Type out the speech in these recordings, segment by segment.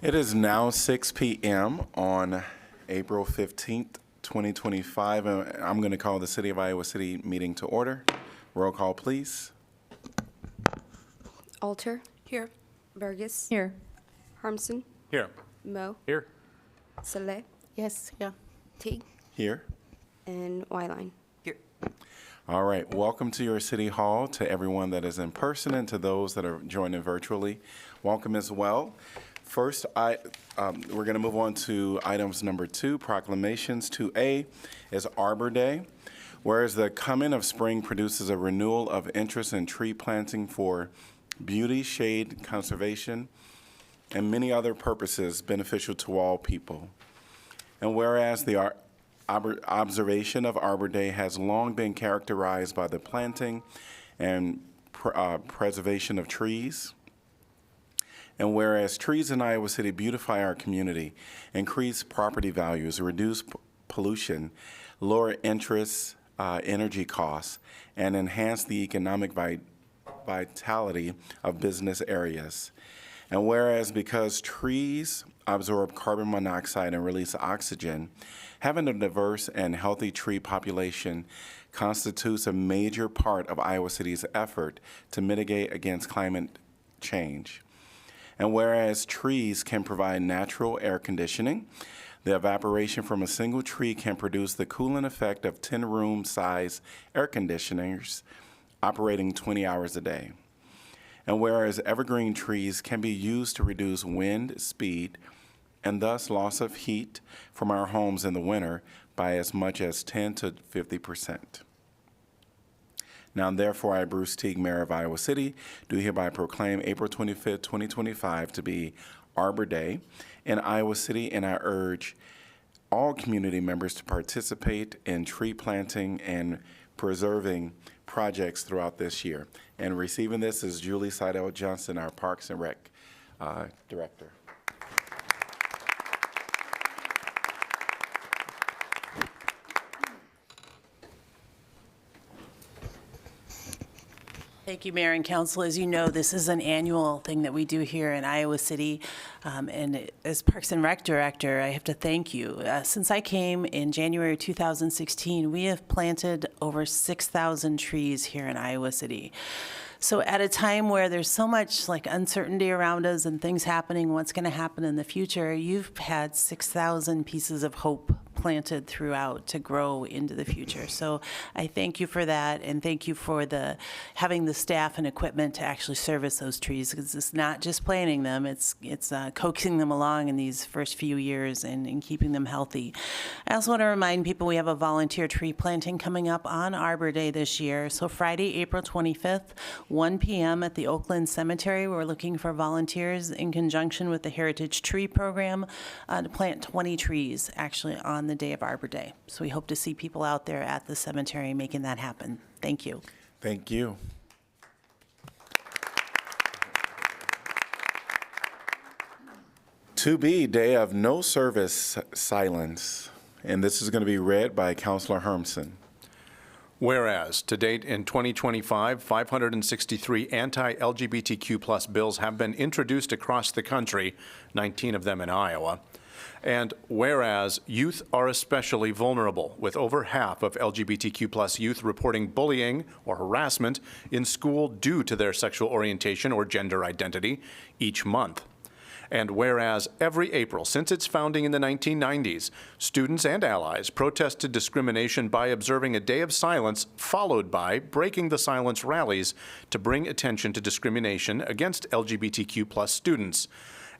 It is now 6 p.m. on April 15th, 2025, and I'm going to call the City of Iowa City meeting to order. Roll call, please. Alter. Here. Burgess. Here. Harmson. Here. Mo. Here. Saleh. Yes, yeah. Teague. Here. And Wyline. Here. All right, welcome to your City Hall, to everyone that is in person and to those that are joining virtually. Welcome as well. First, we're going to move on to items number 2, proclamations. 2A is Arbor Day. Whereas the coming of spring produces a renewal of interest in tree planting for beauty, shade, conservation, and many other purposes beneficial to all people. And whereas the observation of Arbor Day has long been characterized by the planting and preservation of trees, and whereas trees in Iowa City beautify our community, increase property values, reduce pollution, lower interest, energy costs, and enhance the economic vitality of business areas. And whereas because trees absorb carbon monoxide and release oxygen, having a diverse and healthy tree population constitutes a major part of Iowa City's effort to mitigate against climate change. And whereas trees can provide natural air conditioning, the evaporation from a single tree can produce the cooling effect of 10-room size air conditioners operating 20 hours a day. And whereas evergreen trees can be used to reduce wind speed and thus loss of heat from our homes in the winter by as much as 10 to 50%. Now, therefore, I, Bruce Teague, Mayor of Iowa City, do hereby proclaim April 25th, 2025 to be Arbor Day in Iowa City, and I urge all community members to participate in tree planting and preserving projects throughout this year. And receiving this is Julie Seidel-Johnson, our Parks and Rec Director. Thank you, Mayor and Council. As you know, this is an annual thing that we do here in Iowa City. And as Parks and Rec Director, I have to thank you. Since I came in January 2016, we have planted over 6,000 trees here in Iowa City. So at a time where there's so much like uncertainty around us and things happening, what's going to happen in the future, you've had 6,000 pieces of hope planted throughout to grow into the future. So I thank you for that, and thank you for having the staff and equipment to actually service those trees, because it's not just planting them, it's coaxing them along in these first few years and keeping them healthy. I also want to remind people we have a volunteer tree planting coming up on Arbor Day this year. So Friday, April 25th, 1 p.m. at the Oakland Cemetery. We're looking for volunteers in conjunction with the Heritage Tree Program to plant 20 trees actually on the day of Arbor Day. So we hope to see people out there at the cemetery making that happen. Thank you. Thank you. To be Day of No Service Silence, and this is going to be read by Councilor Hermson. Whereas, to date in 2025, 563 anti-LGBTQ+ bills have been introduced across the country, 19 of them in Iowa. And whereas youth are especially vulnerable, with over half of LGBTQ+ youth reporting bullying or harassment in school due to their sexual orientation or gender identity each month. And whereas every April since its founding in the 1990s, students and allies protested discrimination by observing a day of silence followed by breaking the silence rallies to bring attention to discrimination against LGBTQ+ students.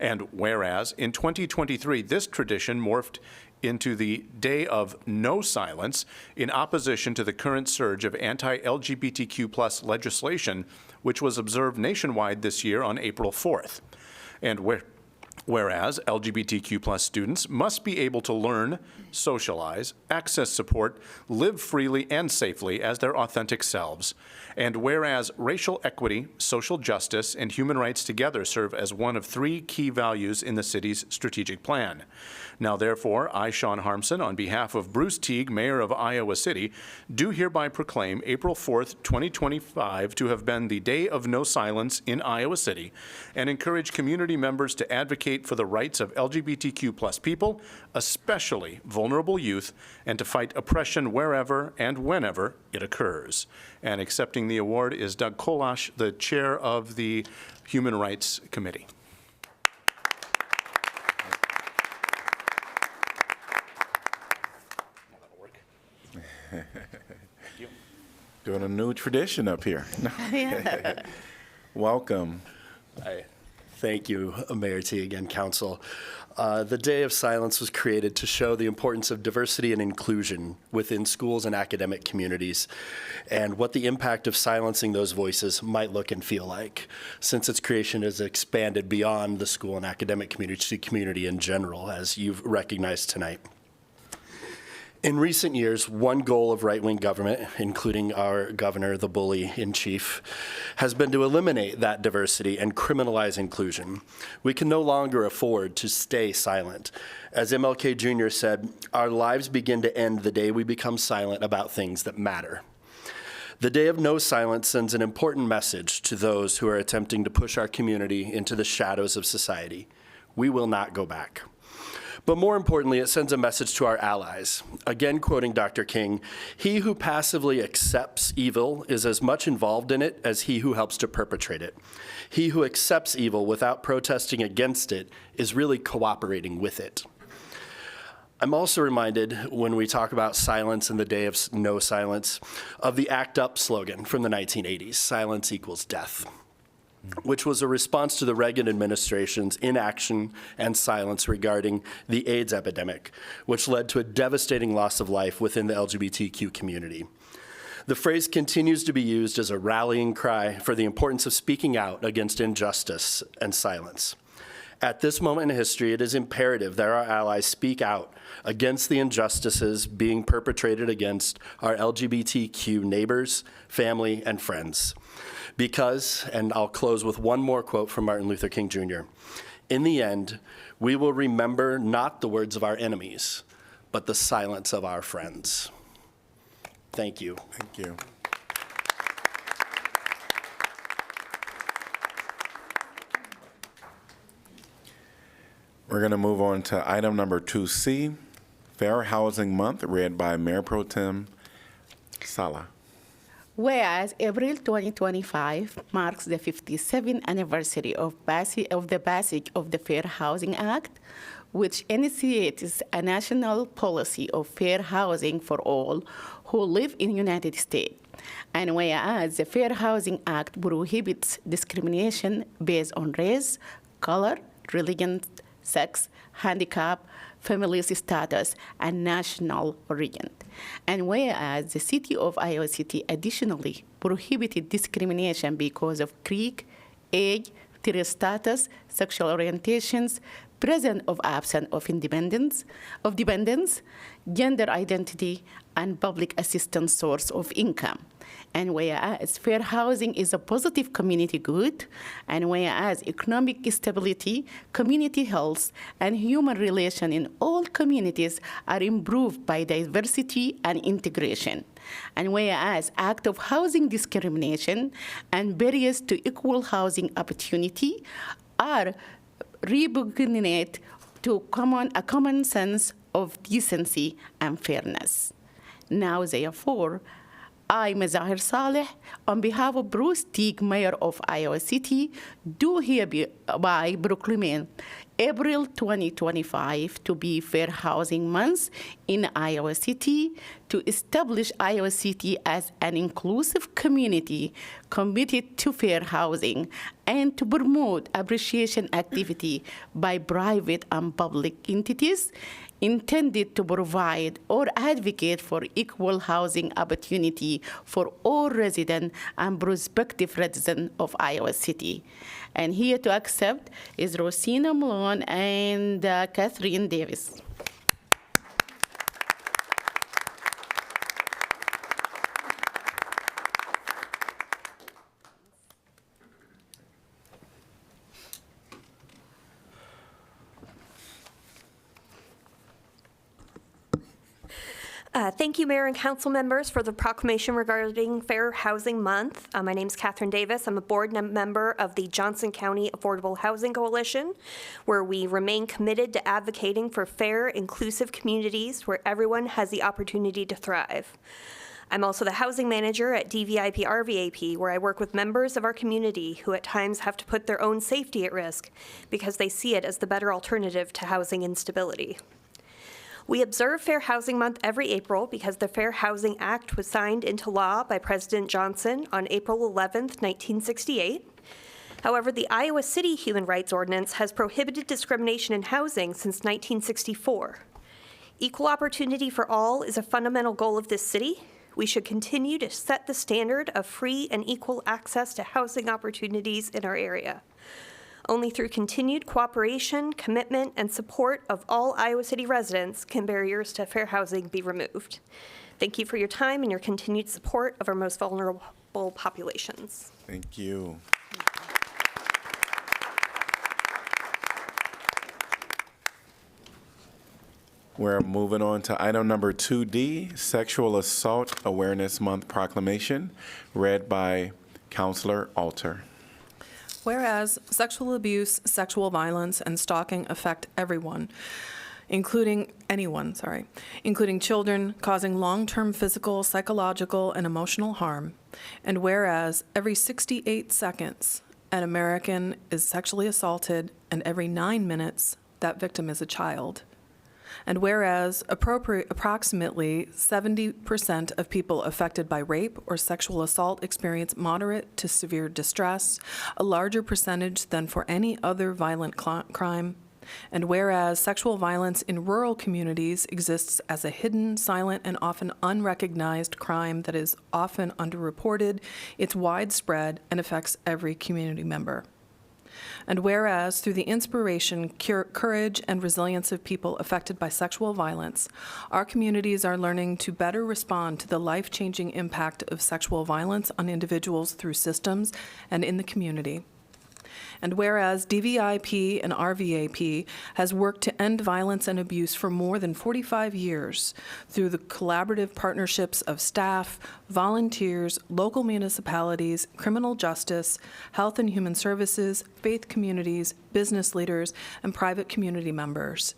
And whereas in 2023, this tradition morphed into the Day of No Silence in opposition to the current surge of anti-LGBTQ+ legislation, which was observed nationwide this year on April 4th. And whereas LGBTQ+ students must be able to learn, socialize, access support, live freely and safely as their authentic selves. And whereas racial equity, social justice, and human rights together serve as one of 3 key values in the city's strategic plan. Now, therefore, I, Sean Harmson, on behalf of Bruce Teague, Mayor of Iowa City, do hereby proclaim April 4th, 2025 to have been the Day of No Silence in Iowa City, and encourage community members to advocate for the rights of LGBTQ+ people, especially vulnerable youth, and to fight oppression wherever and whenever it occurs. And accepting the award is Doug Kolash, the chair of the Human Rights Committee. Doing a new tradition up here. Welcome. Hi. Thank you, Mayor Teague and Council. The Day of Silence was created to show the importance of diversity and inclusion within schools and academic communities, and what the impact of silencing those voices might look and feel like, since its creation has expanded beyond the school and academic community to community in general, as you've recognized tonight. In recent years, one goal of right-wing government, including our governor, the bully-in-chief, has been to eliminate that diversity and criminalize inclusion. We can no longer afford to stay silent. As MLK Jr. said, our lives begin to end the day we become silent about things that matter. The Day of No Silence sends an important message to those who are attempting to push our community into the shadows of society. We will not go back. But more importantly, it sends a message to our allies. Again, quoting Dr. King, "He who passively accepts evil is as much involved in it as he who helps to perpetrate it. He who accepts evil without protesting against it is really cooperating with it." I'm also reminded, when we talk about silence and the Day of No Silence, of the ACT UP slogan from the 1980s, "Silence equals death," which was a response to the Reagan administration's inaction and silence regarding the AIDS epidemic, which led to a devastating loss of life within the LGBTQ community. The phrase continues to be used as a rallying cry for the importance of speaking out against injustice and silence. At this moment in history, it is imperative that our allies speak out against the injustices being perpetrated against our LGBTQ neighbors, family, and friends. Because, and I'll close with one more quote from Martin Luther King Jr., "In the end, we will remember not the words of our enemies, but the silence of our friends." Thank you. Thank you. We're going to move on to item number 2C, Fair Housing Month, read by Mayor Pro Tem Sala. Whereas April 2025 marks the 57th anniversary of the passage of the Fair Housing Act, which initiates a national policy of fair housing for all who live in the United States. And whereas the Fair Housing Act prohibits discrimination based on race, color, religion, sex, handicap, family status, and national origin. And whereas the City of Iowa City additionally prohibited discrimination because of creed, age, material status, sexual orientations, presence or absence of dependence, gender identity, and public assistance source of income. And whereas fair housing is a positive community good, and whereas economic stability, community health, and human relations in all communities are improved by diversity and integration, and whereas acts of housing discrimination and barriers to equal housing opportunity are repugnant to a common sense of decency and fairness. Now, therefore, I, Mazahir Saleh, on behalf of Bruce Teague, Mayor of Iowa City, do hereby proclaim April 2025 to be Fair Housing Month in Iowa City, to establish Iowa City as an inclusive community committed to fair housing, and to promote appreciation activity by private and public entities intended to provide or advocate for equal housing opportunity for all residents and prospective residents of Iowa City. And here to accept is Rosina Malone and Catherine Davis. Thank you, Mayor and Council members, for the proclamation regarding Fair Housing Month. My name is Catherine Davis. I'm a board member of the Johnson County Affordable Housing Coalition, where we remain committed to advocating for fair, inclusive communities where everyone has the opportunity to thrive. I'm also the housing manager at DVIP RVAP, where I work with members of our community who at times have to put their own safety at risk because they see it as the better alternative to housing instability. We observe Fair Housing Month every April because the Fair Housing Act was signed into law by President Johnson on April 11th, 1968. However, the Iowa City Human Rights Ordinance has prohibited discrimination in housing since 1964. Equal opportunity for all is a fundamental goal of this city. We should continue to set the standard of free and equal access to housing opportunities in our area. Only through continued cooperation, commitment, and support of all Iowa City residents can barriers to fair housing be removed. Thank you for your time and your continued support of our most vulnerable populations. Thank you. We're moving on to item number 2D, Sexual Assault Awareness Month Proclamation, read by Councilor Alter. Whereas sexual abuse, sexual violence, and stalking affect everyone, including children, causing long-term physical, psychological, and emotional harm. And whereas every 68 seconds, an American is sexually assaulted, and every 9 minutes, that victim is a child. And whereas approximately 70% of people affected by rape or sexual assault experience moderate to severe distress, a larger percentage than for any other violent crime. And whereas sexual violence in rural communities exists as a hidden, silent, and often unrecognized crime that is often underreported, it's widespread and affects every community member. And whereas through the inspiration, courage, and resilience of people affected by sexual violence, our communities are learning to better respond to the life-changing impact of sexual violence on individuals through systems and in the community. And whereas DVIP and RVAP has worked to end violence and abuse for more than 45 years through the collaborative partnerships of staff, volunteers, local municipalities, criminal justice, health and human services, faith communities, business leaders, and private community members.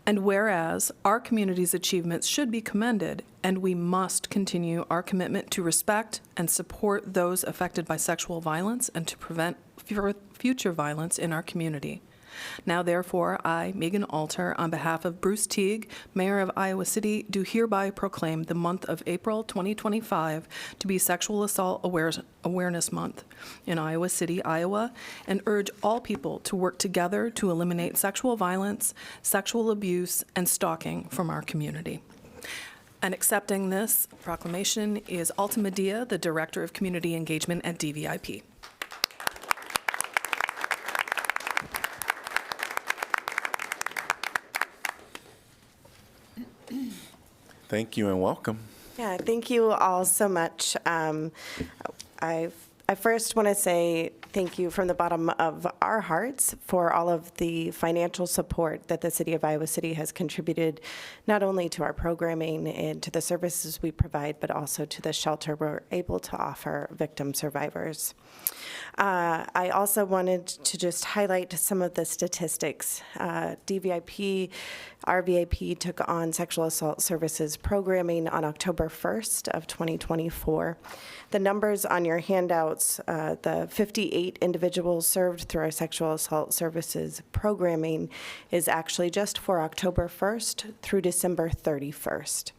And whereas our community's achievements should be commended, and we must continue our commitment to respect and support those affected by sexual violence and to prevent future violence in our community. Now, therefore, I, Megan Alter, on behalf of Bruce Teague, Mayor of Iowa City, do hereby proclaim the month of April 2025 to be Sexual Assault Awareness Month in Iowa City, Iowa, and urge all people to work together to eliminate sexual violence, sexual abuse, and stalking from our community. And accepting this proclamation is Alta Medea, the Director of Community Engagement at DVIP. Thank you and welcome. Yeah, thank you all so much. I first want to say thank you from the bottom of our hearts for all of the financial support that the City of Iowa City has contributed, not only to our programming and to the services we provide, but also to the shelter we're able to offer victim survivors. I also wanted to just highlight some of the statistics. DVIP, RVAP took on sexual assault services programming on October 1st of 2024. The numbers on your handouts, the 58 individuals served through our sexual assault services programming is actually just for October 1st through December 31st.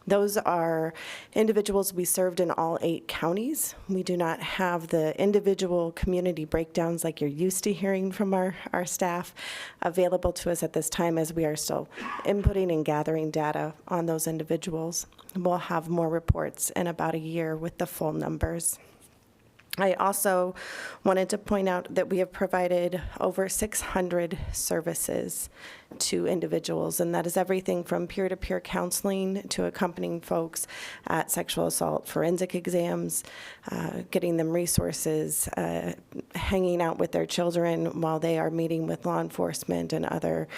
Those are individuals we served in all 8 counties. We do not have the individual community breakdowns like you're used to hearing from our staff available to us at this time, as we are still inputting and gathering data on those individuals. We'll have more reports in about a year with the full numbers. I also wanted to point out that we have provided over 600 services to individuals, and that is everything from peer-to-peer counseling to accompanying folks at sexual assault forensic exams, getting them resources, hanging out with their children while they are meeting with law enforcement and other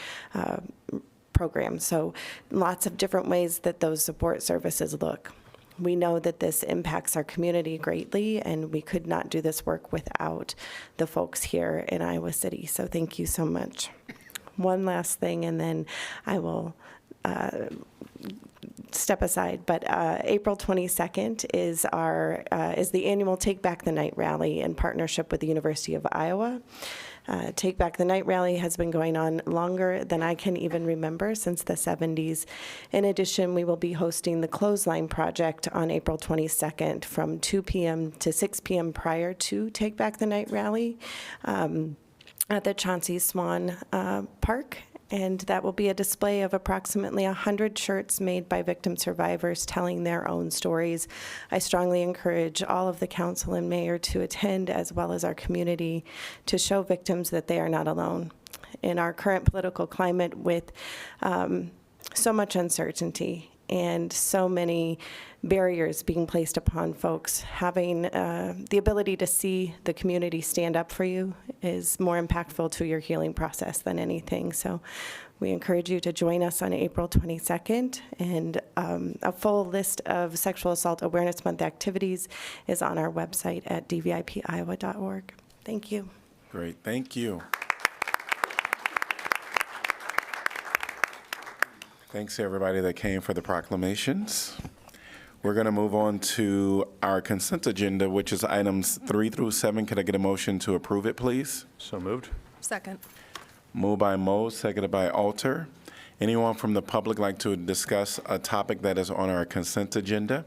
program. So lots of different ways that those support services look. We know that this impacts our community greatly, and we could not do this work without the folks here in Iowa City. So thank you so much. One last thing, and then I will step aside. But April 22nd is the annual Take Back the Night rally in partnership with the University of Iowa. Take Back the Night rally has been going on longer than I can even remember, since the 70s. In addition, we will be hosting the Clothesline Project on April 22nd from 2 p.m. to 6 p.m. prior to Take Back the Night rally at the Chauncey Swan Park. And that will be a display of approximately 100 shirts made by victim survivors telling their own stories. I strongly encourage all of the council and mayor to attend, as well as our community, to show victims that they are not alone. In our current political climate, with so much uncertainty and so many barriers being placed upon folks, having the ability to see the community stand up for you is more impactful to your healing process than anything. So we encourage you to join us on April 22nd, and a full list of Sexual Assault Awareness Month activities is on our website at dvipiowa.org. Thank you. Great, thank you. Thanks to everybody that came for the proclamations. We're going to move on to our consent agenda, which is items 3 through 7. Could I get a motion to approve it, please? So moved. Second. Moved by Mo, seconded by Alter. Anyone from the public like to discuss a topic that is on our consent agenda?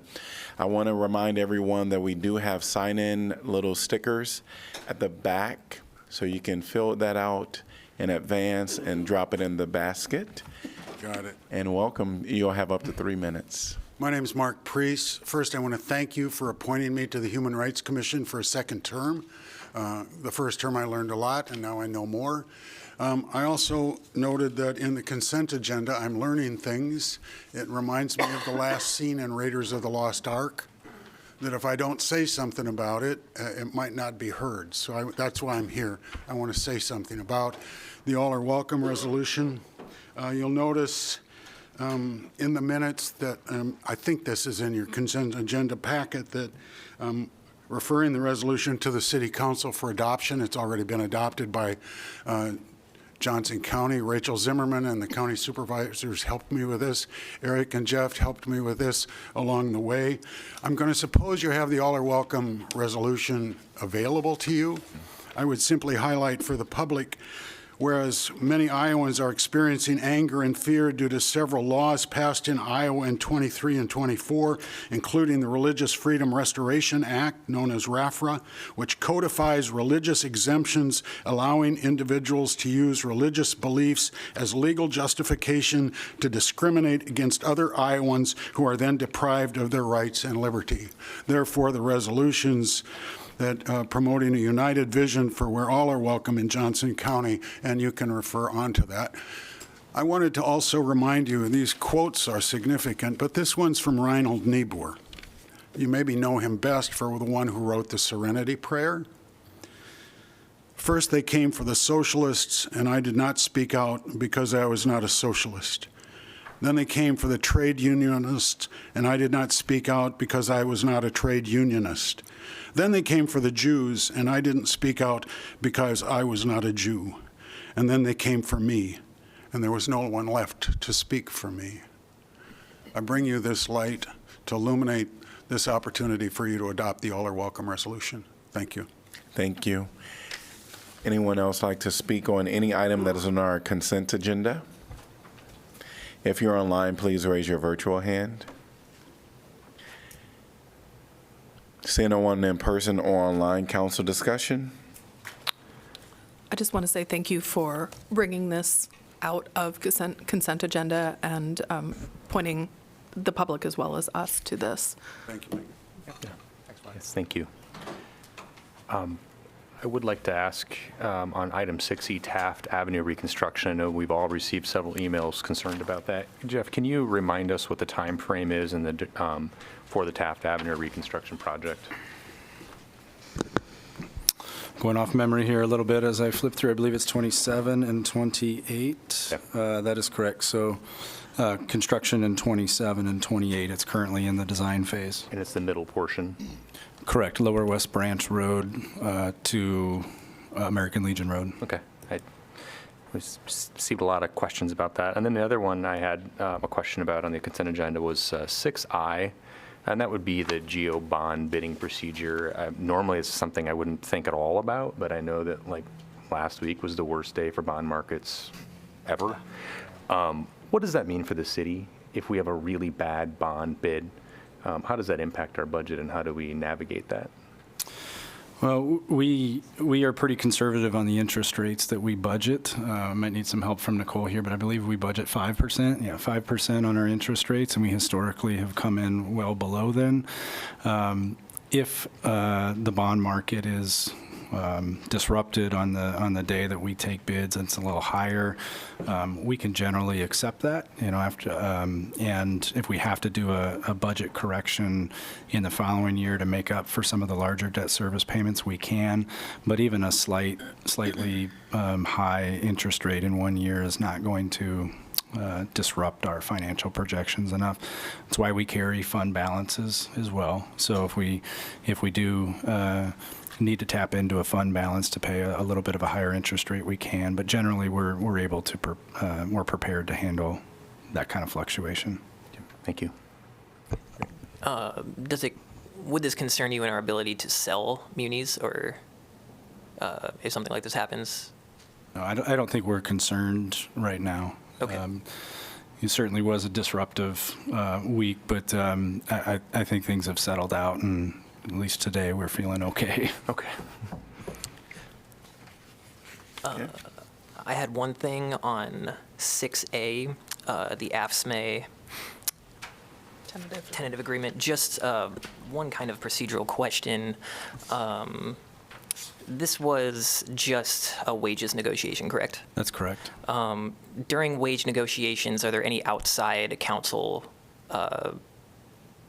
I want to remind everyone that we do have sign-in little stickers at the back, so you can fill that out in advance and drop it in the basket. Got it. And welcome. You'll have up to 3 minutes. My name is Mark Priest. First, I want to thank you for appointing me to the Human Rights Commission for a second term. The first term I learned a lot, and now I know more. I also noted that in the consent agenda, I'm learning things. It reminds me of the last scene in Raiders of the Lost Ark, that if I don't say something about it, it might not be heard. So that's why I'm here. I want to say something about the All Are Welcome resolution. You'll notice in the minutes that I think this is in your consent agenda packet, that referring the resolution to the City Council for adoption. It's already been adopted by Johnson County. Rachel Zimmerman and the county supervisors helped me with this. Eric and Jeff helped me with this along the way. I'm going to suppose you have the All Are Welcome resolution available to you. I would simply highlight for the public, whereas many Iowans are experiencing anger and fear due to several laws passed in Iowa in 23 and 24, including the Religious Freedom Restoration Act, known as RAFRA, which codifies religious exemptions, allowing individuals to use religious beliefs as legal justification to discriminate against other Iowans who are then deprived of their rights and liberty. Therefore, the resolutions that promoting a united vision for where all are welcome in Johnson County, and you can refer on to that. I wanted to also remind you, these quotes are significant, but this one's from Reinhold Niebuhr. You maybe know him best for the one who wrote the Serenity Prayer. First they came for the socialists, and I did not speak out because I was not a socialist. Then they came for the trade unionists, and I did not speak out because I was not a trade unionist. Then they came for the Jews, and I didn't speak out because I was not a Jew. And then they came for me, and there was no one left to speak for me. I bring you this light to illuminate this opportunity for you to adopt the All Are Welcome resolution. Thank you. Thank you. Anyone else like to speak on any item that is on our consent agenda? If you're online, please raise your virtual hand. Seeing no one in person or online, council discussion? I just want to say thank you for bringing this out of consent agenda and pointing the public as well as us to this. Thank you, Megan. Yes, thank you. I would like to ask on item 6E, Taft Avenue reconstruction. I know we've all received several emails concerned about that. Jeff, can you remind us what the time frame is in the, for the Taft Avenue reconstruction project? Going off memory here a little bit as I flip through, I believe it's 27 and 28. Yep. That is correct. So construction in 27 and 28, it's currently in the design phase. And it's the middle portion. Correct, Lower West Branch Road to American Legion Road. Okay. I received a lot of questions about that. And then the other one I had a question about on the consent agenda was 6I, and that would be the geo bond bidding procedure. Normally, it's something I wouldn't think at all about, but I know that like last week was the worst day for bond markets ever. What does that mean for the city if we have a really bad bond bid? How does that impact our budget, and how do we navigate that? Well, we are pretty conservative on the interest rates that we budget. Might need some help from Nicole here, but I believe we budget 5%. Yeah, 5% on our interest rates, and we historically have come in well below then. If the bond market is disrupted on the day that we take bids, and it's a little higher, we can generally accept that, after, and if we have to do a budget correction in the following year to make up for some of the larger debt service payments, we can, but even a slightly high interest rate in 1 year is not going to disrupt our financial projections enough. That's why we carry fund balances as well. So if we do need to tap into a fund balance to pay a little bit of a higher interest rate, we can, but generally we're able to we're prepared to handle that kind of fluctuation. Thank you. Would this concern you in our ability to sell munis, or if something like this happens? No, I don't think we're concerned right now. Okay. It certainly was a disruptive week, but I think things have settled out, and at least today we're feeling okay. Okay. I had one thing on 6A, the AFSME tentative agreement. Just one kind of procedural question. This was just a wages negotiation, correct? That's correct. During wage negotiations, are there any outside counsel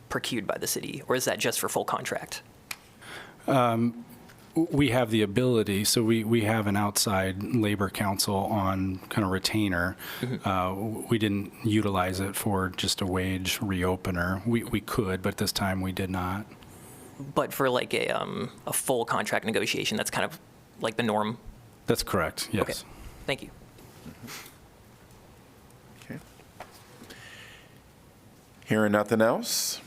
procured by the city, or is that just for full contract? We have the ability, so we have an outside labor counsel on kind of retainer. Mm-hmm. We didn't utilize it for just a wage reopener. We could, but this time we did not. But for like a full contract negotiation, that's kind of like the norm? That's correct, yes. Okay, thank you. Okay. Hearing nothing else,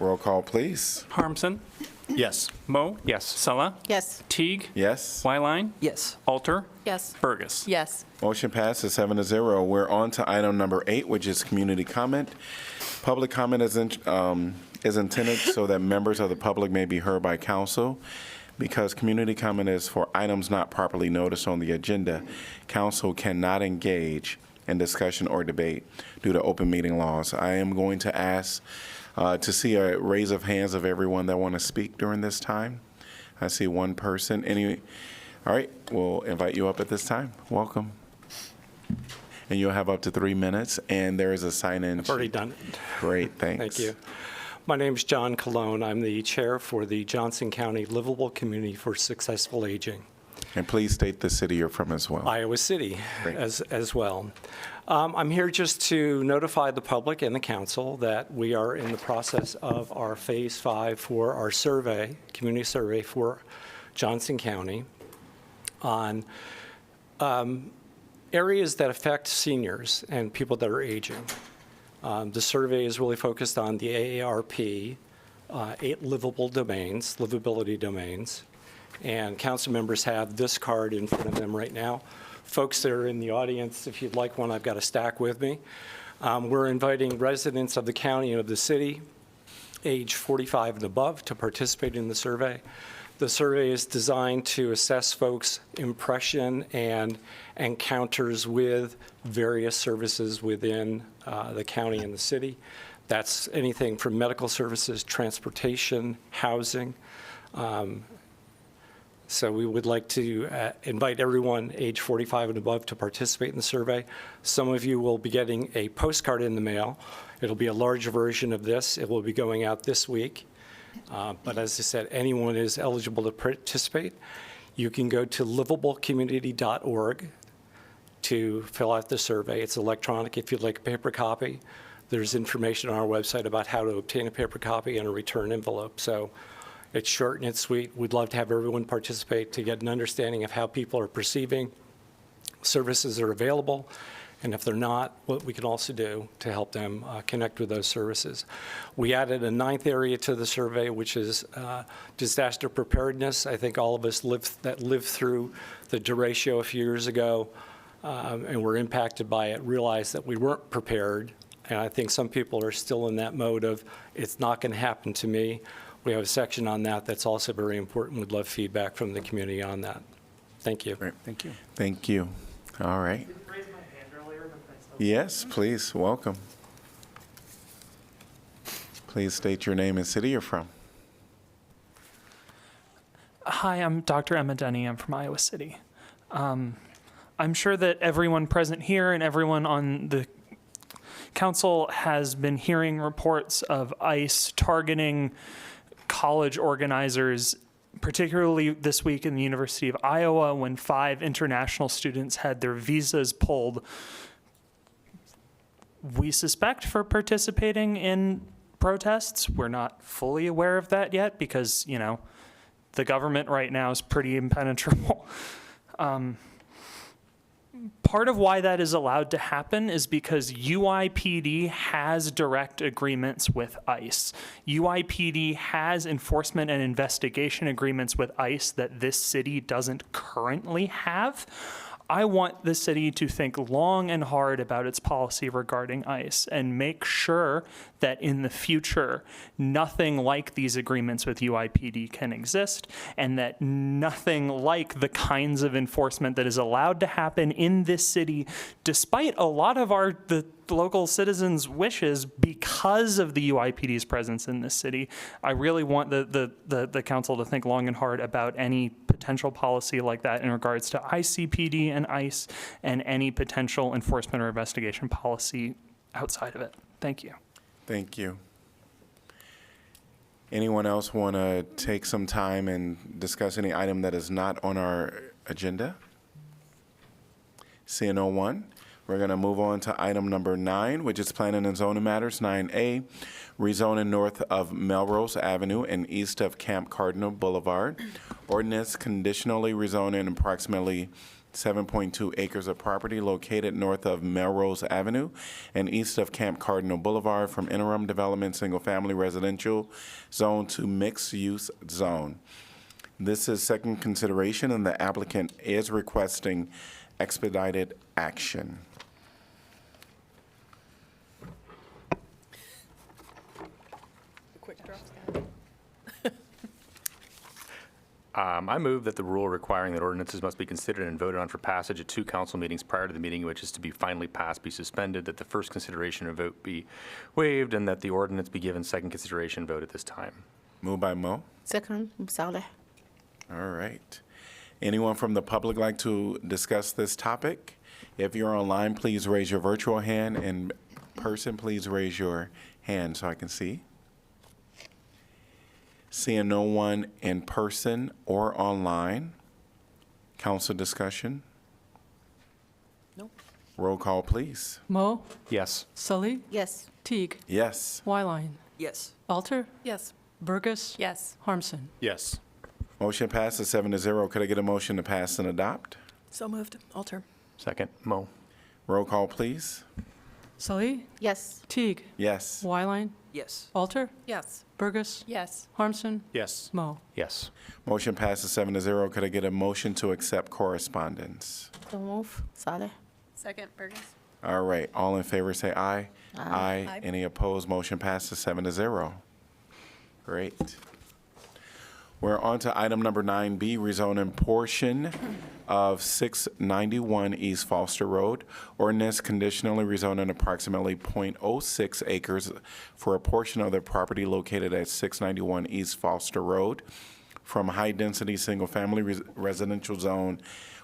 roll call, please. Harmson? Yes. Moe? Yes. Sulla? Yes. Teague? Yes. Wyline? Yes. Alter? Yes. Burgess? Yes. Motion passes 7-0. We're on to item number 8, which is community comment. Public comment is intended so that members of the public may be heard by council. Because community comment is for items not properly noticed on the agenda, council cannot engage in discussion or debate due to open meeting laws. I am going to ask to see a raise of hands of everyone that want to speak during this time. I see one person. All right, we'll invite you up at this time. Welcome. And you'll have up to 3 minutes, and there is a sign-in. I've already done it. Great, thanks. Thank you. My name is John Colon. I'm the chair for the Johnson County Livable Community for Successful Aging. And please state the city you're from as well. Iowa City Great. as well. I'm here just to notify the public and the council that we are in the process of our Phase 5 for our survey, community survey for Johnson County on areas that affect seniors and people that are aging. The survey is really focused on the AARP, 8 livable domains, livability domains, and council members have this card in front of them right now. Folks that are in the audience, if you'd like one, I've got a stack with me. We're inviting residents of the county and of the city, age 45 and above, to participate in the survey. The survey is designed to assess folks' impression and encounters with various services within the county and the city. That's anything from medical services, transportation, housing. So we would like to invite everyone age 45 and above to participate in the survey. Some of you will be getting a postcard in the mail. It'll be a large version of this. It will be going out this week. But as I said, anyone is eligible to participate. You can go to livablecommunity.org to fill out the survey. It's electronic if you'd like a paper copy. There's information on our website about how to obtain a paper copy and a return envelope. So it's short and it's sweet. We'd love to have everyone participate to get an understanding of how people are perceiving services that are available, and if they're not, what we can also do to help them connect with those services. We added a 9th area to the survey, which is disaster preparedness. I think all of us that lived through the derecho a few years ago and were impacted by it realized that we weren't prepared. And I think some people are still in that mode of, it's not going to happen to me. We have a section on that that's also very important. We'd love feedback from the community on that. Thank you. Great. Thank you. Thank you. All right. Yes, please. Welcome. Please state your name and city you're from. Hi, I'm Dr. Emma Denny. I'm from Iowa City. I'm sure that everyone present here and everyone on the council has been hearing reports of ICE targeting college organizers, particularly this week in the University of Iowa when 5 international students had their visas pulled, we suspect, for participating in protests. We're not fully aware of that yet because, you know, the government right now is pretty impenetrable. Part of why that is allowed to happen is because UIPD has direct agreements with ICE. UIPD has enforcement and investigation agreements with ICE that this city doesn't currently have. I want the city to think long and hard about its policy regarding ICE and make sure that in the future, nothing like these agreements with UIPD can exist, and that nothing like the kinds of enforcement that is allowed to happen in this city, despite a lot of the local citizens' wishes because of the UIPD's presence in this city. I really want the council to think long and hard about any potential policy like that in regards to ICPD and ICE and any potential enforcement or investigation policy outside of it. Thank you. Thank you. Anyone else want to take some time and discuss any item that is not on our agenda? Seeing no one, we're going to move on to item number 9, which is planning and zoning matters. 9A, rezoning north of Melrose Avenue and east of Camp Cardinal Boulevard. Ordinance conditionally rezoning approximately 7.2 acres of property located north of Melrose Avenue and east of Camp Cardinal Boulevard from interim development single-family residential zone to mixed-use zone. This is second consideration, and the applicant is requesting expedited action. I move that the rule requiring that ordinances must be considered and voted on for passage at 2 council meetings prior to the meeting which is to be finally passed be suspended, that the first consideration and vote be waived, and that the ordinance be given second consideration and vote at this time. Moved by Mo. Second, Saleh. All right. Anyone from the public like to discuss this topic? If you're online, please raise your virtual hand. In person, please raise your hand so I can see. Seeing no one in person or online. Council discussion? Nope. Roll call, please. Mo? Yes. Sully? Yes. Teague? Yes. Wyline? Yes. Alter? Yes. Burgess? Yes. Harmson? Yes. Motion passes 7-0. Could I get a motion to pass and adopt? So moved. Alter. Second, Mo. Roll call, please. Sully? Yes. Teague? Yes. Wyline? Yes. Alter? Yes. Burgess? Yes. Harmson? Yes. Mo? Yes. Motion passes 7-0. Could I get a motion to accept correspondence? So move, Saleh. Second, Burgess. All right. All in favor say aye. Aye. Aye. Any opposed? Motion passes 7-0. Great. We're on to item number 9B, rezoning portion of 691 East Foster Road. Ordinance conditionally rezoning approximately .06 acres for a portion of the property located at 691 East Foster Road from high-density single-family residential zone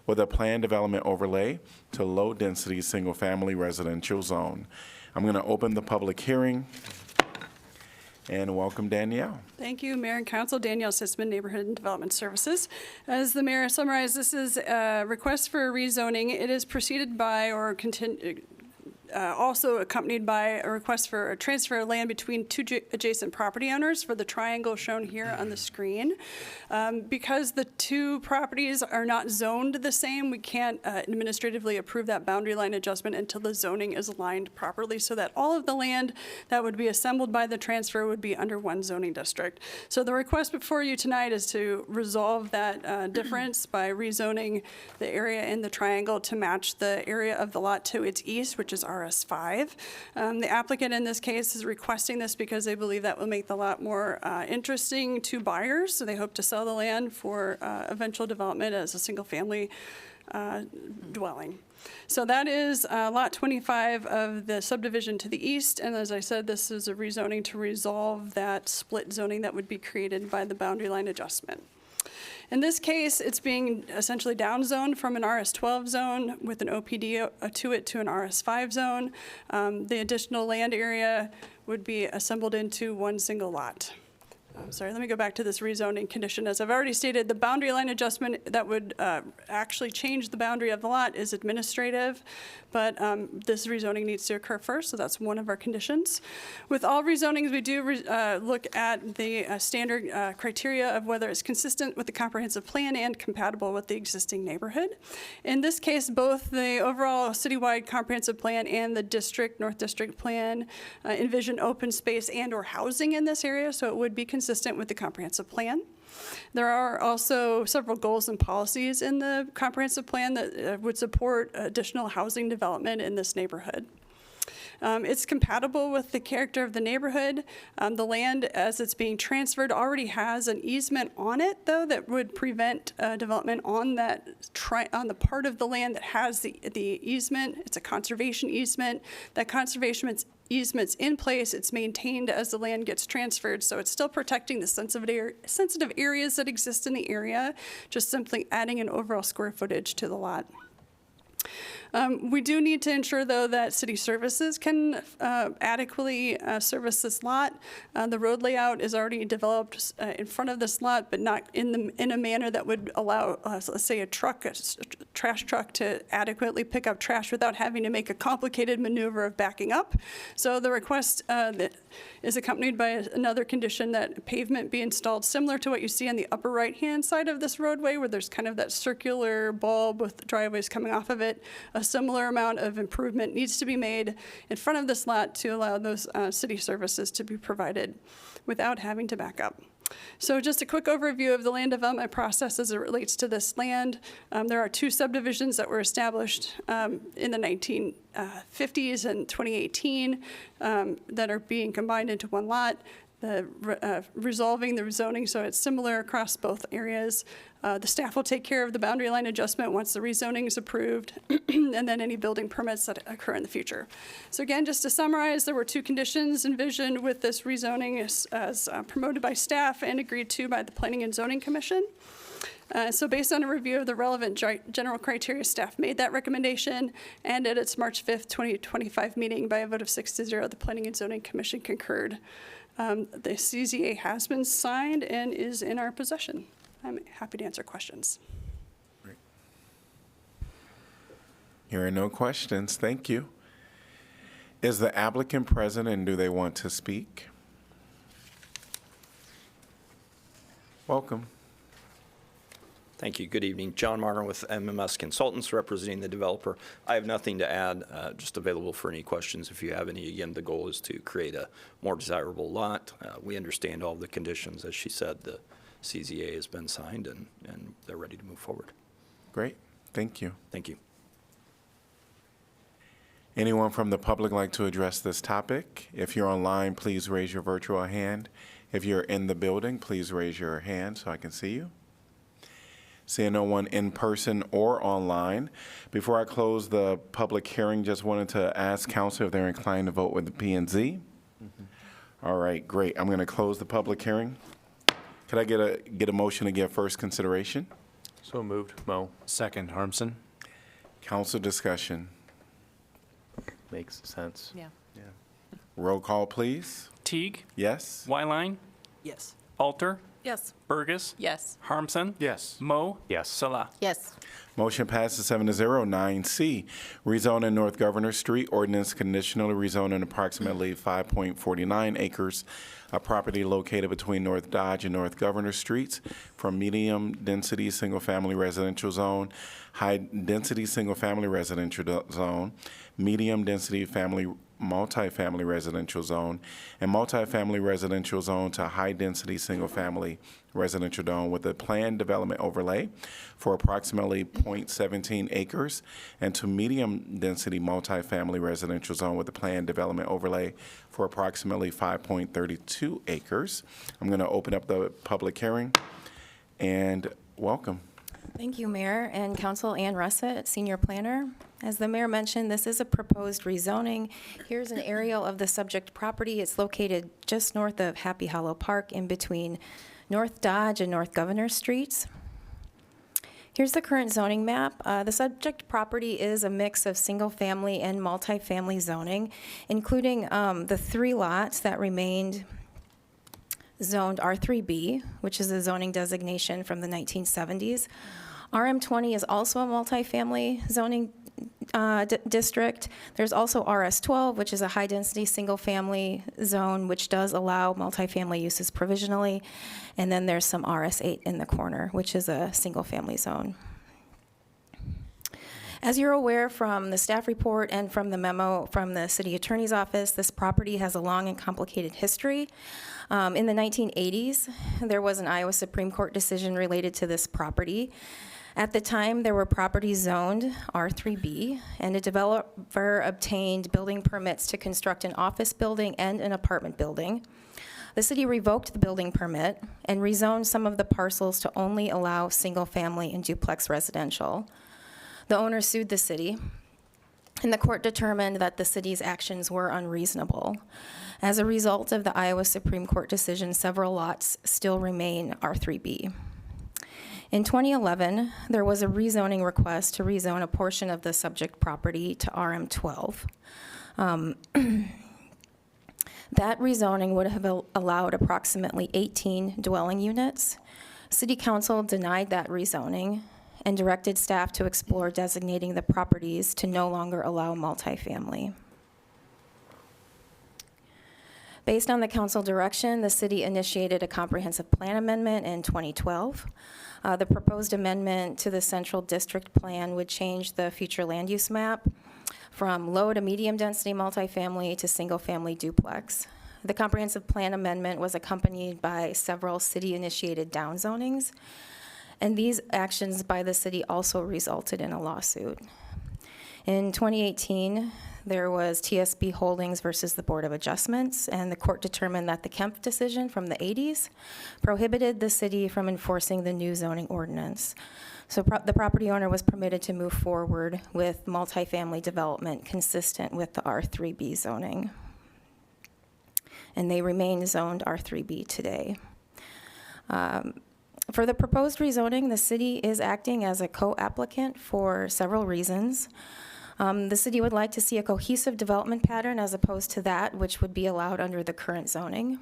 with a planned development overlay to low-density single-family residential zone. I'm going to open the public hearing. And welcome, Danielle. Thank you, Mayor and Council. Danielle Sisman, Neighborhood and Development Services. As the Mayor summarized, this is a request for rezoning. It is preceded by or also accompanied by a request for a transfer of land between two adjacent property owners for the triangle shown here on the screen. Because the two properties are not zoned the same, we can't administratively approve that boundary line adjustment until the zoning is aligned properly so that all of the land that would be assembled by the transfer would be under one zoning district. So the request before you tonight is to resolve that difference by rezoning the area in the triangle to match the area of the lot to its east, which is RS5. The applicant in this case is requesting this because they believe that will make the lot more interesting to buyers. So they hope to sell the land for eventual development as a single-family dwelling. So that is lot 25 of the subdivision to the east. And as I said, this is a rezoning to resolve that split zoning that would be created by the boundary line adjustment. In this case, it's being essentially downzoned from an RS12 zone with an OPD to it to an RS5 zone. The additional land area would be assembled into one single lot. Sorry, let me go back to this rezoning condition. As I've already stated, the boundary line adjustment that would actually change the boundary of the lot is administrative, but this rezoning needs to occur first, so that's one of our conditions. With all rezonings, we do look at the standard criteria of whether it's consistent with the comprehensive plan and compatible with the existing neighborhood. In this case, both the overall citywide comprehensive plan and the North District plan envision open space and or housing in this area, so it would be consistent with the comprehensive plan. There are also several goals and policies in the comprehensive plan that would support additional housing development in this neighborhood. It's compatible with the character of the neighborhood. The land, as it's being transferred, already has an easement on it, though, that would prevent development on that on the part of the land that has the easement. It's a conservation easement. That conservation easement's in place. It's maintained as the land gets transferred, so it's still protecting the sensitive areas that exist in the area, just simply adding an overall square footage to the lot. We do need to ensure, though, that city services can adequately service this lot. The road layout is already developed in front of this lot, but not in a manner that would allow, let's say, a trash truck to adequately pick up trash without having to make a complicated maneuver of backing up. So the request that is accompanied by another condition that pavement be installed similar to what you see on the upper right-hand side of this roadway, where there's kind of that circular bulb with driveways coming off of it. A similar amount of improvement needs to be made in front of this lot to allow those city services to be provided without having to back up. So just a quick overview of the land development process as it relates to this land. There are two subdivisions that were established in the 1950s and 2018 that are being combined into one lot. Resolving the rezoning so it's similar across both areas. The staff will take care of the boundary line adjustment once the rezoning is approved, and then any building permits that occur in the future. So again, just to summarize, there were two conditions envisioned with this rezoning as promoted by staff and agreed to by the Planning and Zoning Commission. So based on a review of the relevant general criteria, staff made that recommendation, and at its March 5th, 2025 meeting, by a vote of 6-0, the Planning and Zoning Commission concurred. The CZA has been signed and is in our possession. I'm happy to answer questions. Great. Here are no questions. Thank you. Is the applicant present and do they want to speak? Welcome. Thank you. Good evening. John Marner with MMS Consultants representing the developer. I have nothing to add, just available for any questions if you have any. Again, the goal is to create a more desirable lot. We understand all the conditions. As she said, the CZA has been signed and they're ready to move forward. Great. Thank you. Thank you. Anyone from the public like to address this topic? If you're online, please raise your virtual hand. If you're in the building, please raise your hand so I can see you. Seeing no one in person or online. Before I close the public hearing, just wanted to ask council if they're inclined to vote with the P&Z. All right, great. I'm going to close the public hearing. Could I get a motion to give first consideration? So moved. Mo. Second, Harmson. Council discussion. Makes sense. Yeah. Roll call, please. Teague, Yes? Wyline, Yes. Alter, Yes. Burgess, Yes. Harmson, Yes. Mo, Yes. Salah. Yes. Motion passes 7-0. 9C, rezoning North Governor Street, ordinance conditionally rezoning approximately 5.49 acres of property located between North Dodge and North Governor Streets from medium-density single-family residential zone, high-density single-family residential zone, medium-density multifamily residential zone, and multifamily residential zone to high-density single-family residential zone with a planned development overlay for approximately 0.17 acres, and to medium-density multifamily residential zone with a planned development overlay for approximately 5.32 acres. I'm going to open up the public hearing, and welcome. Thank you, Mayor and Council. Ann Russett, Senior Planner. As the Mayor mentioned, this is a proposed rezoning. Here's an aerial of the subject property. It's located just north of Happy Hollow Park in between North Dodge and North Governor Streets. Here's the current zoning map. The subject property is a mix of single-family and multifamily zoning, including the 3 lots that remained zoned R3B, which is a zoning designation from the 1970s. RM20 is also a multifamily zoning district. There's also RS12, which is a high-density single-family zone, which does allow multifamily uses provisionally. And then there's some RS8 in the corner, which is a single-family zone. As you're aware from the staff report and from the memo from the City Attorney's Office, this property has a long and complicated history. In the 1980s, there was an Iowa Supreme Court decision related to this property. At the time, there were properties zoned R3B, and a developer obtained building permits to construct an office building and an apartment building. The city revoked the building permit and rezoned some of the parcels to only allow single-family and duplex residential. The owner sued the city, and the court determined that the city's actions were unreasonable. As a result of the Iowa Supreme Court decision, several lots still remain R3B. In 2011, there was a rezoning request to rezone a portion of the subject property to RM12. That rezoning would have allowed approximately 18 dwelling units. City Council denied that rezoning and directed staff to explore designating the properties to no longer allow multifamily. Based on the council direction, the city initiated a comprehensive plan amendment in 2012. The proposed amendment to the central district plan would change the future land use map from low to medium density multifamily to single family duplex. The comprehensive plan amendment was accompanied by several city-initiated downzonings, and these actions by the city also resulted in a lawsuit. In 2018, there was TSB Holdings versus the Board of Adjustments, and the court determined that the Kemp decision from the 80s prohibited the city from enforcing the new zoning ordinance. So the property owner was permitted to move forward with multifamily development consistent with the R3B zoning. And they remain zoned R3B today. For the proposed rezoning, the city is acting as a co-applicant for several reasons. The city would like to see a cohesive development pattern as opposed to that which would be allowed under the current zoning.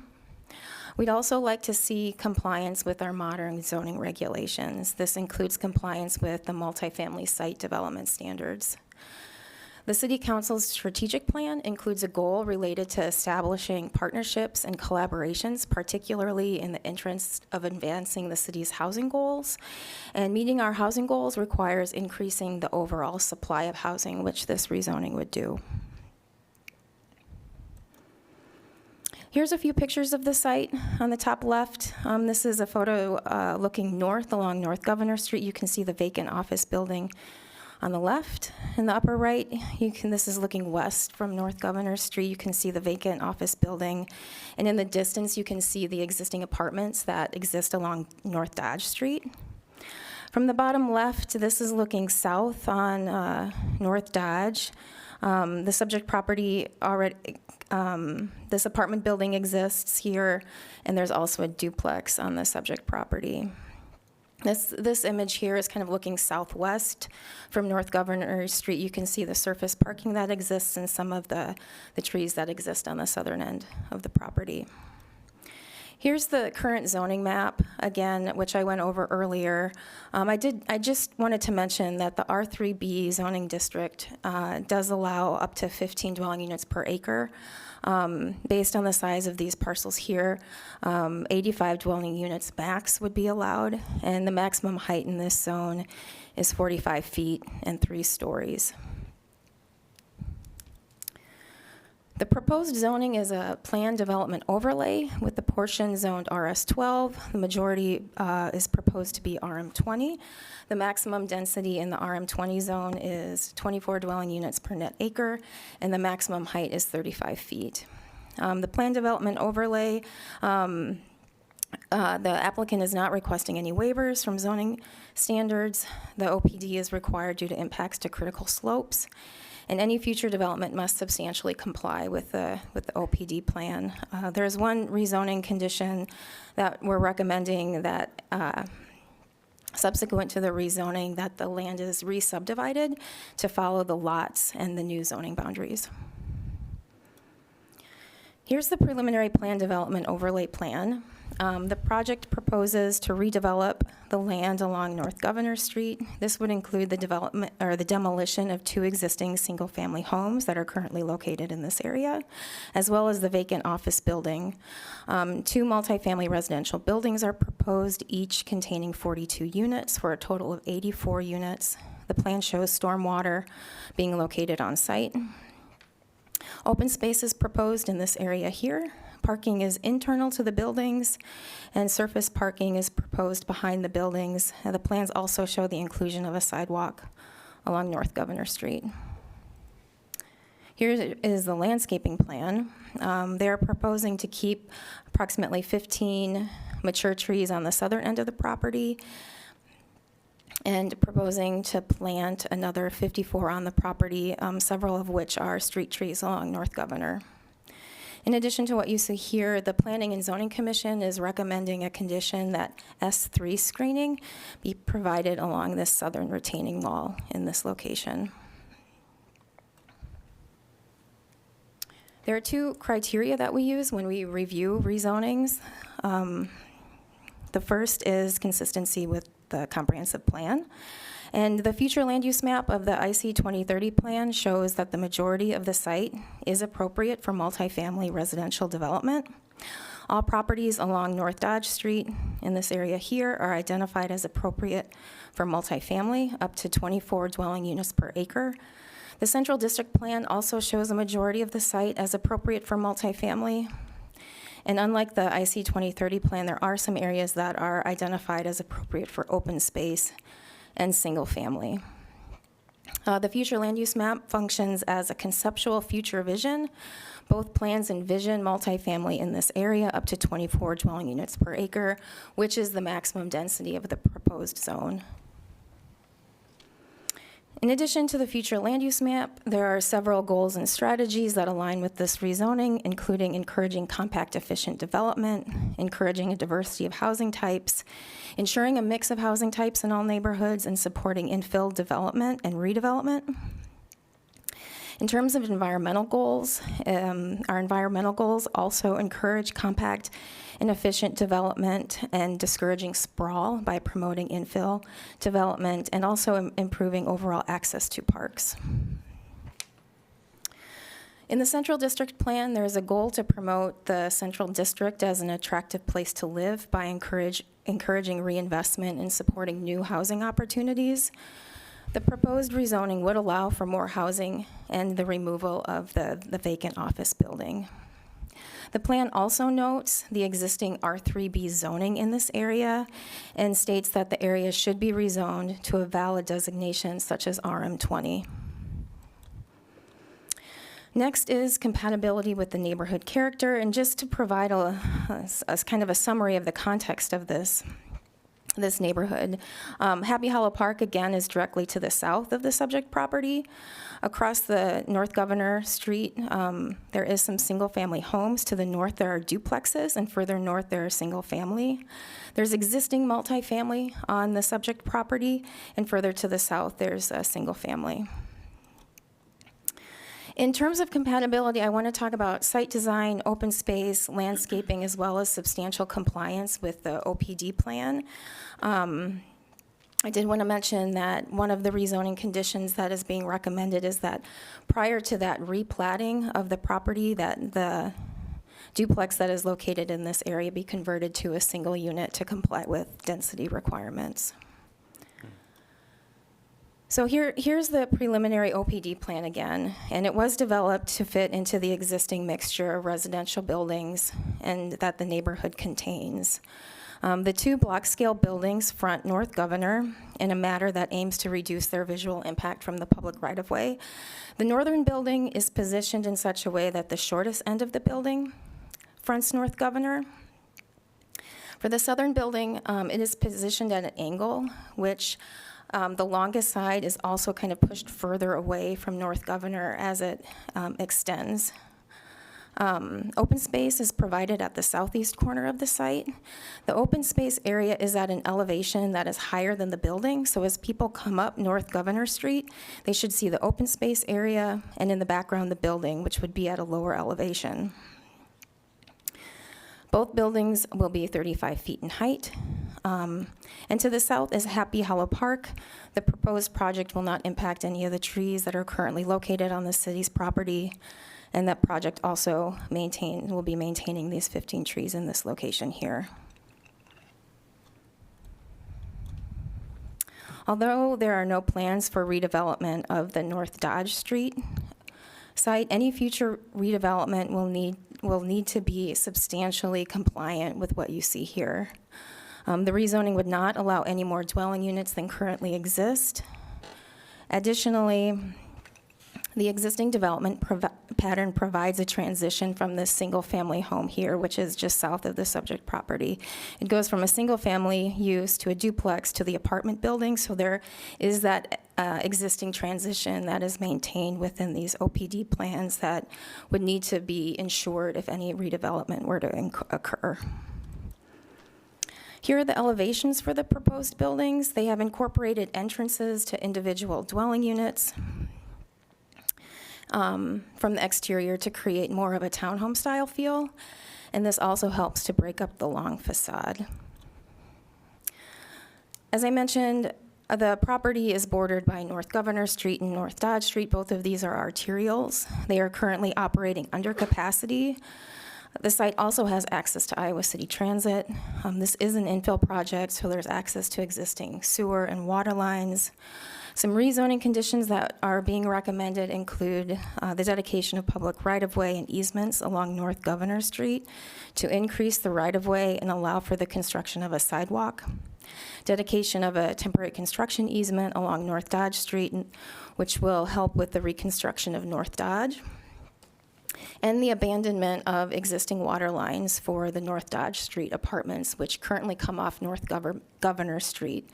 We'd also like to see compliance with our modern zoning regulations. This includes compliance with the multifamily site development standards. The City Council's strategic plan includes a goal related to establishing partnerships and collaborations, particularly in the interest of advancing the city's housing goals. And meeting our housing goals requires increasing the overall supply of housing, which this rezoning would do. Here's a few pictures of the site on the top left. This is a photo looking north along North Governor Street. You can see the vacant office building on the left. In the upper right, this is looking west from North Governor Street. You can see the vacant office building. And in the distance, you can see the existing apartments that exist along North Dodge Street. From the bottom left, this is looking south on North Dodge. The subject property already, this apartment building exists here, and there's also a duplex on the subject property. This image here is kind of looking southwest from North Governor Street. You can see the surface parking that exists and some of the trees that exist on the southern end of the property. Here's the current zoning map, again, which I went over earlier. I just wanted to mention that the R3B zoning district does allow up to 15 dwelling units per acre. Based on the size of these parcels here, 85 dwelling units max would be allowed, and the maximum height in this zone is 45 feet and 3 stories. The proposed zoning is a planned development overlay with the portion zoned RS12. The majority is proposed to be RM20. The maximum density in the RM20 zone is 24 dwelling units per net acre, and the maximum height is 35 feet. The planned development overlay, the applicant is not requesting any waivers from zoning standards. The OPD is required due to impacts to critical slopes. And any future development must substantially comply with the OPD plan. There's one rezoning condition that we're recommending that subsequent to the rezoning that the land is re-subdivided to follow the lots and the new zoning boundaries. Here's the preliminary plan development overlay plan. The project proposes to redevelop the land along North Governor Street. This would include the development or the demolition of 2 existing single-family homes that are currently located in this area, as well as the vacant office building. 2 multifamily residential buildings are proposed, each containing 42 units for a total of 84 units. The plan shows stormwater being located on site. Open space is proposed in this area here. Parking is internal to the buildings, and surface parking is proposed behind the buildings. The plans also show the inclusion of a sidewalk along North Governor Street. Here is the landscaping plan. They're proposing to keep approximately 15 mature trees on the southern end of the property and proposing to plant another 54 on the property, several of which are street trees along North Governor. In addition to what you see here, the Planning and Zoning Commission is recommending a condition that S3 screening be provided along this southern retaining wall in this location. There are 2 criteria that we use when we review rezonings. The first is consistency with the comprehensive plan. And the future land use map of the IC 2030 plan shows that the majority of the site is appropriate for multifamily residential development. All properties along North Dodge Street in this area here are identified as appropriate for multifamily, up to 24 dwelling units per acre. The Central District Plan also shows a majority of the site as appropriate for multifamily. And unlike the IC 2030 plan, there are some areas that are identified as appropriate for open space and single family. The future land use map functions as a conceptual future vision. Both plans envision multifamily in this area up to 24 dwelling units per acre, which is the maximum density of the proposed zone. In addition to the future land use map, there are several goals and strategies that align with this rezoning, including encouraging compact, efficient development, encouraging a diversity of housing types, ensuring a mix of housing types in all neighborhoods, and supporting infill development and redevelopment. In terms of environmental goals, our environmental goals also encourage compact and efficient development and discouraging sprawl by promoting infill development and also improving overall access to parks. In the Central District Plan, there is a goal to promote the Central District as an attractive place to live by encouraging reinvestment and supporting new housing opportunities. The proposed rezoning would allow for more housing and the removal of the vacant office building. The plan also notes the existing R3B zoning in this area and states that the area should be rezoned to a valid designation such as RM20. Next is compatibility with the neighborhood character, and just to provide a kind of a summary of the context of this. this neighborhood. Happy Hollow Park, again, is directly to the south of the subject property. Across the North Governor Street, there is some single-family homes. To the north, there are duplexes, and further north, there are single-family. There's existing multifamily on the subject property, and further to the south, there's a single-family. In terms of compatibility, I want to talk about site design, open space, landscaping, as well as substantial compliance with the OPD plan. I did want to mention that one of the rezoning conditions that is being recommended is that prior to that replatting of the property, that the duplex that is located in this area be converted to a single unit to comply with density requirements. So here's the preliminary OPD plan again, and it was developed to fit into the existing mixture of residential buildings and that the neighborhood contains. The two block-scale buildings front North Governor in a manner that aims to reduce their visual impact from the public right-of-way. The northern building is positioned in such a way that the shortest end of the building fronts North Governor. For the southern building, it is positioned at an angle, which the longest side is also kind of pushed further away from North Governor as it extends. Open space is provided at the southeast corner of the site. The open space area is at an elevation that is higher than the building, so as people come up North Governor Street, they should see the open space area and in the background the building, which would be at a lower elevation. Both buildings will be 35 feet in height. And to the south is Happy Hollow Park. The proposed project will not impact any of the trees that are currently located on the city's property. And that project also will be maintaining these 15 trees in this location here. Although there are no plans for redevelopment of the North Dodge Street site, any future redevelopment will need to be substantially compliant with what you see here. The rezoning would not allow any more dwelling units than currently exist. Additionally, the existing development pattern provides a transition from this single-family home here, which is just south of the subject property. It goes from a single-family use to a duplex to the apartment building, so there is that existing transition that is maintained within these OPD plans that would need to be ensured if any redevelopment were to occur. Here are the elevations for the proposed buildings. They have incorporated entrances to individual dwelling units from the exterior to create more of a townhome style feel, and this also helps to break up the long facade. As I mentioned, the property is bordered by North Governor Street and North Dodge Street. Both of these are arterials. They are currently operating under capacity. The site also has access to Iowa City Transit. This is an infill project, so there's access to existing sewer and water lines. Some rezoning conditions that are being recommended include the dedication of public right-of-way and easements along North Governor Street to increase the right-of-way and allow for the construction of a sidewalk. Dedication of a temporary construction easement along North Dodge Street, which will help with the reconstruction of North Dodge. And the abandonment of existing water lines for the North Dodge Street apartments, which currently come off North Governor Street.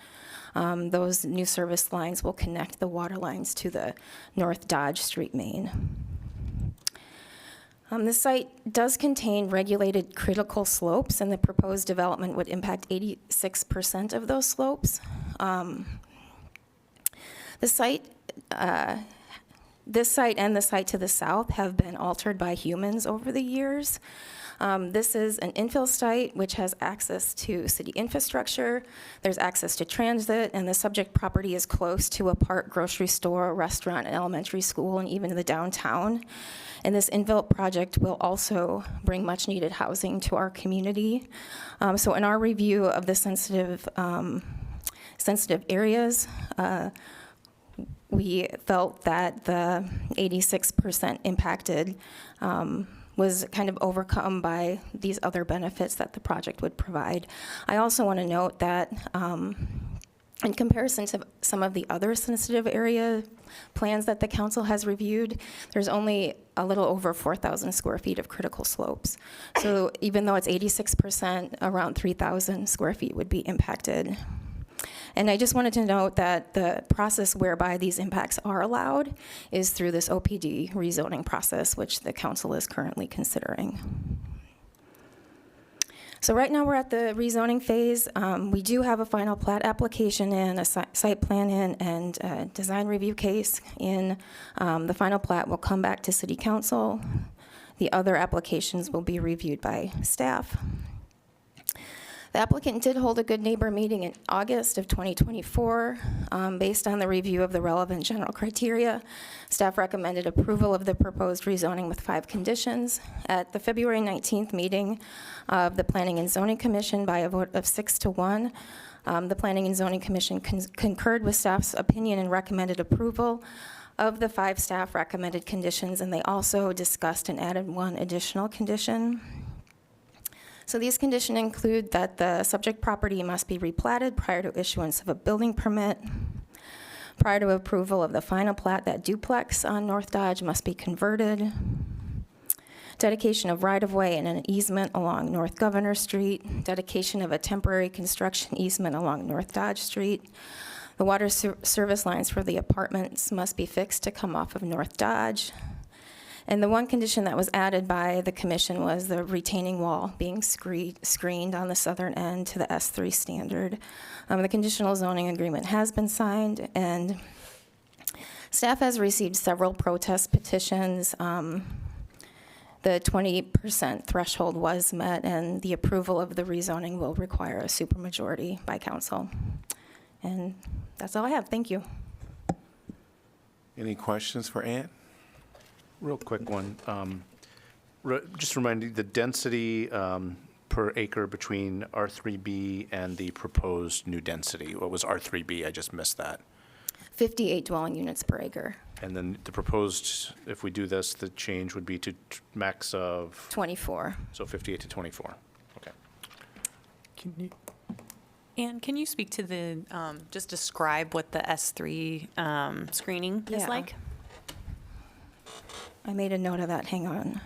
Those new service lines will connect the water lines to the North Dodge Street main. The site does contain regulated critical slopes, and the proposed development would impact 86% of those slopes. This site and the site to the south have been altered by humans over the years. This is an infill site which has access to city infrastructure. There's access to transit, and the subject property is close to a park, grocery store, restaurant, and elementary school, and even the downtown. And this infill project will also bring much needed housing to our community. So in our review of the sensitive areas, we felt that the 86% impacted was kind of overcome by these other benefits that the project would provide. I also want to note that In comparison to some of the other sensitive area plans that the council has reviewed, there's only a little over 4,000 square feet of critical slopes. So even though it's 86%, around 3,000 square feet would be impacted. And I just wanted to note that the process whereby these impacts are allowed is through this OPD rezoning process, which the council is currently considering. So right now we're at the rezoning phase. We do have a final plat application in, a site plan in, and a design review case in. The final plat will come back to City Council. The other applications will be reviewed by staff. The applicant did hold a good neighbor meeting in August of 2024. Based on the review of the relevant general criteria, staff recommended approval of the proposed rezoning with 5 conditions. At the February 19th meeting of the Planning and Zoning Commission by a vote of 6-1, the Planning and Zoning Commission concurred with staff's opinion and recommended approval of the 5 staff recommended conditions, and they also discussed and added 1 additional condition. So these conditions include that the subject property must be replatted prior to issuance of a building permit. Prior to approval of the final plat, that duplex on North Dodge must be converted. Dedication of right-of-way and an easement along North Governor Street. Dedication of a temporary construction easement along North Dodge Street. The water service lines for the apartments must be fixed to come off of North Dodge. And the 1 condition that was added by the commission was the retaining wall being screened on the southern end to the S3 standard. The conditional zoning agreement has been signed, and staff has received several protest petitions. The 20% threshold was met, and the approval of the rezoning will require a supermajority by council. And that's all I have. Thank you. Any questions for Ann? Real quick one. Just reminding the density per acre between R3B and the proposed new density. What was R3B? I just missed that. 58 dwelling units per acre. And then the proposed, if we do this, the change would be to max of? 24. So 58 to 24. Okay. Anne, can you speak to the, just describe what the S3 screening is like? I made a note of that. Hang on.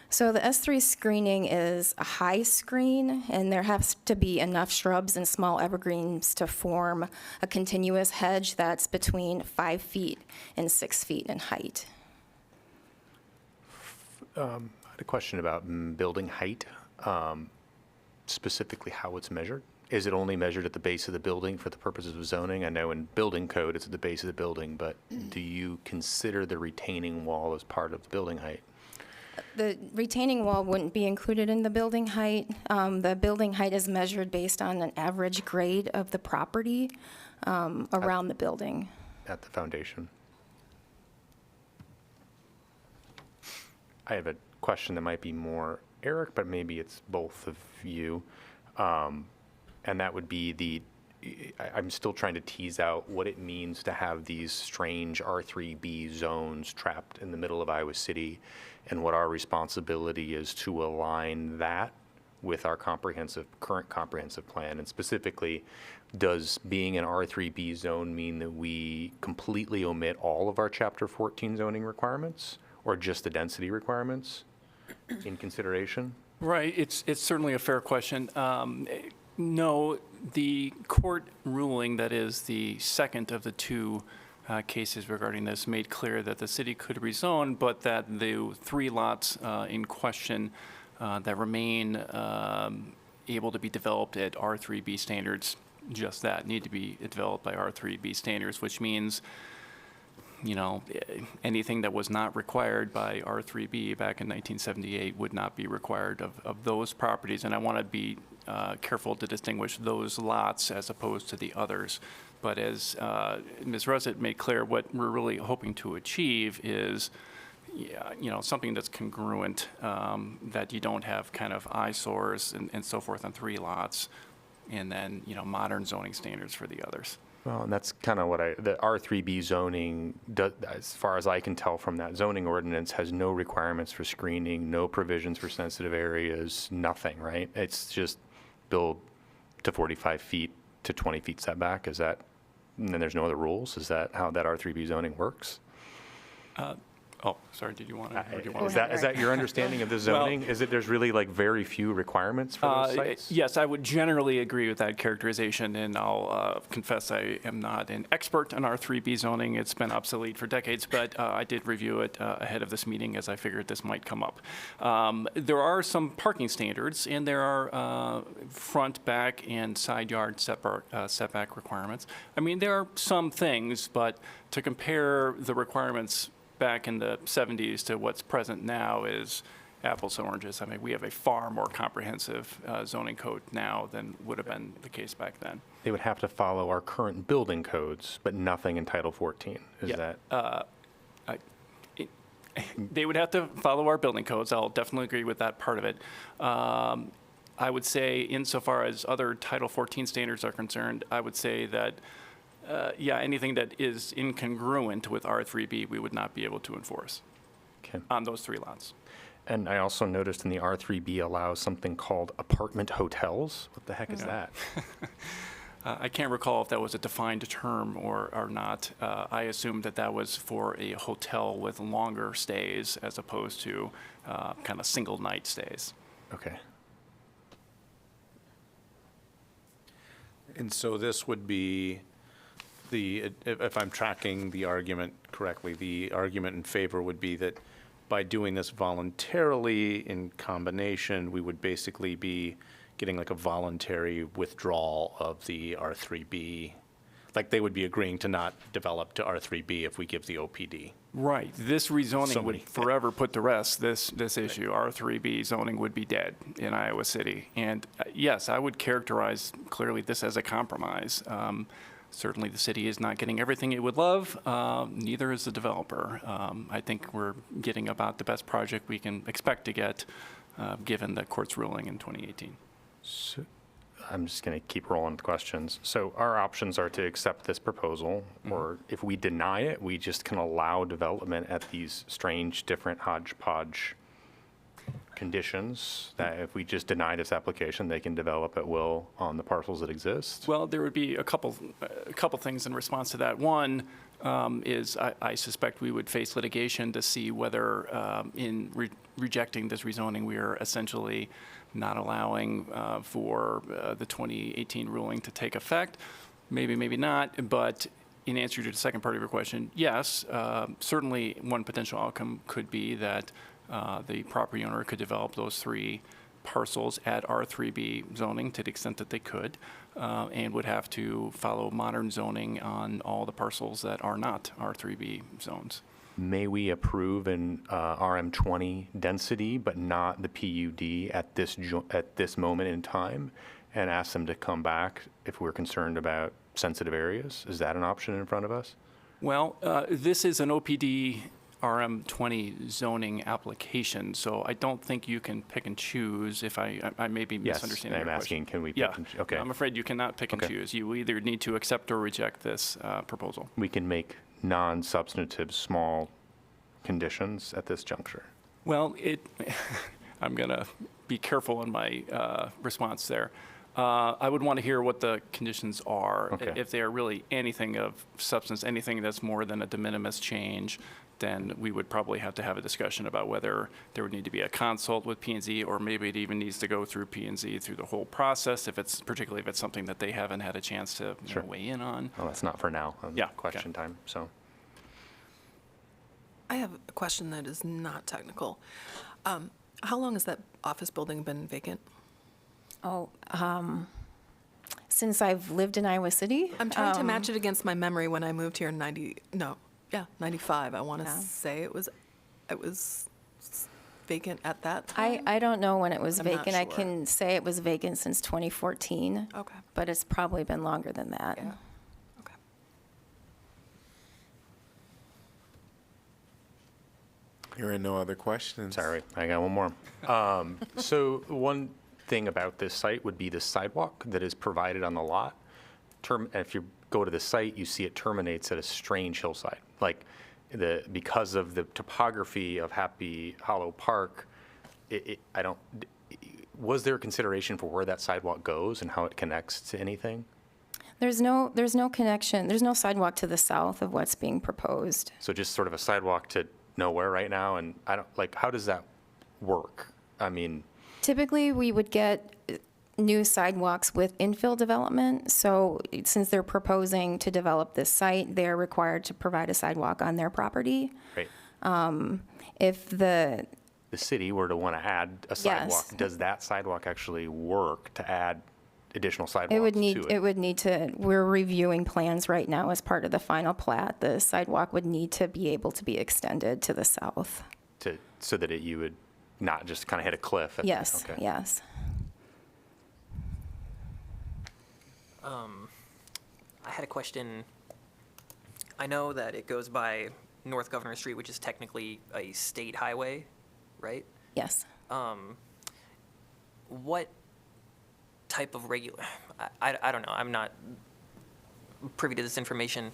So the S3 screening is a high screen, and there has to be enough shrubs and small evergreens to form a continuous hedge that's between 5 feet and 6 feet in height. I had a question about building height, specifically how it's measured. Is it only measured at the base of the building for the purposes of zoning? I know in building code it's at the base of the building, but do you consider the retaining wall as part of the building height? The retaining wall wouldn't be included in the building height. The building height is measured based on an average grade of the property around the building. At the foundation. I have a question that might be more Eric, but maybe it's both of you. And that would be I'm still trying to tease out what it means to have these strange R3B zones trapped in the middle of Iowa City, and what our responsibility is to align that with our current comprehensive plan. And specifically, does being an R3B zone mean that we completely omit all of our Chapter 14 zoning requirements, or just the density requirements in consideration? Right, it's certainly a fair question. No, the court ruling, that is the second of the 2 cases regarding this, made clear that the city could rezone, but that the 3 lots in question that remain able to be developed at R3B standards, just that, need to be developed by R3B standards, which means, you know, anything that was not required by R3B back in 1978 would not be required of those properties. And I want to be careful to distinguish those lots as opposed to the others. But as Ms. Rusett made clear, what we're really hoping to achieve is, you know, something that's congruent, that you don't have kind of eyesores and so forth on 3 lots, and then, you know, modern zoning standards for the others. Well, and that's kind of what the R3B zoning, as far as I can tell from that zoning ordinance, has no requirements for screening, no provisions for sensitive areas, nothing, right? It's just build to 45 feet to 20 feet setback. Is that, and then there's no other rules? Is that how that R3B zoning works? Oh, sorry, did you want to? Is that your understanding of the zoning? Is it there's really like very few requirements for those sites? Yes, I would generally agree with that characterization, and I'll confess I am not an expert on R3B zoning. It's been obsolete for decades, but I did review it ahead of this meeting as I figured this might come up. There are some parking standards, and there are front, back, and side yard setback requirements. I mean, there are some things, but to compare the requirements back in the 70s to what's present now is apples to oranges. I mean, we have a far more comprehensive zoning code now than would have been the case back then. They would have to follow our current building codes, but nothing in Title 14. Is that? They would have to follow our building codes. I'll definitely agree with that part of it. I would say insofar as other Title 14 standards are concerned, I would say that anything that is incongruent with R3B, we would not be able to enforce on those 3 lots. And I also noticed in the R3B allows something called apartment hotels. What the heck is that? I can't recall if that was a defined term or not. I assumed that was for a hotel with longer stays as opposed to kind of single night stays. Okay. And so this would be if I'm tracking the argument correctly, the argument in favor would be that by doing this voluntarily in combination, we would basically be getting like a voluntary withdrawal of the R3B. Like they would be agreeing to not develop to R3B if we give the OPD. Right. This rezoning would forever put to rest this issue. R3B zoning would be dead in Iowa City. And yes, I would characterize clearly this as a compromise. Certainly, the city is not getting everything it would love. Neither is the developer. I think we're getting about the best project we can expect to get, given the court's ruling in 2018. So, I'm just going to keep rolling with questions. So our options are to accept this proposal, or if we deny it, we just can allow development at these strange, different hodgepodge conditions that if we just deny this application, they can develop at will on the parcels that exist? Well, there would be a couple things in response to that. One is I suspect we would face litigation to see whether in rejecting this rezoning, we are essentially not allowing for the 2018 ruling to take effect. Maybe, maybe not, but in answer to the second part of your question, yes, certainly one potential outcome could be that the property owner could develop those 3 parcels at R3B zoning to the extent that they could, and would have to follow modern zoning on all the parcels that are not R3B zones. May we approve an RM20 density, but not the PUD at this moment in time, and ask them to come back if we're concerned about sensitive areas? Is that an option in front of us? Well, this is an OPD RM20 zoning application, so I don't think you can pick and choose. If I may be misunderstanding your question. I'm asking, can we pick and choose? Okay. I'm afraid you cannot pick and choose. You either need to accept or reject this proposal. We can make non-substantive small conditions at this juncture. Well, I'm going to be careful in my response there. I would want to hear what the conditions are. Okay. If they are really anything of substance, anything that's more than a de minimis change, then we would probably have to have a discussion about whether there would need to be a consult with P&Z, or maybe it even needs to go through P&Z through the whole process, particularly if it's something that they haven't had a chance to weigh in on. Well, that's not for now. Question time. So, I have a question that is not technical. How long has that office building been vacant? Since I've lived in Iowa City. I'm trying to match it against my memory when I moved here in 95. I want to say it was vacant at that time. I don't know when it was I'm not vacant. I sure. can say it was vacant since 2014. Okay. But it's probably been longer than that. Yeah. Hearing no other questions. sorry, I got one more. So one thing about this site would be the sidewalk that is provided on the lot. If you're go to the site, you see it terminates at a strange hillside. Like, because of the topography of Happy Hollow Park, was there a consideration for where that sidewalk goes and how it connects to anything? There's no connection. There's no sidewalk to the south of what's being proposed. So just sort of a sidewalk to nowhere right now, and how does that work? I mean, Typically, we would get new sidewalks with infill development. So since they're proposing to develop this site, they're required to provide a sidewalk on their property. right. If the city were to want to add a sidewalk, Yes. does that sidewalk actually work to add additional sidewalks It would to need, it? it would need to, we're reviewing plans right now as part of the final plat. The sidewalk would need to be able to be extended to the south. So that you would not just kind of hit a cliff? Yes, Okay. yes. I had a question. I know that it goes by North Governor Street, which is technically a state highway, right? Yes. What type of I don't know, I'm not privy to this information.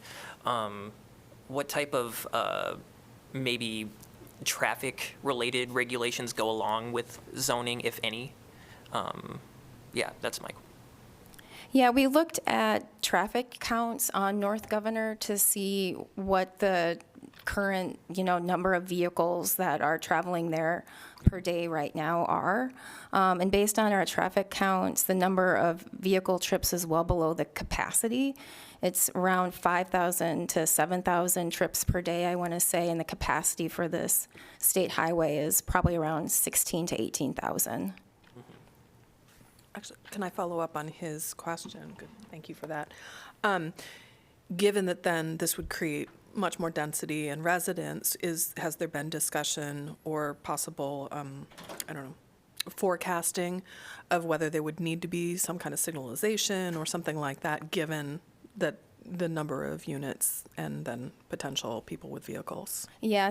What type of maybe traffic-related regulations go along with zoning, if any? Yeah, that's my question. Yeah, we looked at traffic counts on North Governor to see what the current, number of vehicles that are traveling there per day right now are. And based on our traffic counts, the number of vehicle trips is well below the capacity. It's around 5,000 to 7,000 trips per day, I want to say, and the capacity for this state highway is probably around 16 to 18,000. Actually, can I follow up on his question? Good, thank you for that. Given that then this would create much more density and residents, has there been discussion or possible, forecasting of whether there would need to be some kind of signalization or something like that, given that the number of units and then potential people with vehicles? Yeah,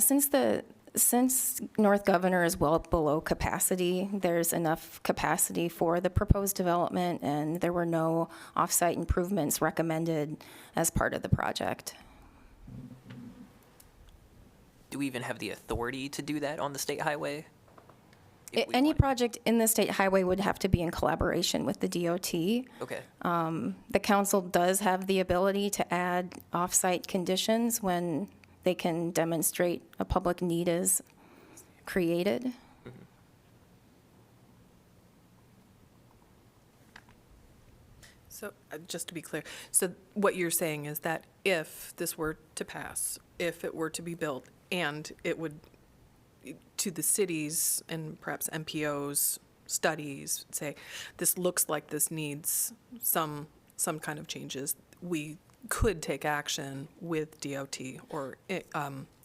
since North Governor is well below capacity, there's enough capacity for the proposed development, and there were no off-site improvements recommended as part of the project. Do we even have the authority to do that on the state highway? Any project in the state highway would have to be in collaboration with the DOT. Okay. The council does have the ability to add off-site conditions when they can demonstrate a public need is created. So just to be clear, so what you're saying is that if this were to pass, if it were to be built, and it would, to the cities and perhaps MPOs studies, say, this looks like this needs some kind of changes, we could take action with DOT or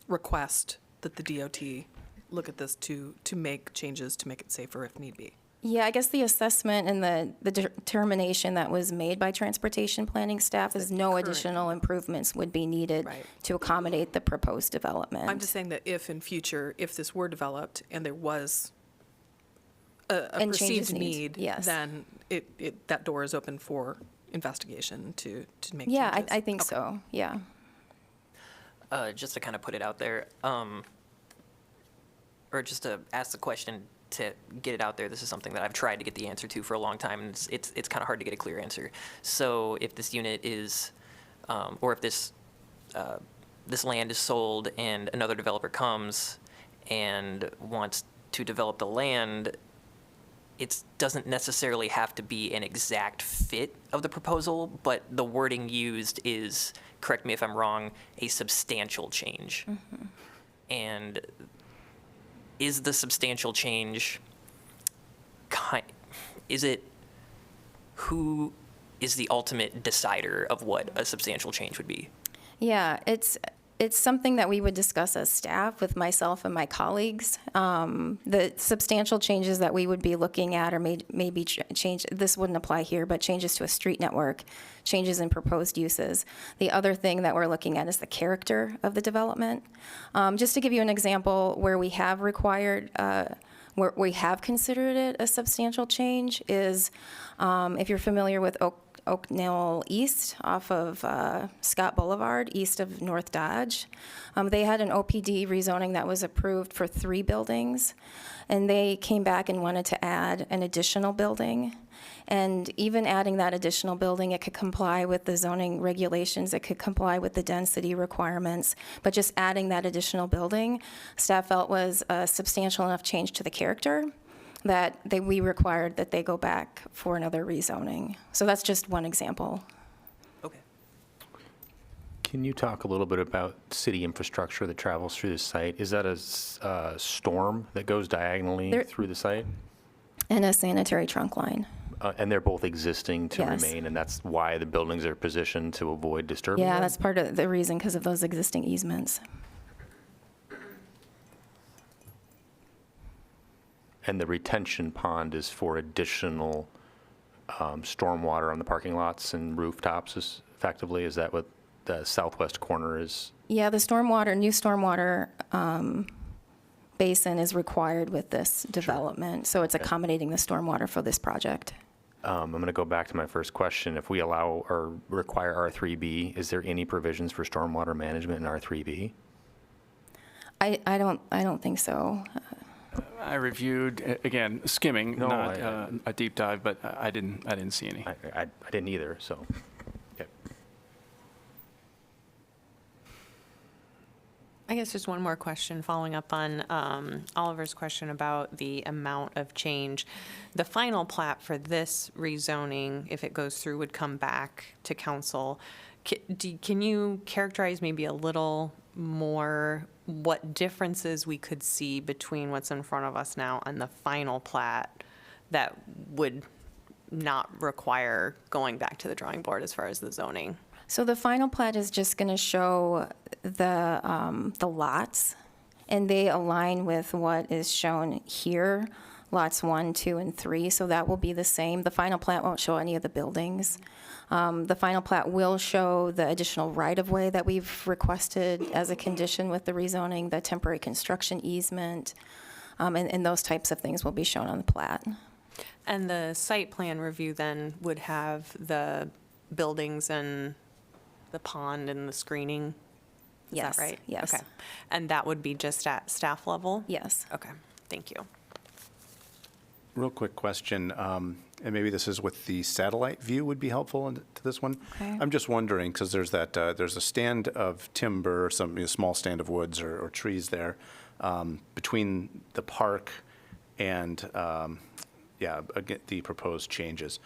request that the DOT look at this to make changes to make it safer if need be. Yeah, I guess the assessment and the determination that was made by transportation planning staff is no additional improvements would be needed to accommodate the proposed development. I'm just saying that if in future, if this were developed and there was a perceived need, yes. then that door is open for investigation to make Yeah, changes. I think so, yeah. Just to kind of put it out there, or just to ask the question to get it out there, this is something that I've tried to get the answer to for a long time, and it's kind of hard to get a clear answer. So if this unit is, or if this land is sold and another developer comes and wants to develop the land, it doesn't necessarily have to be an exact fit of the proposal, but the wording used is, correct me if I'm wrong, a substantial change. Mm-hmm. And is the substantial change, who is the ultimate decider of what a substantial change would be? Yeah, it's something that we would discuss as staff with myself and my colleagues. The substantial changes that we would be looking at, or maybe change, this wouldn't apply here, but changes to a street network, changes in proposed uses. The other thing that we're looking at is the character of the development. Just to give you an example where we have required, where we have considered it a substantial change is, if you're familiar with Oak Knoll East off of Scott Boulevard, east of North Dodge. They had an OPD rezoning that was approved for 3 buildings, and they came back and wanted to add an additional building. And even adding that additional building, it could comply with the zoning regulations, it could comply with the density requirements, but just adding that additional building, staff felt was a substantial enough change to the character that we required that they go back for another rezoning. So that's just one example. Okay. Can you talk a little bit about city infrastructure that travels through the site? Is that a storm that goes diagonally through the site? And a sanitary trunk line. And they're both existing to Yes. remain, and that's why the buildings are positioned to avoid disturbing Yeah, them? that's part of the reason, because of those existing easements. And the retention pond is for additional stormwater on the parking lots and rooftops, effectively? Is that what the southwest corner is? Yeah, the new stormwater basin is required with this development, so it's accommodating the stormwater for this project. I'm going to go back to my first question. If we allow or require R3B, is there any provisions for stormwater management in R3B? I don't think so. I reviewed, again, skimming, No, not a deep dive, but I didn't see any. I didn't either, so. Okay. I guess just one more question, following up on Oliver's question about the amount of change. The final plat for this rezoning, if it goes through, would come back to council. Can you characterize maybe a little more what differences we could see between what's in front of us now and the final plat that would not require going back to the drawing board as far as the zoning? So the final plat is just going to show the lots, and they align with what is shown here, lots 1, 2, and 3, so that will be the same. The final plat won't show any of the buildings. The final plat will show the additional right-of-way that we've requested as a condition with the rezoning, the temporary construction easement, and those types of things will be shown on the plat. And the site plan review then would have the buildings and the pond and the screening? Is Yes, that right? yes. Okay. And that would be just at staff level? Yes. Okay, thank you. Real quick question, and maybe this is with the satellite view would be helpful to this one. Okay. I'm just wondering, because there's a stand of timber, a small stand of woods or trees there between the park and, again, the proposed changes.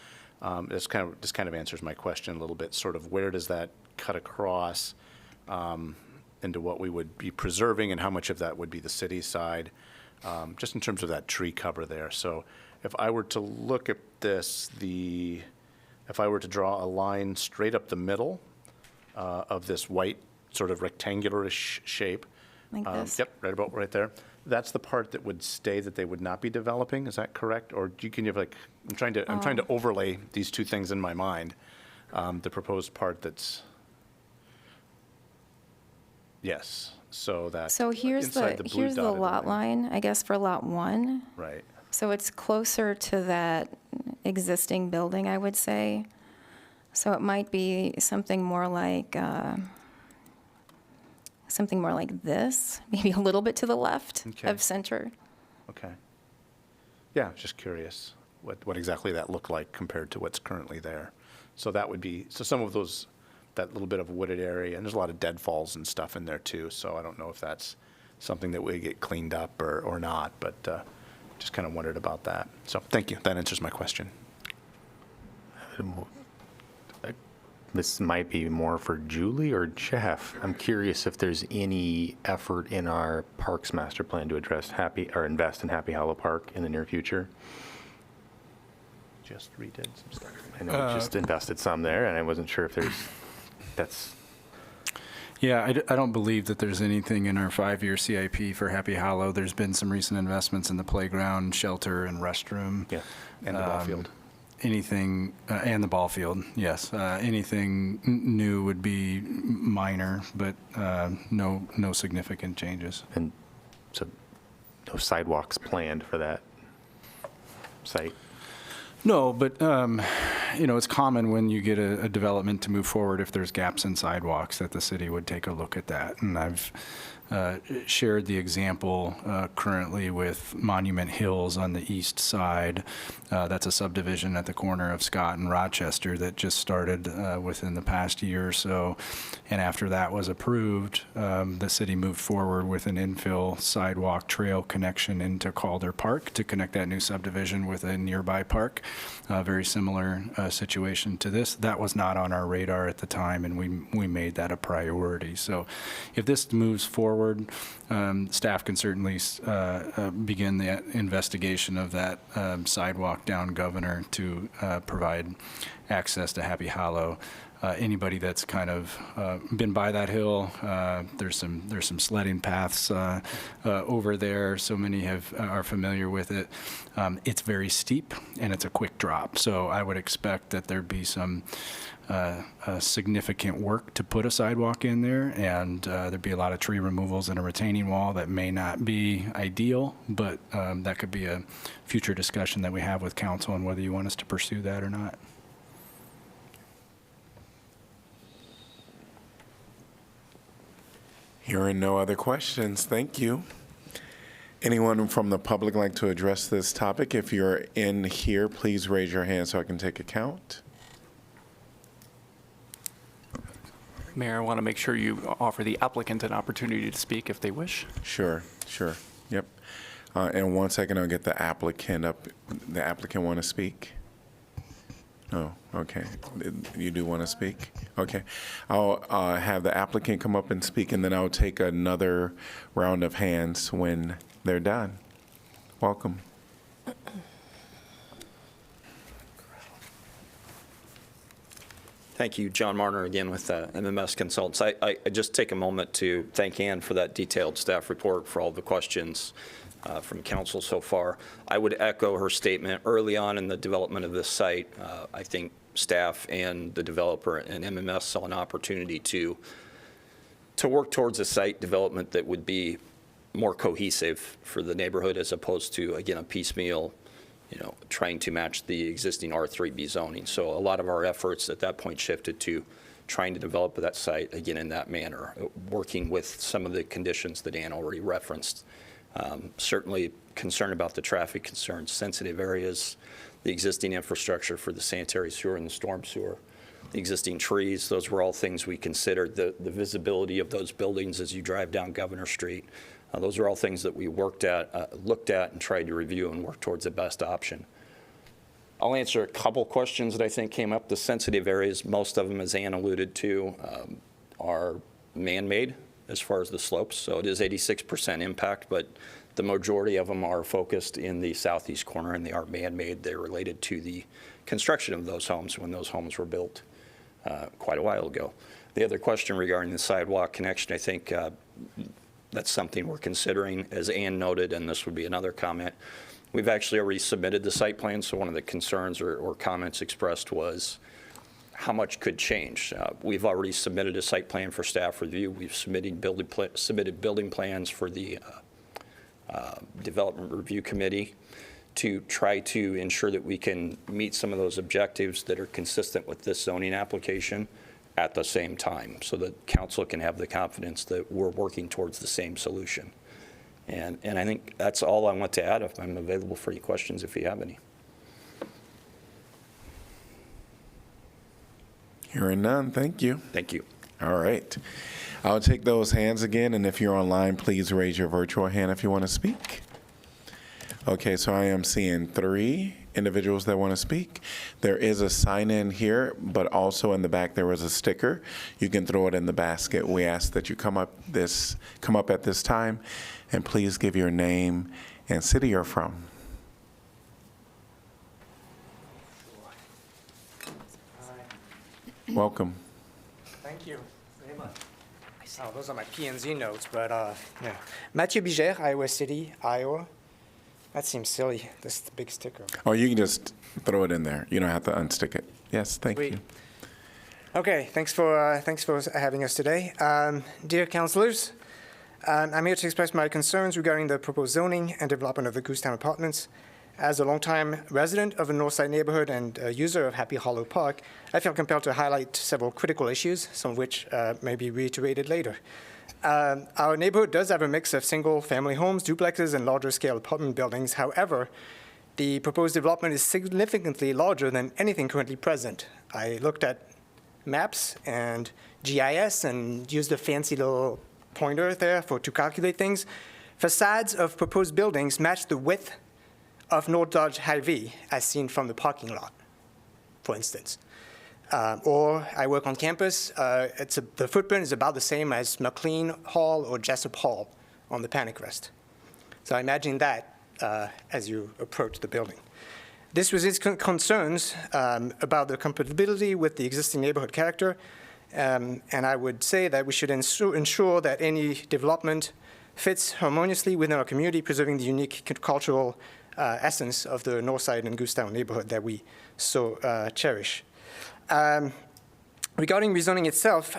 This kind of answers my question a little bit, sort of where does that cut across into what we would be preserving and how much of that would be the city side, just in terms of that tree cover there. So if I were to look at this, if I were to draw a line straight up the middle of this white sort of rectangular-ish shape. Like this? Yep, right there. That's the part that would stay that they would not be developing, is that correct? Or can you have I'm trying to overlay these two things in my mind. The proposed part that's, yes, so that So here's inside the blue here's the dotted lot line, I guess, for lot 1. Right. So it's closer to that existing building, I would say. So it might be something more like this, maybe a little bit to the left of center. Okay. Yeah, just curious what exactly that looked like compared to what's currently there. So that would be, some of those, that little bit of wooded area, and there's a lot of deadfalls and stuff in there too, so I don't know if that's something that would get cleaned up or not, but just kind of wondered about that. So thank you, that answers my question. This might be more for Julie or Jeff. I'm curious if there's any effort in our Parks Master Plan to address invest in Happy Hollow Park in the near future. Just redid some stuff. I know we just invested some there, and I wasn't sure if Yeah, I don't believe that there's anything in our 5-year CIP for Happy Hollow. There's been some recent investments in the playground, shelter, and restroom. Yeah, and the ball field. Anything, and the ball field, yes. Anything new would be minor, but no significant changes. And so no sidewalks planned for that site? No, but it's common when you get a development to move forward, if there's gaps in sidewalks, that the city would take a look at that. And I've shared the example currently with Monument Hills on the east side. That's a subdivision at the corner of Scott and Rochester that just started within the past year or so. And after that was approved, the city moved forward with an infill sidewalk trail connection into Calder Park to connect that new subdivision with a nearby park. Very similar situation to this. That was not on our radar at the time, and we made that a priority. So if this moves forward, staff can certainly begin the investigation of that sidewalk down Governor to provide access to Happy Hollow. Anybody that's kind of been by that hill, there's some sledding paths over there. So many are familiar with it. It's very steep and it's a quick drop. So I would expect that there'd be some significant work to put a sidewalk in there, and there'd be a lot of tree removals and a retaining wall that may not be ideal, but that could be a future discussion that we have with council on whether you want us to pursue that or not. Hearing no other questions, thank you. Anyone from the public like to address this topic? If you're in here, please raise your hand so I can take a count. Mayor, I want to make sure you offer the applicant an opportunity to speak if they wish. Sure. Yep. In 1 second, I'll get the applicant up. The applicant want to speak? Oh, okay. You do want to speak? Okay. I'll have the applicant come up and speak, and then I'll take another round of hands when they're done. Welcome. Thank you, John Marner, again with MMS Consultants. I just take a moment to thank Ann for that detailed staff report, for all the questions from council so far. I would echo her statement. Early on in the development of this site, I think staff and the developer and MMS saw an opportunity to work towards a site development that would be more cohesive for the neighborhood, as opposed to, again, a piecemeal, trying to match the existing R3B zoning. So a lot of our efforts at that point shifted to trying to develop that site, again, in that manner, working with some of the conditions that Ann already referenced. Certainly concerned about the traffic concerns, sensitive areas, the existing infrastructure for the sanitary sewer and the storm sewer, the existing trees. Those were all things we considered. The visibility of those buildings as you drive down Governor Street. Those are all things that we looked at and tried to review and work towards the best option. I'll answer a couple questions that I think came up. The sensitive areas, most of them, as Ann alluded to, are man-made as far as the slopes. So it is 86% impact, but the majority of them are focused in the southeast corner, and they are man-made. They're related to the construction of those homes when those homes were built quite a while ago. The other question regarding the sidewalk connection, I think that's something we're considering. As Ann noted, and this would be another comment, we've actually already submitted the site plan, so one of the concerns or comments expressed was how much could change. We've already submitted a site plan for staff review. We've submitted building plans for the Development Review Committee to try to ensure that we can meet some of those objectives that are consistent with this zoning application at the same time, so that council can have the confidence that we're working towards the same solution. And I think that's all I want to add. If I'm available for any questions if you have any. Hearing none, thank you. Thank you. All right. I'll take those hands again, and if you're online, please raise your virtual hand if you want to speak. Okay, so I am seeing 3 individuals that want to speak. There is a sign-in here, but also in the back there was a sticker. You can throw it in the basket. We ask that you come up at this time, and please give your name and city you're from. Welcome. Thank you very much. Oh, those are my P&Z notes, but yeah. Mathieu Biger, Iowa City, Iowa. That seems silly, this big sticker. Oh, you can just throw it in there. You don't have to unstick it. Yes, thank you. Okay, thanks for having us today. Dear councilors, I'm here to express my concerns regarding the proposed zoning and development of the Goosetown Apartments As a longtime resident of the Northside neighborhood and a user of Happy Hollow Park, I feel compelled to highlight several critical issues, some of which may be reiterated later. Our neighborhood does have a mix of single-family homes, duplexes, and larger-scale apartment buildings. However, the proposed development is significantly larger than anything currently present. I looked at maps and GIS and used a fancy little pointer there to calculate things. Facades of proposed buildings match the width of North Dodge Highway, as seen from the parking lot, for instance. Or I work on campus. The footprint is about the same as McLean Hall or Jessup Hall on the Panic Rest. So I imagine that as you approach the building. This raises concerns about the compatibility with the existing neighborhood character, and I would say that we should ensure that any development fits harmoniously within our community, preserving the unique cultural essence of the Northside and Goostown neighborhood that we so cherish. Regarding rezoning itself,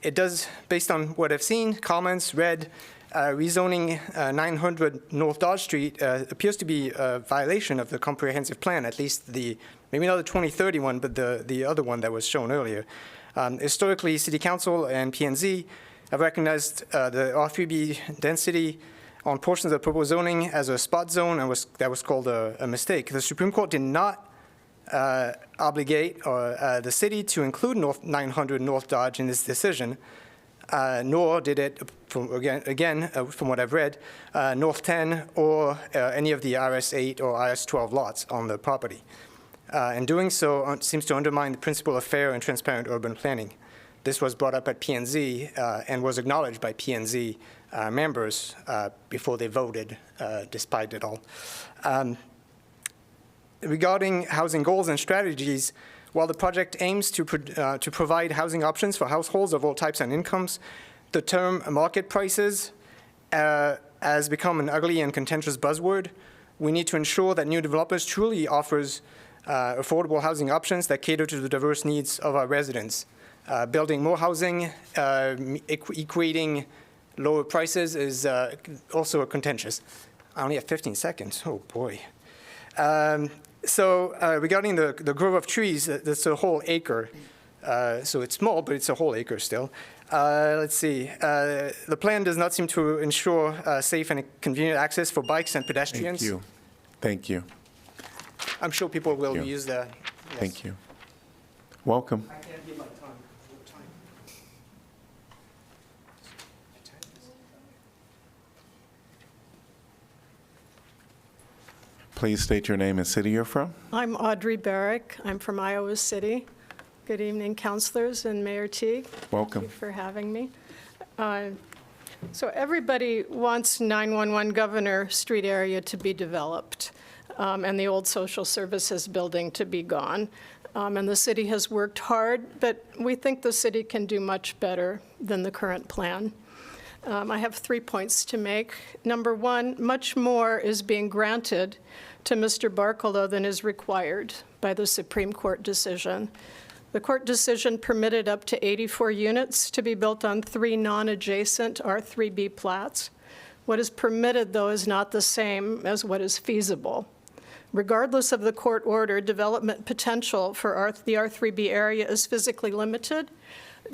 it does, based on what I've seen, comments, read, rezoning 900 North Dodge Street appears to be a violation of the comprehensive plan, at least maybe not the 2030 one, but the other one that was shown earlier. Historically, City Council and P&Z have recognized the R3B density on portions of the proposed zoning as a spot zone, and that was called a mistake. The Supreme Court did not obligate the city to include 900 North Dodge in this decision, nor did it, from what I've read, North 10 or any of the RS8 or RS12 lots on the property. And doing so seems to undermine the principle of fair and transparent urban planning. This was brought up at P&Z and was acknowledged by P&Z members before they voted, despite it all. Regarding housing goals and strategies, while the project aims to provide housing options for households of all types and incomes, the term market prices has become an ugly and contentious buzzword. We need to ensure that new developers truly offers affordable housing options that cater to the diverse needs of our residents. Building more housing, equating lower prices is also contentious. I only have 15 seconds. Oh, boy. Regarding the grove of trees, that's a whole acre. So it's small, but it's a whole acre still. Let's see. The plan does not seem to ensure safe and convenient access for bikes and pedestrians. Thank you. Thank you. I'm sure people will use that. Yes. Thank you. Welcome. I can't give my time. Please state your name and city you're from. I'm Audrey Barrick. I'm from Iowa City. Good evening, councilors and Mayor Teague. Welcome. Thank you for having me. So everybody wants 911 Governor Street area to be developed and the old social services building to be gone. And the city has worked hard, but we think the city can do much better than the current plan. I have 3 points to make. Number one, much more is being granted to Mr. Barkalow than is required by the Supreme Court decision. The court decision permitted up to 84 units to be built on 3 non-adjacent R3B plats. What is permitted, though, is not the same as what is feasible. Regardless of the court order, development potential for the R3B area is physically limited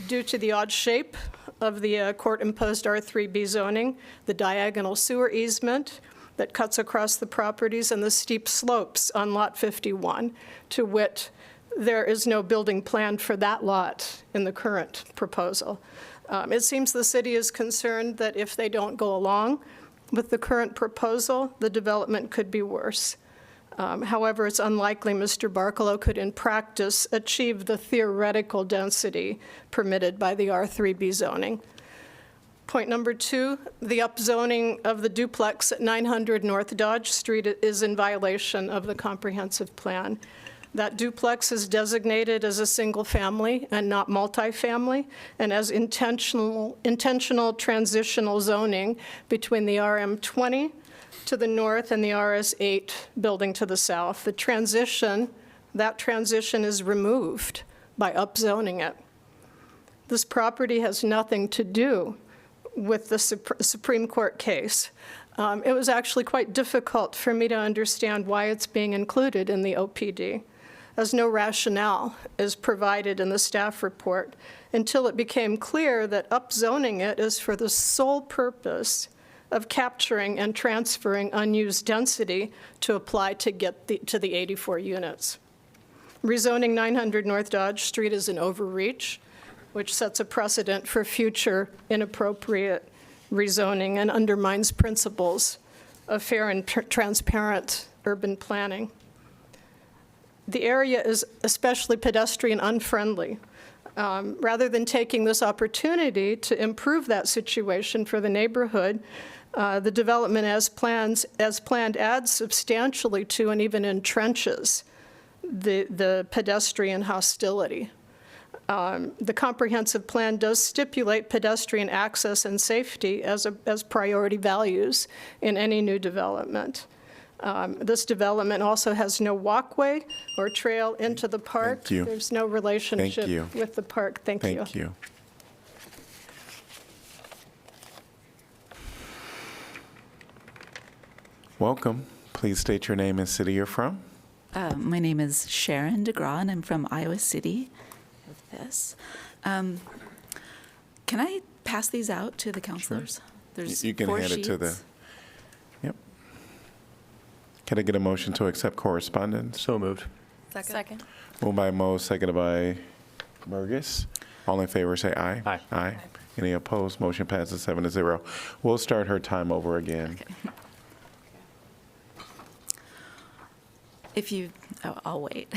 due to the odd shape of the court-imposed R3B zoning, the diagonal sewer easement that cuts across the properties, and the steep slopes on Lot 51. To wit, there is no building plan for that lot in the current proposal. It seems the city is concerned that if they don't go along with the current proposal, the development could be worse. However, it's unlikely Mr. Barkalow could, in practice, achieve the theoretical density permitted by the R3B zoning. Point number 2, the upzoning of the duplex at 900 North Dodge Street is in violation of the comprehensive plan. That duplex is designated as a single family and not multifamily, and as intentional transitional zoning between the RM20 to the north and the RS8 building to the south. That transition is removed by upzoning it. This property has nothing to do with the Supreme Court case. It was actually quite difficult for me to understand why it's being included in the OPD, as no rationale is provided in the staff report until it became clear that upzoning it is for the sole purpose of capturing and transferring unused density to apply to get to the 84 units. Rezoning 900 North Dodge Street is an overreach, which sets a precedent for future inappropriate rezoning and undermines principles of fair and transparent urban planning. The area is especially pedestrian unfriendly. Rather than taking this opportunity to improve that situation for the neighborhood, the development as planned adds substantially to and even entrenches the pedestrian hostility. The comprehensive plan does stipulate pedestrian access and safety as priority values in any new development. This development also has no walkway or trail into the park. Thank you. There's no relationship with the park. Thank you. Thank you. Welcome. Please state your name and city you're from. My name is Sharon DeGraw, and I'm from Iowa City. This. Can I pass these out to the counselors? Sure. There's you can 4 hand sheets. it to the. Yep. Can I get a motion to accept correspondence? So moved. Second. Moved by Mo, seconded by Burgess. All in favor, say aye. Aye. Aye. Any opposed? Motion passes 7-0. We'll start her time over again. Okay. If you, I'll wait.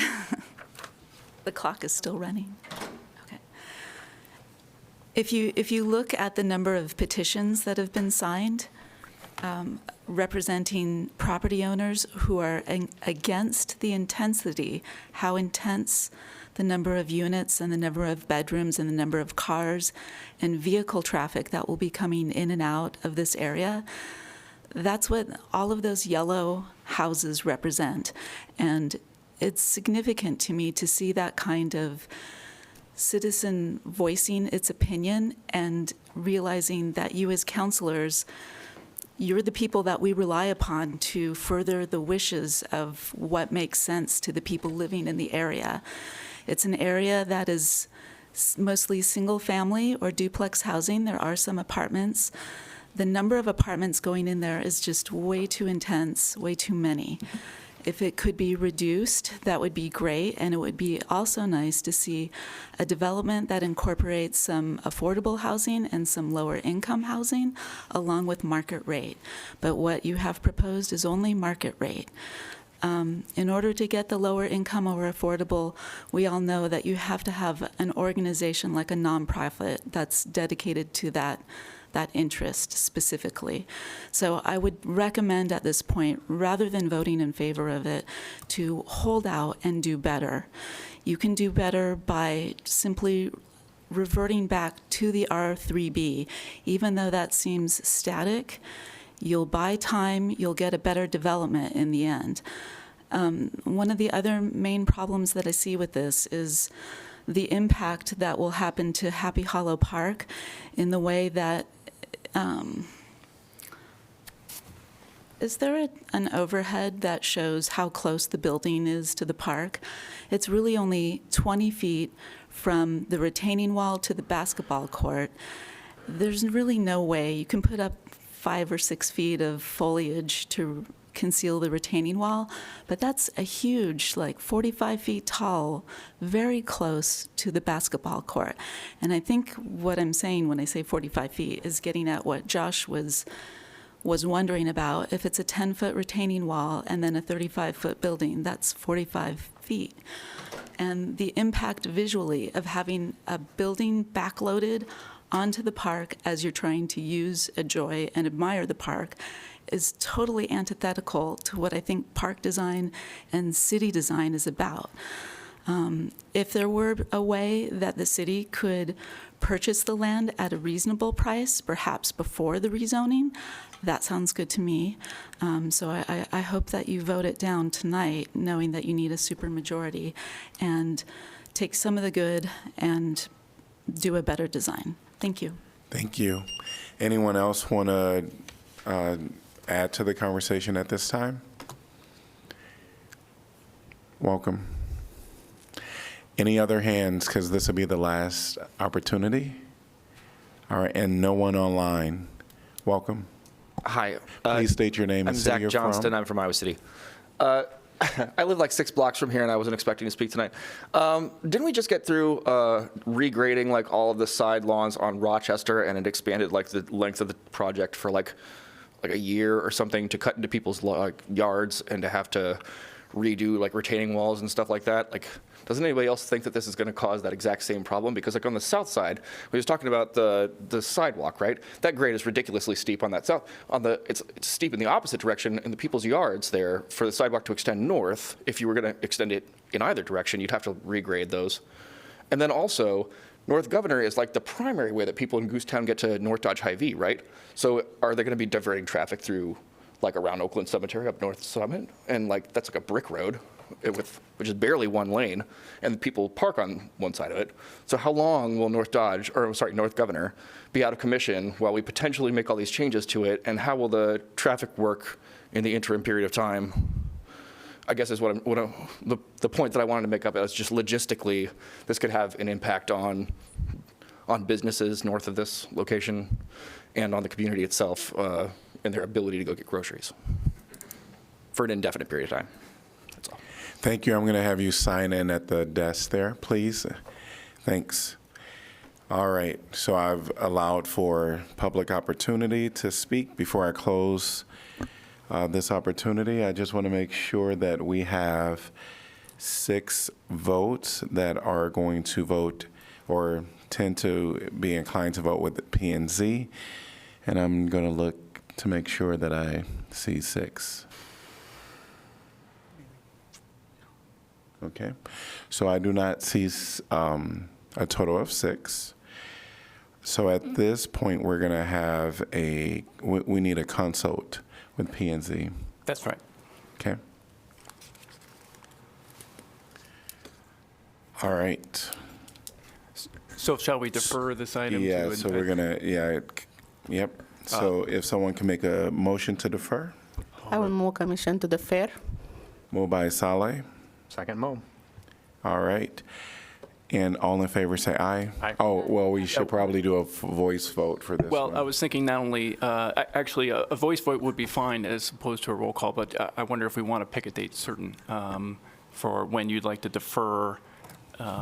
The clock is still running. Okay. If you look at the number of petitions that have been signed, representing property owners who are against the intensity, how intense the number of units and the number of bedrooms and the number of cars and vehicle traffic that will be coming in and out of this area, that's what all of those yellow houses represent. And it's significant to me to see that kind of citizen voicing its opinion and realizing that you as counselors, you're the people that we rely upon to further the wishes of what makes sense to the people living in the area. It's an area that is mostly single family or duplex housing. There are some apartments. The number of apartments going in there is just way too intense, way too many. If it could be reduced, that would be great, and it would be also nice to see a development that incorporates some affordable housing and some lower income housing along with market rate. But what you have proposed is only market rate. In order to get the lower income or affordable, we all know that you have to have an organization like a nonprofit that's dedicated to that interest specifically. So I would recommend at this point, rather than voting in favor of it, to hold out and do better. You can do better by simply reverting back to the R3B. Even though that seems static, you'll buy time, you'll get a better development in the end. One of the other main problems that I see with this is the impact that will happen to Happy Hollow Park in the way that is there an overhead that shows how close the building is to the park? It's really only 20 feet from the retaining wall to the basketball court. There's really no way you can put up 5 or 6 feet of foliage to conceal the retaining wall, but that's a huge, like 45 feet tall, very close to the basketball court. And I think what I'm saying when I say 45 feet is getting at what Josh was wondering about. If it's a 10-foot retaining wall and then a 35-foot building, that's 45 feet. And the impact visually of having a building backloaded onto the park as you're trying to use, enjoy, and admire the park is totally antithetical to what I think park design and city design is about. If there were a way that the city could purchase the land at a reasonable price, perhaps before the rezoning, that sounds good to me. So I hope that you vote it down tonight, knowing that you need a supermajority, and take some of the good and do a better design. Thank you. Thank you. Anyone else want to add to the conversation at this time? Welcome. Any other hands, because this will be the last opportunity? All right, and no one online. Welcome. Hi. Please state your name I'm and city Zach you're Johnston. from. I'm from Iowa City. I live like 6 blocks from here, and I wasn't expecting to speak tonight. Didn't we just get through regrading like all of the side lawns on Rochester, and it expanded like the length of the project for like a year or something to cut into people's yards and to have to redo like retaining walls and stuff like that? Like, doesn't anybody else think that this is going to cause that exact same problem? Because like on the south side, we was talking about the sidewalk, right? That grade is ridiculously steep on that south. It's steep in the opposite direction in the people's yards there. For the sidewalk to extend north, if you were going to extend it in either direction, you'd have to regrade those. And then also, North Governor is like the primary way that people in Goosetown get to North Dodge Hy-Vee, right? So are they going to be diverting traffic through like around Oakland Cemetery up North Summit? And like that's like a brick road which is barely one lane, and people park on one side of it. So how long will North Governor be out of commission while we potentially make all these changes to it, and how will the traffic work in the interim period of time? I guess is the point that I wanted to make up is just logistically, this could have an impact on businesses north of this location and on the community itself and their ability to go get groceries for an indefinite period of time. That's all. Thank you. I'm going to have you sign in at the desk there, please. Thanks. All right. So I've allowed for public opportunity to speak. Before I close this opportunity, I just want to make sure that we have 6 votes that are going to vote or tend to be inclined to vote with P&Z. And I'm going to look to make sure that I see 6. Okay. So I do not see a total of 6. So at this point, we're going to have we need a consult with P&Z. That's right. Okay. All right. So shall we defer this item? Yeah, so we're going to, yep. So if someone can make a motion to defer? I will move commission to defer. Moved by Saleh. Second, Mo. All right. And all in favor say aye. Aye. Oh, well, we should probably do a voice vote for this Well, one. I was thinking not only, actually, a voice vote would be fine as opposed to a roll call, but I wonder if we want to pick a date certain for when you'd like to defer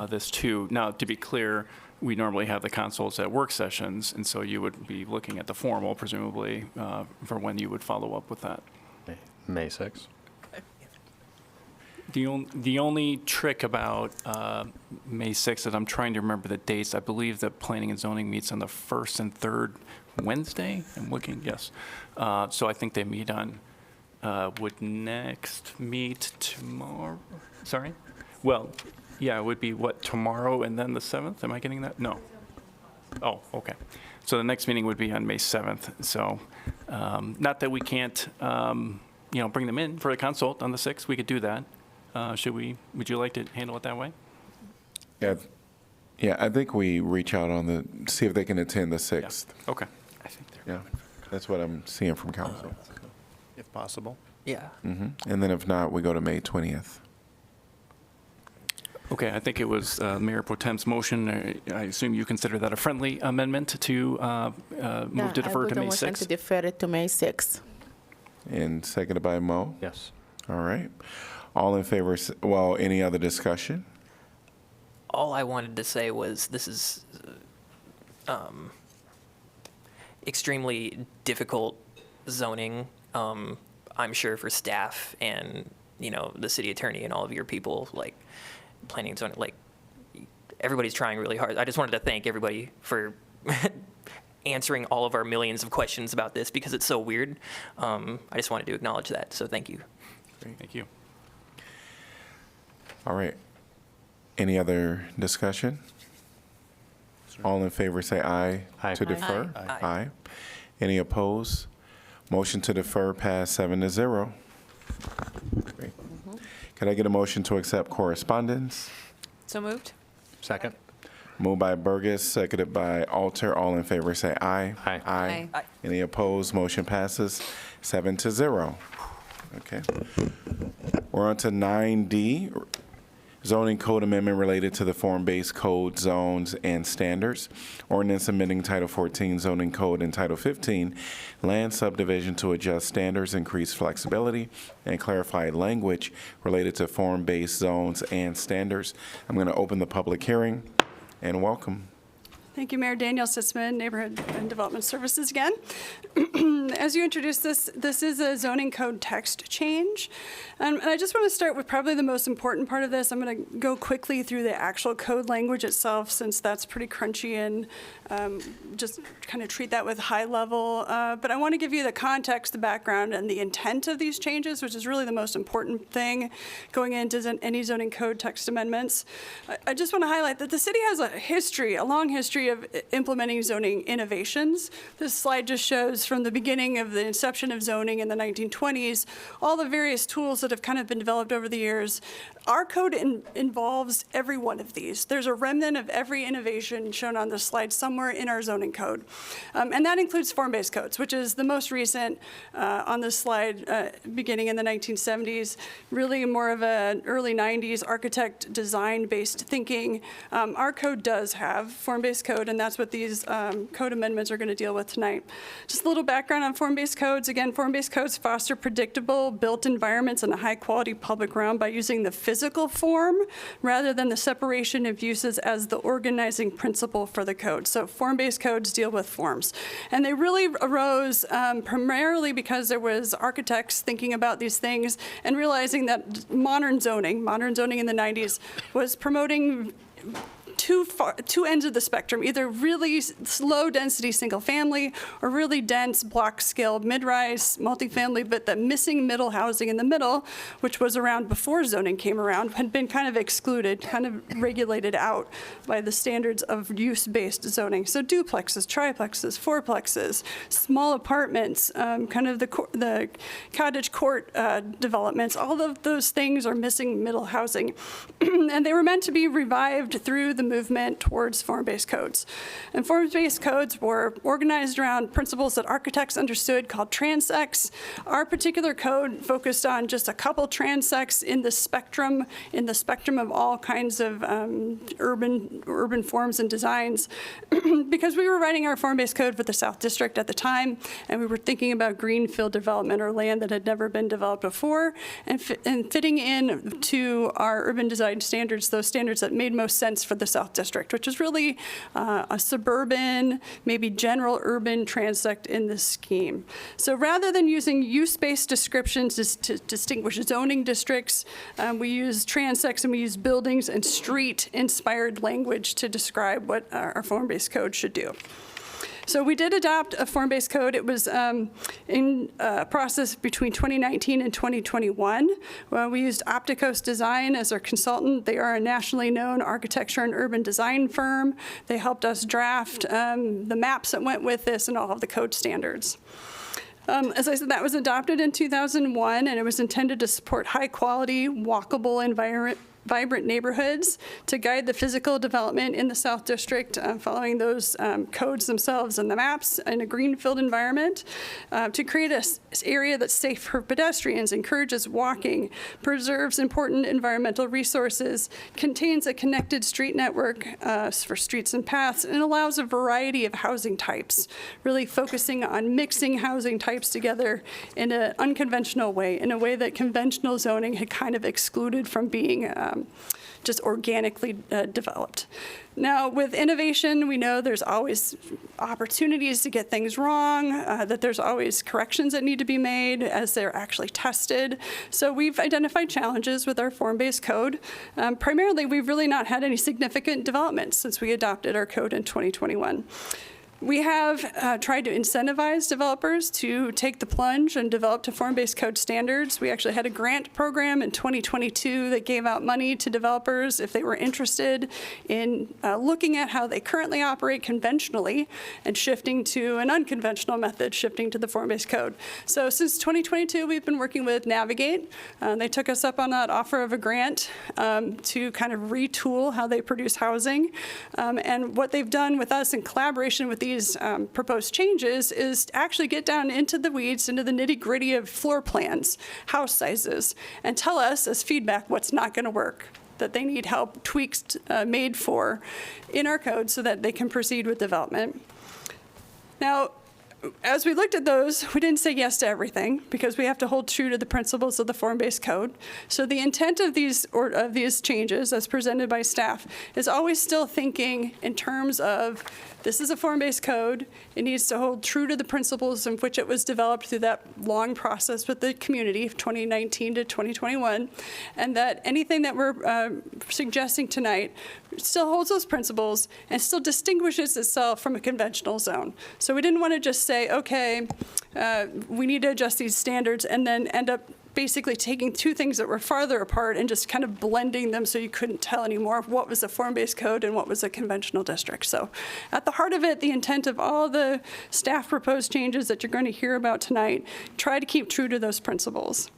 this to. Now, to be clear, we normally have the consults at work sessions, and so you would be looking at the formal, presumably, for when you would follow up with that. May 6th. The only trick about May 6th is I'm trying to remember the dates. I believe that Planning and Zoning meets on the 1st and 3rd Wednesday. I'm looking, yes. So I think they meet on, would next meet tomorrow? Sorry? Well, yeah, it would be what, tomorrow and then the 7th? Am I getting that? No. Oh, okay. So the next meeting would be on May 7th. So not that we can't, bring them in for a consult on the 6th. We could do that. Would you like to handle it that way? Yeah, I think we reach out see if they can attend the 6th. Yeah. Okay. I think Yeah, that's what I'm seeing from council. If possible. Yeah. And then if not, we go to May 20th. Okay, I think it was Mayor Pro Tem's motion. I assume you consider that a friendly amendment to move to defer to May 6th? I would to defer it to May 6th. And seconded by Mo? Yes. All right. All in favor, any other discussion? All I wanted to say was this is extremely difficult zoning, I'm sure, for staff and, the city attorney and all of your people, like planning and zoning, like everybody's trying really hard. I just wanted to thank everybody for answering all of our millions of questions about this because it's so weird. I just wanted to acknowledge that, so thank you. Great, thank you. All right. Any other discussion? All in favor say aye. Aye. To defer? Aye. Aye. Any opposed? Motion to defer passed 7-0. Great. Can I get a motion to accept correspondence? So moved? Second. Moved by Burgess, seconded by Alter. All in favor say aye. Aye. Aye. Any opposed? Motion passes 7-0. Okay. We're on to 9D, zoning code amendment related to the form-based code zones and standards. Ordinance amending Title 14 zoning code and Title 15 land subdivision to adjust standards, increase flexibility, and clarify language related to form-based zones and standards. I'm going to open the public hearing and welcome. Thank you, Mayor. Danielle Sitzman, Neighborhood and Development Services again. As you introduced this is a zoning code text change. And I just want to start with probably the most important part of this. I'm going to go quickly through the actual code language itself, since that's pretty crunchy, and just kind of treat that with high level. But I want to give you the context, the background, and the intent of these changes, which is really the most important thing going into any zoning code text amendments. I just want to highlight that the city has a long history of implementing zoning innovations. This slide just shows from the beginning of the inception of zoning in the 1920s, all the various tools that have kind of been developed over the years. Our code involves every one of these. There's a remnant of every innovation shown on this slide somewhere in our zoning code. And that includes form-based codes, which is the most recent on this slide, beginning in the 1970s, really more of an early 90s architect design-based thinking. Our code does have form-based code, and that's what these code amendments are going to deal with tonight. Just a little background on form-based codes. Again, form-based codes foster predictable built environments in a high-quality public realm by using the physical form rather than the separation of uses as the organizing principle for the code. So form-based codes deal with forms. And they really arose primarily because there was architects thinking about these things and realizing that modern zoning in the 90s was promoting two ends of the spectrum, either really low density single family or really dense block scale mid-rise multifamily, but the missing middle housing in the middle, which was around before zoning came around, had been kind of excluded, kind of regulated out by the standards of use-based zoning. So duplexes, triplexes, fourplexes, small apartments, kind of the cottage court developments, all of those things are missing middle housing. And they were meant to be revived through the movement towards form-based codes. And form-based codes were organized around principles that architects understood called transects. Our particular code focused on just a couple transects in the spectrum of all kinds of urban forms and designs. Because we were writing our form-based code for the South District at the time, and we were thinking about greenfield development or land that had never been developed before, and fitting in to our urban design standards, those standards that made most sense for the South District, which is really a suburban, maybe general urban transect in this scheme. So rather than using use-based descriptions to distinguish zoning districts, we use transects and we use buildings and street-inspired language to describe what our form-based code should do. So we did adopt a form-based code. It was in process between 2019 and 2021. We used Opticos Design as our consultant. They are a nationally known architecture and urban design firm. They helped us draft the maps that went with this and all of the code standards. As I said, that was adopted in 2001, and it was intended to support high-quality, walkable vibrant neighborhoods to guide the physical development in the South District, following those codes themselves and the maps in a greenfield environment, to create an area that's safe for pedestrians, encourages walking, preserves important environmental resources, contains a connected street network for streets and paths, and allows a variety of housing types, really focusing on mixing housing types together in an unconventional way, in a way that conventional zoning had kind of excluded from being just organically developed. Now, with innovation, we know there's always opportunities to get things wrong, that there's always corrections that need to be made as they're actually tested. So we've identified challenges with our form-based code. Primarily, we've really not had any significant developments since we adopted our code in 2021. We have tried to incentivize developers to take the plunge and develop to form-based code standards. We actually had a grant program in 2022 that gave out money to developers if they were interested in looking at how they currently operate conventionally and shifting to an unconventional method, shifting to the form-based code. So since 2022, we've been working with Navigate. They took us up on that offer of a grant to kind of retool how they produce housing. And what they've done with us in collaboration with these these proposed changes is to actually get down into the weeds, into the nitty-gritty of floor plans, house sizes, and tell us as feedback what's not going to work, that they need help, tweaks made for in our code so that they can proceed with development. Now, as we looked at those, we didn't say yes to everything because we have to hold true to the principles of the form-based code. So the intent of these changes, as presented by staff, is always still thinking in terms of this is a form-based code. It needs to hold true to the principles in which it was developed through that long process with the community, 2019 to 2021, and that anything that we're suggesting tonight still holds those principles and still distinguishes itself from a conventional zone. So we didn't want to just say, okay, we need to adjust these standards and then end up basically taking two things that were farther apart and just kind of blending them so you couldn't tell anymore what was a form-based code and what was a conventional district. So at the heart of it, the intent of all the staff proposed changes that you're going to hear about tonight, try to keep true to those principles.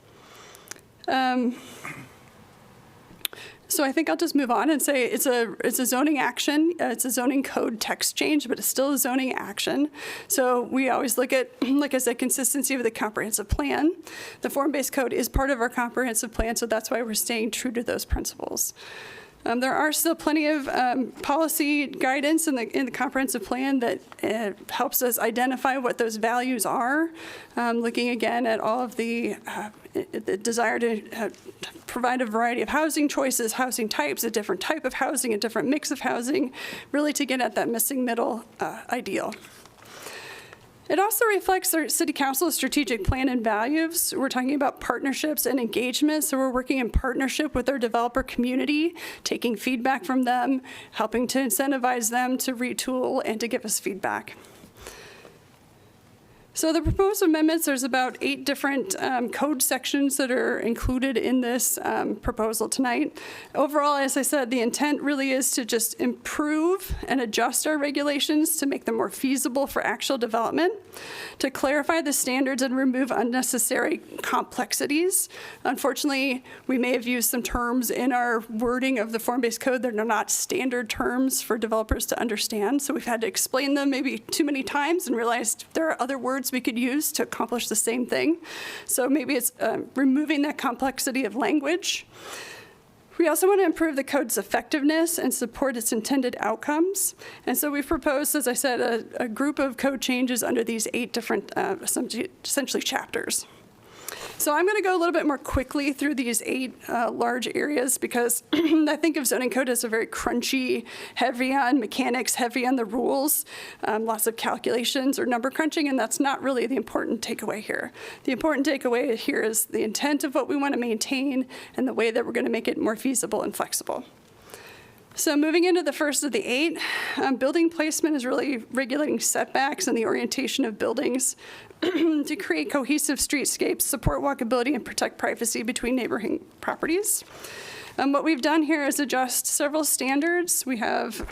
So I think I'll just move on and say it's a zoning action. It's a zoning code text change, but it's still a zoning action. So we always look at, like I said, consistency with the comprehensive plan. The form-based code is part of our comprehensive plan, so that's why we're staying true to those principles. There are still plenty of policy guidance in the comprehensive plan that helps us identify what those values are. Looking again at all of the desire to provide a variety of housing choices, housing types, a different type of housing, a different mix of housing, really to get at that missing middle ideal. It also reflects our City Council's strategic plan and values. We're talking about partnerships and engagement, so we're working in partnership with our developer community, taking feedback from them, helping to incentivize them to retool and to give us feedback. So the proposed amendments, there's about 8 different code sections that are included in this proposal tonight. Overall, as I said, the intent really is to just improve and adjust our regulations to make them more feasible for actual development, to clarify the standards and remove unnecessary complexities. Unfortunately, we may have used some terms in our wording of the form-based code that are not standard terms for developers to understand, so we've had to explain them maybe too many times and realized there are other words we could use to accomplish the same thing. So maybe it's removing that complexity of language. We also want to improve the code's effectiveness and support its intended outcomes. And so we've proposed, as I said, a group of code changes under these 8 different, essentially chapters. So I'm going to go a little bit more quickly through these 8 large areas because I think of zoning code as a very crunchy, heavy on mechanics, heavy on the rules, lots of calculations or number crunching, and that's not really the important takeaway here. The important takeaway here is the intent of what we want to maintain and the way that we're going to make it more feasible and flexible. So moving into the first of the 8, building placement is really regulating setbacks and the orientation of buildings to create cohesive streetscapes, support walkability, and protect privacy between neighboring properties. What we've done here is adjust several standards. We have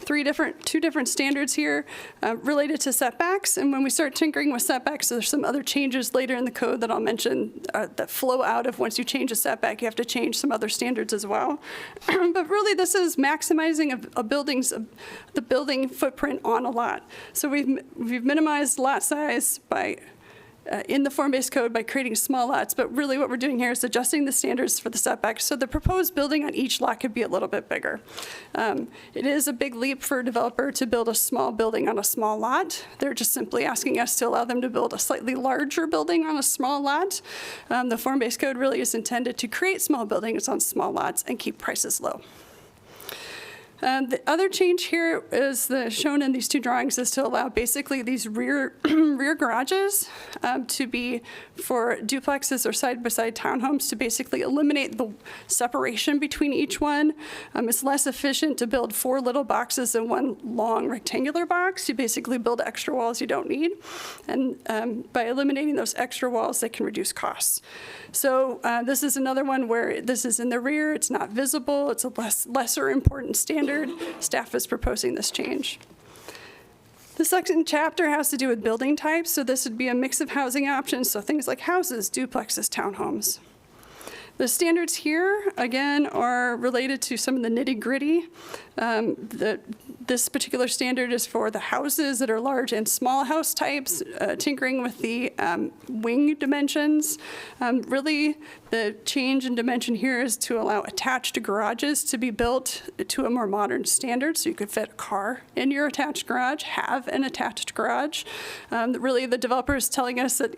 two different standards here related to setbacks. And when we start tinkering with setbacks, there's some other changes later in the code that I'll mention that flow out of once you change a setback, you have to change some other standards as well. But really, this is maximizing the building footprint on a lot. So we've minimized lot size by in the form-based code by creating small lots, but really what we're doing here is adjusting the standards for the setbacks so the proposed building on each lot could be a little bit bigger. It is a big leap for a developer to build a small building on a small lot. They're just simply asking us to allow them to build a slightly larger building on a small lot. The form-based code really is intended to create small buildings on small lots and keep prices low. The other change here is shown in these 2 drawings is to allow basically these rear garages to be for duplexes or side-by-side townhomes to basically eliminate the separation between each one. It's less efficient to build 4 little boxes in one long rectangular box. You basically build extra walls you don't need. And by eliminating those extra walls, they can reduce costs. So this is another one where this is in the rear, it's not visible, it's a lesser important standard. Staff is proposing this change. The second chapter has to do with building types, so this would be a mix of housing options, so things like houses, duplexes, townhomes. The standards here, again, are related to some of the nitty-gritty. This particular standard is for the houses that are large and small house types, tinkering with the wing dimensions. Really, the change in dimension here is to allow attached garages to be built to a more modern standard, so you could fit a car in your attached garage, have an attached garage. Really, the developer is telling us that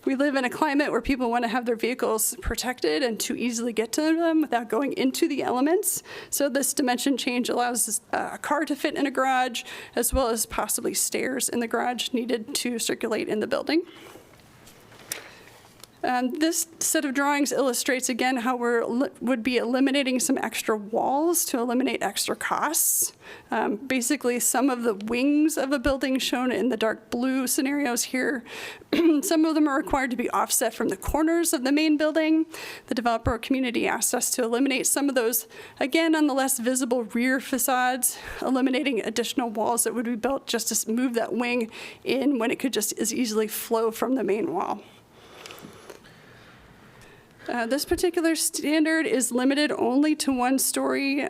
we live in a climate where people want to have their vehicles protected and to easily get to them without going into the elements. So this dimension change allows a car to fit in a garage, as well as possibly stairs in the garage needed to circulate in the building. This set of drawings illustrates again how we would be eliminating some extra walls to eliminate extra costs. Basically, some of the wings of a building shown in the dark blue scenarios here, some of them are required to be offset from the corners of the main building. The developer community asked us to eliminate some of those, again, on the less visible rear facades, eliminating additional walls that would be built just to move that wing in when it could just as easily flow from the main wall. This particular standard is limited only to one-story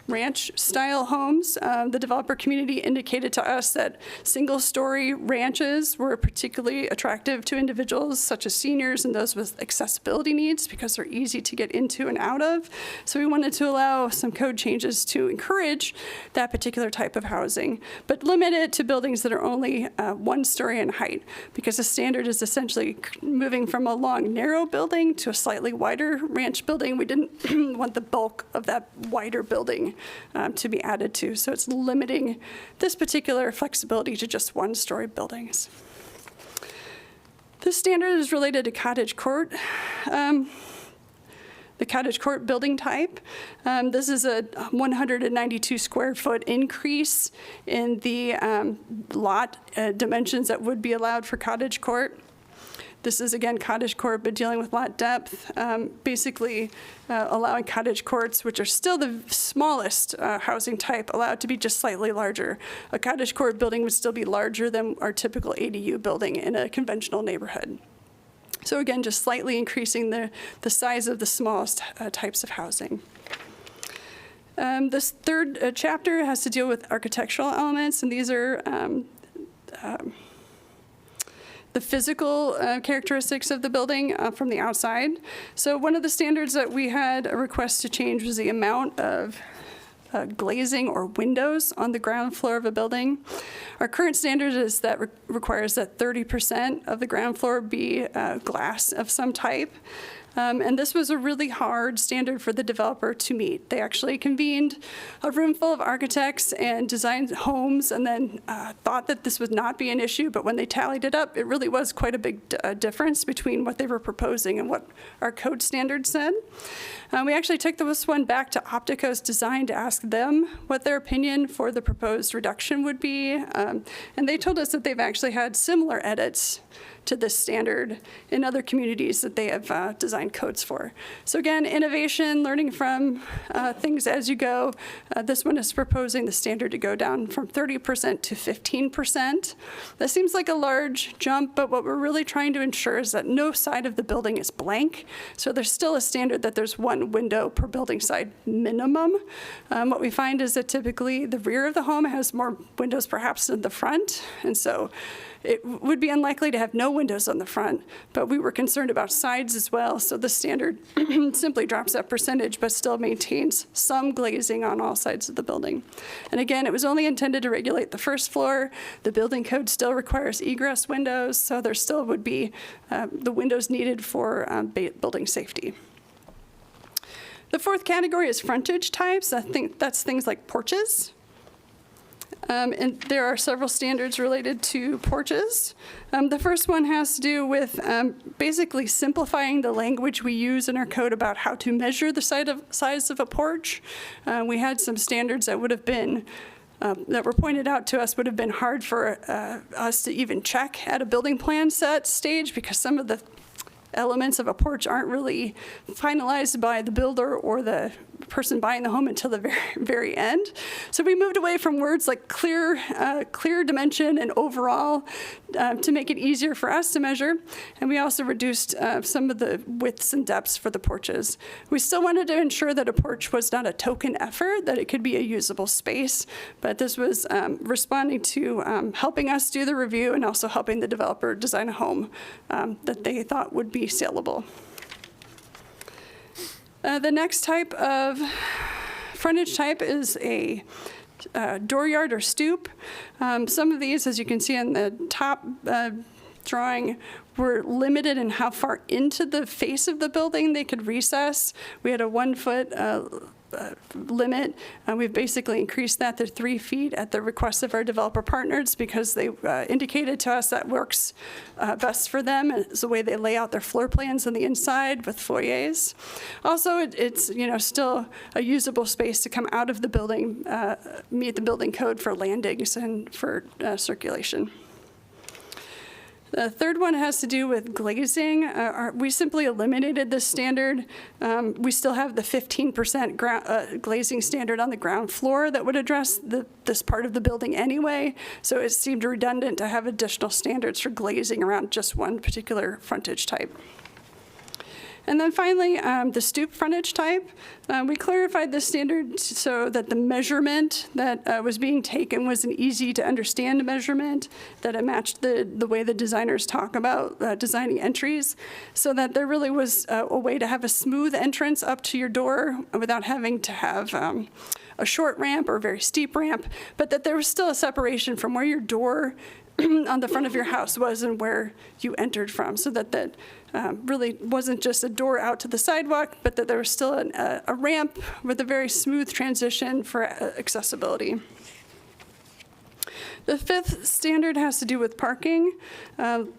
ranch-style homes. The developer community indicated to us that single-story ranches were particularly attractive to individuals such as seniors and those with accessibility needs because they're easy to get into and out of. So we wanted to allow some code changes to encourage that particular type of housing, but limit it to buildings that are only one story in height, because the standard is essentially moving from a long, narrow building to a slightly wider ranch building. We didn't want the bulk of that wider building to be added to. So it's limiting this particular flexibility to just one-story buildings. This standard is related to cottage court. The cottage court building type. This is a 192 square foot increase in the lot dimensions that would be allowed for cottage court. This is, again, cottage court, but dealing with lot depth, basically allowing cottage courts, which are still the smallest housing type, allowed to be just slightly larger. A cottage court building would still be larger than our typical ADU building in a conventional neighborhood. So again, just slightly increasing the size of the smallest types of housing. This third chapter has to deal with architectural elements, and these are the physical characteristics of the building from the outside. So one of the standards that we had a request to change was the amount of glazing or windows on the ground floor of a building. Our current standard is that requires that 30% of the ground floor be glass of some type. And this was a really hard standard for the developer to meet. They actually convened a room full of architects and designed homes and then thought that this would not be an issue, but when they tallied it up, it really was quite a big difference between what they were proposing and what our code standard said. We actually took this one back to Optico's design to ask them what their opinion for the proposed reduction would be. And they told us that they've actually had similar edits to this standard in other communities that they have designed codes for. So again, innovation, learning from things as you go. This one is proposing the standard to go down from 30% to 15%. That seems like a large jump, but what we're really trying to ensure is that no side of the building is blank. So there's still a standard that there's one window per building side minimum. What we find is that typically the rear of the home has more windows perhaps than the front. And so it would be unlikely to have no windows on the front, but we were concerned about sides as well. So the standard simply drops that percentage, but still maintains some glazing on all sides of the building. And again, it was only intended to regulate the first floor. The building code still requires egress windows, so there still would be the windows needed for building safety. The fourth category is frontage types. I think that's things like porches. And there are several standards related to porches. The first one has to do with basically simplifying the language we use in our code about how to measure the size of a porch. We had some standards that would have been that were pointed out to us would have been hard for us to even check at a building plan set stage, because some of the elements of a porch aren't really finalized by the builder or the person buying the home until the very, very end. So we moved away from words like clear dimension and overall to make it easier for us to measure. And we also reduced some of the widths and depths for the porches. We still wanted to ensure that a porch was not a token effort, that it could be a usable space. But this was responding to helping us do the review and also helping the developer design a home that they thought would be saleable. The next type of frontage type is a dooryard or stoop. Some of these, as you can see on the top drawing, were limited in how far into the face of the building they could recess. We had a 1 foot limit. We've basically increased that to 3 feet at the request of our developer partners because they indicated to us that works best for them. It's the way they lay out their floor plans on the inside with foyers. Also, it's still a usable space to come out of the building, meet the building code for landings and for circulation. The third one has to do with glazing. We simply eliminated this standard. We still have the 15% glazing standard on the ground floor that would address this part of the building anyway. So it seemed redundant to have additional standards for glazing around just one particular frontage type. And then finally, the stoop frontage type. We clarified the standard so that the measurement that was being taken was an easy to understand measurement, that it matched the way the designers talk about designing entries, so that there really was a way to have a smooth entrance up to your door without having to have a short ramp or a very steep ramp, but that there was still a separation from where your door on the front of your house was and where you entered from, so that really wasn't just a door out to the sidewalk, but that there was still a ramp with a very smooth transition for accessibility. The fifth standard has to do with parking,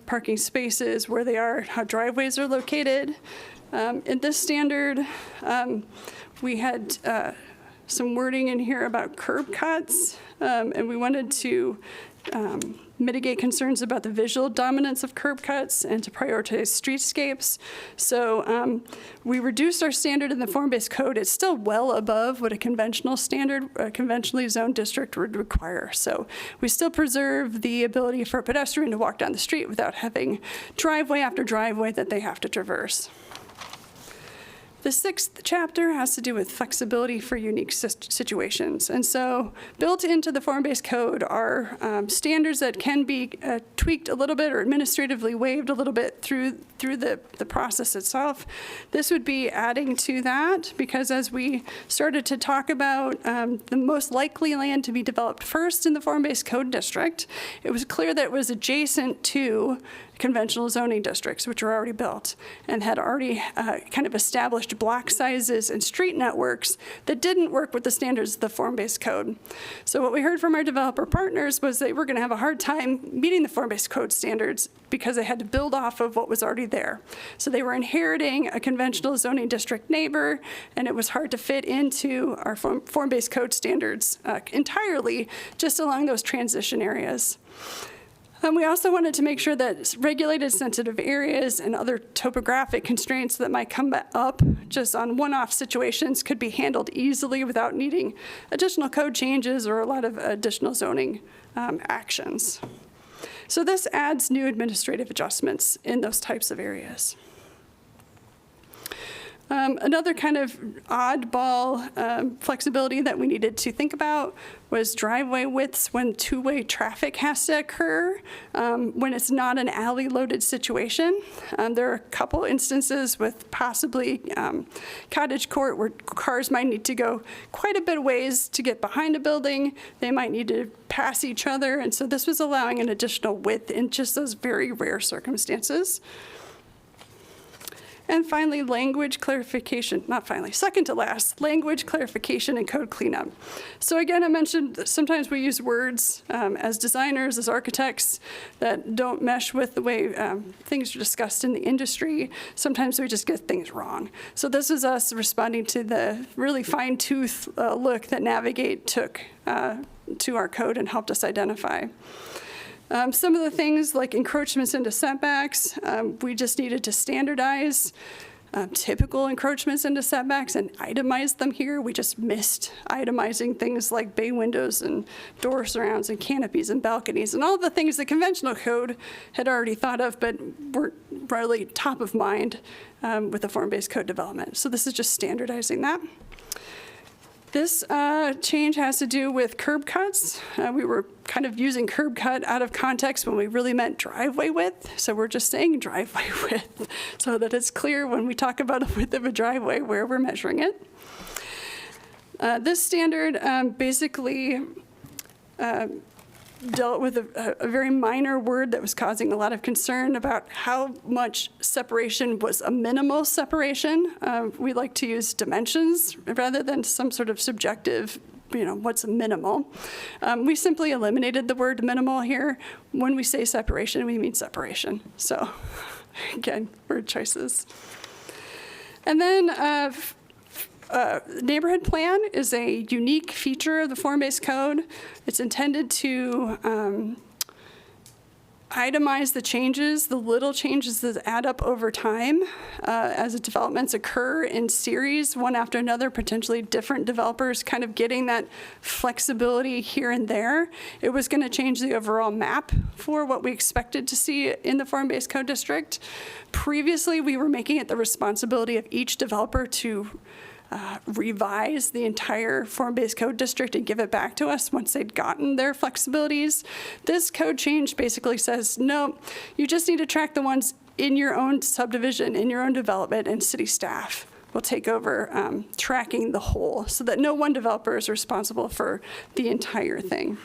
parking spaces, where they are, how driveways are located. In this standard, we had some wording in here about curb cuts, and we wanted to mitigate concerns about the visual dominance of curb cuts and to prioritize streetscapes. So we reduced our standard in the form-based code. It's still well above what a conventional standard, a conventionally zoned district would require. So we still preserve the ability for a pedestrian to walk down the street without having driveway after driveway that they have to traverse. The sixth chapter has to do with flexibility for unique situations. And so built into the form-based code are standards that can be tweaked a little bit or administratively waived a little bit through the process itself. This would be adding to that, because as we started to talk about the most likely land to be developed first in the form-based code district, it was clear that it was adjacent to conventional zoning districts, which were already built and had already kind of established block sizes and street networks that didn't work with the standards of the form-based code. So what we heard from our developer partners was they were going to have a hard time meeting the form-based code standards because they had to build off of what was already there. So they were inheriting a conventional zoning district neighbor, and it was hard to fit into our form-based code standards entirely just along those transition areas. We also wanted to make sure that regulated sensitive areas and other topographic constraints that might come up just on one-off situations could be handled easily without needing additional code changes or a lot of additional zoning actions. So this adds new administrative adjustments in those types of areas. Another kind of oddball flexibility that we needed to think about was driveway widths when two-way traffic has to occur, when it's not an alley-loaded situation. There are a couple instances with possibly cottage court where cars might need to go quite a bit of ways to get behind a building. They might need to pass each other, and so this was allowing an additional width in just those very rare circumstances. And finally, language clarification, not finally, second to last, language clarification and code cleanup. So again, I mentioned sometimes we use words as designers, as architects, that don't mesh with the way things are discussed in the industry. Sometimes we just get things wrong. So this is us responding to the really fine-tooth look that Navigate took to our code and helped us identify. Some of the things like encroachments into setbacks, we just needed to standardize typical encroachments into setbacks and itemized them here. We just missed itemizing things like bay windows and door surrounds and canopies and balconies and all the things the conventional code had already thought of but weren't really top of mind with the form-based code development. So this is just standardizing that. This change has to do with curb cuts. We were kind of using curb cut out of context when we really meant driveway width. So we're just saying driveway width so that it's clear when we talk about the width of a driveway where we're measuring it. This standard basically dealt with a very minor word that was causing a lot of concern about how much separation was a minimal separation. We like to use dimensions rather than some sort of subjective, what's minimal. We simply eliminated the word minimal here. When we say separation, we mean separation. So again, word choices. And then neighborhood plan is a unique feature of the form-based code. It's intended to itemize the changes, the little changes that add up over time as the developments occur in series, one after another, potentially different developers kind of getting that flexibility here and there. It was going to change the overall map for what we expected to see in the form-based code district. Previously, we were making it the responsibility of each developer to revise the entire form-based code district and give it back to us once they'd gotten their flexibilities. This code change basically says, no, you just need to track the ones in your own subdivision, in your own development, and city staff will take over tracking the whole so that no one developer is responsible for the entire thing.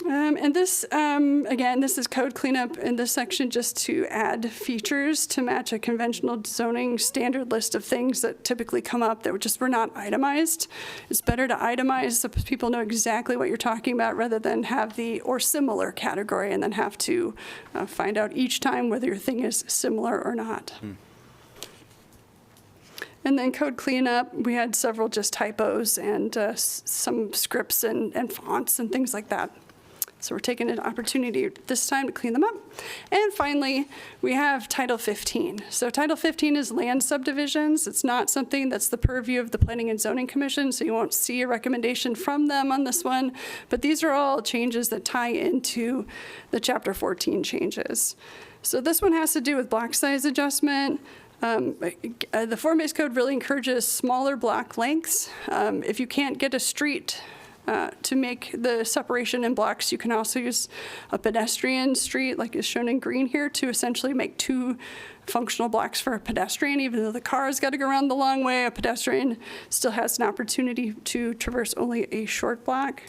And this, again, this is code cleanup in this section just to add features to match a conventional zoning standard list of things that typically come up that just were not itemized. It's better to itemize so people know exactly what you're talking about rather than have the or similar category and then have to find out each time whether your thing is similar or not. And then code cleanup, we had several just typos and some scripts and fonts and things like that. So we're taking an opportunity this time to clean them up. And finally, we have Title 15. So Title 15 is land subdivisions. It's not something that's the purview of the Planning and Zoning Commission, so you won't see a recommendation from them on this one. But these are all changes that tie into the Chapter 14 changes. So this one has to do with block size adjustment. The form-based code really encourages smaller block lengths. If you can't get a street to make the separation in blocks, you can also use a pedestrian street, like is shown in green here, to essentially make two functional blocks for a pedestrian. Even though the car's got to go around the long way, a pedestrian still has an opportunity to traverse only a short block.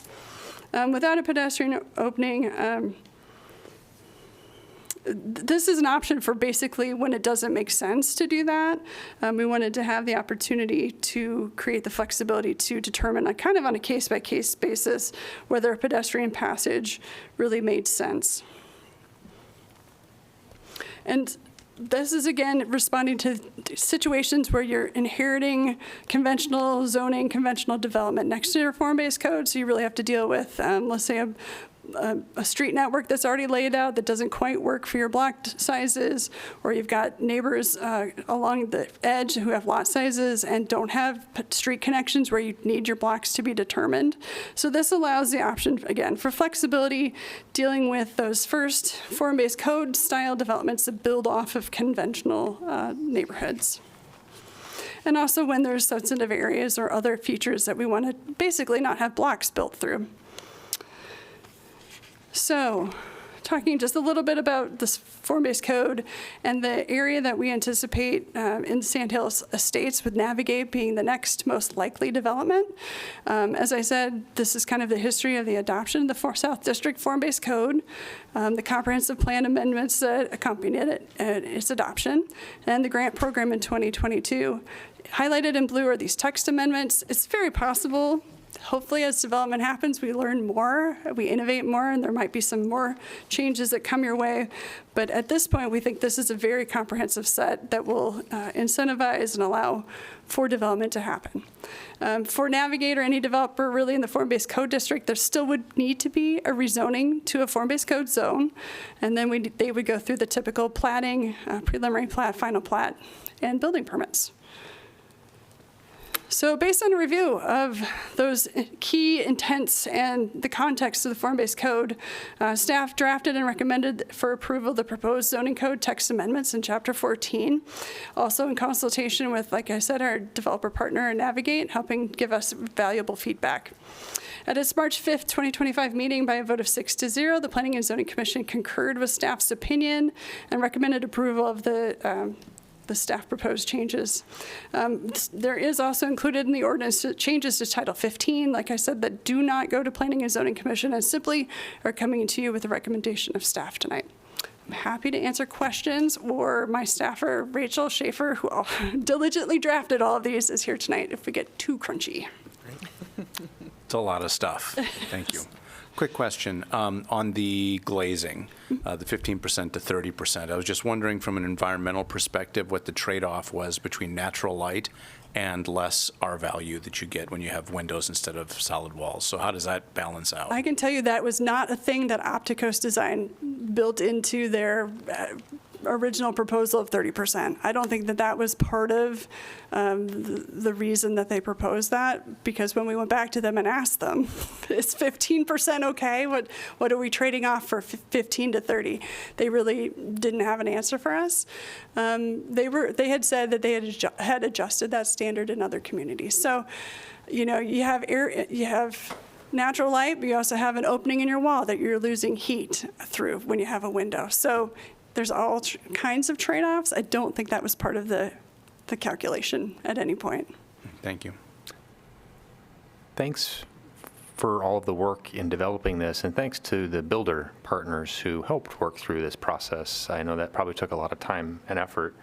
Without a pedestrian opening, this is an option for basically when it doesn't make sense to do that. We wanted to have the opportunity to create the flexibility to determine kind of on a case-by-case basis whether a pedestrian passage really made sense. And this is, again, responding to situations where you're inheriting conventional zoning, conventional development next to your form-based code, so you really have to deal with, let's say, a street network that's already laid out that doesn't quite work for your block sizes, or you've got neighbors along the edge who have lot sizes and don't have street connections where you need your blocks to be determined. So this allows the option, again, for flexibility, dealing with those first form-based code style developments that build off of conventional neighborhoods. And also when there's sensitive areas or other features that we want to basically not have blocks built through. So, talking just a little bit about this form-based code and the area that we anticipate in Sandhills Estates with Navigate being the next most likely development. As I said, this is kind of the history of the adoption of the South District form-based code, the comprehensive plan amendments that accompanied it, its adoption, and the grant program in 2022. Highlighted in blue are these text amendments. It's very possible hopefully as development happens, we learn more, we innovate more, and there might be some more changes that come your way. But at this point, we think this is a very comprehensive set that will incentivize and allow for development to happen. For Navigate or any developer really in the form-based code district, there still would need to be a rezoning to a form-based code zone. And then they would go through the typical platting, preliminary plat, final plat, and building permits. So based on a review of those key intents and the context of the form-based code, staff drafted and recommended for approval the proposed zoning code text amendments in Chapter 14, also in consultation with, like I said, our developer partner Navigate, helping give us valuable feedback. At its March 5th, 2025 meeting, by a vote of 6-0, the Planning and Zoning Commission concurred with staff's opinion and recommended approval of the staff proposed changes. There is also included in the ordinance changes to Title 15, like I said, that do not go to Planning and Zoning Commission and simply are coming to you with a recommendation of staff tonight. I'm happy to answer questions, or my staffer, Rachel Schaefer, who diligently drafted all of these, is here tonight if we get too crunchy. It's a lot of stuff. Thank you. Quick question on the glazing, the 15% to 30%. I was just wondering from an environmental perspective what the trade-off was between natural light and less R value that you get when you have windows instead of solid walls. So how does that balance out? I can tell you that was not a thing that Opticos Design built into their original proposal of 30%. I don't think that that was part of the reason that they proposed that, because when we went back to them and asked them, is 15% okay? What are we trading off for 15 to 30? They really didn't have an answer for us. They had said that they had adjusted that standard in other communities. So, you know, you have natural light, but you also have an opening in your wall that you're losing heat through when you have a window. So there's all kinds of trade-offs. I don't think that was part of the calculation at any point. Thank you. Thanks for all of the work in developing this, and thanks to the builder partners who helped work through this process. I know that probably took a lot of time and effort.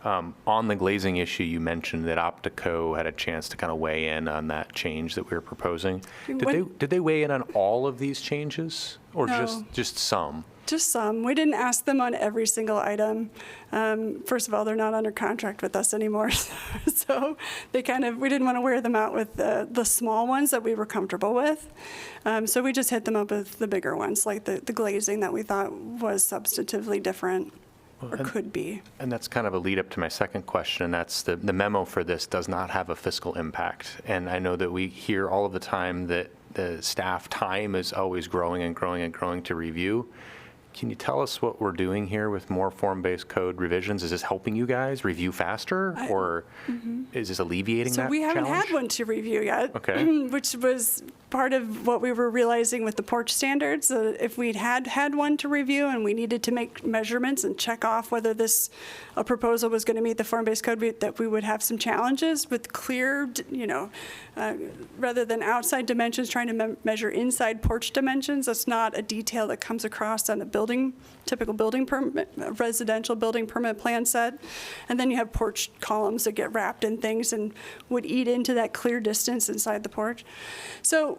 On the glazing issue, you mentioned that Optico had a chance to kind of weigh in on that change that we were proposing. Did they weigh in on all of these changes, or No. just some? Just some. We didn't ask them on every single item. First of all, they're not under contract with us anymore, so we didn't want to wear them out with the small ones that we were comfortable with. So we just hit them up with the bigger ones, like the glazing that we thought was substantively different. Or could be. And that's kind of a lead up to my second question, and that's the memo for this does not have a fiscal impact. And I know that we hear all of the time that the staff time is always growing and growing and growing to review. Can you tell us what we're doing here with more form-based code revisions? Is this helping you guys review faster, or is this alleviating that So we haven't challenge? had one to review yet, Okay. which was part of what we were realizing with the porch standards. If we'd had one to review and we needed to make measurements and check off whether a proposal was going to meet the form-based code, that we would have some challenges with clear, rather than outside dimensions, trying to measure inside porch dimensions. That's not a detail that comes across on a typical building permit, residential building permit plan set. And then you have porch columns that get wrapped in things and would eat into that clear distance inside the porch. So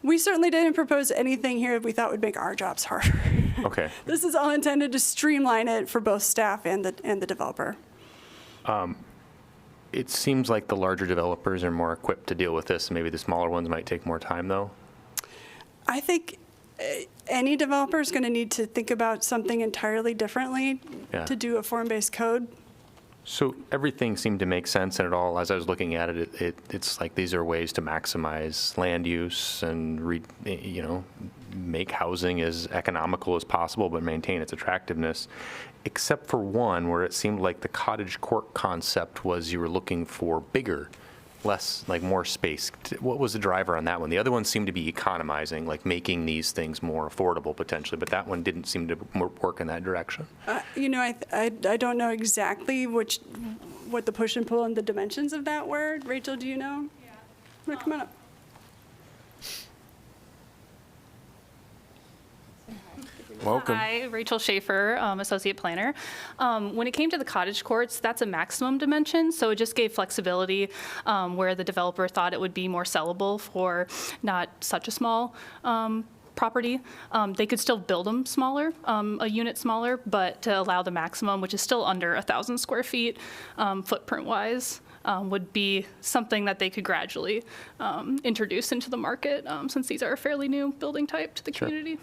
we certainly didn't propose anything here we thought would make our jobs harder. Okay. This is all intended to streamline it for both staff and the developer. It seems like the larger developers are more equipped to deal with this. Maybe the smaller ones might take more time, though. I think any developer is going to need to think about something entirely differently to do a form-based code. So everything seemed to make sense, and it all, as I was looking at it, it's like these are ways to maximize land use and make housing as economical as possible, but maintain its attractiveness. Except for one, where it seemed like the cottage court concept was you were looking for bigger, less, like more space. What was the driver on that one? The other one seemed to be economizing, like making these things more affordable potentially, but that one didn't seem to work in that direction. I don't know exactly what the push and pull and the dimensions of that were. Rachel, do you know? Yeah. Come on up. Welcome. Hi, Rachel Schaefer, Associate Planner. When it came to the cottage courts, that's a maximum dimension, so it just gave flexibility where the developer thought it would be more sellable for not such a small property. They could still build them smaller, a unit smaller, but to allow the maximum, which is still under 1,000 square feet footprint-wise, would be something that they could gradually introduce into the market, since these are a fairly new building type to the community.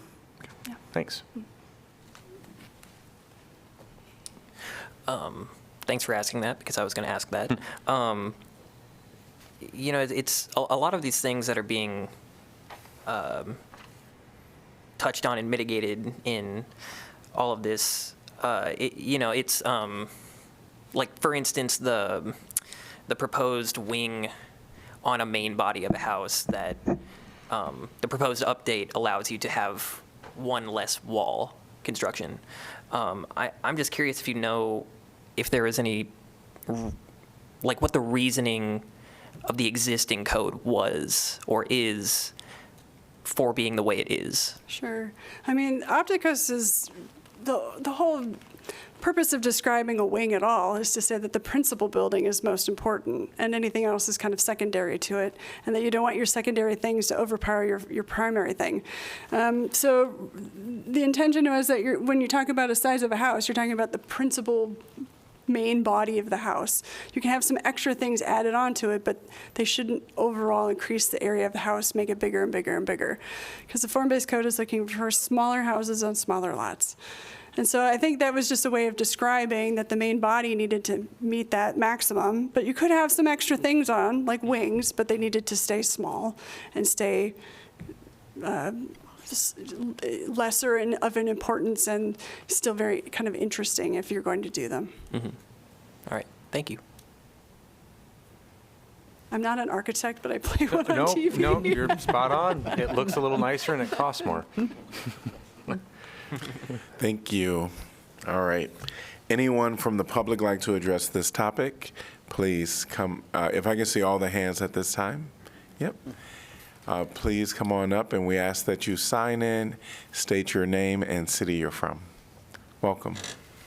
Yeah. Thanks. Thanks for asking that, because I was going to ask that. You know, it's a lot of these things that are being touched on and mitigated in all of this. You know, it's like, for instance, the proposed wing on a main body of a house that the proposed update allows you to have one less wall construction. I'm just curious if you know if there is any, like, what the reasoning of the existing code was or is for being the way it is. Sure. I mean, Opticus is the whole purpose of describing a wing at all is to say that the principal building is most important and anything else is kind of secondary to it, and that you don't want your secondary things to overpower your primary thing. So the intention was that when you talk about a size of a house, you're talking about the principal main body of the house. You can have some extra things added onto it, but they shouldn't overall increase the area of the house, make it bigger and bigger and bigger. Because the form-based code is looking for smaller houses on smaller lots. And so I think that was just a way of describing that the main body needed to meet that maximum, but you could have some extra things on, like wings, but they needed to stay small and stay lesser of an importance and still very kind of interesting if you're going to do them. Mm-hmm. All right, thank you. I'm not an architect, but I play one on TV. No, you're spot on. It looks a little nicer and it costs more. Thank you. All right. Anyone from the public like to address this topic? Please come. If I can see all the hands at this time. Yep. Please come on up, and we ask that you sign in, state your name and city you're from. Welcome.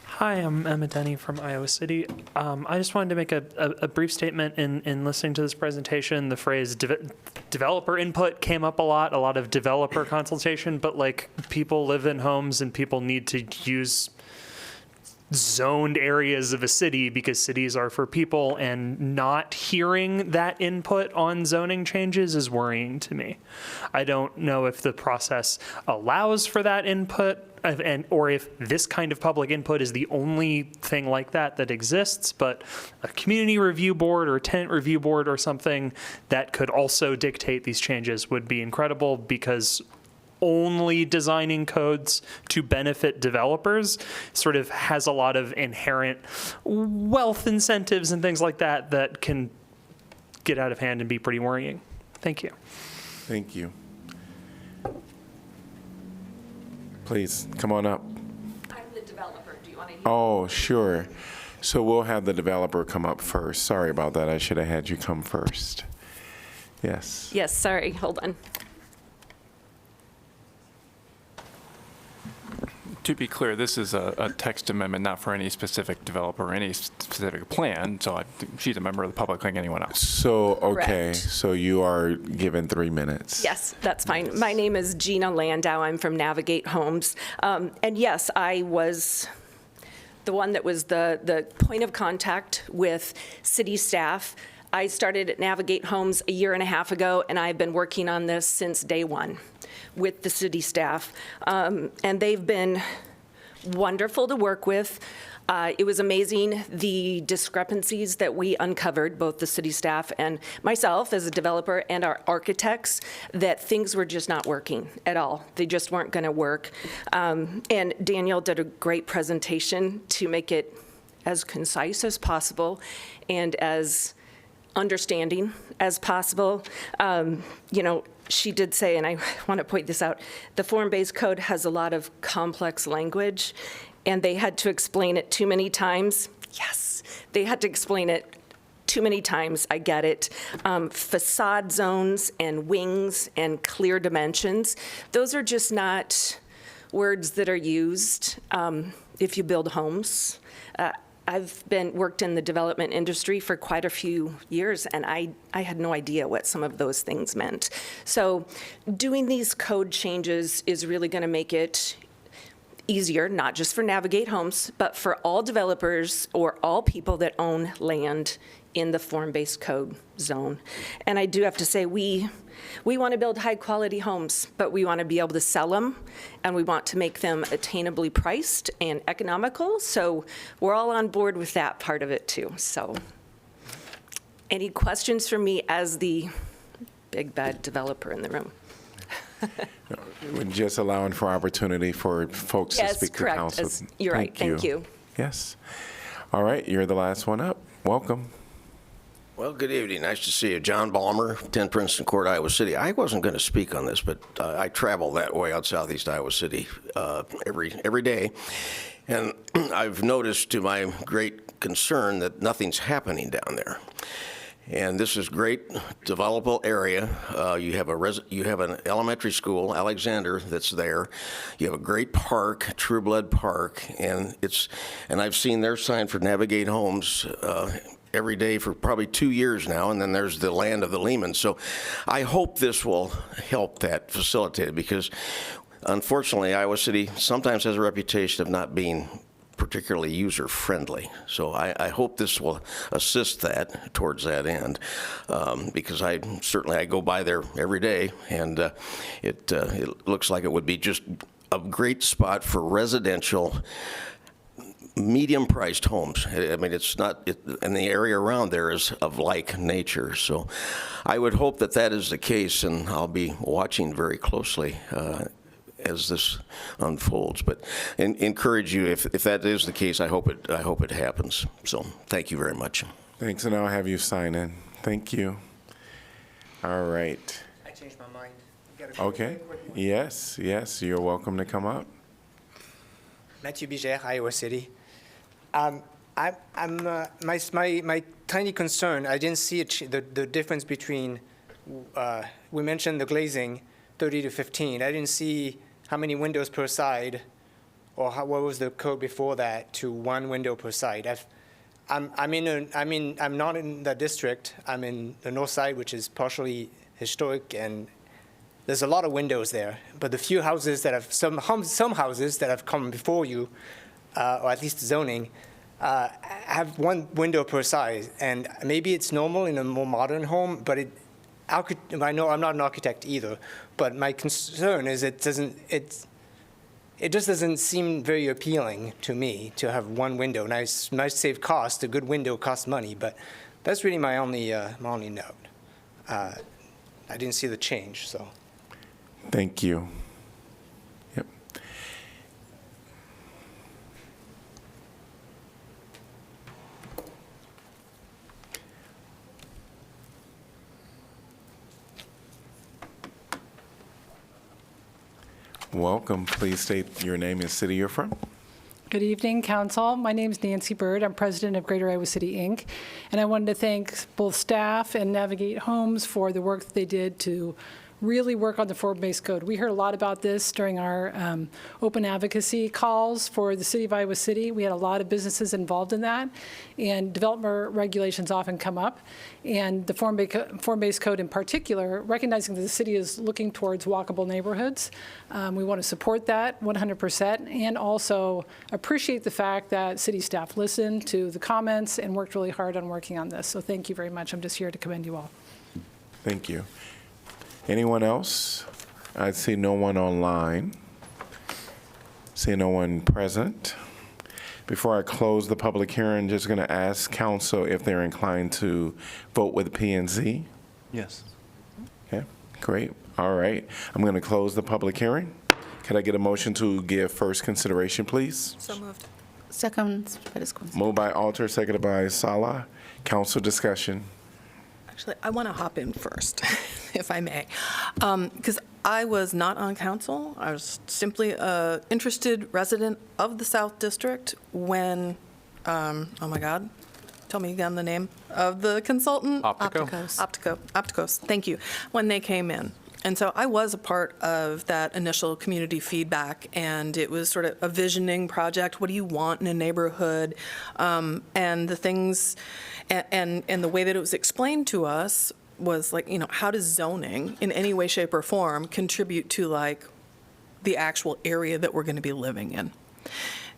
Hi, I'm Emma Denny from Iowa City. I just wanted to make a brief statement in listening to this presentation. The phrase developer input came up a lot of developer consultation, but like, people live in homes and people need to use zoned areas of a city because cities are for people, and not hearing that input on zoning changes is worrying to me. I don't know if the process allows for that input, or if this kind of public input is the only thing like that exists, but a community review board or a tenant review board or something that could also dictate these changes would be incredible, because only designing codes to benefit developers sort of has a lot of inherent wealth incentives and things like that that can get out of hand and be pretty worrying. Thank you. Thank you. Please, come on up. I'm the developer. Do you want to hear? Oh, sure. So we'll have the developer come up first. Sorry about that. I should have had you come first. Yes. Yes, sorry. Hold on. To be clear, this is a text amendment, not for any specific developer or any specific plan, so she's a member of the public like anyone else. So, okay, Correct. so you are given 3 minutes. Yes, that's fine. My name is Gina Landau. I'm from Navigate Homes. And yes, I was the one that was the point of contact with city staff. I started at Navigate Homes a year and a half ago, and I've been working on this since day one with the city staff. And they've been wonderful to work with. It was amazing, the discrepancies that we uncovered, both the city staff and myself as a developer and our architects, that things were just not working at all. They just weren't going to work. And Daniel did a great presentation to make it as concise as possible and as understanding as possible. You know, she did say, and I want to point this out, the form-based code has a lot of complex language, and they had to explain it too many times. Yes, they had to explain it too many times. I get it. Facade zones and wings and clear dimensions, those are just not words that are used if you build homes. I've worked in the development industry for quite a few years, and I had no idea what some of those things meant. So doing these code changes is really going to make it easier, not just for Navigate Homes, but for all developers or all people that own land in the form-based code zone. And I do have to say, we want to build high-quality homes, but we want to be able to sell them, and we want to make them attainably priced and economical. So we're all on board with that part of it, too. So any questions for me as the big, bad developer in the room? We're just allowing for opportunity for folks to speak to council. Yes, correct. You're right. Thank you. Yes. All right, you're the last one up. Welcome. Well, good evening. Nice to see you. John Balmer, 10 Princeton Court, Iowa City. I wasn't going to speak on this, but I travel that way out southeast Iowa City every day. And I've noticed to my great concern that nothing's happening down there. And this is great developable area. You have an elementary school, Alexander, that's there. You have a great park, True Blood Park, and I've seen their sign for Navigate Homes every day for probably 2 years now, and then there's the land of the Lehman. So I hope this will help that facilitate it, because unfortunately Iowa City sometimes has a reputation of not being particularly user-friendly. So I hope this will assist that towards that end, because I go by there every day, and it looks like it would be just a great spot for residential medium-priced homes. I mean, and the area around there is of like nature. So I would hope that that is the case, and I'll be watching very closely as this unfolds. But encourage you, if that is the case, I hope it happens. So thank you very much. Thanks, and I'll have you sign in. Thank you. All right. I changed my mind. Okay. Yes, you're welcome to come up. Mathieu Biger, Iowa City. My tiny concern, I didn't see the difference between, we mentioned the glazing, 30 to 15. I didn't see how many windows per side, or what was the code before that, to one window per side. I'm not in the district. I'm in the north side, which is partially historic, and there's a lot of windows there. But the few houses that have, some houses that have come before you, or at least zoning, have one window per side. And maybe it's normal in a more modern home, but I know I'm not an architect either, but my concern is it just doesn't seem very appealing to me to have one window. Nice save cost. A good window costs money, but that's really my only note. I didn't see the change, so. Thank you. Yep. Welcome. Please state your name and city you're from. Good evening, Council. My name is Nancy Bird. I'm president of Greater Iowa City, Inc. And I wanted to thank both staff and Navigate Homes for the work that they did to really work on the form-based code. We heard a lot about this during our open advocacy calls for the city of Iowa City. We had a lot of businesses involved in that, and development regulations often come up. And the form-based code in particular, recognizing that the city is looking towards walkable neighborhoods, we want to support that 100%, and also appreciate the fact that city staff listened to the comments and worked really hard on working on this. So thank you very much. I'm just here to commend you all. Thank you. Anyone else? I see no one online. See no one present. Before I close the public hearing, just going to ask council if they're inclined to vote with P&Z. Yes. Okay, great. All right. I'm going to close the public hearing. Can I get a motion to give first consideration, please? So moved. Second. Moved by Alter, seconded by Salah. Council discussion. Actually, I want to hop in first, if I may, because I was not on council. I was simply an interested resident of the South District when, oh my God, tell me again the name of the consultant? Optico. Opticos, thank you. When they came in. And so I was a part of that initial community feedback, and it was sort of a visioning project. What do you want in a neighborhood? And the things, and the way that it was explained to us was like, how does zoning in any way, shape, or form contribute to like the actual area that we're going to be living in?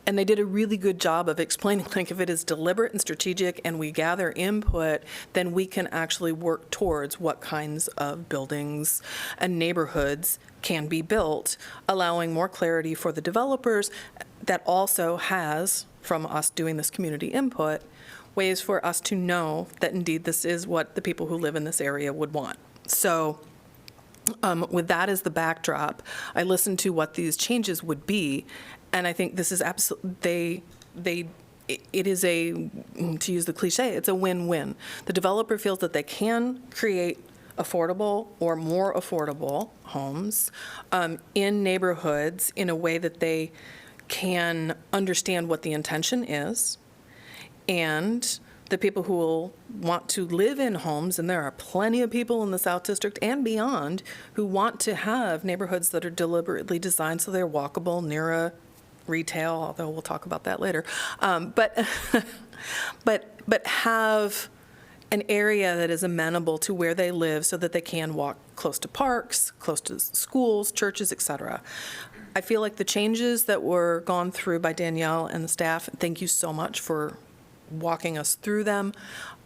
And they did a really good job of explaining, like, if it is deliberate and strategic and we gather input, then we can actually work towards what kinds of buildings and neighborhoods can be built, allowing more clarity for the developers that also has, from us doing this community input, ways for us to know that indeed this is what the people who live in this area would want. So with that as the backdrop, I listened to what these changes would be, and I think this is absolutely, it is a, to use the cliche, it's a win-win. The developer feels that they can create affordable or more affordable homes in neighborhoods in a way that they can understand what the intention is, and the people who will want to live in homes, and there are plenty of people in the South District and beyond who want to have neighborhoods that are deliberately designed so they're walkable near a retail, although we'll talk about that later, but have an area that is amenable to where they live so that they can walk close to parks, close to schools, churches, et cetera. I feel like the changes that were gone through by Danielle and the staff, thank you so much for walking us through them.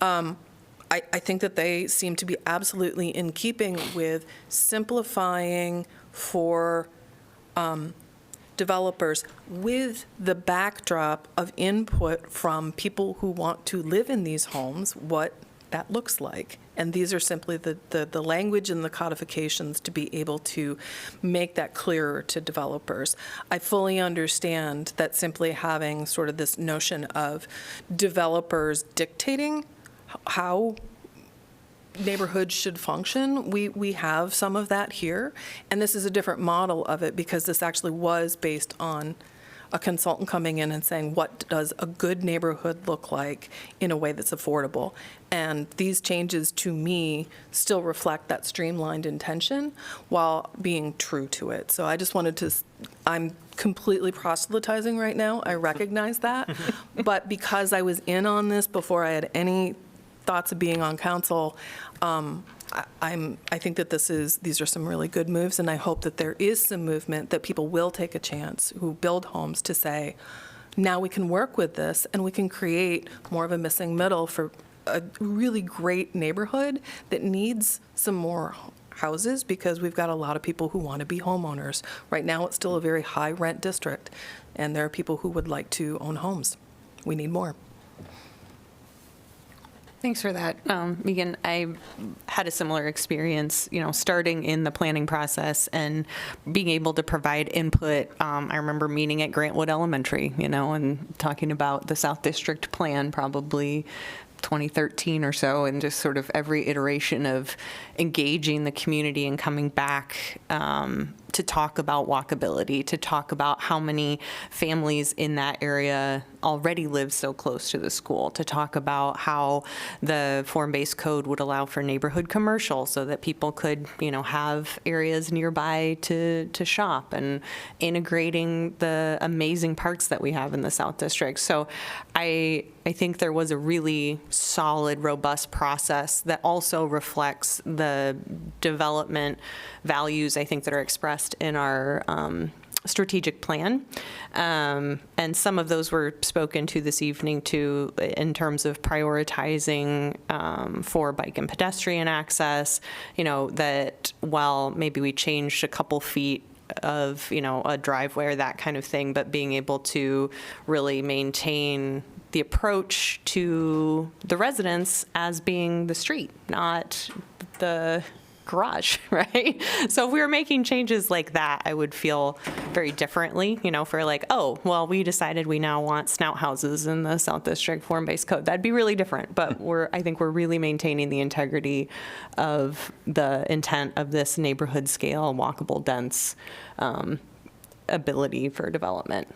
I think that they seem to be absolutely in keeping with simplifying for developers with the backdrop of input from people who want to live in these homes, what that looks like. And these are simply the language and the codifications to be able to make that clearer to developers. I fully understand that simply having sort of this notion of developers dictating how neighborhoods should function, we have some of that here, and this is a different model of it because this actually was based on a consultant coming in and saying, what does a good neighborhood look like in a way that's affordable? And these changes, to me, still reflect that streamlined intention while being true to it. So I just wanted to, I'm completely proselytizing right now, I recognize that, but because I was in on this before I had any thoughts of being on council, I think that these are some really good moves, and I hope that there is some movement that people will take a chance who build homes to say, now we can work with this and we can create more of a missing middle for a really great neighborhood that needs some more houses because we've got a lot of people who want to be homeowners. Right now it's still a very high rent district, and there are people who would like to own homes. We need more. Thanks for that. Megan, I had a similar experience, starting in the planning process and being able to provide input. I remember meeting at Grantwood Elementary, and talking about the South District plan, probably 2013 or so, and just sort of every iteration of engaging the community and coming back to talk about walkability, to talk about how many families in that area already live so close to the school, to talk about how the form-based code would allow for neighborhood commercial so that people could, have areas nearby to shop, and integrating the amazing parks that we have in the South District. So I think there was a really solid, robust process that also reflects the development values, I think, that are expressed in our strategic plan. And some of those were spoken to this evening too, in terms of prioritizing for bike and pedestrian access, that while maybe we changed a couple feet of, a driveway or that kind of thing, but being able to really maintain the approach to the residents as being the street, not the garage, right? So if we were making changes like that, I would feel very differently, for like, oh, well, we decided we now want snout houses in the South District form-based code. That'd be really different, but I think we're really maintaining the integrity of the intent of this neighborhood scale, walkable, dense ability for development.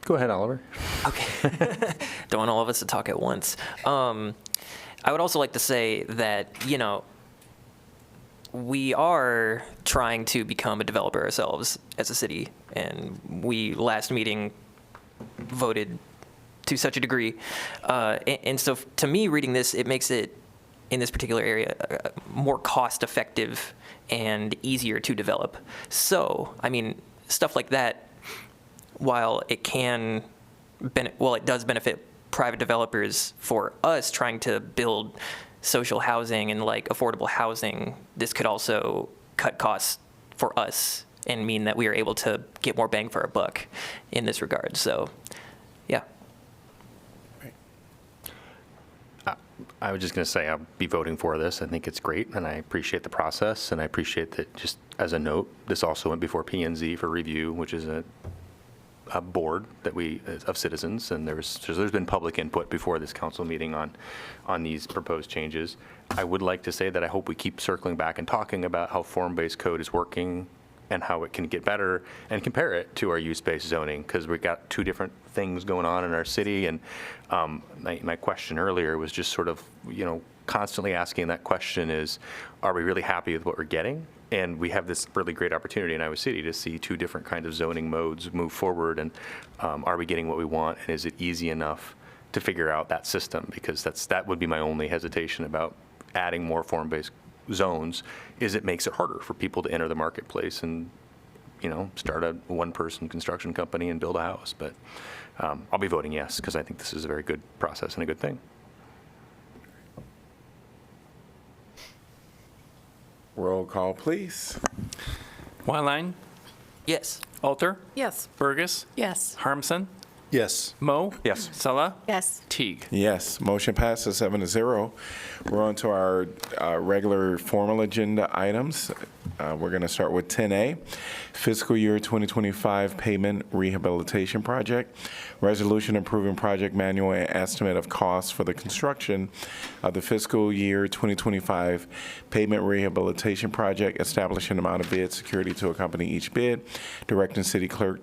Go ahead, Oliver. Don't want all of us to talk at once. I would also like to say that, we are trying to become a developer ourselves as a city, and we last meeting voted to such a degree. And so to me, reading this, it makes it, in this particular area, more cost-effective and easier to develop. So, I mean, stuff like that, while it can, it does benefit private developers, for us trying to build social housing and like affordable housing, this could also cut costs for us and mean that we are able to get more bang for our buck in this regard. So, yeah. I was just going to say I'll be voting for this. I think it's great, and I appreciate the process, and I appreciate that, just as a note, this also went before P&Z for review, which is a board that of citizens, and there's been public input before this council meeting on these proposed changes. I would like to say that I hope we keep circling back and talking about how form-based code is working and how it can get better, and compare it to our use-based zoning, because we've got two different things going on in our city. And my question earlier was just sort of, constantly asking that question is, are we really happy with what we're getting? And we have this really great opportunity in Iowa City to see two different kinds of zoning modes move forward. And are we getting what we want? And is it easy enough to figure out that system? Because that would be my only hesitation about adding more form-based zones, is it makes it harder for people to enter the marketplace and, start a one-person construction company and build a house. But I'll be voting yes, because I think this is a very good process and a good thing. Roll call, please. Wyline? Yes. Alter? Yes. Burgess? Yes. Harmson? Yes. Mo? Yes. Sella? Yes. Teague? Yes, motion passes 7-0. We're on to our regular formal agenda items. We're going to start with 10A, Fiscal Year 2025 Pavement Rehabilitation Project. Resolution approving project manual and estimate of costs for the construction of the Fiscal Year 2025 Pavement Rehabilitation Project, establishing amount of bid security to accompany each bid, directing city clerk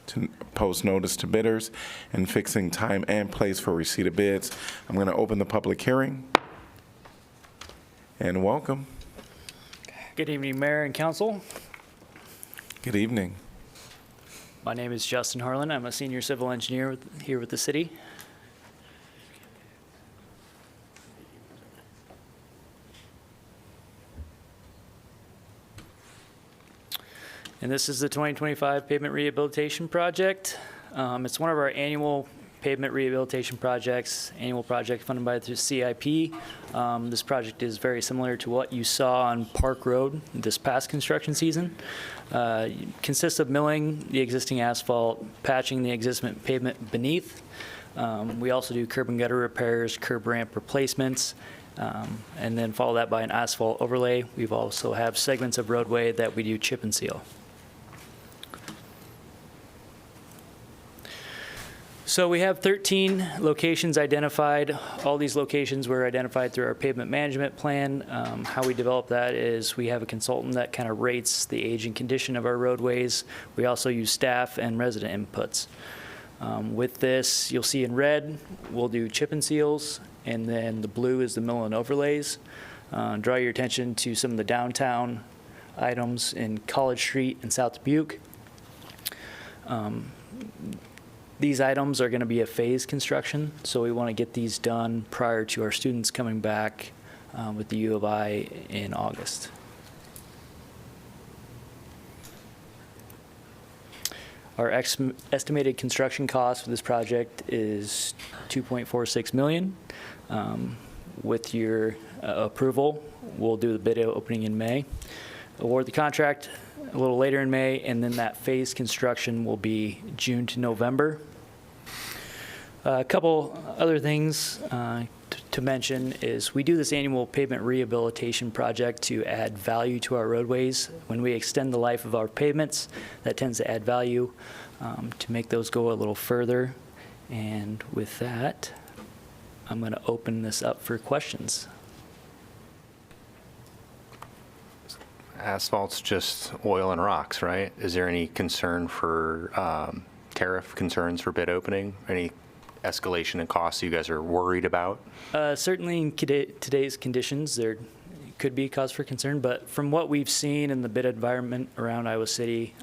to post notice to bidders, and fixing time and place for receipt of bids. I'm going to open the public hearing. And welcome. Good evening, Mayor and Council. Good evening. My name is Justin Harlan. I'm a senior civil engineer here with the city. And this is the 2025 Pavement Rehabilitation Project. It's one of our annual pavement rehabilitation projects, annual project funded by the CIP. This project is very similar to what you saw on Park Road this past construction season. It consists of milling the existing asphalt, patching the existing pavement beneath. We also do curb and gutter repairs, curb ramp replacements, and then follow that by an asphalt overlay. We've also have segments of roadway that we do chip and seal. So we have 13 locations identified. All these locations were identified through our pavement management plan. How we develop that is we have a consultant that kind of rates the age and condition of our roadways. We also use staff and resident inputs. With this, you'll see in red, we'll do chip and seals, and then the blue is the mill and overlays. Draw your attention to some of the downtown items in College Street and South Dubuque. These items are going to be a phased construction, so we want to get these done prior to our students coming back with the U of I in August. Our estimated construction cost for this project is $2.46 million. With your approval, we'll do the bid opening in May. Award the contract a little later in May, and then that phase construction will be June to November. A couple other things to mention is we do this annual pavement rehabilitation project to add value to our roadways. When we extend the life of our pavements, that tends to add value to make those go a little further. And with that, I'm going to open this up for questions. Asphalt's just oil and rocks, right? Is there any concern for tariff concerns for bid opening? Any escalation in costs you guys are worried about? Certainly in today's conditions, there could be cause for concern, but from what we've seen in the bid environment around Iowa City,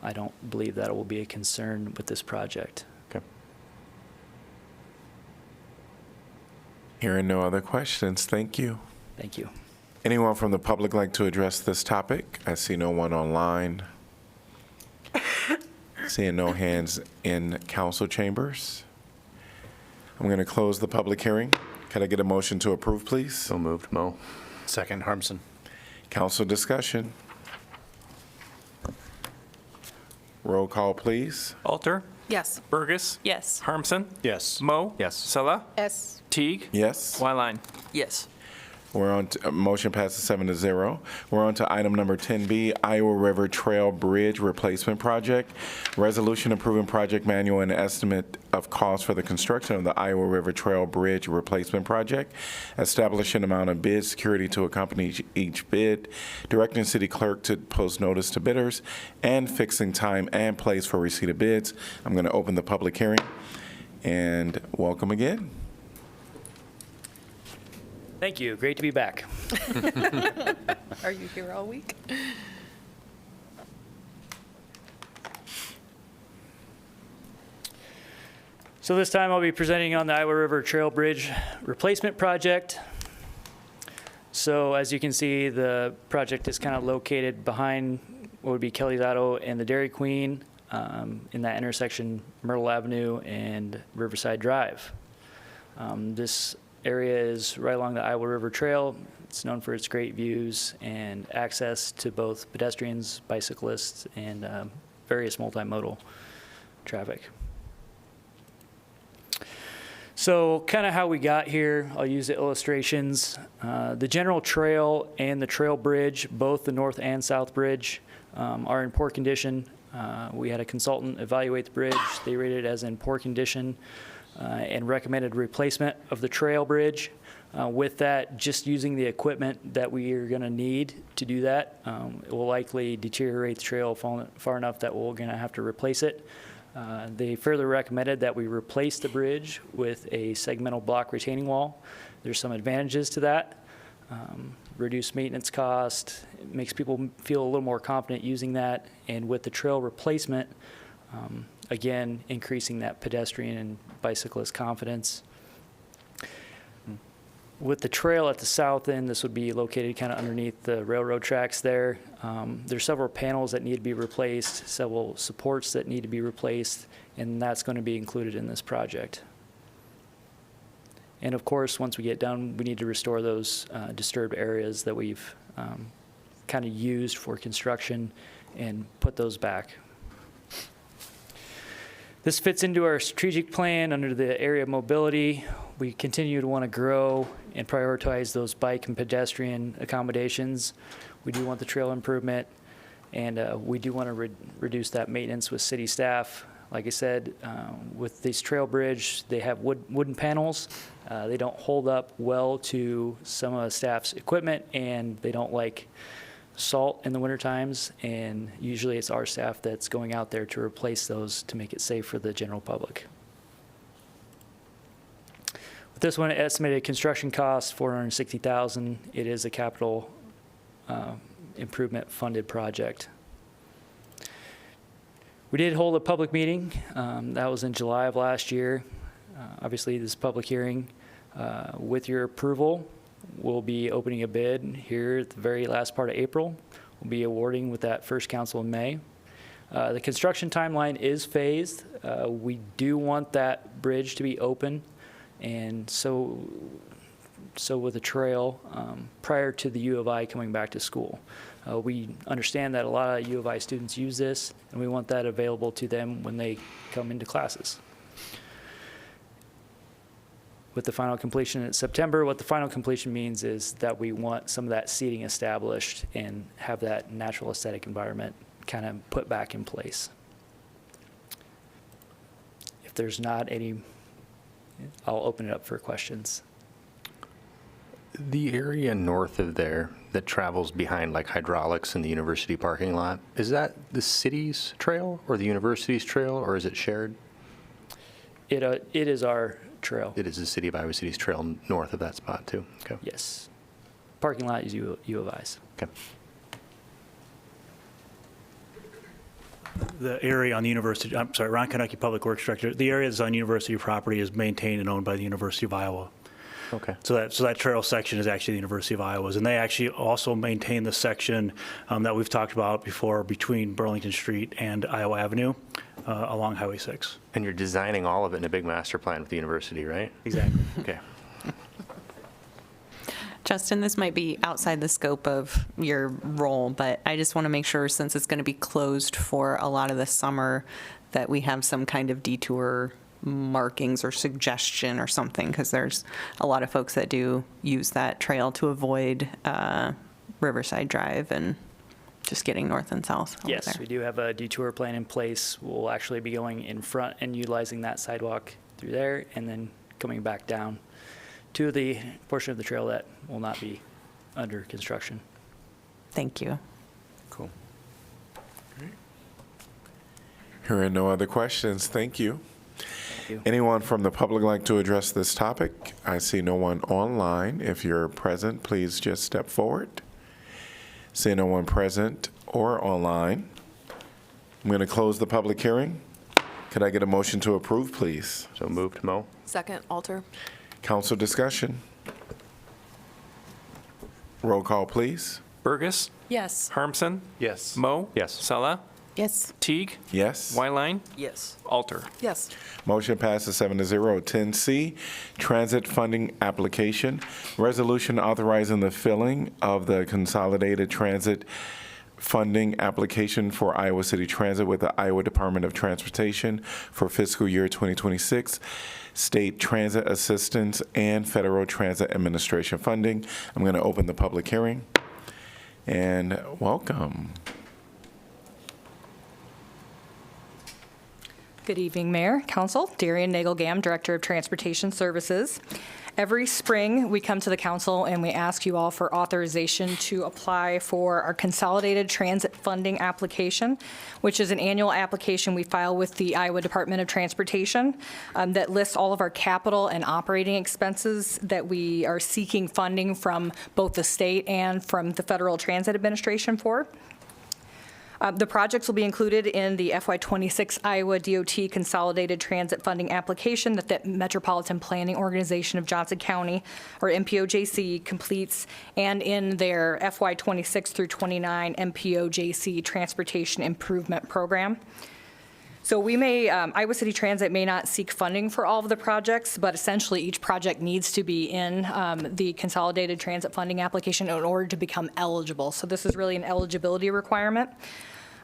I don't believe that it will be a concern with this project. Okay. Hearing no other questions, thank you. Thank you. Anyone from the public like to address this topic? I see no one online. Seeing no hands in council chambers. I'm going to close the public hearing. Could I get a motion to approve, please? So moved, Mo. Second, Harmson. Council discussion. Roll call, please. Alter, Yes. Burgess, Yes. Harmson, Yes. Mo, Yes. Sella, Yes. Teague, Yes. Wyline. Yes. We're on to, motion passes 7-0. We're on to item number 10B, Iowa River Trail Bridge Replacement Project. Resolution approving project manual and estimate of cost for the construction of the Iowa River Trail Bridge Replacement Project. Establishing amount of bid security to accompany each bid. Directing city clerk to post notice to bidders. And fixing time and place for receipt of bids. I'm going to open the public hearing. And welcome again. Thank you. Great to be back. Are you here all week? So this time I'll be presenting on the Iowa River Trail Bridge Replacement Project. So as you can see, the project is kind of located behind what would be Kelly's Auto and the Dairy Queen in that intersection, Myrtle Avenue and Riverside Drive. This area is right along the Iowa River Trail. It's known for its great views and access to both pedestrians, bicyclists, and various multimodal traffic. So kind of how we got here, I'll use the illustrations. The general trail and the trail bridge, both the north and south bridge, are in poor condition. We had a consultant evaluate the bridge. They rated it as in poor condition and recommended replacement of the trail bridge. With that, just using the equipment that we are going to need to do that, it will likely deteriorate the trail far enough that we're going to have to replace it. They further recommended that we replace the bridge with a segmental block retaining wall. There's some advantages to that. Reduced maintenance cost, it makes people feel a little more confident using that. And with the trail replacement, again, increasing that pedestrian and bicyclist confidence. With the trail at the south end, this would be located kind of underneath the railroad tracks there. There's several panels that need to be replaced, several supports that need to be replaced, and that's going to be included in this project. And of course, once we get done, we need to restore those disturbed areas that we've kind of used for construction and put those back. This fits into our strategic plan under the area of mobility. We continue to want to grow and prioritize those bike and pedestrian accommodations. We do want the trail improvement, and we do want to reduce that maintenance with city staff. Like I said, with this trail bridge, they have wooden panels. They don't hold up well to some of the staff's equipment, and they don't like salt in the winter times, and usually it's our staff that's going out there to replace those to make it safe for the general public. With this one, estimated construction cost $460,000. It is a capital improvement funded project. We did hold a public meeting. That was in July of last year. Obviously, this public hearing, with your approval, we'll be opening a bid here at the very last part of April. We'll be awarding with that first council in May. The construction timeline is phased. We do want that bridge to be open, and so with the trail prior to the U of I coming back to school. We understand that a lot of U of I students use this, and we want that available to them when they come into classes. With the final completion in September, what the final completion means is that we want some of that seating established and have that natural aesthetic environment kind of put back in place. If there's not any, I'll open it up for questions. The area north of there that travels behind like hydraulics in the university parking lot, is that the city's trail or the university's trail, or is it shared? It is our trail. It is the city of Iowa City's trail north of that spot too. Okay. Yes. Parking lot is U of I's. Okay. The area on the university, I'm sorry, Ron Konecki, Public Works Director, the area that's on university property is maintained and owned by the University of Iowa. Okay. So that trail section is actually the University of Iowa's, and they actually also maintain the section that we've talked about before between Burlington Street and Iowa Avenue along Highway 6. And you're designing all of it in a big master plan with the university, right? Exactly. Okay. Justin, this might be outside the scope of your role, but I just want to make sure, since it's going to be closed for a lot of the summer, that we have some kind of detour markings or suggestion or something, because there's a lot of folks that do use that trail to avoid Riverside Drive and just getting north and south over Yes, there. we do have a detour plan in place. We'll actually be going in front and utilizing that sidewalk through there and then coming back down to the portion of the trail that will not be under construction. Thank you. Cool. Hearing no other questions, thank you. Anyone from the public like to address this topic? I see no one online. If you're present, please just step forward. See no one present or online. I'm going to close the public hearing. Could I get a motion to approve, please? So moved, Mo. Second, Alter. Council discussion. Roll call, please. Burgess. Yes. Harmson. Yes. Mo. Yes. Sella. Yes. Teague. Yes. Wyline. Yes. Alter. Yes. Motion passes 7-0. 10C, Transit Funding Application. Resolution authorizing the filling of the Consolidated Transit Funding Application for Iowa City Transit with the Iowa Department of Transportation for fiscal year 2026, State Transit Assistance, and Federal Transit Administration funding. I'm going to open the public hearing. And welcome. Good evening, Mayor, Council. Darian Nagelgam, Director of Transportation Services. Every spring, we come to the council and we ask you all for authorization to apply for our Consolidated Transit Funding Application, which is an annual application we file with the Iowa Department of Transportation that lists all of our capital and operating expenses that we are seeking funding from both the state and from the Federal Transit Administration for. The projects will be included in the FY26 Iowa DOT Consolidated Transit Funding Application that the Metropolitan Planning Organization of Johnson County, or MPOJC, completes, and in their FY26 through 29 MPOJC Transportation Improvement Program. So Iowa City Transit may not seek funding for all of the projects, but essentially each project needs to be in the Consolidated Transit Funding Application in order to become eligible. So this is really an eligibility requirement.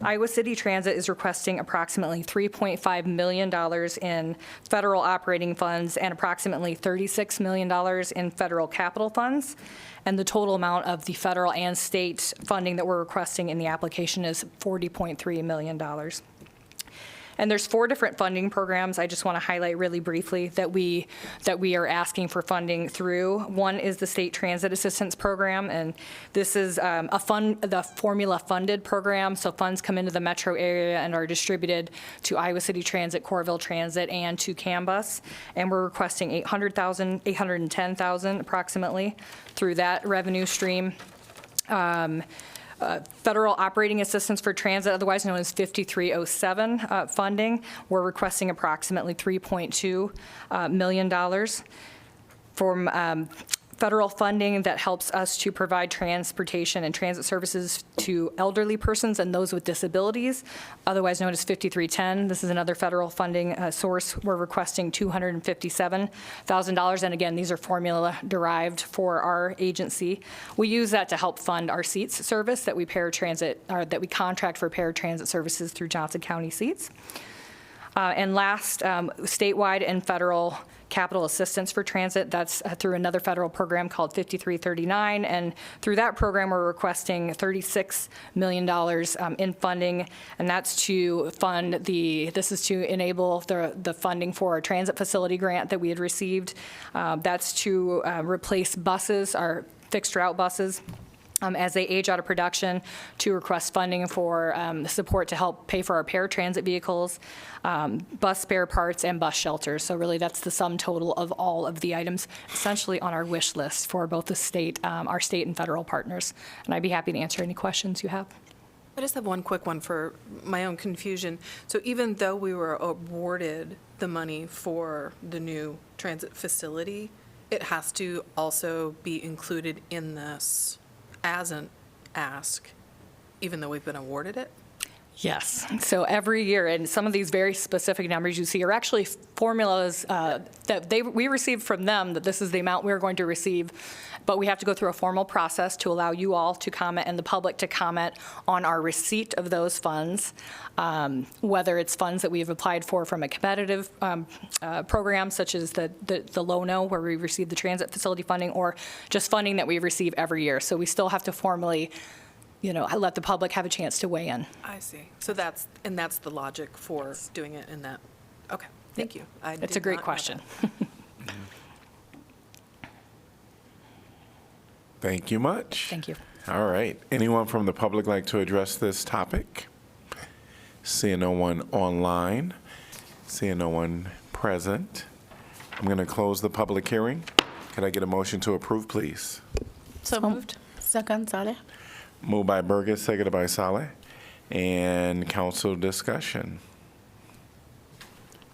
Iowa City Transit is requesting approximately $3.5 million in federal operating funds and approximately $36 million in federal capital funds. And the total amount of the federal and state funding that we're requesting in the application is $40.3 million. And there's 4 different funding programs I just want to highlight really briefly that we are asking for funding through. One is the State Transit Assistance Program, and this is the formula funded program. So funds come into the metro area and are distributed to Iowa City Transit, Coralville Transit, and to CAMBUS. And we're requesting $810,000 approximately through that revenue stream. Federal Operating Assistance for Transit, otherwise known as 5307 funding. We're requesting approximately $3.2 million from federal funding that helps us to provide transportation and transit services to elderly persons and those with disabilities, otherwise known as 5310. This is another federal funding source. We're requesting $257,000, and again, these are formula derived for our agency. We use that to help fund our seats service that we contract for paratransit services through Johnson County Seats. And last, statewide and federal capital assistance for transit. That's through another federal program called 5339. And through that program, we're requesting $36 million in funding. And that's to fund this is to enable the funding for a transit facility grant that we had received. That's to replace buses, our fixed route buses, as they age out of production, to request funding for support to help pay for our paratransit vehicles, bus spare parts, and bus shelters. So really, that's the sum total of all of the items essentially on our wish list for both the state, our state and federal partners. And I'd be happy to answer any questions you have. I just have one quick one for my own confusion. So even though we were awarded the money for the new transit facility, it has to also be included in this as an ask, even though we've been awarded it? Yes. So every year, and some of these very specific numbers you see are actually formulas that we received from them, that this is the amount we're going to receive, but we have to go through a formal process to allow you all to comment and the public to comment on our receipt of those funds, whether it's funds that we have applied for from a competitive program, such as the LONO, where we receive the transit facility funding, or just funding that we receive every year. So we still have to formally, let the public have a chance to weigh in. I see. So that's the logic for doing it in that. Okay, thank you. It's a great question. Thank you much. Thank you. All right. Anyone from the public like to address this topic? Seeing no one online, seeing no one present, I'm going to close the public hearing. Can I get a motion to approve, please? So moved. Second, Saleh. Moved by Burgess, seconded by Saleh. And council discussion.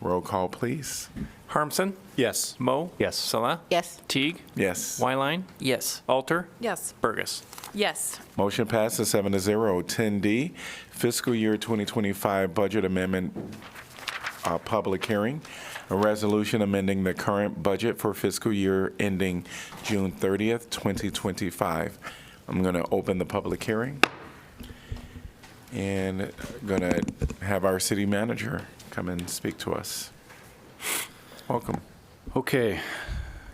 Roll call, please. Harmson? Yes. Moe? Yes. Salah? Yes. Teague? Yes. Wyline? Yes. Alter? Yes. Burgess? Yes. Motion passes 7-0. 10D, fiscal year 2025 budget amendment public hearing. A resolution amending the current budget for fiscal year ending June 30th, 2025. I'm going to open the public hearing and going to have our city manager come and speak to us. Welcome. Okay.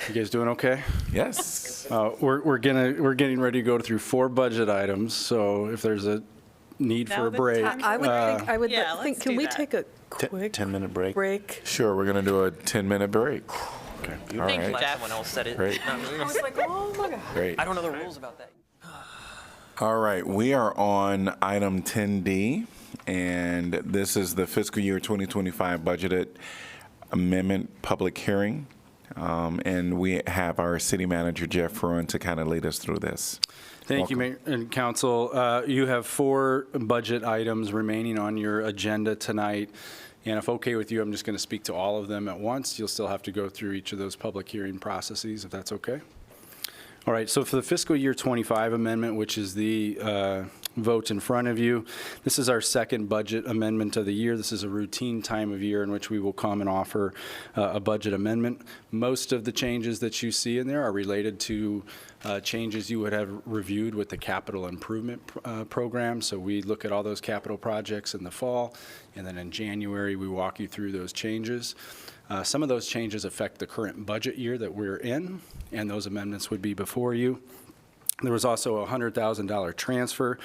You guys doing okay? Yes. We're getting ready to go through 4 budget items, so if there's a need for a break. I would think, can we take a quick 10-minute break? break? Sure, we're going to do a 10-minute break. Okay. All Thank right. you. Glad someone else said it. Great. Not me. I was like, oh my God. Great. I don't know the rules about that. All right, we are on item 10D, and this is the fiscal year 2025 budgeted amendment public hearing. And we have our city manager, Jeff Fruin, to kind of lead us through this. Thank you, Mayor and Council. You have 4 budget items remaining on your agenda tonight. And if okay with you, I'm just going to speak to all of them at once. You'll still have to go through each of those public hearing processes, if that's okay. All right, so for the fiscal year 25 amendment, which is the vote in front of you, this is our second budget amendment of the year. This is a routine time of year in which we will come and offer a budget amendment. Most of the changes that you see in there are related to changes you would have reviewed with the capital improvement program. So we look at all those capital projects in the fall, and then in January, we walk you through those changes. Some of those changes affect the current budget year that we're in, and those amendments would be before you. There was also a $100,000 transfer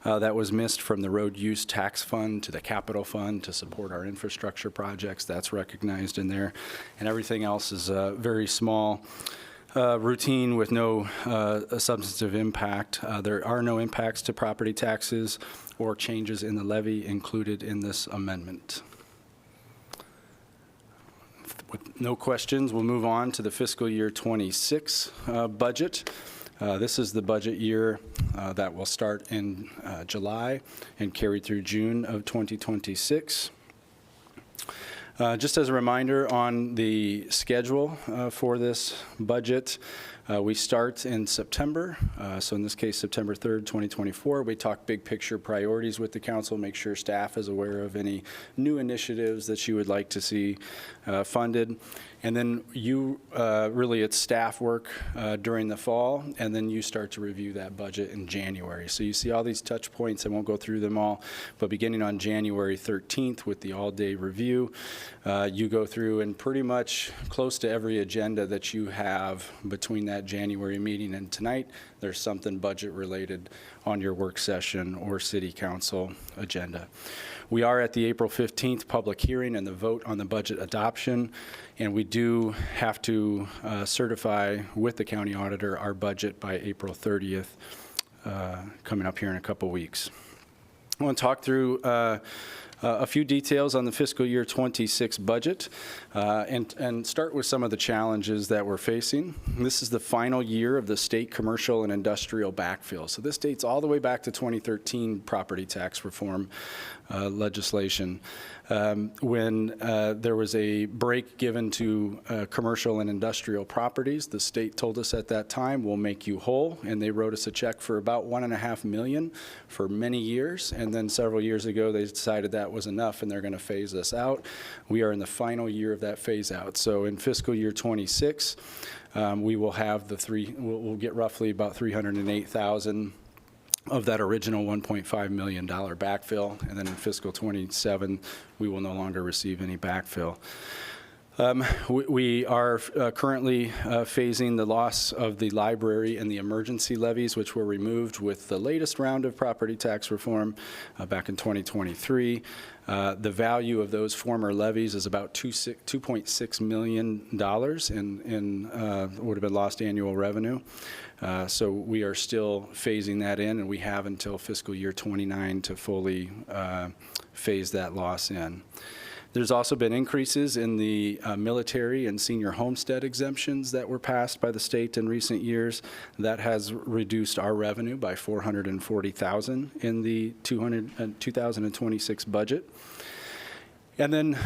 that was missed from the road use tax fund to the capital fund to support our infrastructure projects. That's recognized in there. And everything else is very small, routine with no substantive impact. There are no impacts to property taxes or changes in the levy included in this amendment. With no questions, we'll move on to the fiscal year 26 budget. This is the budget year that will start in July and carry through June of 2026. Just as a reminder on the schedule for this budget, We start in September, so in this case, September 3rd, 2024. We talk big picture priorities with the council, make sure staff is aware of any new initiatives that you would like to see funded. And then really it's staff work during the fall, and then you start to review that budget in January. So you see all these touch points. I won't go through them all, but beginning on January 13th with the all-day review, you go through and pretty much close to every agenda that you have between that January meeting and tonight, there's something budget-related on your work session or city council agenda. We are at the April 15th public hearing and the vote on the budget adoption, and we do have to certify with the county auditor our budget by April 30th, coming up here in a couple weeks. I want to talk through a few details on the fiscal year 26 budget and start with some of the challenges that we're facing. This is the final year of the state commercial and industrial backfill. So this dates all the way back to 2013 property tax reform legislation, when there was a break given to commercial and industrial properties. The state told us at that time, we'll make you whole, and they wrote us a check for about $1.5 million for many years, and then several years ago they decided that was enough and they're going to phase us out. We are in the final year of that phase out. So in fiscal year 26, we will have we'll get roughly about $308,000 of that original $1.5 million backfill, and then in fiscal 27, we will no longer receive any backfill. We are currently phasing the loss of the library and the emergency levies, which were removed with the latest round of property tax reform back in 2023. The value of those former levies is about $2.6 million in would have been lost annual revenue. So we are still phasing that in, and we have until fiscal year 29 to fully phase that loss in. There's also been increases in the military and senior homestead exemptions that were passed by the state in recent years. That has reduced our revenue by $440,000 in the 2026 budget. And then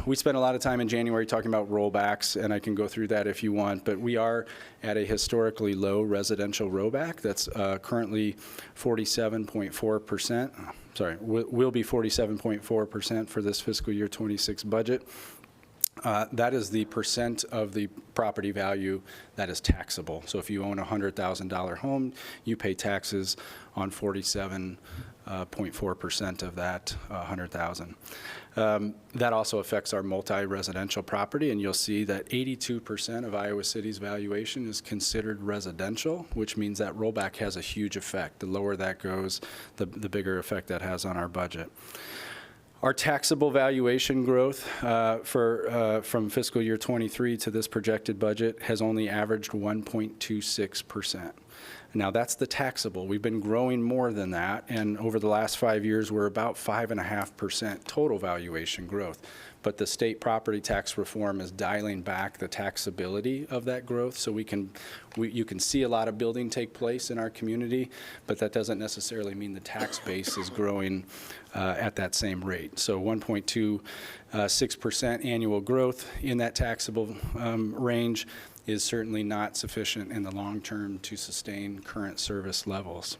we spent a lot of time in January talking about rollbacks, and I can go through that if you want, but we are at a historically low residential rollback. That's currently 47.4%. Sorry, will be 47.4% for this fiscal year 26 budget. That is the percent of the property value that is taxable. So if you own a $100,000 home, you pay taxes on 47.4% of that $100,000. That also affects our multi-residential property, and you'll see that 82% of Iowa City's valuation is considered residential, which means that rollback has a huge effect. The lower that goes, the bigger effect that has on our budget. Our taxable valuation growth from fiscal year 23 to this projected budget has only averaged 1.26%. Now that's the taxable. We've been growing more than that, and over the last 5 years, we're about 5.5% total valuation growth. But the state property tax reform is dialing back the taxability of that growth, so you can see a lot of building take place in our community, but that doesn't necessarily mean the tax base is growing at that same rate. So 1.26% annual growth in that taxable range is certainly not sufficient in the long term to sustain current service levels.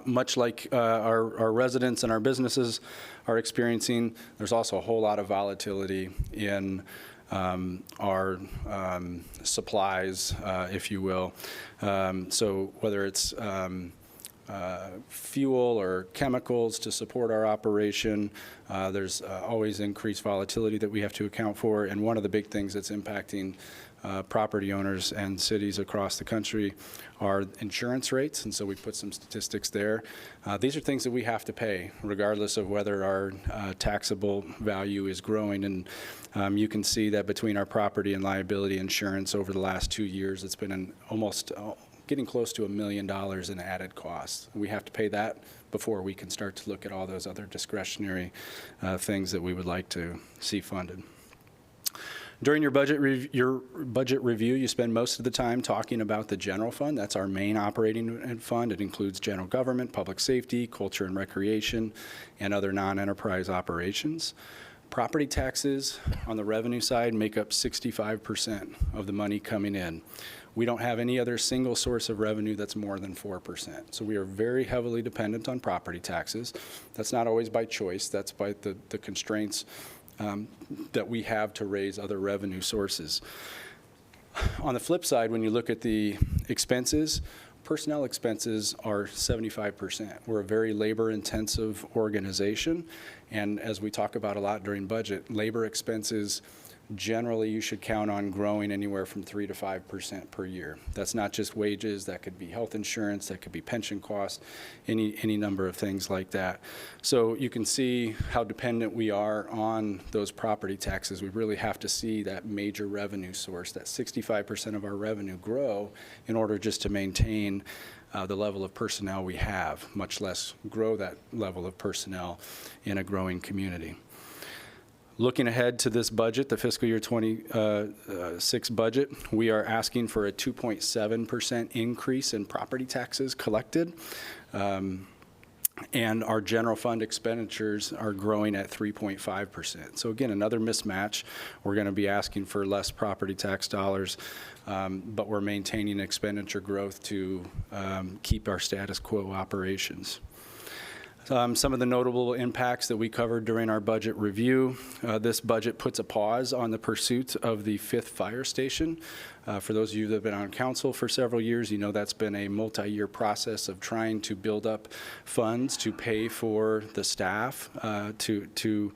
Much like our residents and our businesses are experiencing, there's also a whole lot of volatility in our supplies, if you will. So whether it's fuel or chemicals to support our operation, there's always increased volatility that we have to account for. And one of the big things that's impacting property owners and cities across the country are insurance rates, and so we put some statistics there. These are things that we have to pay regardless of whether our taxable value is growing, and you can see that between our property and liability insurance over the last 2 years, it's been almost getting close to $1 million in added costs. We have to pay that before we can start to look at all those other discretionary things that we would like to see funded. During your budget review, you spend most of the time talking about the general fund. That's our main operating fund. It includes general government, public safety, culture and recreation, and other non-enterprise operations. Property taxes on the revenue side make up 65% of the money coming in. We don't have any other single source of revenue that's more than 4%. So we are very heavily dependent on property taxes. That's not always by choice. That's by the constraints that we have to raise other revenue sources. On the flip side, when you look at the expenses, personnel expenses are 75%. We're a very labor-intensive organization, and as we talk about a lot during budget, labor expenses, generally you should count on growing anywhere from 3 to 5% per year. That's not just wages, that could be health insurance, that could be pension costs, any number of things like that. So you can see how dependent we are on those property taxes. We really have to see that major revenue source, that 65% of our revenue grow in order just to maintain the level of personnel we have, much less grow that level of personnel in a growing community. Looking ahead to this budget, the fiscal year 26 budget, we are asking for a 2.7% increase in property taxes collected. And our general fund expenditures are growing at 3.5%. So again, another mismatch. We're going to be asking for less property tax dollars, but we're maintaining expenditure growth to keep our status quo operations. Some of the notable impacts that we covered during our budget review. This budget puts a pause on the pursuit of the 5th fire station. For those of you that have been on council for several years, you know that's been a multi-year process of trying to build up funds to pay for the staff to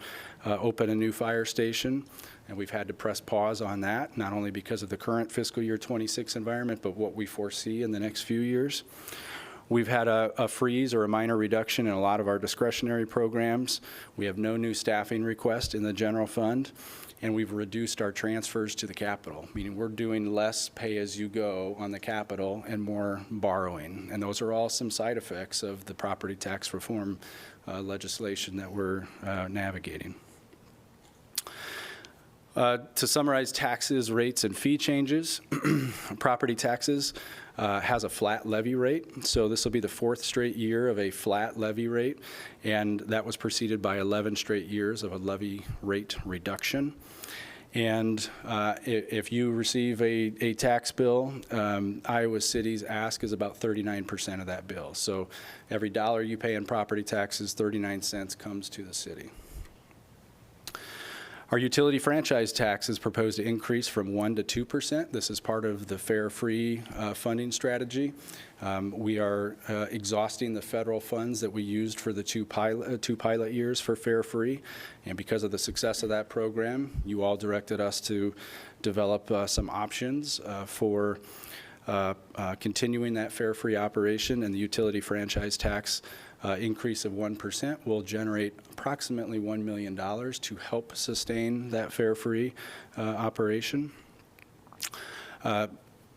open a new fire station. And we've had to press pause on that, not only because of the current fiscal year 26 environment, but what we foresee in the next few years. We've had a freeze or a minor reduction in a lot of our discretionary programs. We have no new staffing request in the general fund, and we've reduced our transfers to the capital, meaning we're doing less pay-as-you-go on the capital and more borrowing. And those are all some side effects of the property tax reform legislation that we're navigating. To summarize taxes, rates, and fee changes, property taxes has a flat levy rate. So this will be the 4th straight year of a flat levy rate, and that was preceded by 11 straight years of a levy rate reduction. And if you receive a tax bill, Iowa City's ask is about 39% of that bill. So every dollar you pay in property taxes, 39 cents comes to the city. Our utility franchise tax is proposed to increase from 1% to 2%. This is part of the Fair Free funding strategy. We are exhausting the federal funds that we used for the two pilot years for Fair Free. And because of the success of that program, you all directed us to develop some options for continuing that Fair Free operation, and the utility franchise tax increase of 1% will generate approximately $1 million to help sustain that Fair Free operation. A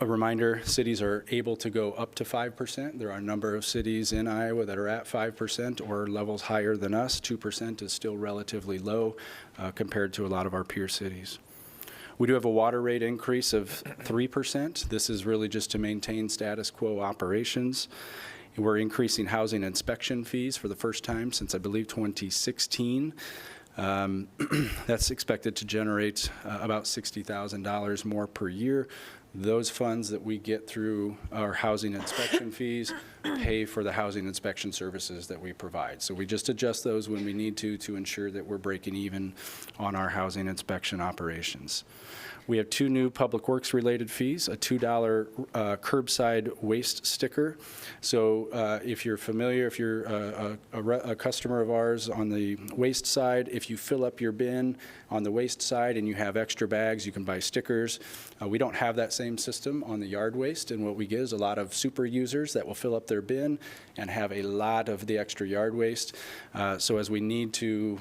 reminder, cities are able to go up to 5%. There are a number of cities in Iowa that are at 5% or levels higher than us. 2% is still relatively low compared to a lot of our peer cities. We do have a water rate increase of 3%. This is really just to maintain status quo operations. We're increasing housing inspection fees for the first time since, I believe, 2016. That's expected to generate about $60,000 more per year. Those funds that we get through our housing inspection fees pay for the housing inspection services that we provide. So we just adjust those when we need to ensure that we're breaking even on our housing inspection operations. We have 2 new Public Works related fees, a $2 curbside waste sticker. So if you're familiar, if you're a customer of ours on the waste side, if you fill up your bin on the waste side and you have extra bags, you can buy stickers. We don't have that same system on the yard waste, and what we get is a lot of super users that will fill up their bin and have a lot of the extra yard waste. So as we need to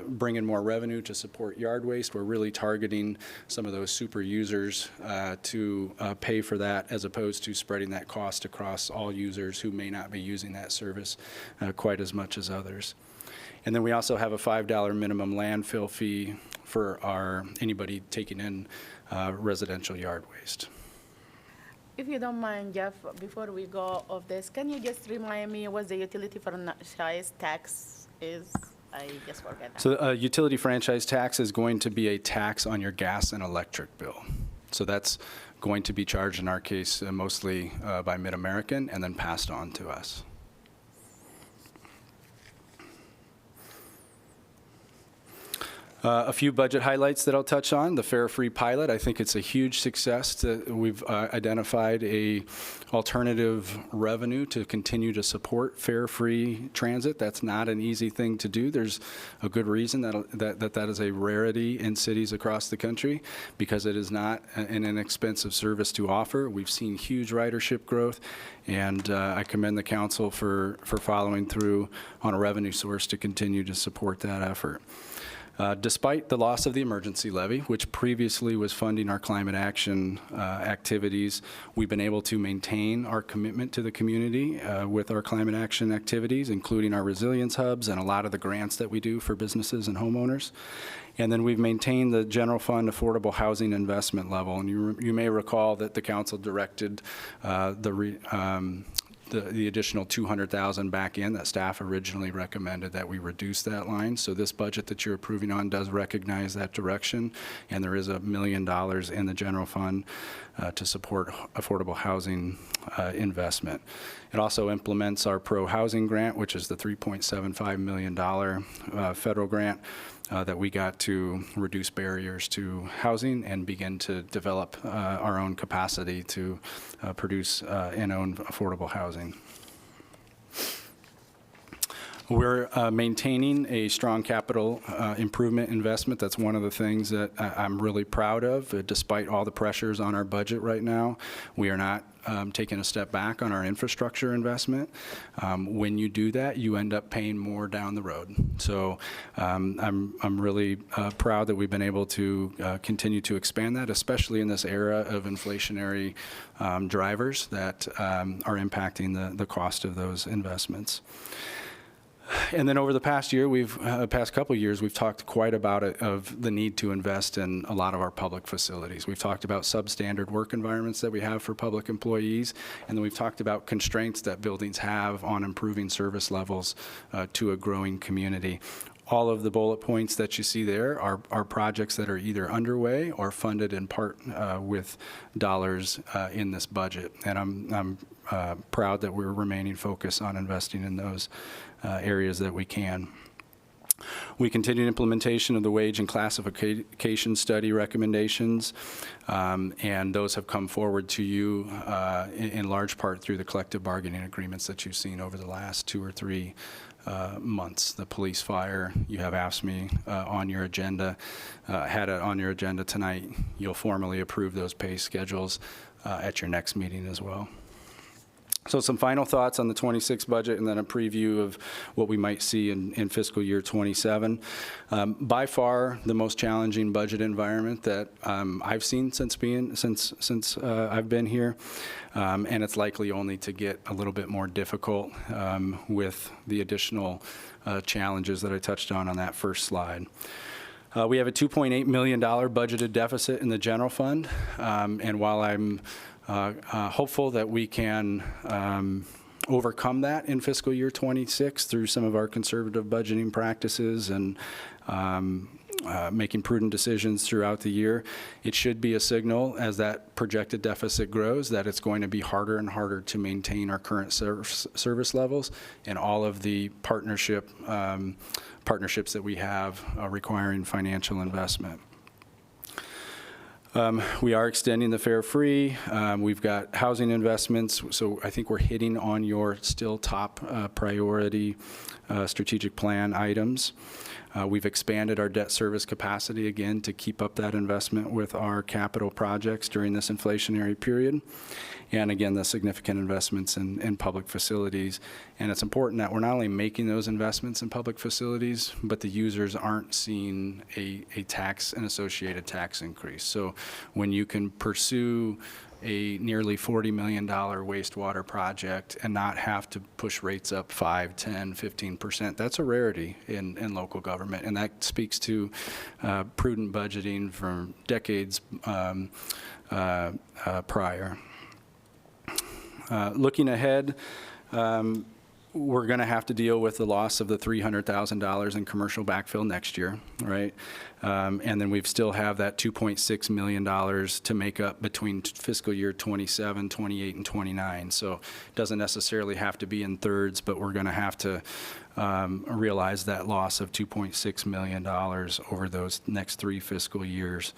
bring in more revenue to support yard waste, we're really targeting some of those super users to pay for that, as opposed to spreading that cost across all users who may not be using that service quite as much as others. And then we also have a $5 minimum landfill fee for anybody taking in residential yard waste. If you don't mind, Jeff, before we go off this, can you just remind me what the utility franchise tax is? I just forgot that. So utility franchise tax is going to be a tax on your gas and electric bill. So that's going to be charged in our case mostly by Mid-American and then passed on to us. A few budget highlights that I'll touch on. The fare-free pilot, I think it's a huge success. We've identified a alternative revenue to continue to support fare-free transit. That's not an easy thing to do. There's a good reason that is a rarity in cities across the country, because it is not an inexpensive service to offer. We've seen huge ridership growth, and I commend the council for following through on a revenue source to continue to support that effort. Despite the loss of the emergency levy, which previously was funding our climate action activities, we've been able to maintain our commitment to the community with our climate action activities, including our resilience hubs and a lot of the grants that we do for businesses and homeowners. And then we've maintained the general fund affordable housing investment level. And you may recall that the council directed the additional $200,000 back in that staff originally recommended that we reduce that line. So this budget that you're approving on does recognize that direction, and there is $1 million in the general fund to support affordable housing investment. It also implements our Pro Housing Grant, which is the $3.75 million federal grant that we got to reduce barriers to housing and begin to develop our own capacity to produce and own affordable housing. We're maintaining a strong capital improvement investment. That's one of the things that I'm really proud of. Despite all the pressures on our budget right now, we are not taking a step back on our infrastructure investment. When you do that, you end up paying more down the road. So I'm really proud that we've been able to continue to expand that, especially in this era of inflationary drivers that are impacting the cost of those investments. And then over the past year, past couple of years, we've talked quite about it, of the need to invest in a lot of our public facilities. We've talked about substandard work environments that we have for public employees, and then we've talked about constraints that buildings have on improving service levels to a growing community. All of the bullet points that you see there are projects that are either underway or funded in part with dollars in this budget. And I'm proud that we're remaining focused on investing in those areas that we can. We continue implementation of the wage and classification study recommendations, and those have come forward to you in large part through the collective bargaining agreements that you've seen over the last 2 or 3 months. The police fire, you have AFSCME on your agenda, had it on your agenda tonight. You'll formally approve those pay schedules at your next meeting as well. So some final thoughts on the 26 budget, and then a preview of what we might see in fiscal year 27. By far the most challenging budget environment that I've seen since I've been here, and it's likely only to get a little bit more difficult with the additional challenges that I touched on that first slide. We have a $2.8 million budgeted deficit in the general fund, and while I'm hopeful that we can overcome that in fiscal year 26 through some of our conservative budgeting practices and making prudent decisions throughout the year. It should be a signal as that projected deficit grows that it's going to be harder and harder to maintain our current service levels and all of the partnerships that we have requiring financial investment. We are extending the fare free. We've got housing investments, so I think we're hitting on your still top priority strategic plan items. We've expanded our debt service capacity again to keep up that investment with our capital projects during this inflationary period. And again, the significant investments in public facilities. And it's important that we're not only making those investments in public facilities, but the users aren't seeing an associated tax increase. So when you can pursue a nearly $40 million wastewater project and not have to push rates up 5, 10, 15%, that's a rarity in local government. And that speaks to prudent budgeting from decades prior. Looking ahead, we're going to have to deal with the loss of the $300,000 in commercial backfill next year, right? And then we still have that $2.6 million to make up between fiscal year 27, 28, and 29. So it doesn't necessarily have to be in thirds, but we're going to have to realize that loss of $2.6 million over those next 3 fiscal years.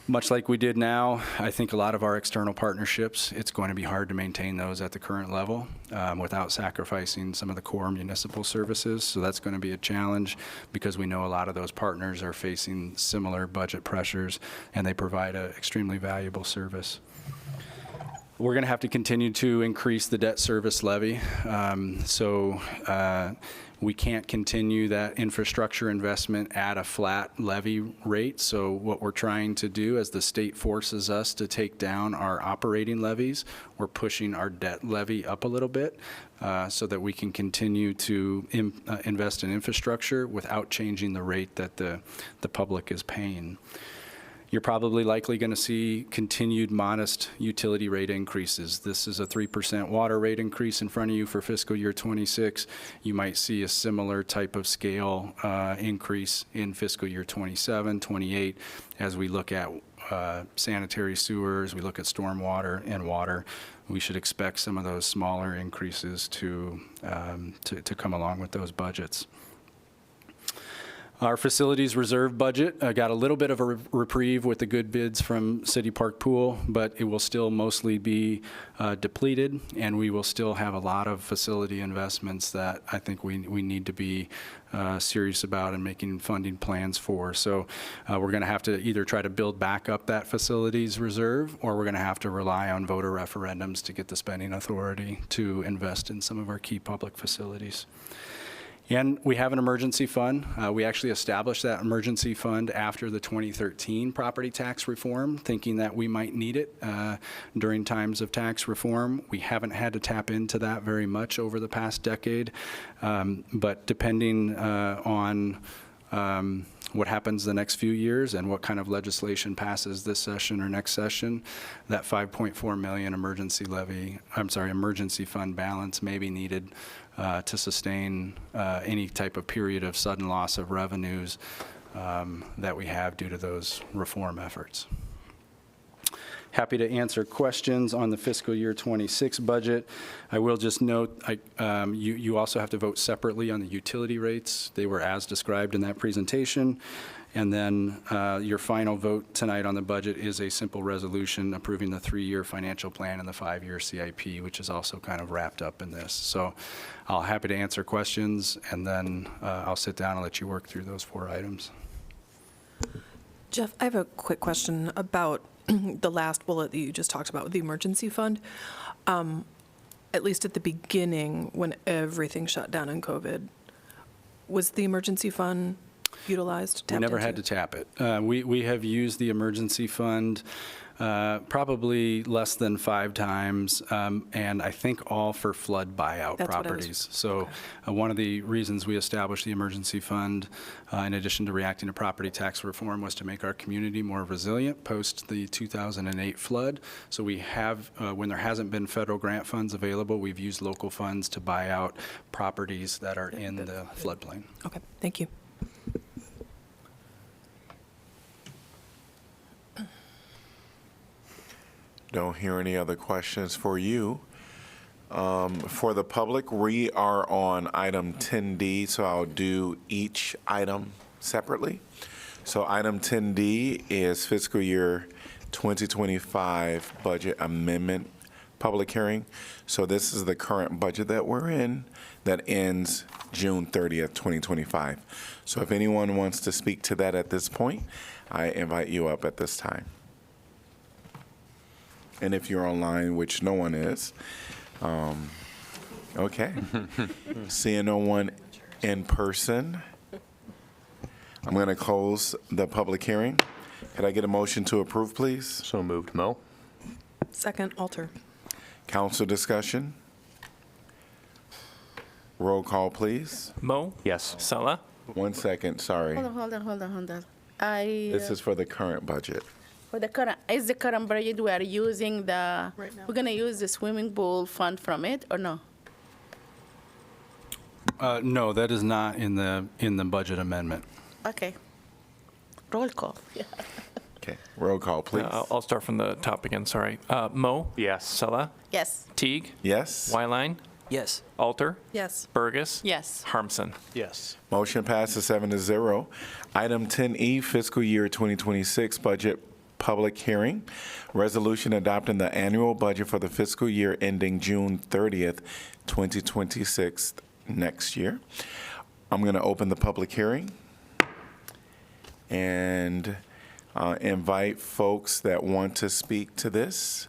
Much like we did now, I think a lot of our external partnerships, it's going to be hard to maintain those at the current level without sacrificing some of the core municipal services. So that's going to be a challenge because we know a lot of those partners are facing similar budget pressures and they provide an extremely valuable service. We're going to have to continue to increase the debt service levy. We can't continue that infrastructure investment at a flat levy rate. So what we're trying to do as the state forces us to take down our operating levies, we're pushing our debt levy up a little bit so that we can continue to invest in infrastructure without changing the rate that the public is paying. You're probably likely going to see continued modest utility rate increases. This is a 3% water rate increase in front of you for fiscal year 26. You might see a similar type of scale increase in fiscal year 27, 28, as we look at sanitary sewers, we look at stormwater and water. We should expect some of those smaller increases to come along with those budgets. Our facilities reserve budget got a little bit of a reprieve with the good bids from City Park Pool, but it will still mostly be depleted, and we will still have a lot of facility investments that I think we need to be serious about and making funding plans for. So we're going to have to either try to build back up that facilities reserve, or we're going to have to rely on voter referendums to get the spending authority to invest in some of our key public facilities. And we have an emergency fund. We actually established that emergency fund after the 2013 property tax reform, thinking that we might need it during times of tax reform. We haven't had to tap into that very much over the past decade, but depending on what happens the next few years and what kind of legislation passes this session or next session, that $5.4 million emergency fund balance may be needed to sustain any type of period of sudden loss of revenues that we have due to those reform efforts. Happy to answer questions on the fiscal year 26 budget. I will just note, you also have to vote separately on the utility rates. They were as described in that presentation. And then your final vote tonight on the budget is a simple resolution approving the 3-year financial plan and the 5-year CIP, which is also kind of wrapped up in this. So I'll happy to answer questions, and then I'll sit down and let you work through those 4 items. Jeff, I have a quick question about the last bullet that you just talked about with the emergency fund. At least at the beginning, when everything shut down in COVID, was the emergency fund utilized? We never had to tap it. We have used the emergency fund probably less than 5 times, and I think all for flood buyout properties. So one of the reasons we established the emergency fund, in addition to reacting to property tax reform, was to make our community more resilient post the 2008 flood. So we have, when there hasn't been federal grant funds available, we've used local funds to buy out properties that are in the floodplain. Okay, thank you. Don't hear any other questions for you. For the public, we are on item 10D, so I'll do each item separately. So item 10D is fiscal year 2025 budget amendment public hearing. So this is the current budget that we're in that ends June 30th, 2025. So if anyone wants to speak to that at this point, I invite you up at this time. And if you're online, which no one is, okay. Seeing no one in person, I'm going to close the public hearing. Could I get a motion to approve, please? So moved. Mo? Second, Alter. Council discussion? Roll call, please. Mo? Yes. Sala? 1 second, sorry. Hold on. This is for the current budget. For the current, is the current budget we are using we're going to use the swimming pool fund from it or no? No, that is not in the budget amendment. Okay. Roll call. Okay, roll call, please. I'll start from the top again, sorry. Mo? Yes. Sella? Yes. Teague? Yes. Wyline? Yes. Alter? Yes. Burgess? Yes. Harmson? Yes. Motion passes 7-0. Item 10E, fiscal year 2026 budget public hearing. Resolution adopting the annual budget for the fiscal year ending June 30th, 2026, next year. I'm going to open the public hearing and invite folks that want to speak to this.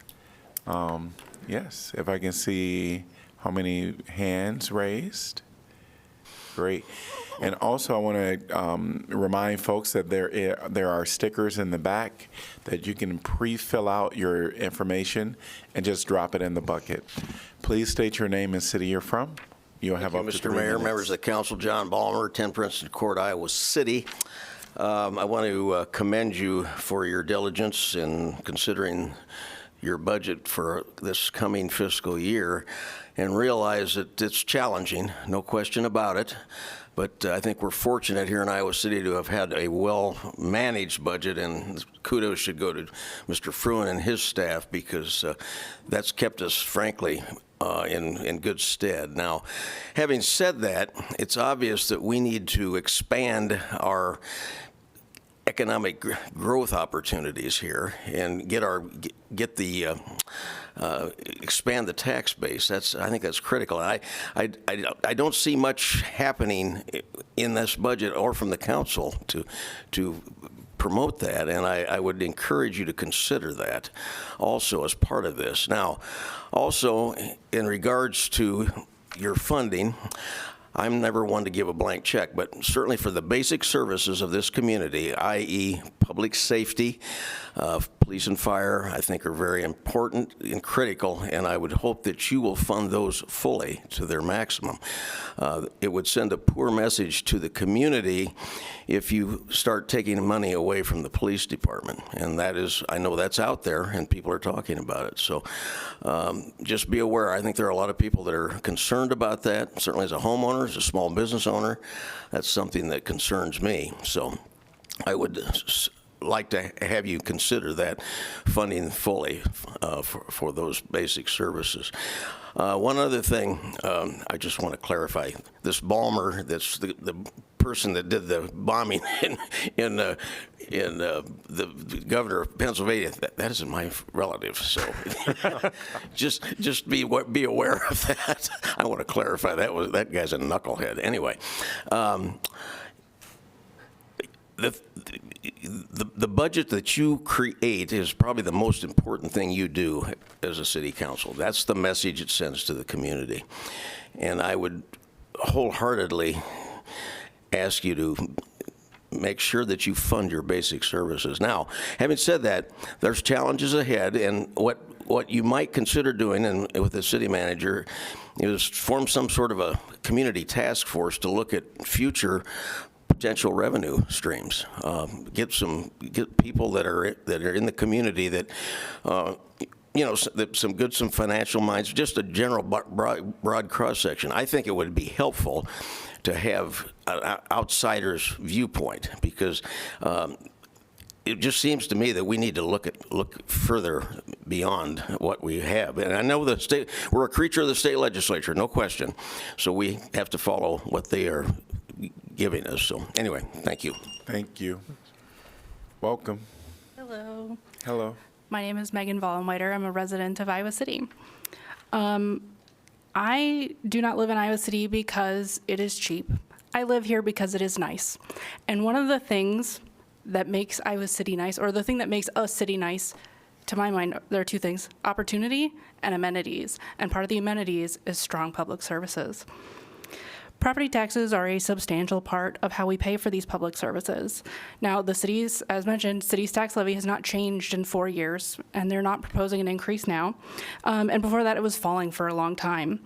Yes, if I can see how many hands raised. Great. And also, I want to remind folks that there are stickers in the back that you can pre-fill out your information and just drop it in the bucket. Please state your name and city you're from. You'll have up to 3 Mr. Mayor, minutes. members of the council, John Balmer, 10 Princeton Court, Iowa City. I want to commend you for your diligence in considering your budget for this coming fiscal year and realize that it's challenging, no question about it. But I think we're fortunate here in Iowa City to have had a well-managed budget, and kudos should go to Mr. Fruin and his staff because that's kept us, frankly, in good stead. Now, having said that, it's obvious that we need to expand our economic growth opportunities here and expand the tax base. I think that's critical. I don't see much happening in this budget or from the council to promote that, and I would encourage you to consider that also as part of this. Now, also in regards to your funding, I'm never one to give a blank check, but certainly for the basic services of this community, i.e. public safety, police and fire, I think are very important and critical, and I would hope that you will fund those fully to their maximum. It would send a poor message to the community if you start taking money away from the police department, and that is, I know that's out there and people are talking about it. So just be aware. I think there are a lot of people that are concerned about that. Certainly as a homeowner, as a small business owner, that's something that concerns me. So I would like to have you consider that funding fully for those basic services. One other thing I just want to clarify. This Balmer, that's the person that did the bombing in the governor of Pennsylvania, that isn't my relative. So just be aware of that. I want to clarify that guy's a knucklehead. Anyway, the budget that you create is probably the most important thing you do as a city council. That's the message it sends to the community. And I would wholeheartedly ask you to make sure that you fund your basic services. Now, having said that, there's challenges ahead, and what you might consider doing, and with the city manager, is form some sort of a community task force to look at future potential revenue streams. Get people that are in the community that some financial minds, just a general broad cross section. I think it would be helpful to have an outsider's viewpoint, because it just seems to me that we need to look further beyond what we have. And I know we're a creature of the state legislature, no question. So we have to follow what they are giving us. So anyway, thank you. Thank you. Welcome. Hello. Hello. My name is Megan Vollenweiter. I'm a resident of Iowa City. I do not live in Iowa City because it is cheap. I live here because it is nice. And one of the things that makes Iowa City nice, or the thing that makes a city nice, to my mind, there are two things: opportunity and amenities. And part of the amenities is strong public services. Property taxes are a substantial part of how we pay for these public services. Now, the city's, as mentioned, city's tax levy has not changed in 4 years, and they're not proposing an increase now. And before that, it was falling for a long time.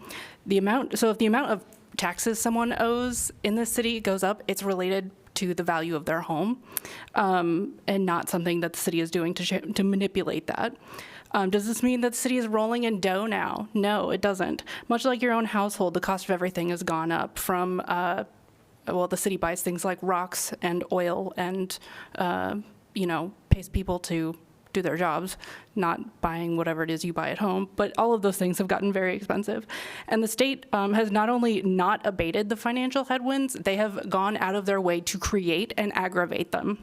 So if the amount of taxes someone owes in this city goes up, it's related to the value of their home, and not something that the city is doing to manipulate that. Does this mean that the city is rolling in dough now? No, it doesn't. Much like your own household, the cost of everything has gone up from, the city buys things like rocks and oil and, pays people to do their jobs, not buying whatever it is you buy at home. But all of those things have gotten very expensive. And the state has not only not abated the financial headwinds, they have gone out of their way to create and aggravate them.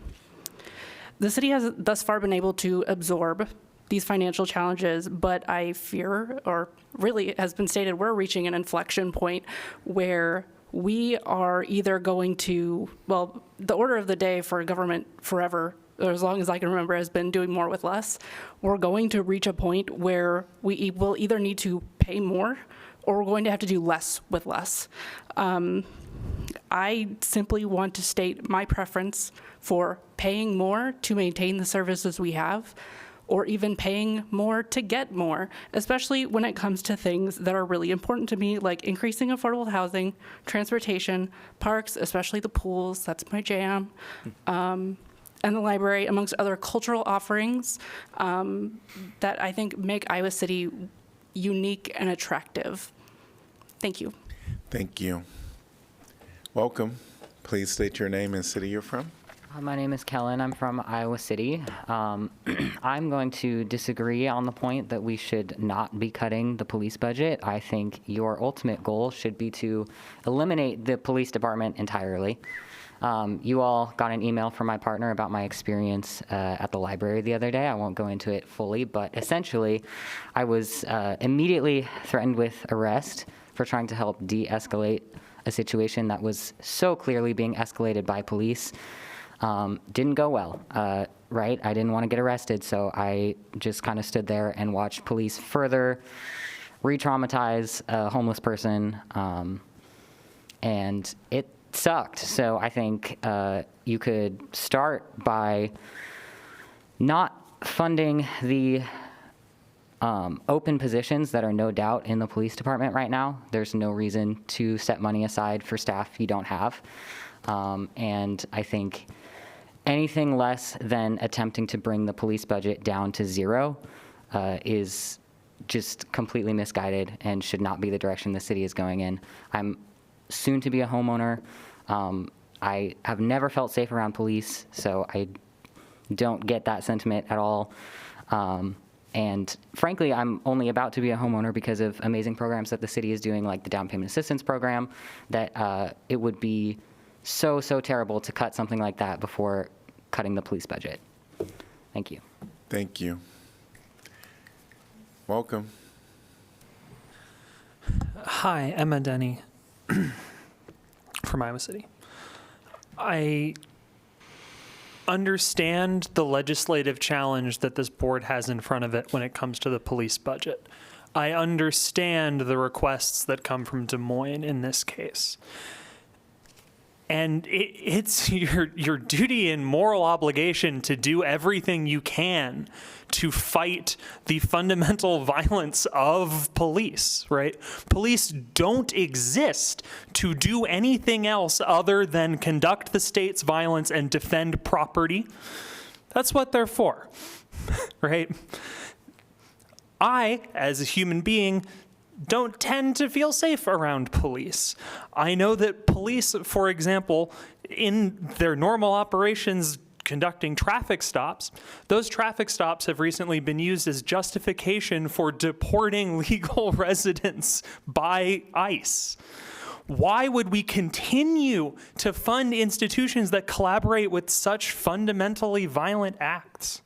The city has thus far been able to absorb these financial challenges, but I fear, or really it has been stated, we're reaching an inflection point where we are either going to, the order of the day for government forever, or as long as I can remember, has been doing more with less. We're going to reach a point where we will either need to pay more or we're going to have to do less with less. I simply want to state my preference for paying more to maintain the services we have, or even paying more to get more, especially when it comes to things that are really important to me, like increasing affordable housing, transportation, parks, especially the pools, that's my jam, and the library, amongst other cultural offerings that I think make Iowa City unique and attractive. Thank you. Thank you. Welcome. Please state your name and city you're from. My name is Kellen. I'm from Iowa City. I'm going to disagree on the point that we should not be cutting the police budget. I think your ultimate goal should be to eliminate the police department entirely. You all got an email from my partner about my experience at the library the other day. I won't go into it fully, but essentially, I was immediately threatened with arrest for trying to help de-escalate a situation that was so clearly being escalated by police. Didn't go well, right? I didn't want to get arrested, so I just kind of stood there and watched police further re-traumatize a homeless person, and it sucked. So I think you could start by not funding the open positions that are no doubt in the police department right now. There's no reason to set money aside for staff you don't have. And I think anything less than attempting to bring the police budget down to zero is just completely misguided and should not be the direction the city is going in. I'm soon to be a homeowner. I have never felt safe around police, so I don't get that sentiment at all. And frankly, I'm only about to be a homeowner because of amazing programs that the city is doing, like the down payment assistance program, that it would be so terrible to cut something like that before cutting the police budget. Thank you. Thank you. Welcome. Hi, Emma Denny from Iowa City. I understand the legislative challenge that this board has in front of it when it comes to the police budget. I understand the requests that come from Des Moines in this case. And it's your duty and moral obligation to do everything you can to fight the fundamental violence of police, right? Police don't exist to do anything else other than conduct the state's violence and defend property. That's what they're for, right? I, as a human being, don't tend to feel safe around police. I know that police, for example, in their normal operations conducting traffic stops, those traffic stops have recently been used as justification for deporting legal residents by ICE. Why would we continue to fund institutions that collaborate with such fundamentally violent acts?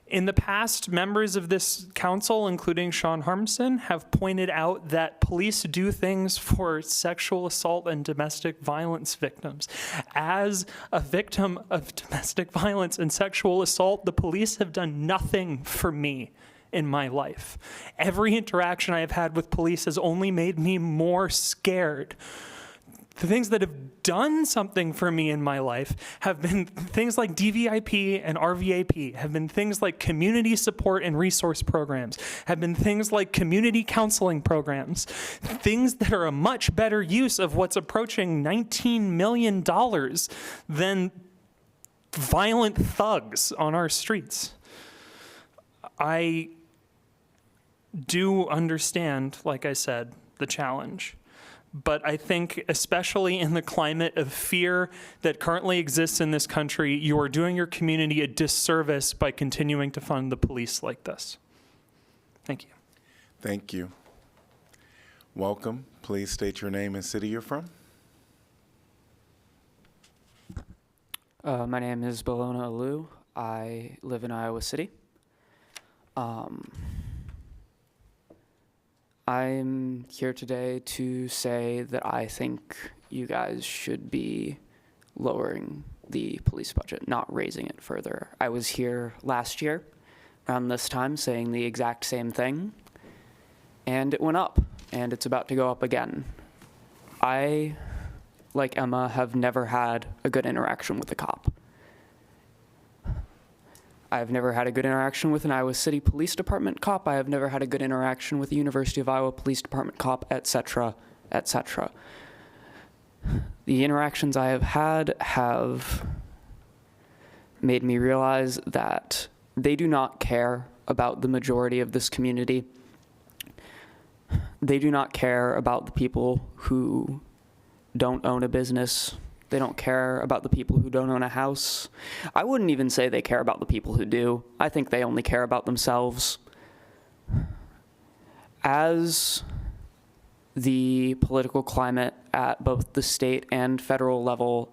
In the past, members of this council, including Sean Harmson, have pointed out that police do things for sexual assault and domestic violence victims. As a victim of domestic violence and sexual assault, the police have done nothing for me in my life. Every interaction I have had with police has only made me more scared. The things that have done something for me in my life have been things like DVIP and RVAP, have been things like community support and resource programs, have been things like community counseling programs, things that are a much better use of what's approaching $19 million than violent thugs on our streets. I do understand, like I said, the challenge. But I think, especially in the climate of fear that currently exists in this country, you are doing your community a disservice by continuing to fund the police like this. Thank you. Thank you. Welcome. Please state your name and city you're from. My name is Bologna Alu. I live in Iowa City. I'm here today to say that I think you guys should be lowering the police budget, not raising it further. I was here last year around this time saying the exact same thing, and it went up, and it's about to go up again. I, like Emma, have never had a good interaction with a cop. I've never had a good interaction with an Iowa City Police Department cop. I have never had a good interaction with the University of Iowa Police Department cop, etc., etc. The interactions I have had have made me realize that they do not care about the majority of this community. They do not care about the people who don't own a business. They don't care about the people who don't own a house. I wouldn't even say they care about the people who do. I think they only care about themselves. As the political climate at both the state and federal level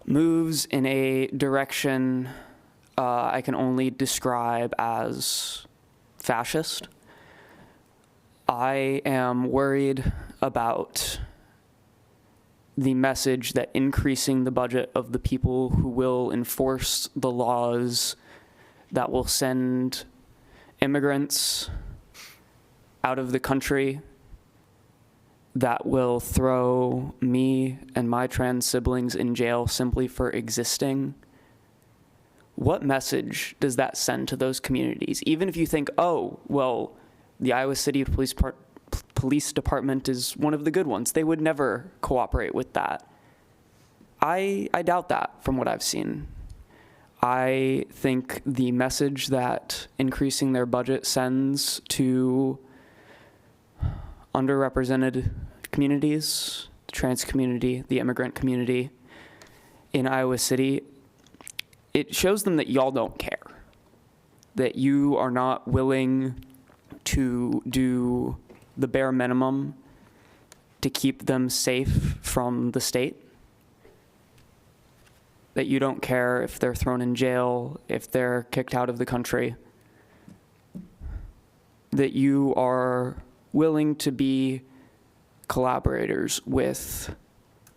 moves in a direction I can only describe as fascist, I am worried about the message that increasing the budget of the people who will enforce the laws that will send immigrants out of the country, that will throw me and my trans siblings in jail simply for existing. What message does that send to those communities? Even if you think, oh, well, the Iowa City Police Department is one of the good ones. They would never cooperate with that. I doubt that from what I've seen. I think the message that increasing their budget sends to underrepresented communities, the trans community, the immigrant community in Iowa City, it shows them that y'all don't care, that you are not willing to do the bare minimum to keep them safe from the state, that you don't care if they're thrown in jail, if they're kicked out of the country, that you are willing to be collaborators with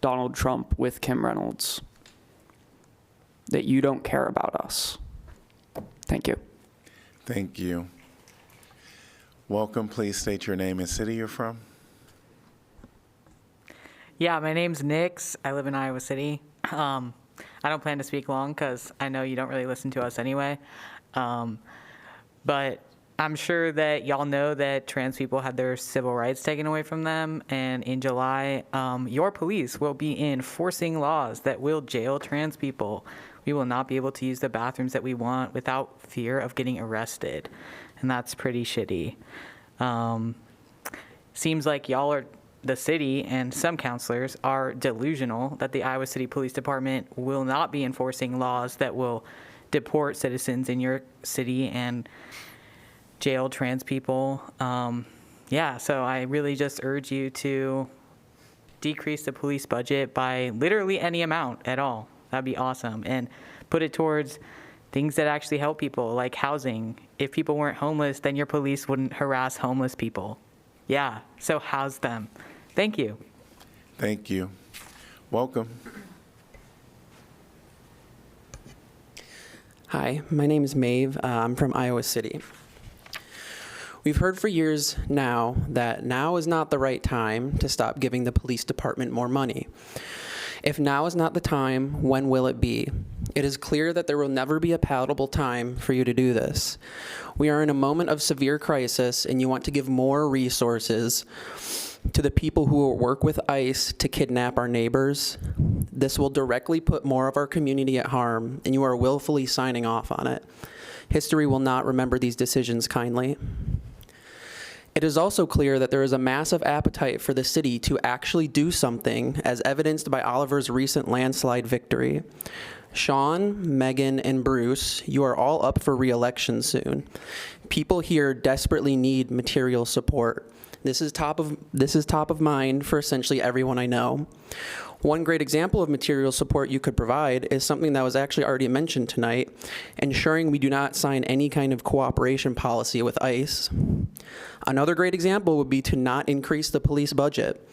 Donald Trump, with Kim Reynolds, that you don't care about us. Thank you. Thank you. Welcome. Please state your name and city you're from. Yeah, my name's Nix. I live in Iowa City. I don't plan to speak long because I know you don't really listen to us anyway. But I'm sure that y'all know that trans people had their civil rights taken away from them. And in July, your police will be enforcing laws that will jail trans people. We will not be able to use the bathrooms that we want without fear of getting arrested. And that's pretty shitty. Seems like y'all are, the city and some counselors are delusional that the Iowa City Police Department will not be enforcing laws that will deport citizens in your city and jail trans people. Yeah, so I really just urge you to decrease the police budget by literally any amount at all. That'd be awesome. And put it towards things that actually help people, like housing. If people weren't homeless, then your police wouldn't harass homeless people. Yeah, so house them. Thank you. Thank you. Welcome. Hi, my name is Maeve. I'm from Iowa City. We've heard for years now that now is not the right time to stop giving the police department more money. If now is not the time, when will it be? It is clear that there will never be a palatable time for you to do this. We are in a moment of severe crisis, and you want to give more resources to the people who will work with ICE to kidnap our neighbors. This will directly put more of our community at harm, and you are willfully signing off on it. History will not remember these decisions kindly. It is also clear that there is a massive appetite for the city to actually do something, as evidenced by Oliver's recent landslide victory. Sean, Megan, and Bruce, you are all up for re-election soon. People here desperately need material support. This is top of mind for essentially everyone I know. One great example of material support you could provide is something that was actually already mentioned tonight, ensuring we do not sign any kind of cooperation policy with ICE. Another great example would be to not increase the police budget.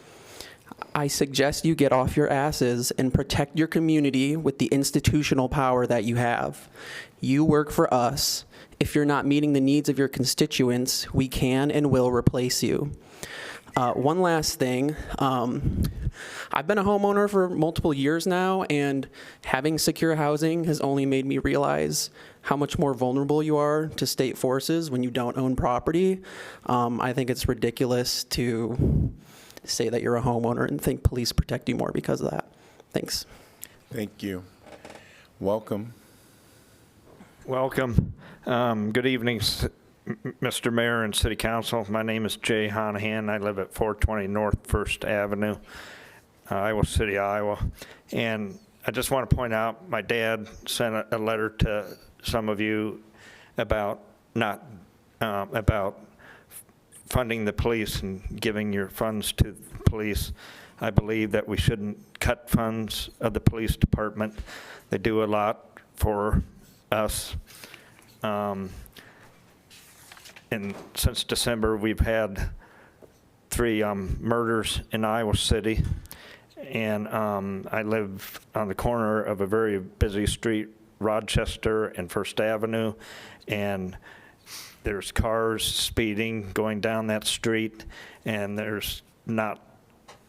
I suggest you get off your asses and protect your community with the institutional power that you have. You work for us. If you're not meeting the needs of your constituents, we can and will replace you. One last thing. I've been a homeowner for multiple years now, and having secure housing has only made me realize how much more vulnerable you are to state forces when you don't own property. I think it's ridiculous to say that you're a homeowner and think police protect you more because of that. Thanks. Thank you. Welcome. Welcome. Good evening, Mr. Mayor and City Council. My name is Jay Honahan. I live at 420 North 1st Avenue, Iowa City, Iowa. And I just want to point out, my dad sent a letter to some of you about about funding the police and giving your funds to the police. I believe that we shouldn't cut funds of the police department. They do a lot for us. And since December, we've had 3 murders in Iowa City. And I live on the corner of a very busy street, Rochester and 1st Avenue. And there's cars speeding going down that street, and there's not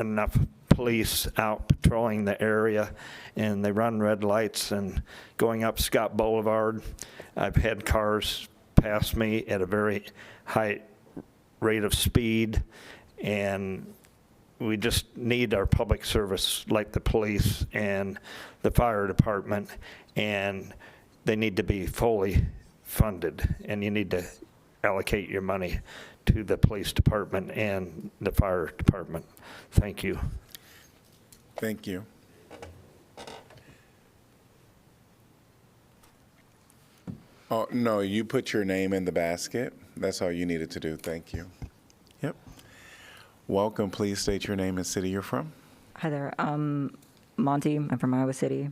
enough police out patrolling the area, and they run red lights. And going up Scott Boulevard, I've had cars pass me at a very high rate of speed, and we just need our public service like the police and the fire department, and they need to be fully funded, and you need to allocate your money to the police department and the fire department. Thank you. Thank you. Oh, no, you put your name in the basket. That's all you needed to do. Thank you. Yep. Welcome. Please state your name and city you're from. Hi there. Monty. I'm from Iowa City.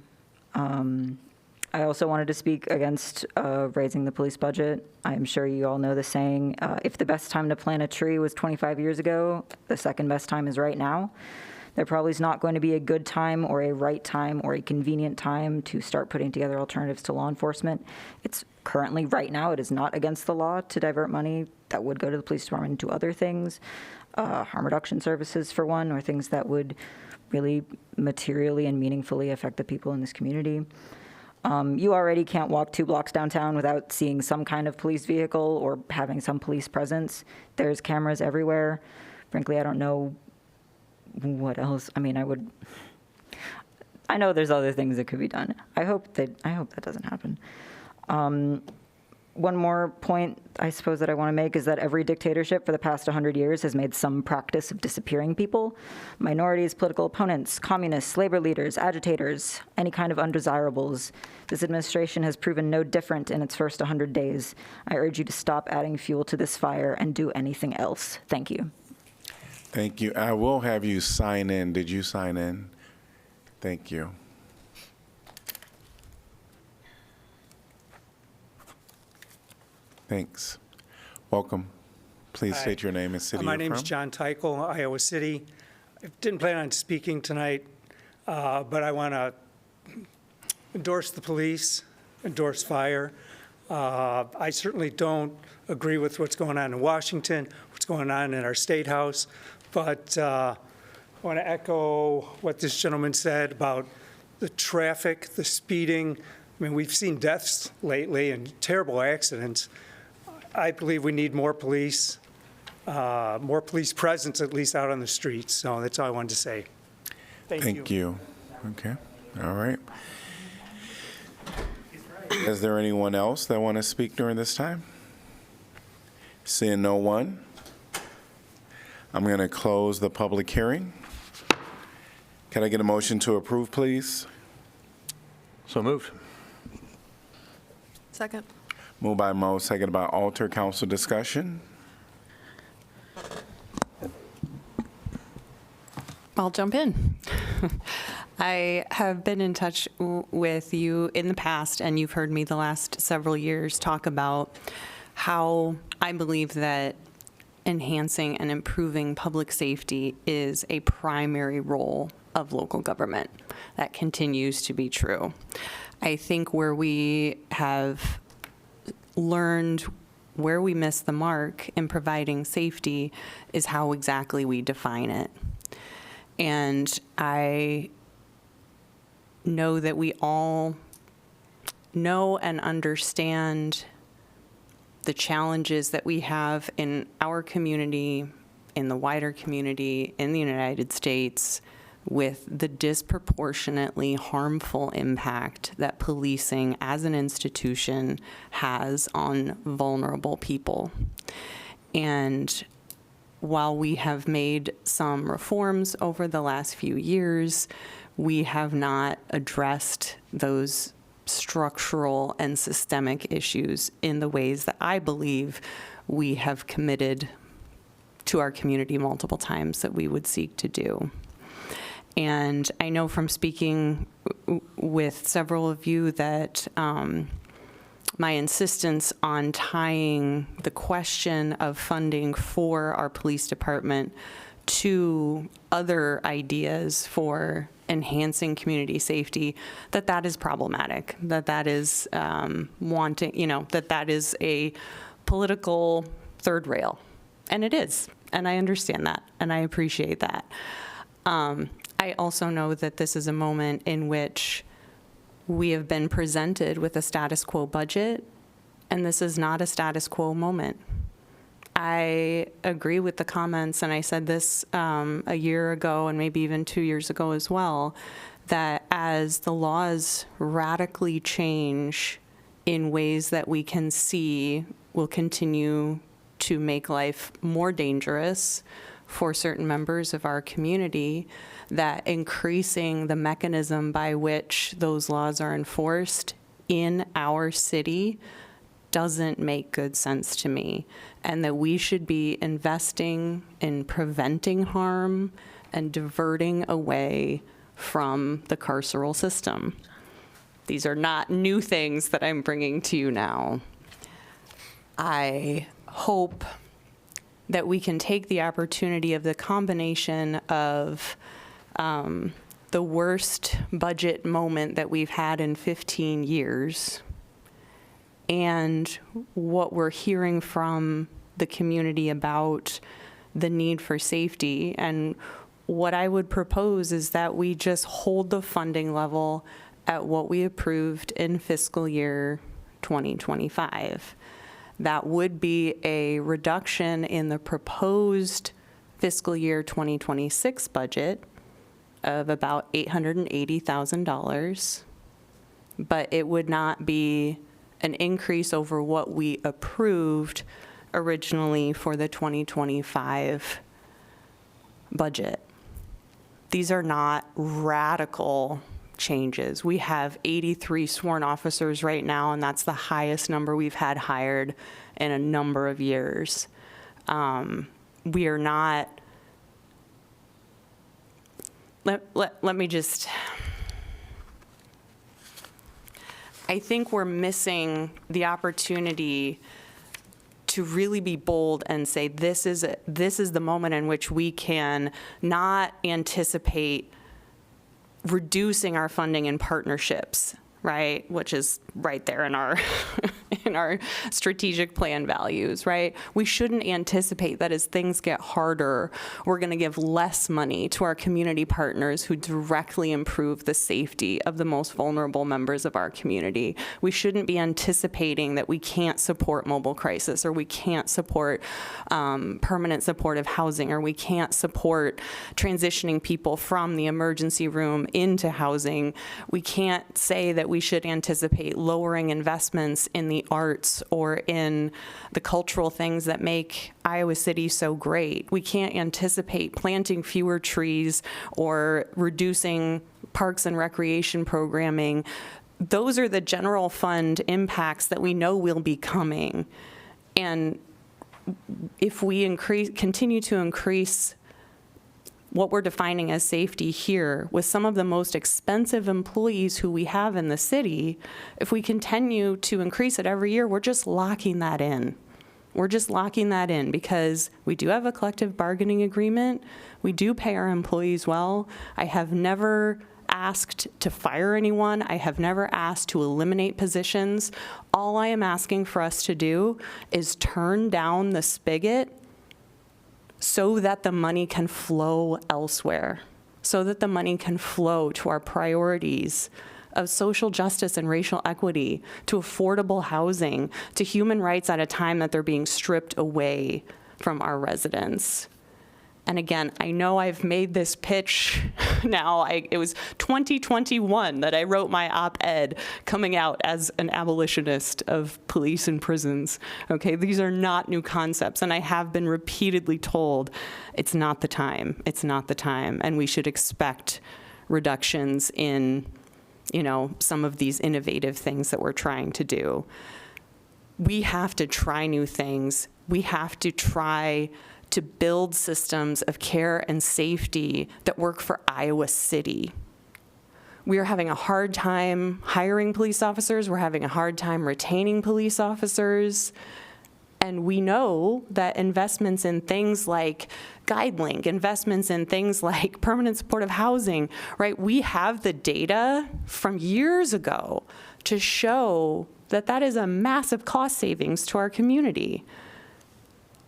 I also wanted to speak against raising the police budget. I'm sure you all know the saying, if the best time to plant a tree was 25 years ago, the second best time is right now. There probably is not going to be a good time or a right time or a convenient time to start putting together alternatives to law enforcement. It's currently, right now, it is not against the law to divert money that would go to the police department into other things, harm reduction services for one, or things that would really materially and meaningfully affect the people in this community. You already can't walk 2 blocks downtown without seeing some kind of police vehicle or having some police presence. There's cameras everywhere. Frankly, I don't know what else. I mean, I know there's other things that could be done. I hope that doesn't happen. One more point, I suppose, that I want to make is that every dictatorship for the past 100 years has made some practice of disappearing people. Minorities, political opponents, communists, labor leaders, agitators, any kind of undesirables. This administration has proven no different in its first 100 days. I urge you to stop adding fuel to this fire and do anything else. Thank you. Thank you. I will have you sign in. Did you sign in? Thank you. Thanks. Welcome. Please state your name and city My you're name is from. John Tykel, Iowa City. I didn't plan on speaking tonight, but I want to endorse the police, endorse fire. I certainly don't agree with what's going on in Washington, what's going on in our State House, but I want to echo what this gentleman said about the traffic, the speeding. I mean, we've seen deaths lately and terrible accidents. I believe we need more police presence, at least out on the streets. So that's all I wanted to say. Thank you. Okay. All right. Is there anyone else that want to speak during this time? Seeing no one, I'm going to close the public hearing. Can I get a motion to approve, please? So moved. Second. Moved by Mo, seconded by Alter. Council discussion. I'll jump in. I have been in touch with you in the past, and you've heard me the last several years talk about how I believe that enhancing and improving public safety is a primary role of local government. That continues to be true. I think where we have learned where we miss the mark in providing safety is how exactly we define it. And I know that we all know and understand the challenges that we have in our community, in the wider community, in the United States, with the disproportionately harmful impact that policing as an institution has on vulnerable people. And while we have made some reforms over the last few years, we have not addressed those structural and systemic issues in the ways that I believe we have committed to our community multiple times that we would seek to do. And I know from speaking with several of you that my insistence on tying the question of funding for our police department to other ideas for enhancing community safety, that is problematic, that is wanting, that is a political third rail. And it is, and I understand that, and I appreciate that. I also know that this is a moment in which we have been presented with a status quo budget, and this is not a status quo moment. I agree with the comments, and I said this a year ago and maybe even 2 years ago as well, that as the laws radically change in ways that we can see will continue to make life more dangerous for certain members of our community, that increasing the mechanism by which those laws are enforced in our city doesn't make good sense to me, and that we should be investing in preventing harm and diverting away from the carceral system. These are not new things that I'm bringing to you now. I hope that we can take the opportunity of the combination of the worst budget moment that we've had in 15 years and what we're hearing from the community about the need for safety. And what I would propose is that we just hold the funding level at what we approved in fiscal year 2025. That would be a reduction in the proposed fiscal year 2026 budget of about $880,000, but it would not be an increase over what we approved originally for the 2025 budget. These are not radical changes. We have 83 sworn officers right now, and that's the highest number we've had hired in a number of years. We are not, let me just, I think we're missing the opportunity to really be bold and say this is the moment in which we can not anticipate reducing our funding in partnerships, right? Which is right there in our in our strategic plan values, right? We shouldn't anticipate that as things get harder, we're going to give less money to our community partners who directly improve the safety of the most vulnerable members of our community. We shouldn't be anticipating that we can't support mobile crisis, or we can't support permanent supportive housing, or we can't support transitioning people from the emergency room into housing. We can't say that we should anticipate lowering investments in the arts or in the cultural things that make Iowa City so great. We can't anticipate planting fewer trees or reducing parks and recreation programming. Those are the general fund impacts that we know will be coming. And if we continue to increase what we're defining as safety here with some of the most expensive employees who we have in the city, if we continue to increase it every year, we're just locking that in. We're just locking that in because we do have a collective bargaining agreement. We do pay our employees well. I have never asked to fire anyone. I have never asked to eliminate positions. All I am asking for us to do is turn down the spigot so that the money can flow elsewhere, so that the money can flow to our priorities of social justice and racial equity, to affordable housing, to human rights at a time that they're being stripped away from our residents. And again, I know I've made this pitch now. It was 2021 that I wrote my op-ed coming out as an abolitionist of police and prisons. Okay, these are not new concepts, and I have been repeatedly told it's not the time. It's not the time, and we should expect reductions in, some of these innovative things that we're trying to do. We have to try new things. We have to try to build systems of care and safety that work for Iowa City. We are having a hard time hiring police officers. We're having a hard time retaining police officers. And we know that investments in things like GuideLink, investments in things like permanent supportive housing, right? We have the data from years ago to show that that is a massive cost savings to our community.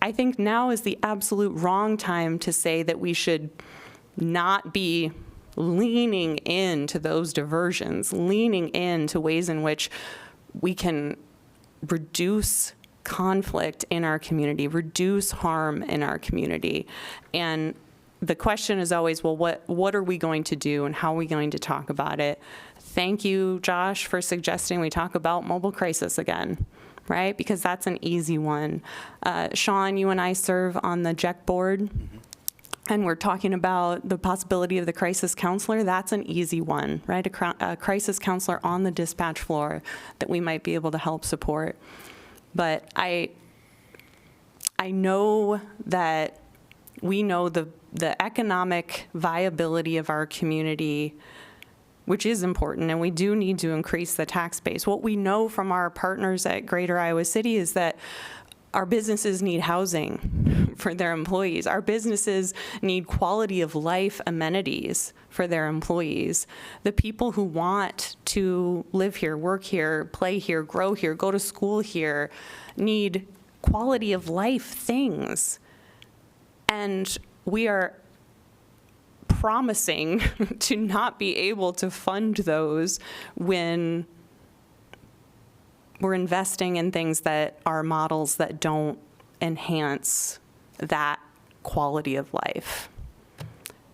I think now is the absolute wrong time to say that we should not be leaning into those diversions, leaning into ways in which we can reduce conflict in our community, reduce harm in our community. And the question is always, well, what are we going to do and how are we going to talk about it? Thank you, Josh, for suggesting we talk about mobile crisis again. Right? Because that's an easy one. Sean, you and I serve on the JEC board, and we're talking about the possibility of the crisis counselor. That's an easy one, right? A crisis counselor on the dispatch floor that we might be able to help support. But I know that we know the economic viability of our community, which is important, and we do need to increase the tax base. What we know from our partners at Greater Iowa City is that our businesses need housing for their employees. Our businesses need quality of life amenities for their employees. The people who want to live here, work here, play here, grow here, go to school here, need quality of life things. And we are promising to not be able to fund those when we're investing in things that are models that don't enhance that quality of life.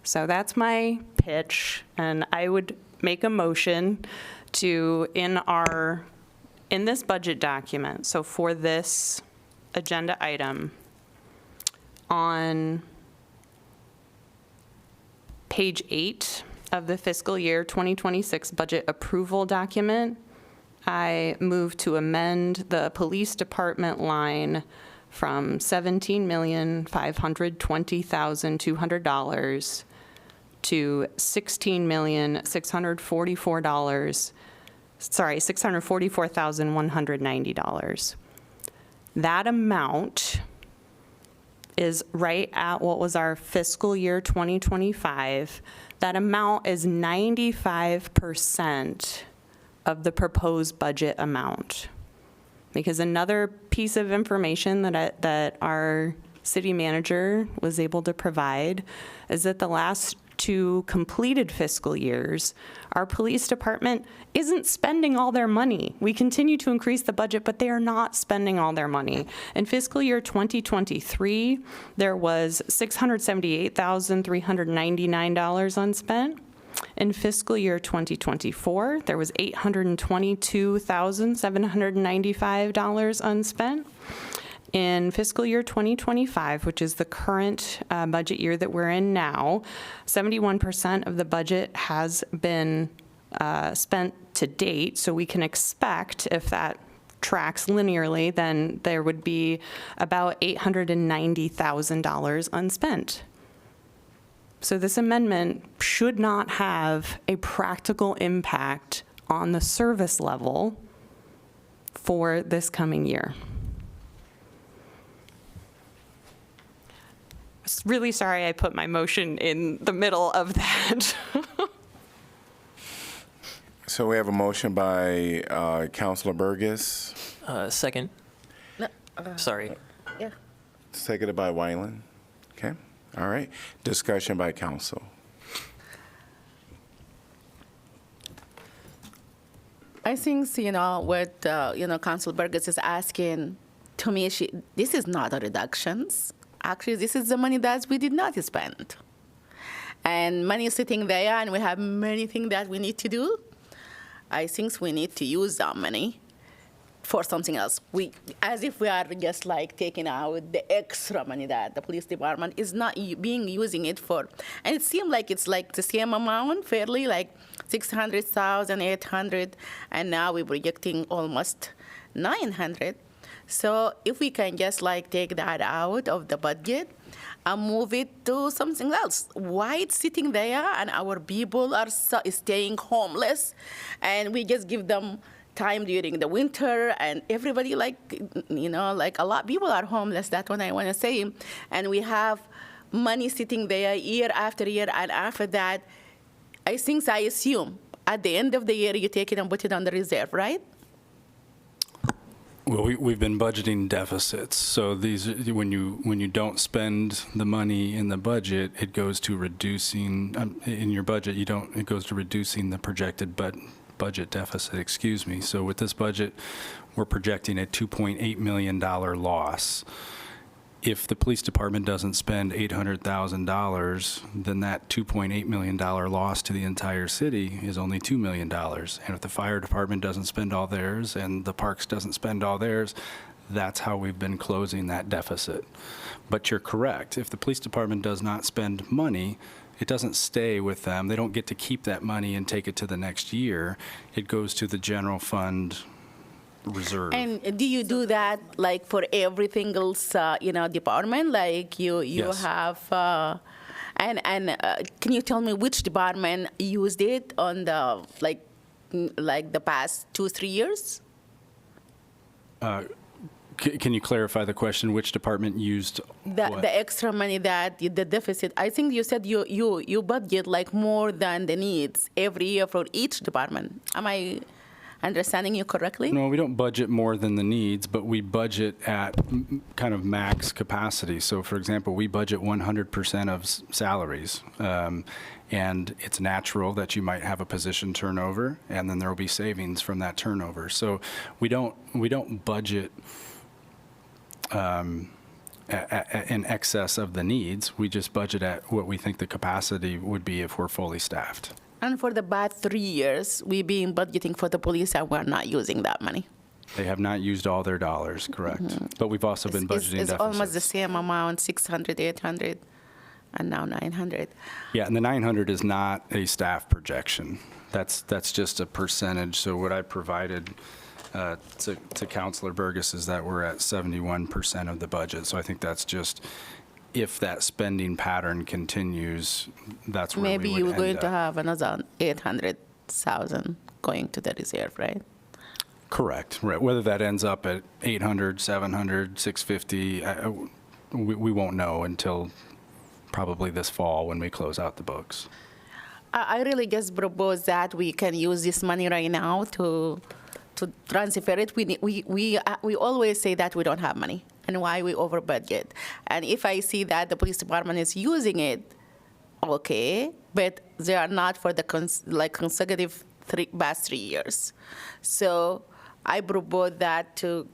So that's my pitch, and I would make a motion to, in this budget document, so for this agenda item, on page 8 of the fiscal year 2026 budget approval document, I move to amend the police department line from $17,520,200 to $644,190. That amount is right at what was our fiscal year 2025. That amount is 95% of the proposed budget amount. because another piece of information that our city manager was able to provide is that the last 2 completed fiscal years, our police department isn't spending all their money. We continue to increase the budget, but they are not spending all their money. In fiscal year 2023, there was $678,399 unspent. In fiscal year 2024, there was $822,795 unspent. In fiscal year 2025, which is the current budget year that we're in now, 71% of the budget has been spent to date. So we can expect, if that tracks linearly, then there would be about $890,000 unspent. So this amendment should not have a practical impact on the service level for this coming year. Really sorry I put my motion in the middle of that. So we have a motion by Councilor Burgess, Second. Sorry. Yeah. seconded by Wyland. Okay, all right. Discussion by council. I think, what, Council Burgess is asking, to me, this is not a reductions. Actually, this is the money that we did not spend. And money is sitting there, and we have many things that we need to do. I think we need to use that money for something else. As if we are just like taking out the extra money that the police department is not using it for. And it seems like it's like the same amount, fairly, like 600,000, 800, and now we're projecting almost 900. So if we can just like take that out of the budget and move it to something else. Why it's sitting there and our people are staying homeless, and we just give them time during the winter, and everybody like a lot of people are homeless. That's what I want to say. And we have money sitting there year after year, and after that, I assume at the end of the year you take it and put it on the reserve, right? Well, we've been budgeting deficits. So these, when you don't spend the money in the budget, it goes to reducing in your budget. It goes to reducing the projected budget deficit. Excuse me. So with this budget, we're projecting a $2.8 million loss. If the police department doesn't spend $800,000, then that $2.8 million loss to the entire city is only $2 million. And if the fire department doesn't spend all theirs and the parks doesn't spend all theirs, that's how we've been closing that deficit. But you're correct. If the police department does not spend money, it doesn't stay with them. They don't get to keep that money and take it to the next year. It goes to the general fund reserve. And do you do that like for every single department? Like you Yes. have, can you tell me which department used it on the like the past 2-3 years? Can you clarify the question? Which department used what? The extra money that the deficit. I think you said you budget like more than the needs every year for each department. Am I understanding you correctly? No, we don't budget more than the needs, but we budget at kind of max capacity. So, for example, we budget 100% of salaries, and it's natural that you might have a position turnover, and then there will be savings from that turnover. So, we don't budget in excess of the needs. We just budget at what we think the capacity would be if we're fully staffed. And for the past 3 years, we've been budgeting for the police, and we're not using that money. They have not used all their dollars, correct. Mm-hmm. But we've also been budgeting it's deficits. almost the same amount, 600, 800, and now 900. Yeah, and the 900 is not a staff projection. That's just a percentage. So what I provided to Councilor Burgess is that we're at 71% of the budget. So I think that's just, if that spending pattern continues, that's where Maybe we would you're going end to up. have another 800,000 going to the reserve, right? Correct. Right. Whether that ends up at 800, 700, 650, we won't know until probably this fall when we close out the books. I really just propose that we can use this money right now to to transfer it, we always say that we don't have money and why we over budget. And if I see that the police department is using it, okay, but they are not for the consecutive past 3 years. So I propose that to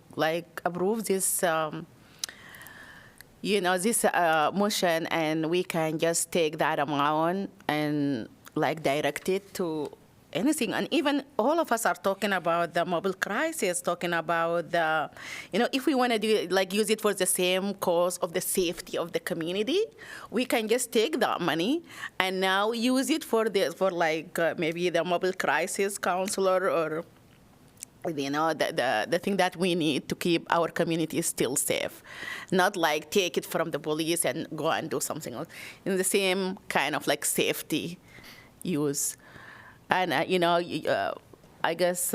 approve this, this motion, and we can just take that amount and direct it to anything. And even all of us are talking about the mobile crisis, talking about the, if we want to do it, use it for the same cause of the safety of the community, we can just take that money and now use it for maybe the mobile crisis counselor or the thing that we need to keep our community still safe. Not take it from the police and go and do something else. In the same kind of safety use. And, I guess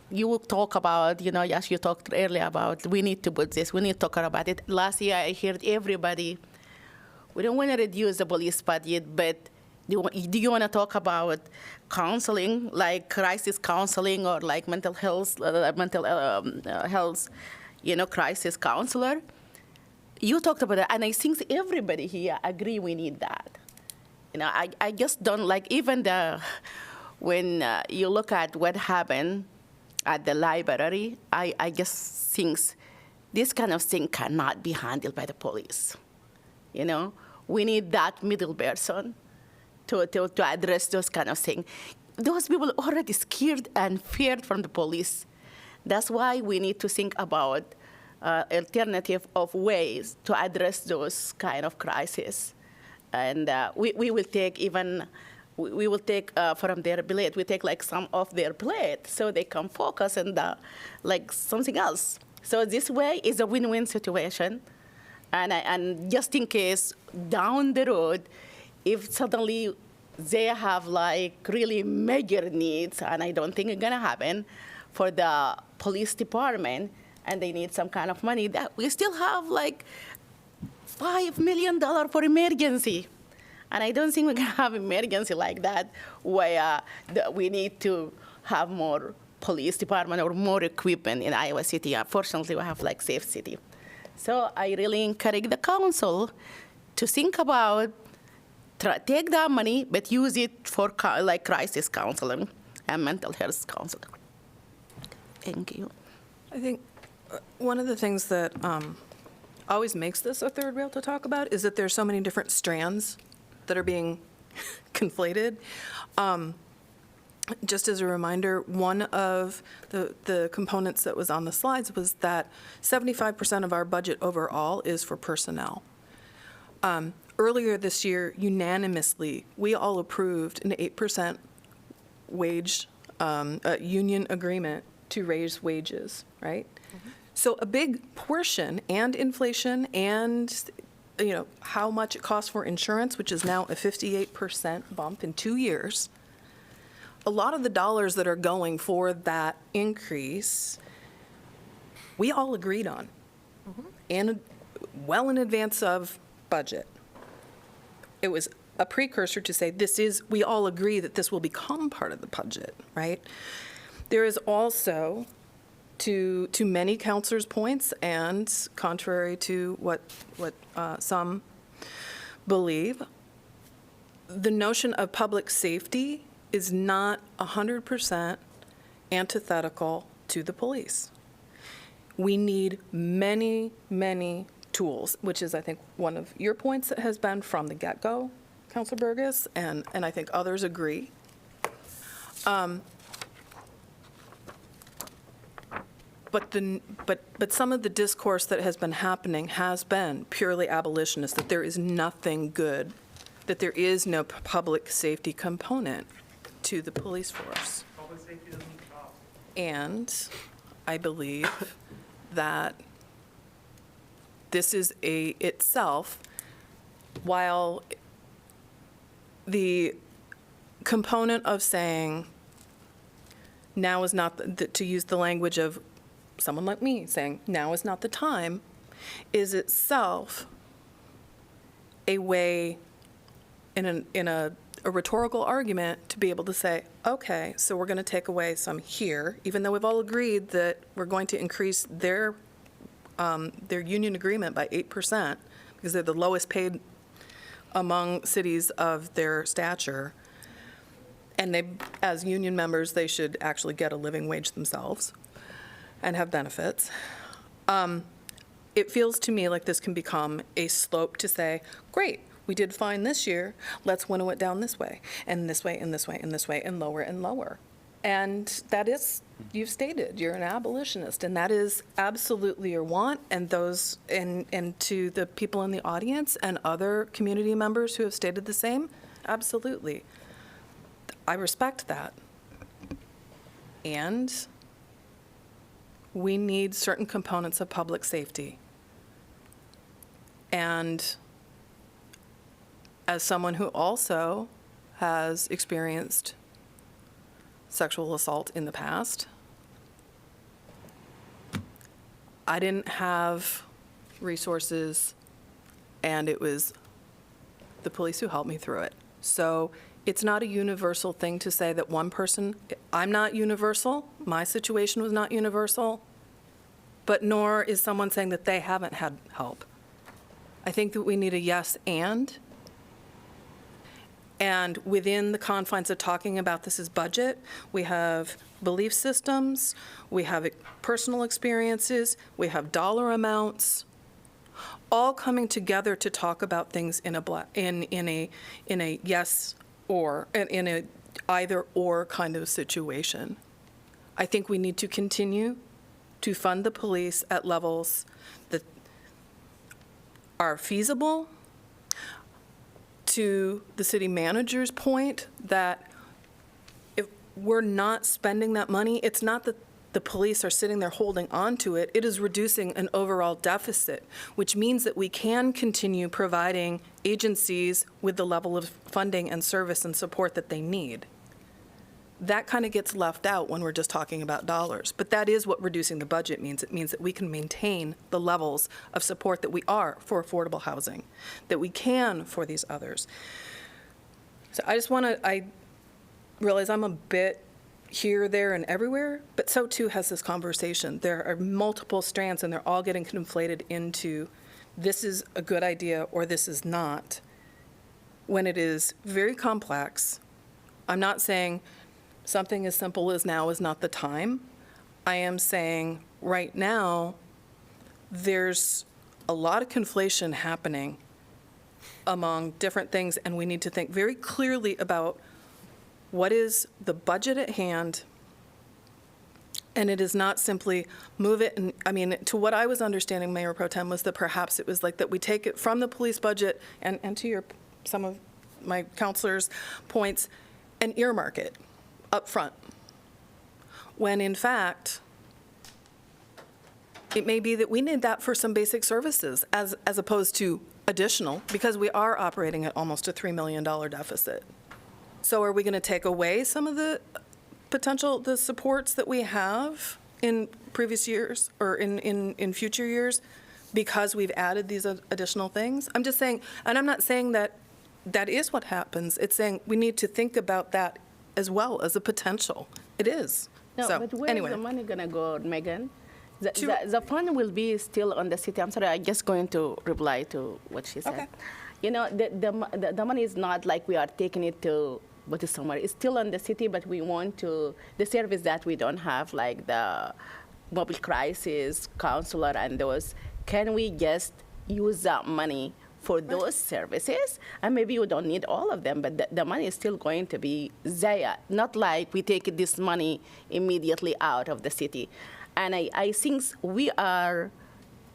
you will talk about, as you talked earlier about, we need to put this, we need to talk about it. Last year I heard everybody, we don't want to reduce the police budget, but do you want to talk about counseling, crisis counseling or mental health, crisis counselor? You talked about it, and I think everybody here agree we need that. I just don't even when you look at what happened at the library, I just think this kind of thing cannot be handled by the police. We need that middle person to address those kind of things. Those people are already scared and feared from the police. That's why we need to think about alternative of ways to address those kind of crises. And we will take we will take from their plate, we take some of their plate so they can focus on something else. So this way is a win-win situation. And just in case down the road, if suddenly they have really major needs, and I don't think it's gonna happen for the police department, and they need some kind of money, that we still have $5 million for emergency. And I don't think we're going to have emergency like that where we need to have more police department or more equipment in Iowa City. Fortunately, we have safe city. So I really encourage the council to think about, take that money, but use it for crisis counseling and mental health counseling. Thank you. I think one of the things that always makes this a third rail to talk about is that there's so many different strands that are being conflated. Just as a reminder, one of the components that was on the slides was that 75% of our budget overall is for personnel. Earlier this year, unanimously, we all approved an 8% wage union agreement to raise wages, right? Mm-hmm. So a big portion, and inflation, and how much it costs for insurance, which is now a 58% bump in 2 years. A lot of the dollars that are going for that increase, we all agreed on, and well in advance of budget. It was a precursor to say we all agree that this will become part of the budget, right? There is also, to many counselors' points, and contrary to what some believe, the notion of public safety is not 100% antithetical to the police. We need many, many tools, which is, I think, one of your points that has been from the get-go, Councilor Burgess, and I think others agree. But some of the discourse that has been happening has been purely abolitionist, that there is nothing good, that there is no public safety component to the police force. Public safety doesn't stop. And I believe that this is itself, while the component of saying now is not, to use the language of someone like me saying now is not the time, is itself a way in a a rhetorical argument to be able to say, okay, so we're going to take away some here, even though we've all agreed that we're going to increase their union agreement by 8%, because they're the lowest paid among cities of their stature. And they, as union members, they should actually get a living wage themselves and have benefits. It feels to me like this can become a slope to say, great, we did fine this year, let's winnow it down this way, and this way, and this way, and this way, and lower and lower. And that is, you've stated, you're an abolitionist, and that is absolutely your want, and those, and to the people in the audience and other community members who have stated the same, absolutely. I respect that. And we need certain components of public safety. And as someone who also has experienced sexual assault in the past, I didn't have resources, and it was the police who helped me through it. So it's not a universal thing to say that one person, I'm not universal, my situation was not universal, but nor is someone saying that they haven't had help. I think that we need a yes and within the confines of talking about this as budget, we have belief systems, we have personal experiences, we have dollar amounts, all coming together to talk about things in a yes or, in a either or kind of situation. I think we need to continue to fund the police at levels that are feasible. To the city manager's point that if we're not spending that money, it's not that the police are sitting there holding on to it, it is reducing an overall deficit, which means that we can continue providing agencies with the level of funding and service and support that they need. That kind of gets left out when we're just talking about dollars. But that is what reducing the budget means. It means that we can maintain the levels of support that we are for affordable housing, that we can for these others. So I just want to, I realize I'm a bit here, there, and everywhere, but so too has this conversation. There are multiple strands, and they're all getting conflated into this is a good idea or this is not, when it is very complex. I'm not saying something as simple as now is not the time. I am saying right now, there's a lot of conflation happening among different things, and we need to think very clearly about what is the budget at hand. And it is not simply move it, and I mean, to what I was understanding, Mayor Pro Tem, was that perhaps it was like that we take it from the police budget, and to some of my counselors' points, and earmark it up front, when in fact, it may be that we need that for some basic services as opposed to additional, because we are operating at almost a $3 million deficit. So are we going to take away some of the the supports that we have in previous years or in future years because we've added these additional things? I'm just saying, and I'm not saying that that is what happens. It's saying we need to think about that as well as a potential. It is. No, so, but where anyway. is the money going to go, Megan? The fund will be still on the city. I'm sorry, I'm just going to reply to what she said. Okay. You know, the money is not like we are taking it to go to somewhere. It's still on the city, but we want to, the service that we don't have, like the mobile crisis counselor and those, can we just use that money for those services? And maybe you don't need all of them, but the money is still going to be there. Not like we take this money immediately out of the city. And I think we are,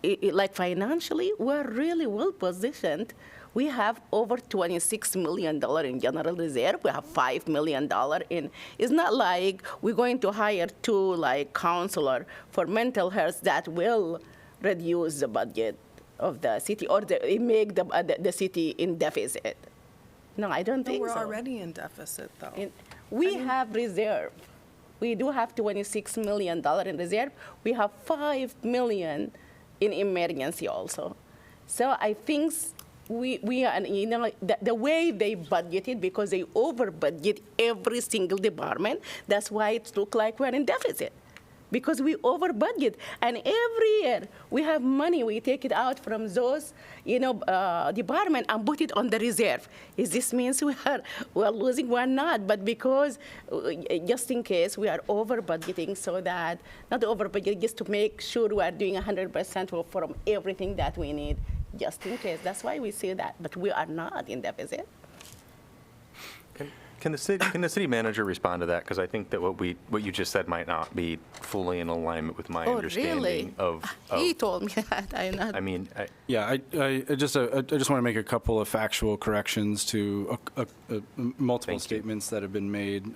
like financially, we're really well positioned. We have over $26 million in general reserve. We have $5 million in. It's not like we're going to hire 2 like counselor for mental health that will reduce the budget of the city or make the city in deficit. No, I don't think so. We're already in deficit, though. We have reserve. We do have $26 million in reserve. We have $5 million in emergency also. So I think we are, the way they budgeted, because they over budget every single department, that's why it looks like we're in deficit. Because we over budget, and every year we have money, we take it out from those, department and put it on the reserve. Is this means we're losing? We're not, but because just in case we are over budgeting, so that not over budgeting, just to make sure we are doing 100% from everything that we need, just in case. That's why we say that, but we are not in deficit. Can the city manager respond to that? Because I think that what you just said might not be fully in alignment with my understanding of. He told me that. I mean, Yeah, I just want to make a couple of factual corrections to multiple statements that have been made.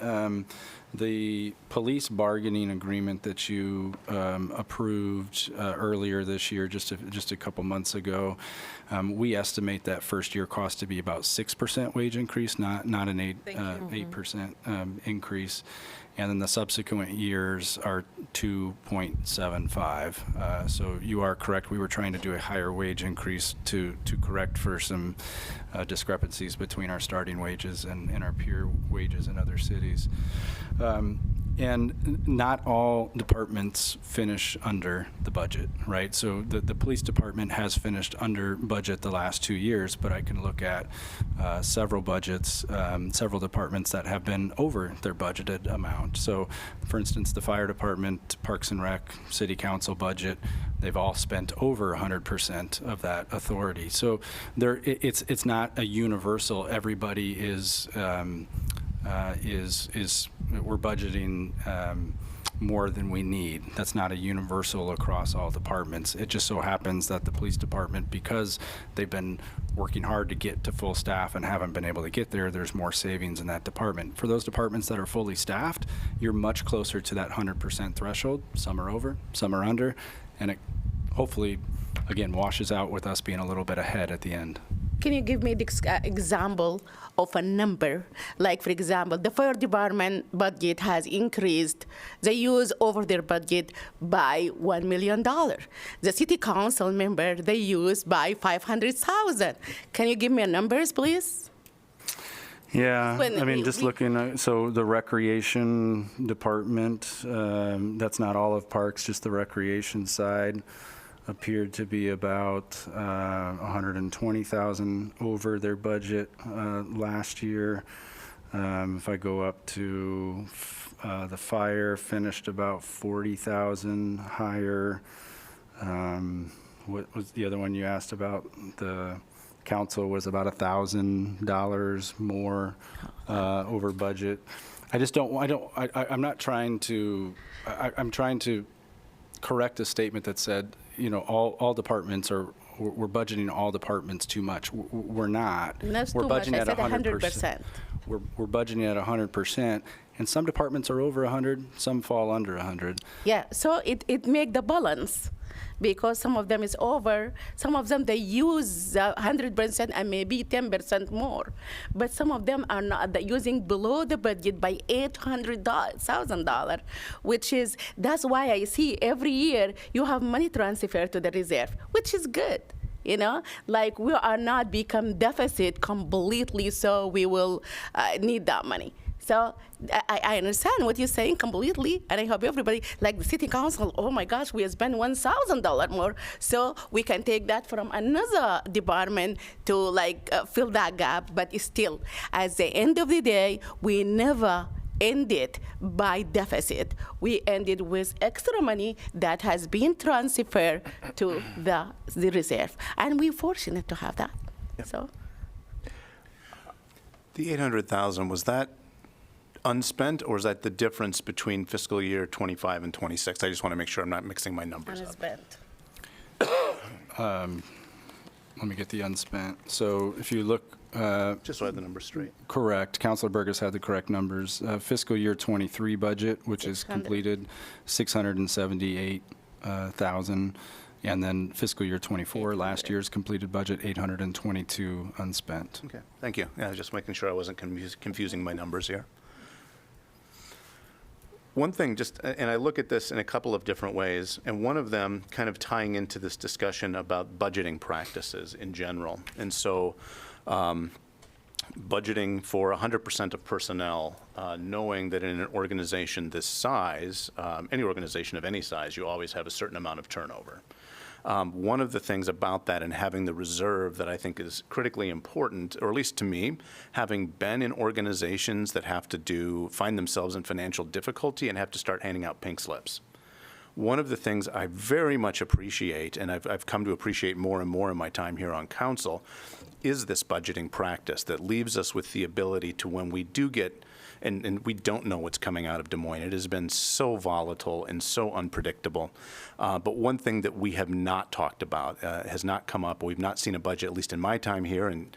The police bargaining agreement that you approved earlier this year, just a couple months ago, we estimate that first year cost to be about 6% wage increase, not an 8% increase. And then the subsequent years are 2.75. So you are correct. We were trying to do a higher wage increase to correct for some discrepancies between our starting wages and our peer wages in other cities. And not all departments finish under the budget, right? So the police department has finished under budget the last 2 years, but I can look at several budgets, several departments that have been over their budgeted amount. So, for instance, the fire department, Parks and Rec, City Council budget, they've all spent over 100% of that authority. So it's not a universal. Everybody is we're budgeting more than we need. That's not a universal across all departments. It just so happens that the police department, because they've been working hard to get to full staff and haven't been able to get there, there's more savings in that department. For those departments that are fully staffed, you're much closer to that 100% threshold. Some are over, some are under, and it hopefully, again, washes out with us being a little bit ahead at the end. Can you give me the example of a number? Like, for example, the fire department budget has increased. They use over their budget by $1 million. The city council member, they use by $500,000. Can you give me numbers, please? Yeah, When I mean, we- just looking, so the recreation department, that's not all of parks, just the recreation side, appeared to be about 120,000 over their budget last year. If I go up to the fire, finished about 40,000 higher. What was the other one you asked about? The council was about $1,000 more over budget. I'm not trying to, I'm trying to correct a statement that said, all departments we're budgeting all departments too much. We're not. That's We're too much. budgeting I at said 100%. We're budgeting at 100%, and some departments are over 100, some fall under 100. Yeah, so it make the balance, because some of them is over, some of them they use 100% and maybe 10% more, but some of them are not. They're using below the budget by $800,000, which is, that's why I see every year you have money transferred to the reserve, which is good. Like, we are not become deficit completely, so we will need that money. So I understand what you're saying completely, and I hope everybody, like the city council, oh my gosh, we spend $1,000 more, so we can take that from another department to fill that gap. But still, at the end of the day, we never ended by deficit. We ended with extra money that has been transferred to the reserve, and we're fortunate to have that. Yep. So The 800,000, was that unspent, or is that the difference between fiscal year 25 and 26? I just want to make sure I'm not mixing my numbers up. unspent. Let me get the unspent. So if you look, Just so I have the numbers straight. correct, Councilor Burgess had the correct numbers. Fiscal year 23 budget, which is 600. completed, 678,000. And then fiscal year 24, last year's completed budget, 822 unspent. Okay, thank you. Yeah, I was just making sure I wasn't confusing my numbers here. One thing, and I look at this in a couple of different ways, and one of them kind of tying into this discussion about budgeting practices in general. And so, budgeting for 100% of personnel, knowing that in an organization this size, any organization of any size, you always have a certain amount of turnover. One of the things about that and having the reserve that I think is critically important, or at least to me, having been in organizations that have to find themselves in financial difficulty and have to start handing out pink slips. One of the things I very much appreciate, and I've come to appreciate more and more in my time here on council, is this budgeting practice that leaves us with the ability to, when we do get, and we don't know what's coming out of Des Moines. It has been so volatile and so unpredictable. But one thing that we have not talked about, has not come up, we've not seen a budget, at least in my time here, and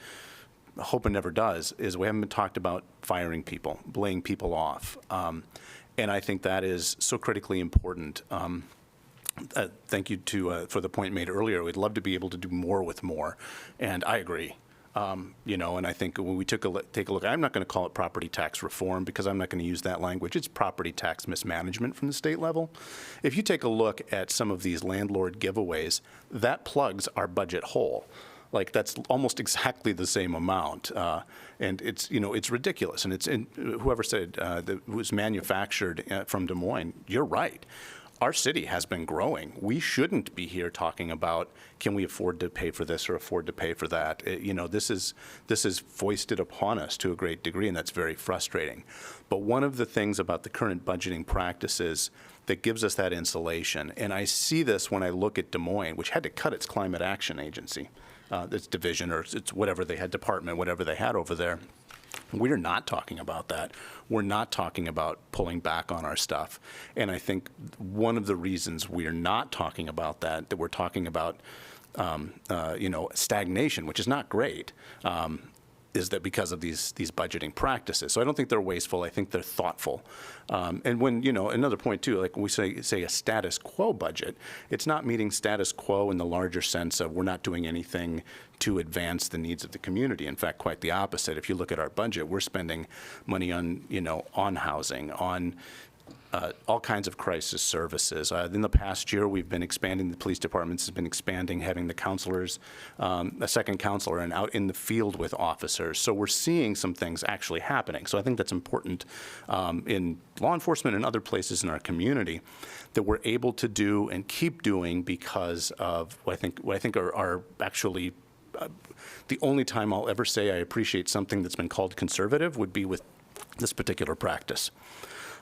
I hope it never does, is we haven't been talked about firing people, laying people off. And I think that is so critically important. Thank you for the point made earlier. We'd love to be able to do more with more, and I agree. And I think when we take a look, I'm not going to call it property tax reform because I'm not going to use that language. It's property tax mismanagement from the state level. If you take a look at some of these landlord giveaways, that plugs our budget hole. Like, that's almost exactly the same amount, and it's ridiculous. And whoever said that it was manufactured from Des Moines, you're right. Our city has been growing. We shouldn't be here talking about, can we afford to pay for this or afford to pay for that? This is foisted upon us to a great degree, and that's very frustrating. But one of the things about the current budgeting practices that gives us that insulation, and I see this when I look at Des Moines, which had to cut its climate action agency, its division, or it's whatever they had, department, whatever they had over there. We're not talking about that. We're not talking about pulling back on our stuff. And I think one of the reasons we're not talking about that we're talking about, stagnation, which is not great, is that because of these budgeting practices. So I don't think they're wasteful. I think they're thoughtful. And when, another point too, like when we say a status quo budget, it's not meeting status quo in the larger sense of we're not doing anything to advance the needs of the community. In fact, quite the opposite. If you look at our budget, we're spending money on, on housing, on all kinds of crisis services. In the past year, we've been expanding, the police departments has been expanding, having the counselors, a second counselor, and out in the field with officers. So we're seeing some things actually happening. So I think that's important in law enforcement and other places in our community that we're able to do and keep doing because of what I think are actually the only time I'll ever say I appreciate something that's been called conservative would be with this particular practice.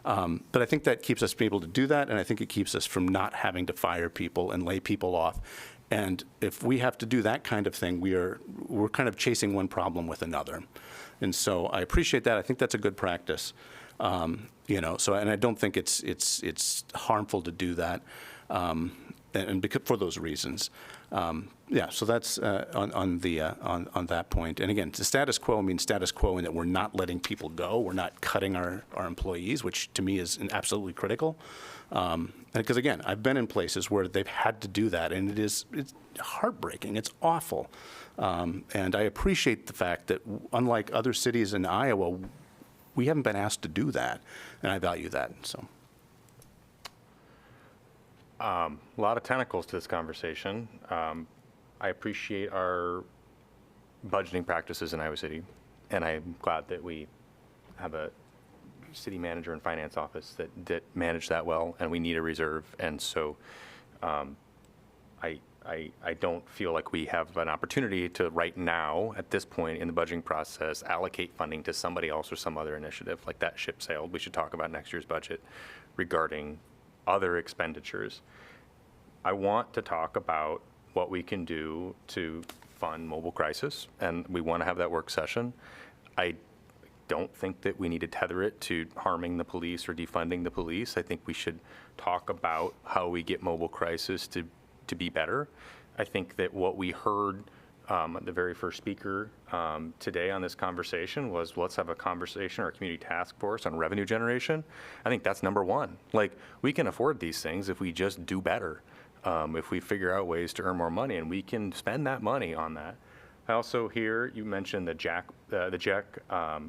But I think that keeps us able to do that, and I think it keeps us from not having to fire people and lay people off. And if we have to do that kind of thing, we're kind of chasing one problem with another. And so I appreciate that. I think that's a good practice. And I don't think it's harmful to do that, and because, for those reasons. So that's on that point. And again, the status quo means status quo in that we're not letting people go. We're not cutting our employees, which to me is absolutely critical. Because again, I've been in places where they've had to do that, and it's heartbreaking. It's awful. And I appreciate the fact that unlike other cities in Iowa, we haven't been asked to do that, and I value that. So. A lot of tentacles to this conversation. I appreciate our budgeting practices in Iowa City, and I'm glad that we have a city manager and finance office that manage that well, and we need a reserve. And so I don't feel like we have an opportunity to right now, at this point in the budgeting process, allocate funding to somebody else or some other initiative. Like, that ship sailed. We should talk about next year's budget regarding other expenditures. I want to talk about what we can do to fund mobile crisis, and we want to have that work session. I don't think that we need to tether it to harming the police or defunding the police. I think we should talk about how we get mobile crisis to be better. I think that what we heard the very first speaker today on this conversation was, let's have a conversation or a community task force on revenue generation. I think that's number one. Like, we can afford these things if we just do better, if we figure out ways to earn more money, and we can spend that money on that. I also hear you mentioned the Jack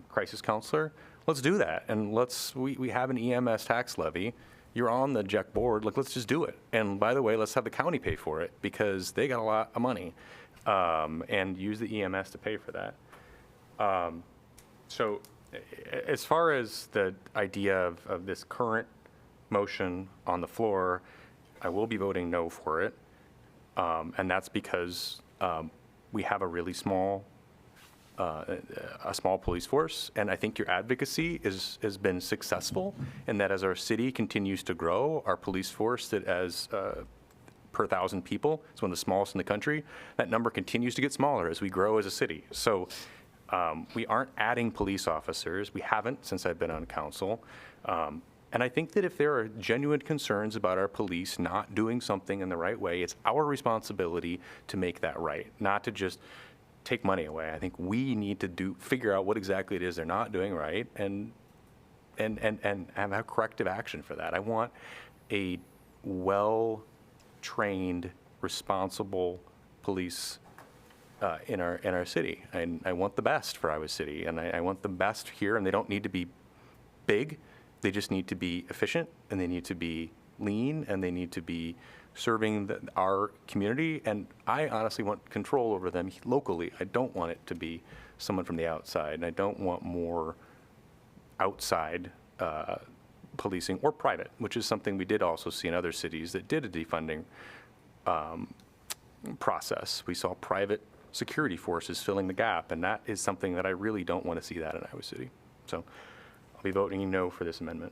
crisis counselor. let's do that. And we have an EMS tax levy. You're on the JEC board, like, let's just do it. And by the way, let's have the county pay for it because they got a lot of money, and use the EMS to pay for that. So as far as the idea of this current motion on the floor, I will be voting no for it. And that's because we have a really small police force, and I think your advocacy has been successful in that as our city continues to grow, our police force that as per 1,000 people is one of the smallest in the country, that number continues to get smaller as we grow as a city. So we aren't adding police officers. We haven't since I've been on council. And I think that if there are genuine concerns about our police not doing something in the right way, it's our responsibility to make that right, not to just take money away. I think we need to figure out what exactly it is they're not doing right and have a corrective action for that. I want a well-trained, responsible police in our city. And I want the best for Iowa City, and I want the best here, and they don't need to be big. They just need to be efficient, and they need to be lean, and they need to be serving our community. And I honestly want control over them locally. I don't want it to be someone from the outside, and I don't want more outside policing or private, which is something we did also see in other cities that did a defunding process. We saw private security forces filling the gap, and that is something that I really don't want to see that in Iowa City. So I'll be voting no for this amendment.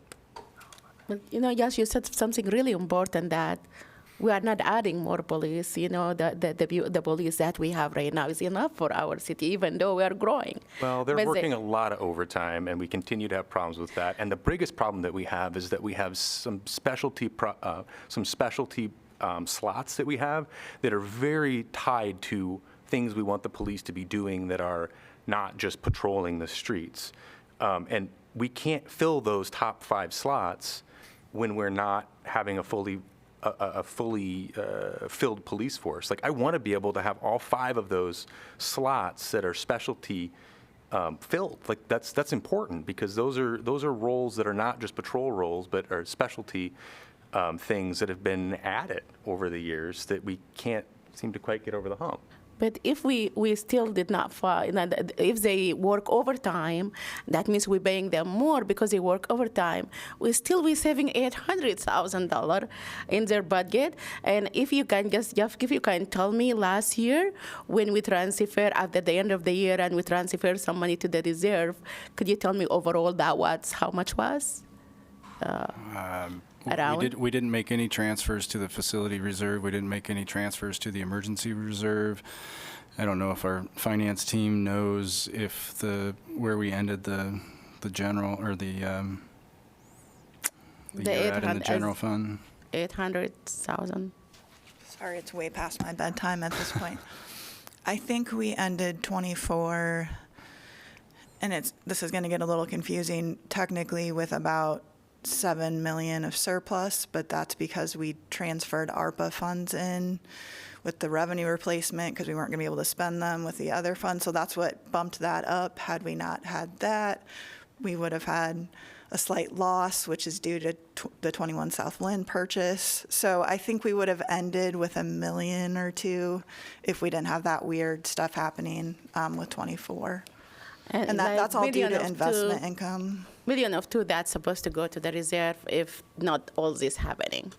Well, yes, you said something really important, that we are not adding more police. The police that we have right now is enough for our city, even though we are growing. Well, they're working a lot of overtime, and we continue to have problems with that. And the biggest problem that we have is that we have some specialty slots that we have that are very tied to things we want the police to be doing that are not just patrolling the streets. And we can't fill those top 5 slots when we're not having a fully filled police force. Like, I want to be able to have all 5 of those slots that are specialty filled. Like, that's important, because those are roles that are not just patrol roles, but are specialty things that have been added over the years that we can't seem to quite get over the hump. But if we still did not if they work overtime, that means we're paying them more because they work overtime. We're saving $800,000 in their budget. And if you can if you can tell me last year when we transfer at the end of the year and we transfer some money to the reserve, could you tell me overall how much was? We didn't make any transfers to the facility reserve. We didn't make any transfers to the emergency reserve. I don't know if our finance team knows if where we ended the general or the year at in the general fund. 800,000. Sorry, it's way past my bedtime at this point. I think we ended 24, and this is going to get a little confusing technically, with about $7 million of surplus, but that's because we transferred ARPA funds in with the revenue replacement because we weren't going to be able to spend them with the other funds. So that's what bumped that up. Had we not had that, we would have had a slight loss, which is due to the 21 South Lynn purchase. So I think we would have ended with $1 million or $2 million if we didn't have that weird stuff happening with 24. And that's all due to investment income. $1 million of $2 million that's supposed to go to the reserve if not all this happening.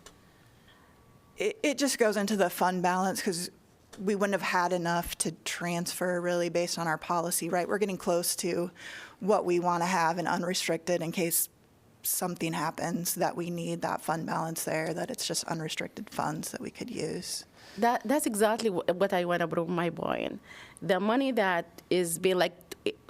It just goes into the fund balance because we wouldn't have had enough to transfer really based on our policy, right? We're getting close to what we want to have in unrestricted in case something happens that we need that fund balance there, that it's just unrestricted funds that we could use. That's exactly what I want to prove my point. The money that is being like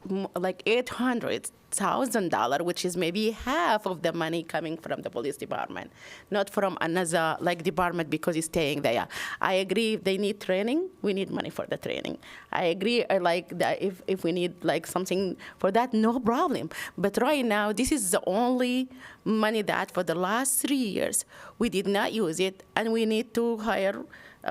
$800,000, which is maybe half of the money coming from the police department, not from another department because it's staying there. I agree if they need training, we need money for the training. I agree that if we need something for that, no problem. But right now, this is the only money that for the last 3 years we did not use it, and we need to hire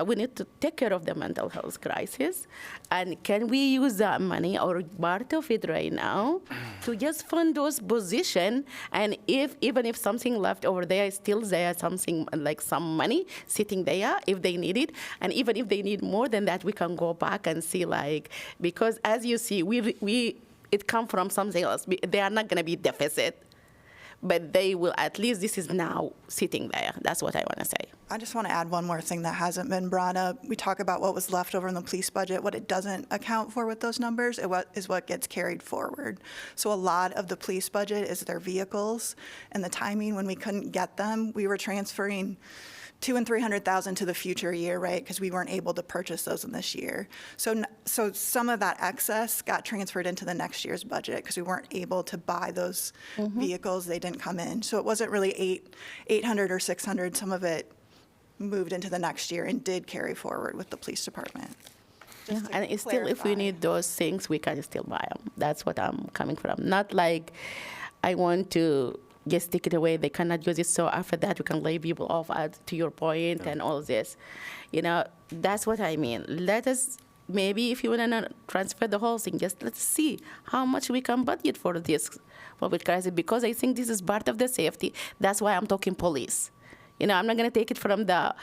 We need to take care of the mental health crisis. And can we use that money or part of it right now to just fund those positions? And even if something left over there is still there, something like some money sitting there if they need it. And even if they need more than that, we can go back and see because as you see, it come from something else. They are not going to be deficit. But they will, at least this is now sitting there. That's what I want to say. I just want to add one more thing that hasn't been brought up. We talk about what was left over in the police budget. What it doesn't account for with those numbers is what gets carried forward. So a lot of the police budget is their vehicles, and the timing when we couldn't get them, we were transferring $200,000 and $300,000 to the future year, right? Because we weren't able to purchase those in this year. So some of that excess got transferred into the next year's budget because we weren't able to buy those vehicles. They didn't come in. So it wasn't really 800 or 600. Some of it moved into the next year and did carry forward with the police department. Yeah, and it's still, if we need those things, we can still buy them. That's what I'm coming from. Not like I want to just take it away. They cannot use it. So after that, we can lay people off, to your point, and all this. That's what I mean. Let us, maybe if you want to transfer the whole thing, just let's see how much we can budget for this public crisis, because I think this is part of the safety. That's why I'm talking police. I'm not going to take it from the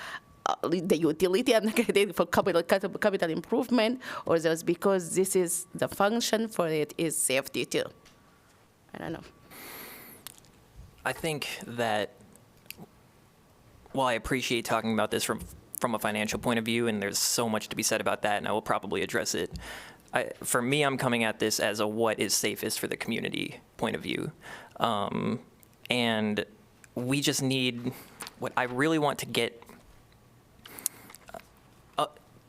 utility. I'm not going to take it for capital improvement or those, because this is the function for it is safety too. I don't know. I think that while I appreciate talking about this from a financial point of view, and there's so much to be said about that, and I will probably address it, for me, I'm coming at this as a what is safest for the community point of view. And we just need, what I really want to get,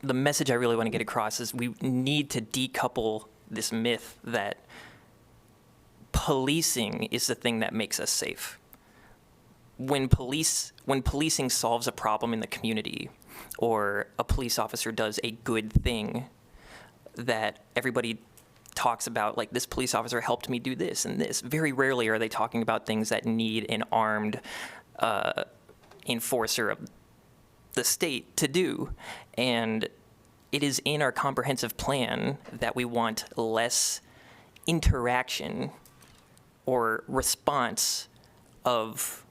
the message I really want to get across is we need to decouple this myth that policing is the thing that makes us safe. When policing solves a problem in the community, or a police officer does a good thing that everybody talks about, like this police officer helped me do this and this, very rarely are they talking about things that need an armed enforcer of the state to do. And it is in our comprehensive plan that we want less interaction or response of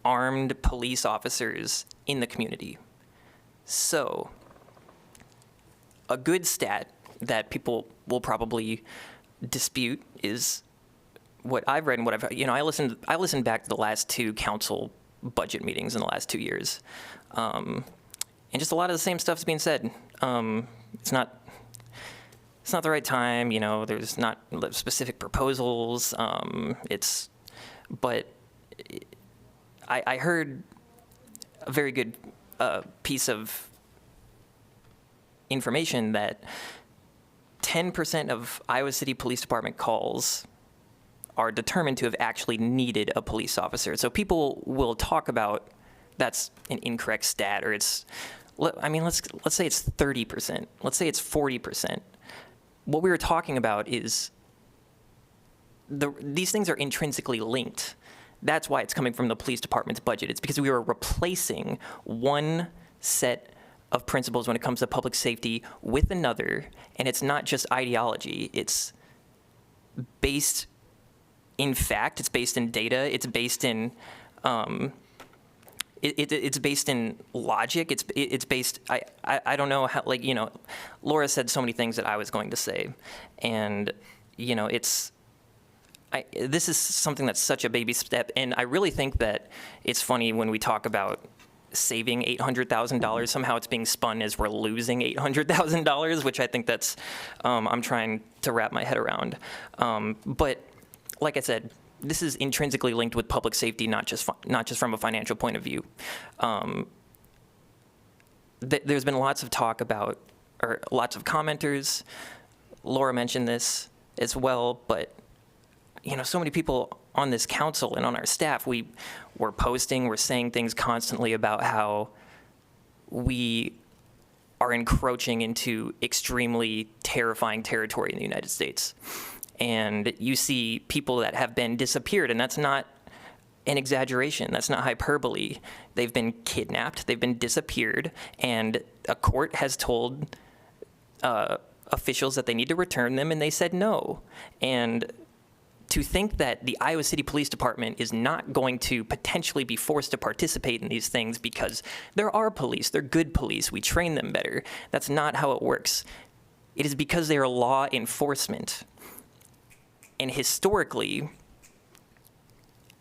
armed police officers in the community. So, a good stat that people will probably dispute is what I've read and what I've, I listened back to the last two council budget meetings in the last 2 years. And just a lot of the same stuff's being said. It's not the right time, there's not specific proposals. But I heard a very good piece of information that 10% of Iowa City Police Department calls are determined to have actually needed a police officer. So people will talk about that's an incorrect stat, or let's say it's 30%. Let's say it's 40%. What we were talking about is these things are intrinsically linked. That's why it's coming from the police department's budget. It's because we are replacing one set of principles when it comes to public safety with another, and it's not just ideology. It's based in fact. It's based in data. It's based in it's based in logic. It's based. I don't know how. Laura said so many things that I was going to say, and this is something that's such a baby step, and I really think that it's funny when we talk about saving $800,000. Somehow it's being spun as we're losing $800,000, which I think that's I'm trying to wrap my head around. But like I said, this is intrinsically linked with public safety, not just from a financial point of view. There's been lots of talk about, or lots of commenters. Laura mentioned this as well, but so many people on this council and on our staff, we're saying things constantly about how we are encroaching into extremely terrifying territory in the United States. And you see people that have been disappeared, and that's not an exaggeration. That's not hyperbole. They've been kidnapped, they've been disappeared, and a court has told officials that they need to return them, and they said no. And to think that the Iowa City Police Department is not going to potentially be forced to participate in these things because there are police, they're good police, we train them better. That's not how it works. It is because they are law enforcement. And historically,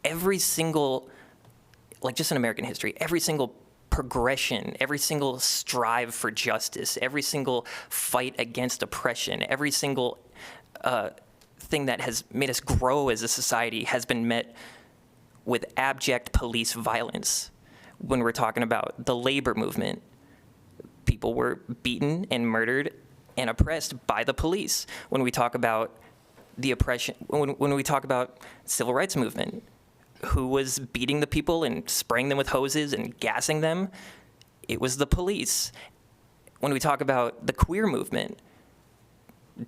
every single, like just in American history, every single progression, every single strive for justice, every single fight against oppression, every single thing that has made us grow as a society has been met with abject police violence. When we're talking about the labor movement, people were beaten and murdered and oppressed by the police. When we talk about the oppression, when we talk about civil rights movement, who was beating the people and spraying them with hoses and gassing them? It was the police. When we talk about the queer movement,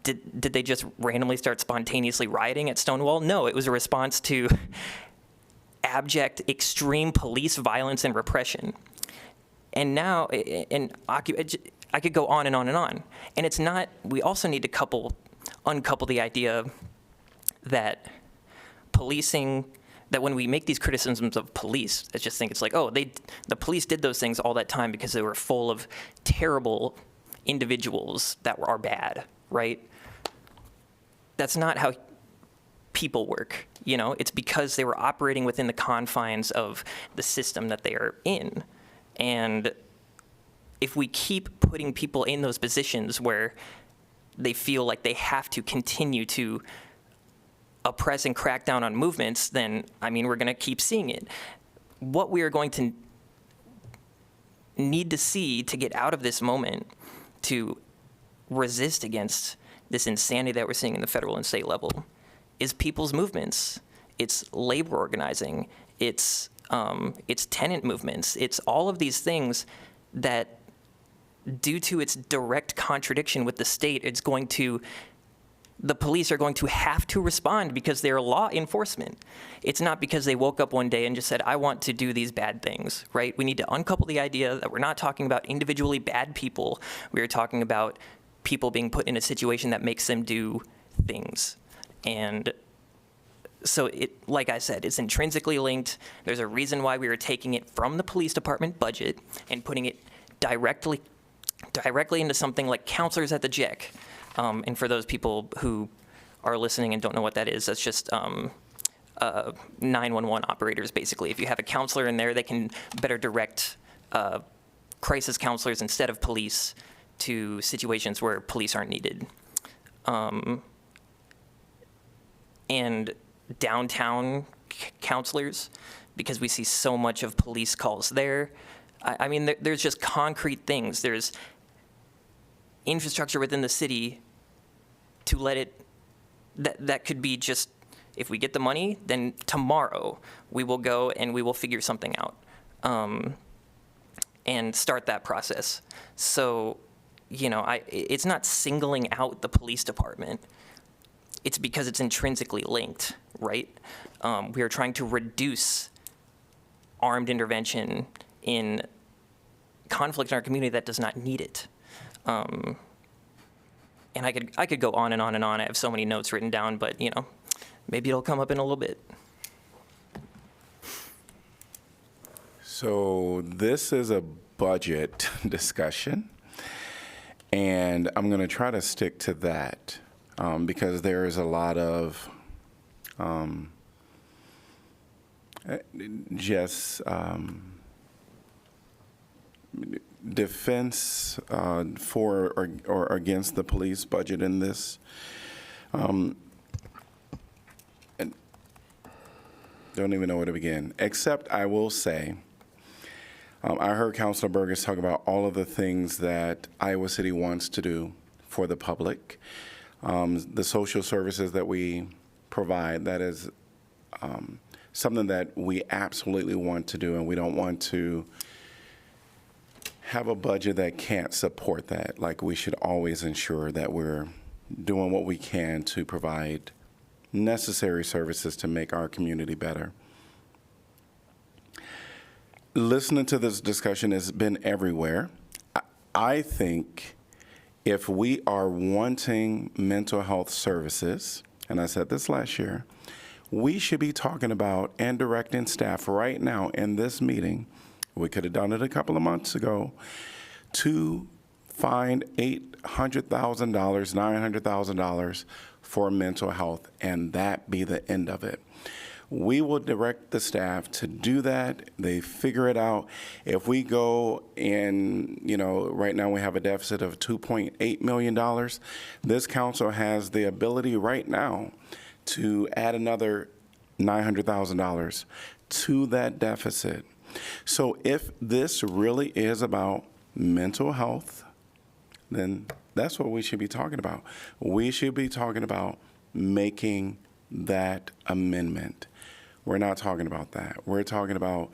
did they just randomly start spontaneously rioting at Stonewall? No, it was a response to abject, extreme police violence and repression. And now, I could go on and on and on. And it's not, we also need to uncouple the idea that policing, that when we make these criticisms of police, I just think it's like, oh, the police did those things all that time because they were full of terrible individuals that are bad, right? That's not how people work, you know? It's because they were operating within the confines of the system that they are in. And if we keep putting people in those positions where they feel like they have to continue to oppress and crack down on movements, then, I mean, we're going to keep seeing it. What we are going to need to see to get out of this moment, to resist against this insanity that we're seeing in the federal and state level, is people's movements. It's labor organizing. It's tenant movements. It's all of these things that, due to its direct contradiction with the state, the police are going to have to respond because they're law enforcement. It's not because they woke up one day and just said, I want to do these bad things, right? We need to uncouple the idea that we're not talking about individually bad people. We are talking about people being put in a situation that makes them do things. And so like I said, it's intrinsically linked. There's a reason why we are taking it from the police department budget and putting it directly into something like counselors at the JEC. And for those people who are listening and don't know what that is, that's just 911 operators, basically. If you have a counselor in there, they can better direct crisis counselors instead of police to situations where police aren't needed. And downtown counselors, because we see so much of police calls there. I mean, there's just concrete things. There's infrastructure within the city to let it, that could be just, if we get the money, then tomorrow we will go and we will figure something out and start that process. So, you know, it's not singling out the police department. It's because it's intrinsically linked, right? We are trying to reduce armed intervention in conflict in our community that does not need it. And I could go on and on and on. I have so many notes written down, but, you know, maybe it'll come up in a little bit. So this is a budget discussion, and I'm going to try to stick to that because there is a lot of defense for or against the police budget in this. And don't even know where to begin, except I will say, I heard Councilor Burgess talk about all of the things that Iowa City wants to do for the public. The social services that we provide, that is something that we absolutely want to do, and we don't want to have a budget that can't support that. Like, we should always ensure that we're doing what we can to provide necessary services to make our community better. listening to this discussion has been everywhere. I think if we are wanting mental health services, and I said this last year, we should be talking about and directing staff right now in this meeting, we could have done it a couple of months ago, to find $800,000, $900,000 for mental health, and that be the end of it. We will direct the staff to do that. They figure it out. If we go in, right now we have a deficit of $2.8 million. This council has the ability right now to add another $900,000 to that deficit. So if this really is about mental health, then that's what we should be talking about. We should be talking about making that amendment. We're not talking about that. We're talking about,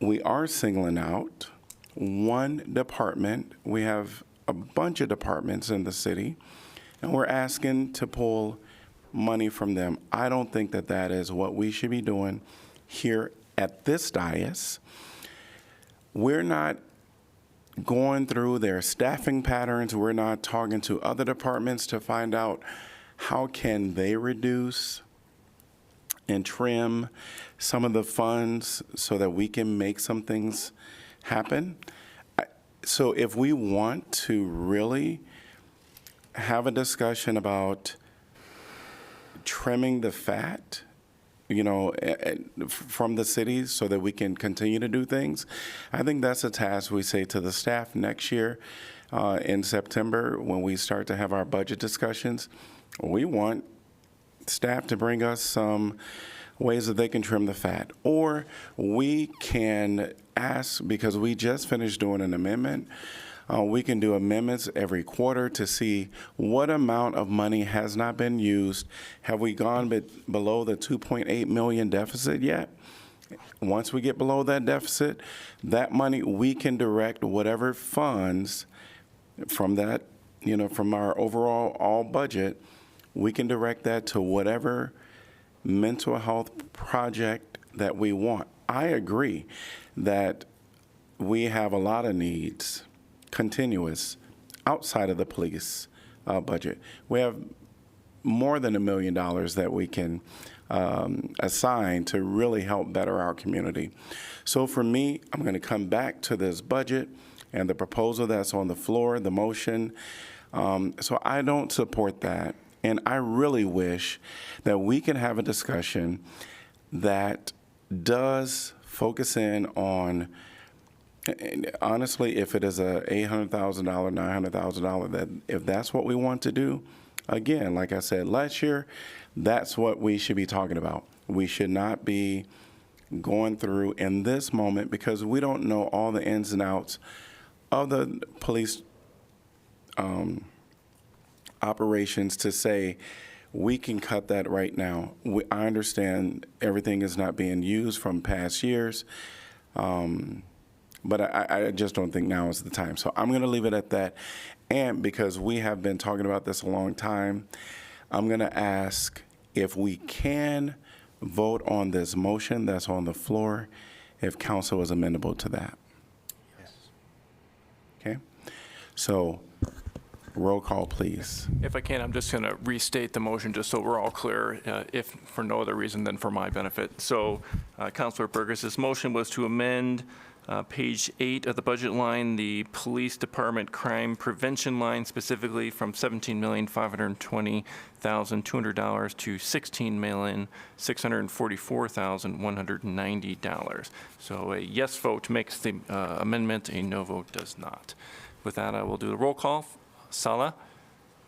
we are singling out one department. We have a bunch of departments in the city, and we're asking to pull money from them. I don't think that that is what we should be doing here at this dais. We're not going through their staffing patterns. We're not talking to other departments to find out how can they reduce and trim some of the funds so that we can make some things happen. So if we want to really have a discussion about trimming the fat, from the cities so that we can continue to do things, I think that's a task we say to the staff next year in September when we start to have our budget discussions. We want staff to bring us some ways that they can trim the fat. Or we can ask, because we just finished doing an amendment, we can do amendments every quarter to see what amount of money has not been used. Have we gone below the 2.8 million deficit yet? Once we get below that deficit, that money, we can direct whatever funds from that, from our overall all budget, we can direct that to whatever mental health project that we want. I agree that we have a lot of needs, continuous, outside of the police budget. We have more than $1 million that we can assign to really help better our community. So for me, I'm going to come back to this budget and the proposal that's on the floor, the motion. So I don't support that. And I really wish that we can have a discussion that does focus in on, honestly, if it is a $800,000, $900,000, that if that's what we want to do, again, like I said last year, that's what we should be talking about. We should not be going through in this moment, because we don't know all the ins and outs of the police operations to say we can cut that right now. I understand everything is not being used from past years, but I just don't think now is the time. So I'm going to leave it at that. And because we have been talking about this a long time, I'm going to ask if we can vote on this motion that's on the floor, if council is amenable to that. Yes. Okay. So roll call, please. If I can, I'm just going to restate the motion just so we're all clear, if for no other reason than for my benefit. So Councilor Burgess's motion was to amend page 8 of the budget line, the police department crime prevention line, specifically from $17,520,200 to $16,644,190. So a yes vote makes the amendment, a no vote does not. With that, I will do the roll call. Sala?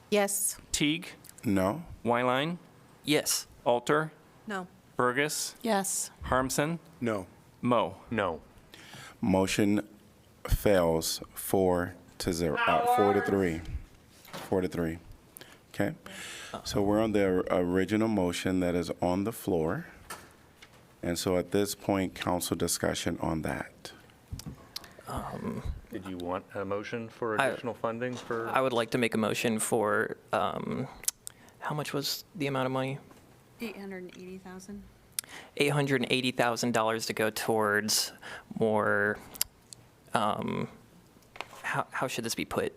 Yes. Teague? No. Wyline? Yes. Alter? No. Burgess? Yes. Harmson? No. Mo? No. Motion fails 4-0, 4-3. 4-3. Okay. So we're on the original motion that is on the floor. And so at this point, council discussion on that. Did you want a motion for additional funding for? I would like to make a motion for, how much was the amount of money? 880,000. $880,000 to go towards more, how should this be put?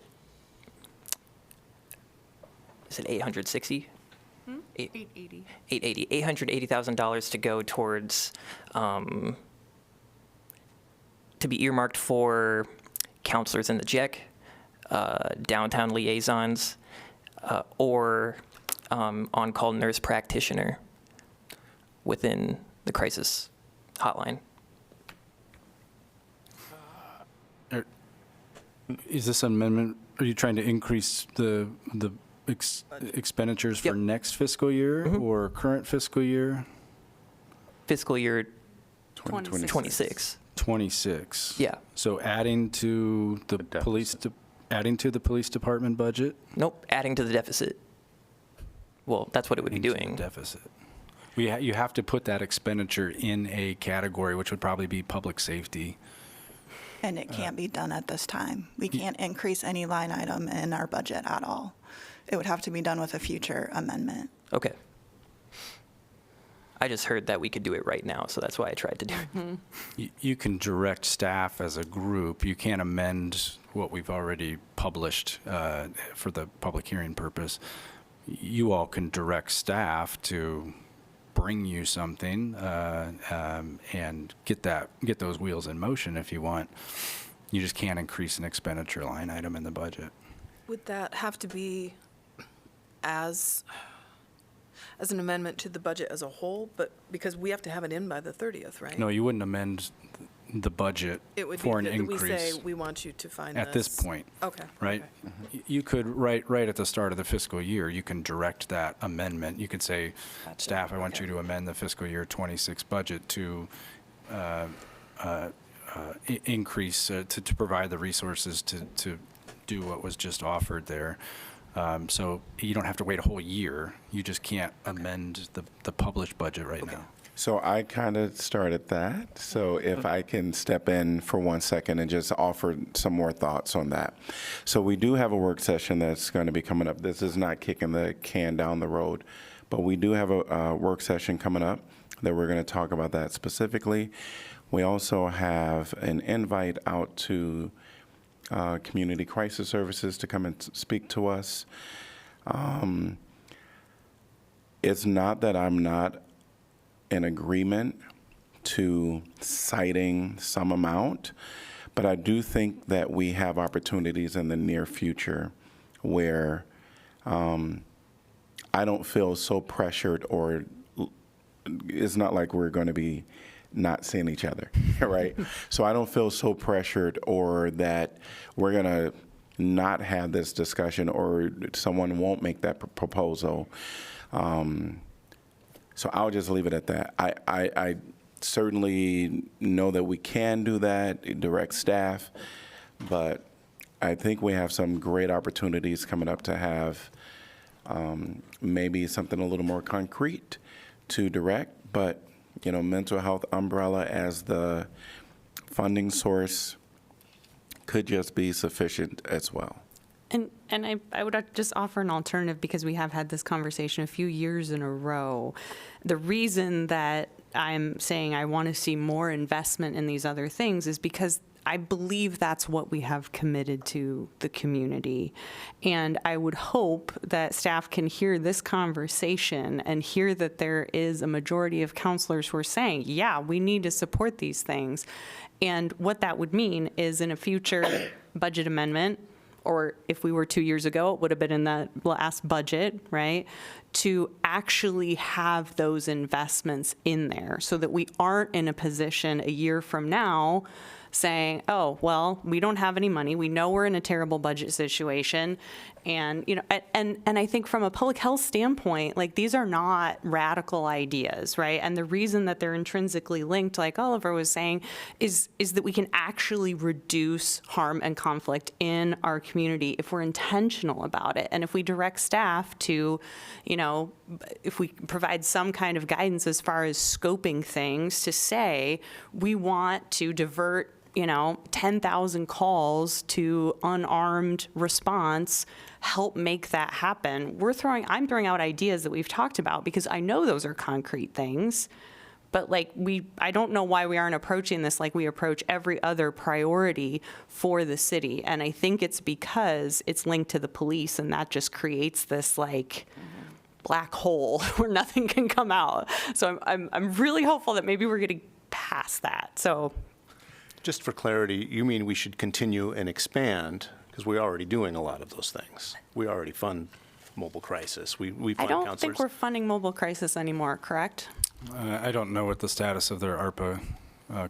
Is it 860? 880. $880,000 to go towards, to be earmarked for counselors in the JEC, downtown liaisons, or on-call nurse practitioner within the crisis hotline. Is this amendment, are you trying to increase the expenditures for next fiscal year or current fiscal year? Fiscal year 26. 26. Yeah. So adding to the police, adding to the police department budget? Nope, adding to the deficit. Well, that's what it would be doing. Deficit. You have to put that expenditure in a category, which would probably be public safety. And it can't be done at this time. We can't increase any line item in our budget at all. It would have to be done with a future amendment. Okay. I just heard that we could do it right now, so that's why I tried to do it. You can direct staff as a group. You can't amend what we've already published for the public hearing purpose. You all can direct staff to bring you something and get those wheels in motion if you want. You just can't increase an expenditure line item in the budget. Would that have to be as an amendment to the budget as a whole? But because we have to have it in by the 30th, right? No, you wouldn't amend the budget It would for be an that we increase say, we want you to find at this point. Okay. Right? You could, right at the start of the fiscal year, you can direct that amendment. You could say, staff, I want you to amend the fiscal year 26 budget to increase, to provide the resources to do what was just offered there. So you don't have to wait a whole year. You just can't amend the published budget right now. So I kind of started that. So if I can step in for 1 second and just offer some more thoughts on that. So we do have a work session that's going to be coming up. This is not kicking the can down the road, but we do have a work session coming up that we're going to talk about that specifically. We also have an invite out to Community Crisis Services to come and speak to us. It's not that I'm not in agreement to citing some amount, but I do think that we have opportunities in the near future where I don't feel so pressured, or it's not like we're going to be not seeing each other, right? So I don't feel so pressured, or that we're going to not have this discussion, or someone won't make that proposal. So I'll just leave it at that. I certainly know that we can do that, direct staff, but I think we have some great opportunities coming up to have maybe something a little more concrete to direct, but mental health umbrella as the funding source could just be sufficient as well. And I would just offer an alternative, because we have had this conversation a few years in a row. The reason that I'm saying I want to see more investment in these other things is because I believe that's what we have committed to the community. And I would hope that staff can hear this conversation and hear that there is a majority of counselors who are saying, yeah, we need to support these things. And what that would mean is, in a future budget amendment, or if we were 2 years ago, it would have been in the last budget, right, to actually have those investments in there so that we aren't in a position a year from now saying, oh, well, we don't have any money. We know we're in a terrible budget situation. And, and I think from a public health standpoint, like, these are not radical ideas, right? And the reason that they're intrinsically linked, like Oliver was saying, is that we can actually reduce harm and conflict in our community if we're intentional about it. And if we direct staff to, if we provide some kind of guidance as far as scoping things to say, we want to divert 10,000 calls to unarmed response, help make that happen. I'm throwing out ideas that we've talked about, because I know those are concrete things, But like I don't know why we aren't approaching this like we approach every other priority for the city. And I think it's because it's linked to the police, and that just creates this like black hole where nothing can come out. So I'm really hopeful that maybe we're getting past that. So Just for clarity, you mean we should continue and expand, because we're already doing a lot of those things. We already fund mobile crisis. We I fund don't counselors. think we're funding mobile crisis anymore, correct? I don't know what the status of their ARPA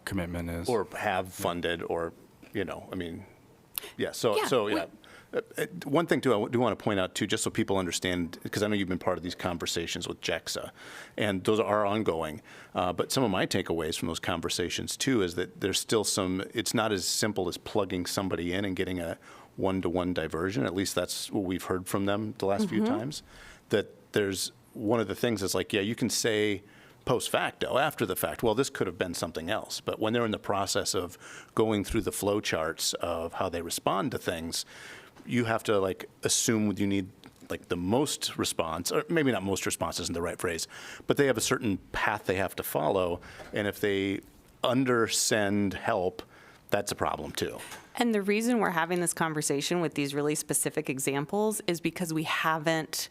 commitment is. Or have funded, or, I mean, yeah, so yeah. One thing, too, I do want to point out, too, just so people understand, because I know you've been part of these conversations with JEXA, and those are ongoing. But some of my takeaways from those conversations, too, is that there's still it's not as simple as plugging somebody in and getting a one-to-one diversion. At least that's what we've heard from them the last few times. That there's one of the things is like, yeah, you can say post facto, after the fact, well, this could have been something else. But when they're in the process of going through the flow charts of how they respond to things, you have to like assume you need like the most response, or maybe not most response isn't the right phrase, but they have a certain path they have to follow. And if they undersend help, that's a problem too. And the reason we're having this conversation with these really specific examples is because we haven't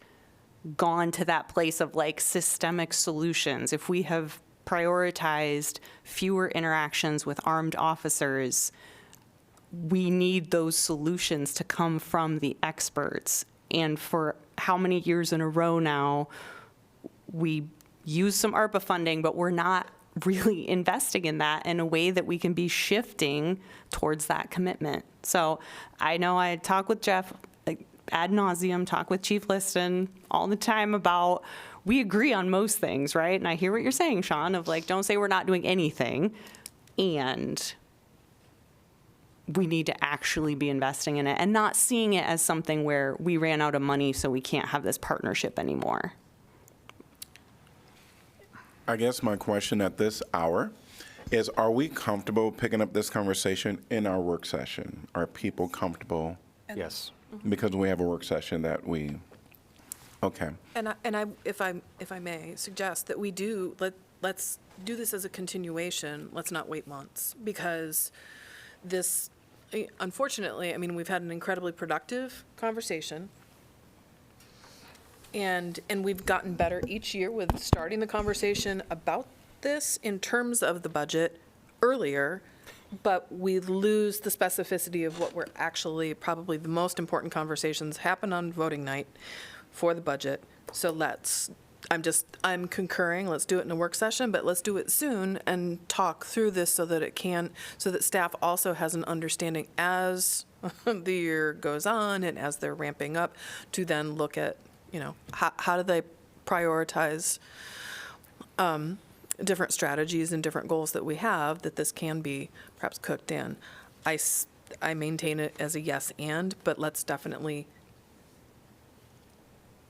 gone to that place of like systemic solutions. If we have prioritized fewer interactions with armed officers, we need those solutions to come from the experts. And for how many years in a row now, we use some ARPA funding, but we're not really investing in that in a way that we can be shifting towards that commitment. So I know I talk with Jeff like, ad nauseum, talk with Chief Liston all the time about, we agree on most things, right? And I hear what you're saying, Sean, of like, don't say we're not doing anything. And we need to actually be investing in it and not seeing it as something where we ran out of money so we can't have this partnership anymore. I guess my question at this hour is, are we comfortable picking up this conversation in our work session? Are people comfortable? Yes. Because we have a work session that we, okay. And if I may suggest that we do, let's do this as a continuation. Let's not wait months, because this, unfortunately, I mean, we've had an incredibly productive conversation, and we've gotten better each year with starting the conversation about this in terms of the budget earlier, but we lose the specificity of what we're actually, probably the most important conversations happen on voting night for the budget. So I'm concurring, let's do it in a work session, but let's do it soon and talk through this so that staff also has an understanding as the year goes on and as they're ramping up, to then look at, how do they prioritize different strategies and different goals that we have, that this can be perhaps cooked in. I maintain it as a yes and, but let's definitely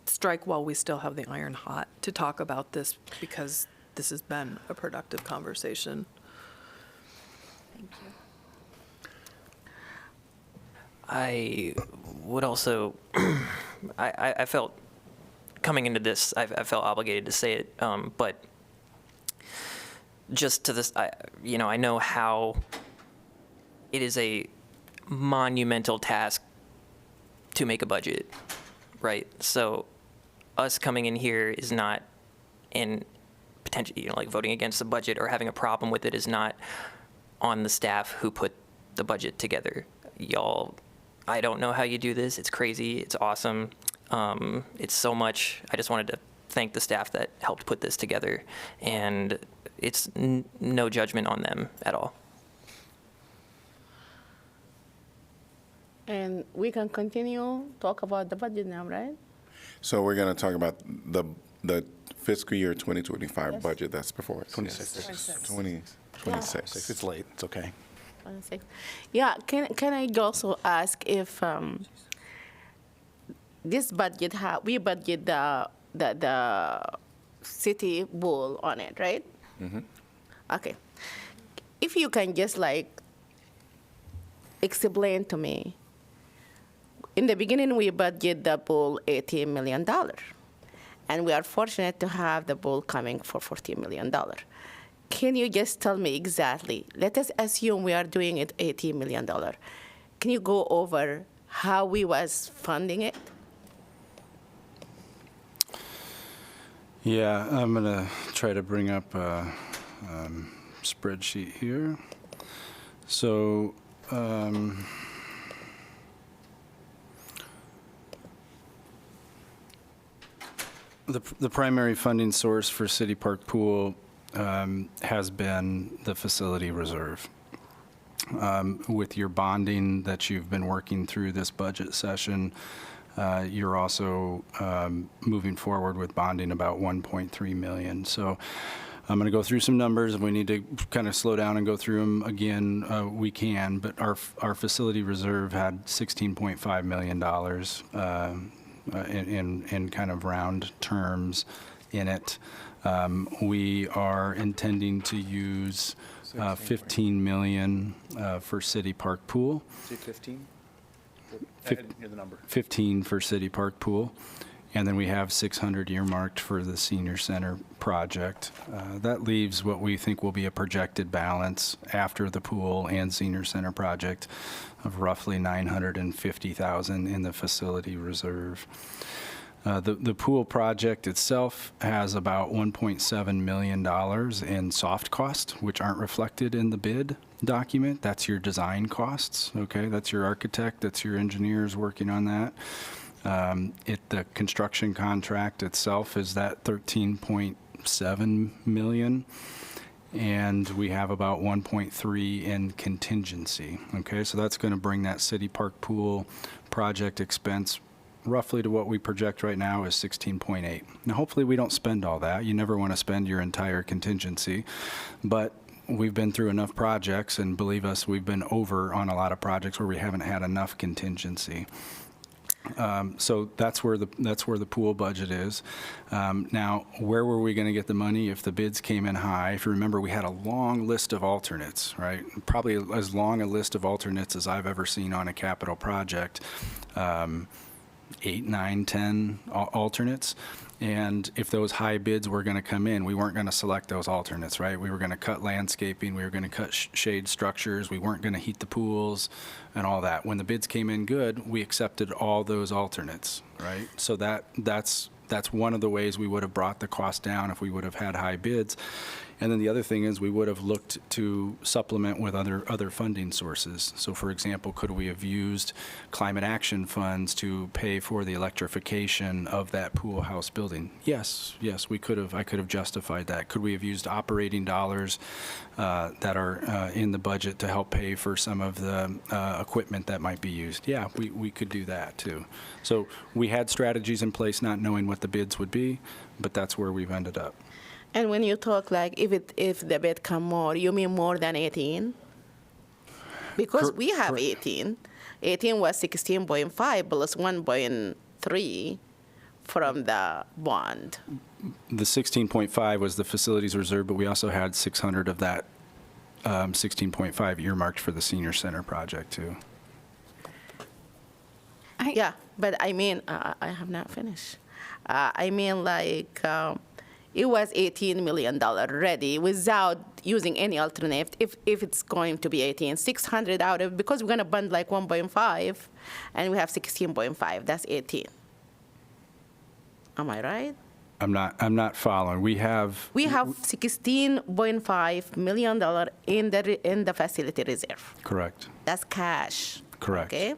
strike while we still have the iron hot to talk about this, because this has been a productive conversation. Thank you. I would also, I felt, coming into this, I felt obligated to say it, but just to this, I know how it is a monumental task to make a budget, right? So us coming in here is not, in potentially, like voting against the budget or having a problem with it is not on the staff who put the budget together. Y'all, I don't know how you do this. It's crazy. It's awesome. It's so much. I just wanted to thank the staff that helped put this together, and it's no judgment on them at all. And we can continue talk about the budget now, right? So we're going to talk about the fiscal year 2025 budget that's before us. 26. 26. It's late. It's okay. 26. Yeah, can I also ask if this budget, we budget the city bull on it, right? Mm-hmm. Okay. If you can just like explain to me, in the beginning we budget the bull $80 million, and we are fortunate to have the bull coming for $40 million. Can you just tell me exactly? Let us assume we are doing it $18 million. Can you go over how we was funding it? Yeah, I'm going to try to bring up a spreadsheet here. So, the primary funding source for City Park Pool has been the facility reserve. With your bonding that you've been working through this budget session, you're also moving forward with bonding about $1.3 million. So I'm going to go through some numbers. If we need to kind of slow down and go through them again, we can. But our facility reserve had $16.5 million in kind of round terms in it. We are intending to use 15 million for City Park Pool. Say 15? I didn't hear the number. 15 for City Park Pool. And then we have 600 earmarked for the senior center project. That leaves what we think will be a projected balance after the pool and senior center project of roughly $950,000 in the facility reserve. The pool project itself has about $1.7 million in soft costs, which aren't reflected in the bid document. That's your design costs, okay? That's your architect, that's your engineers working on that. The construction contract itself is that $13.7 million, and we have about 1.3 in contingency, okay? So that's going to bring that City Park Pool project expense roughly to what we project right now is 16.8. Now, hopefully we don't spend all that. You never want to spend your entire contingency, but we've been through enough projects, and believe us, we've been over on a lot of projects where we haven't had enough contingency. So that's where the pool budget is. Now, where were we going to get the money if the bids came in high? If you remember, we had a long list of alternates, right? Probably as long a list of alternates as I've ever seen on a capital project. 8, 9, 10 alternates. And if those high bids were going to come in, we weren't going to select those alternates, right? We were going to cut landscaping, we were going to cut shade structures, we weren't going to heat the pools and all that. When the bids came in good, we accepted all those alternates, right? So that's one of the ways we would have brought the cost down if we would have had high bids. And then the other thing is we would have looked to supplement with other funding sources. So for example, could we have used climate action funds to pay for the electrification of that pool house building? Yes, we could have. I could have justified that. Could we have used operating dollars that are in the budget to help pay for some of the equipment that might be used? Yeah, we could do that too. So we had strategies in place not knowing what the bids would be, but that's where we've ended up. And when you talk like if the bid come more, you mean more than 18? Because we have 18. 18 was 16.5 plus 1.3 from the bond. The 16.5 was the facilities reserve, but we also had 600 of that 16.5 earmarked for the senior center project too. Yeah, but I mean, I have not finished. I mean like, it was $18 million ready without using any alternate. If it's going to be 18, 600 out of, because we're going to bond like 1.5 and we have 16.5, that's 18. Am I right? I'm not following. We have $16.5 million in the facility reserve. Correct. That's cash. Correct. Okay.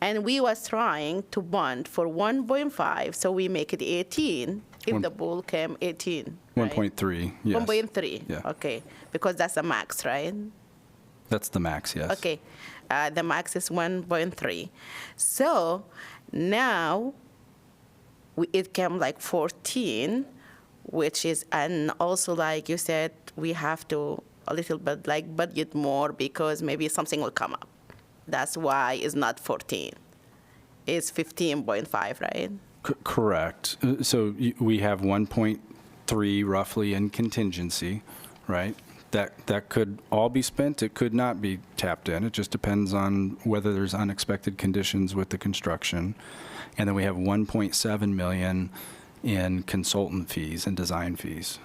And we was trying to bond for 1.5, so we make it 18. If the pool came 18, right? 1.3, yes. 1.3, yeah. Okay, because that's the max, right? That's the max, yes. Okay, the max is 1.3. So now it came like 14, which is, and also like you said, we have to a little bit like budget more because maybe something will come up. That's why it's not 14. It's 15.5, right? Correct. So we have 1.3 roughly in contingency, right? That could all be spent. It could not be tapped in. It just depends on whether there's unexpected conditions with the construction. And then we have 1.7 million in consultant fees and design fees.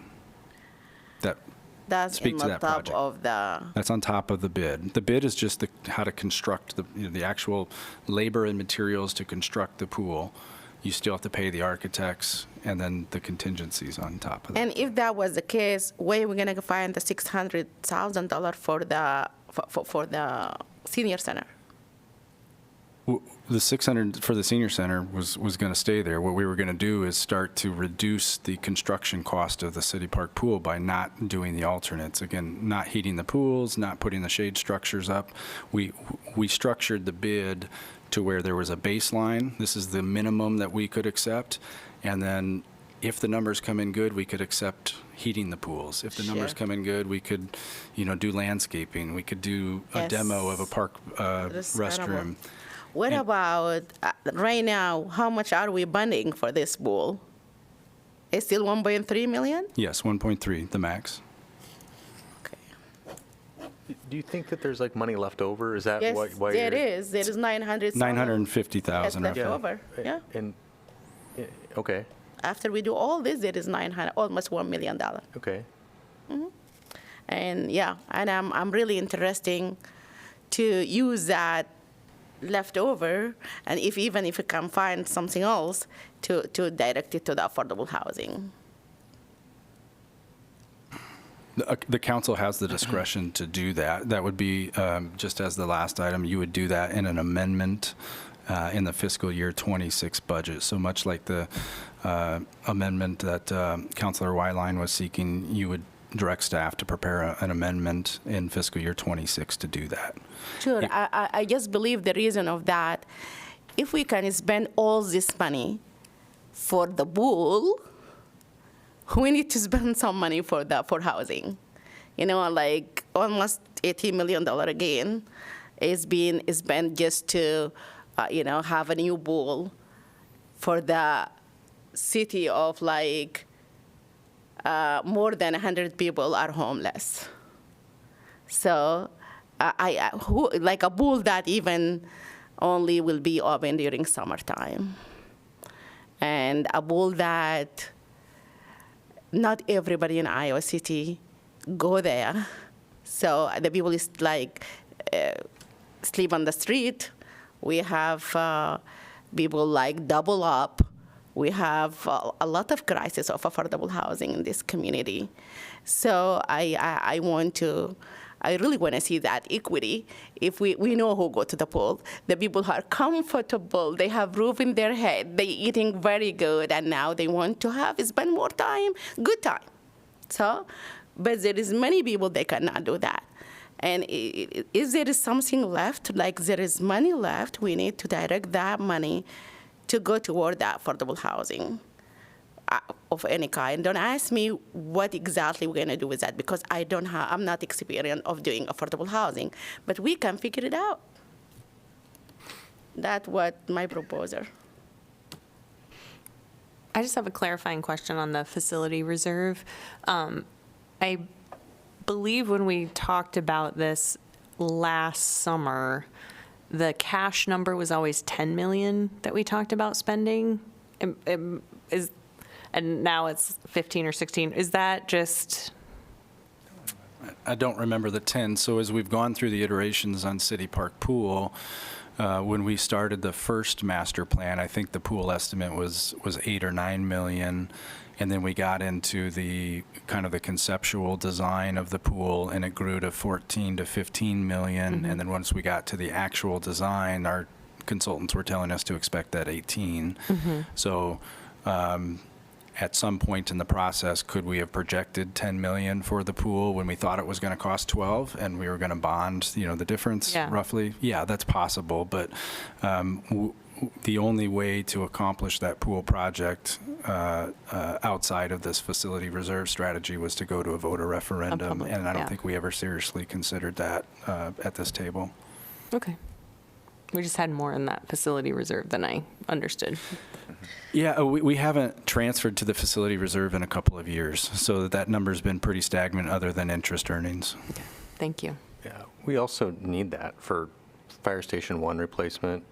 That's speak in to the that top project. of the. That's on top of the bid. The bid is just how to construct the actual labor and materials to construct the pool. You still have to pay the architects and then the contingencies on top of that. And if that was the case, where are we gonna find the $600,000 for the senior center? The 600 for the senior center was going to stay there. What we were going to do is start to reduce the construction cost of the city park pool by not doing the alternates. Again, not heating the pools, not putting the shade structures up. We structured the bid to where there was a baseline. This is the minimum that we could accept. And then if the numbers come in good, we could accept heating the pools. If the numbers Sure. come in good, we could, do landscaping. We could do a demo of a park restroom. What about right now? How much are we bonding for this pool? It's still 1.3 million. Yes, 1.3, the max. Do you think that there's like money left over? Is that Yes, why there you're- is. There is 900. 950,000. left roughly. over. Yeah. And, okay, After we do all this, there is 900, almost $1 million. okay. And yeah, and I'm really interested to use that leftover, and even if we can find something else to direct it to the affordable housing. The council has the discretion to do that. That would be, just as the last item, you would do that in an amendment in the fiscal year 26 budget. So much like the amendment that Councilor Wyline was seeking, you would direct staff to prepare an amendment in fiscal year 26 to do that. Sure, I just believe the reason of that, if we can spend all this money for the pool, we need to spend some money for housing. Like almost $80 million again is being spent just to, have a new pool for the city of more than 100 people are homeless. So like a pool that even only will be open during summertime. And a pool that not everybody in Iowa City go there. So the people is sleep on the street. We have people double up. We have a lot of crisis of affordable housing in this community. So I really want to see that equity. If we know who go to the pool, the people who are comfortable, they have roof in their head, they eating very good, and now they want to spend more time, good time. So, but there is many people they cannot do that. And if there is something left, like there is money left, we need to direct that money to go toward that affordable housing of any kind. Don't ask me what exactly we're going to do with that, because I'm not experienced of doing affordable housing, but we can figure it out. That's what my proposal. I just have a clarifying question on the facility reserve. I believe when we talked about this last summer, the cash number was always 10 million that we talked about spending. And now it's 15 or 16. Is that just? I don't remember the 10. So as we've gone through the iterations on City Park Pool, when we started the first master plan, I think the pool estimate was 8 or 9 million. And then we got into the kind of the conceptual design of the pool, and it grew to 14 to 15 million. Mm-hmm. And then once we got to the actual design, our consultants were telling us to expect that 18. Mm-hmm. So at some point in the process, could we have projected 10 million for the pool when we thought it was going to cost 12 and we were going to bond, the difference roughly? Yeah, that's possible. But the only way to accomplish that pool project outside of this facility reserve strategy was to go to a voter referendum. And I don't think we ever seriously considered that at this table. Okay. We just had more in that facility reserve than I understood. Yeah, we haven't transferred to the facility reserve in a couple of years, so that number's been pretty stagnant other than interest earnings. Okay. Thank you. Yeah, we also need that for Fire Station 1 replacement.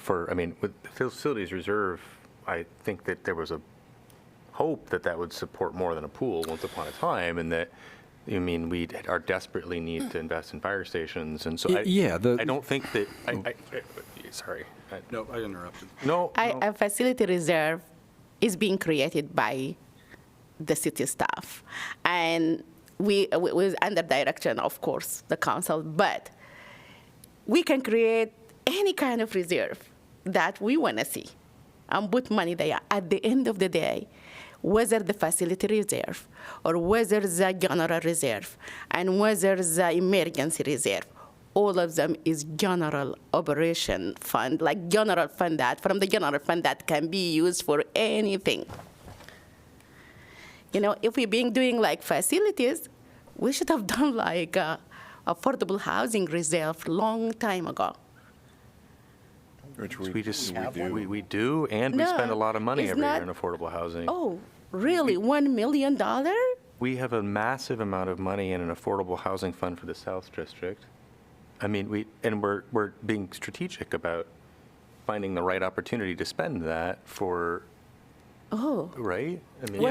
With the facilities reserve, I think that there was a hope that would support more than a pool once upon a time, and that I mean, we are desperately need to invest in fire stations, and so I don't think that, sorry. No, I interrupted. No. A facility reserve is being created by the city staff, and we was under direction, of course, the council, but we can create any kind of reserve that we want to see and put money there. At the end of the day, whether the facility reserve or whether the general reserve and whether the emergency reserve, all of them is general operation fund, like general fund that, from the general fund that can be used for anything. You know, if we're doing like facilities, we should have done like affordable housing reserve long time ago. Which we do, and we spend a lot of money every year in affordable housing. Oh, really? $1 million? We have a massive amount of money in an affordable housing fund for the South District. I mean, we're being strategic about finding the right opportunity to spend that for. Oh. Right? I mean,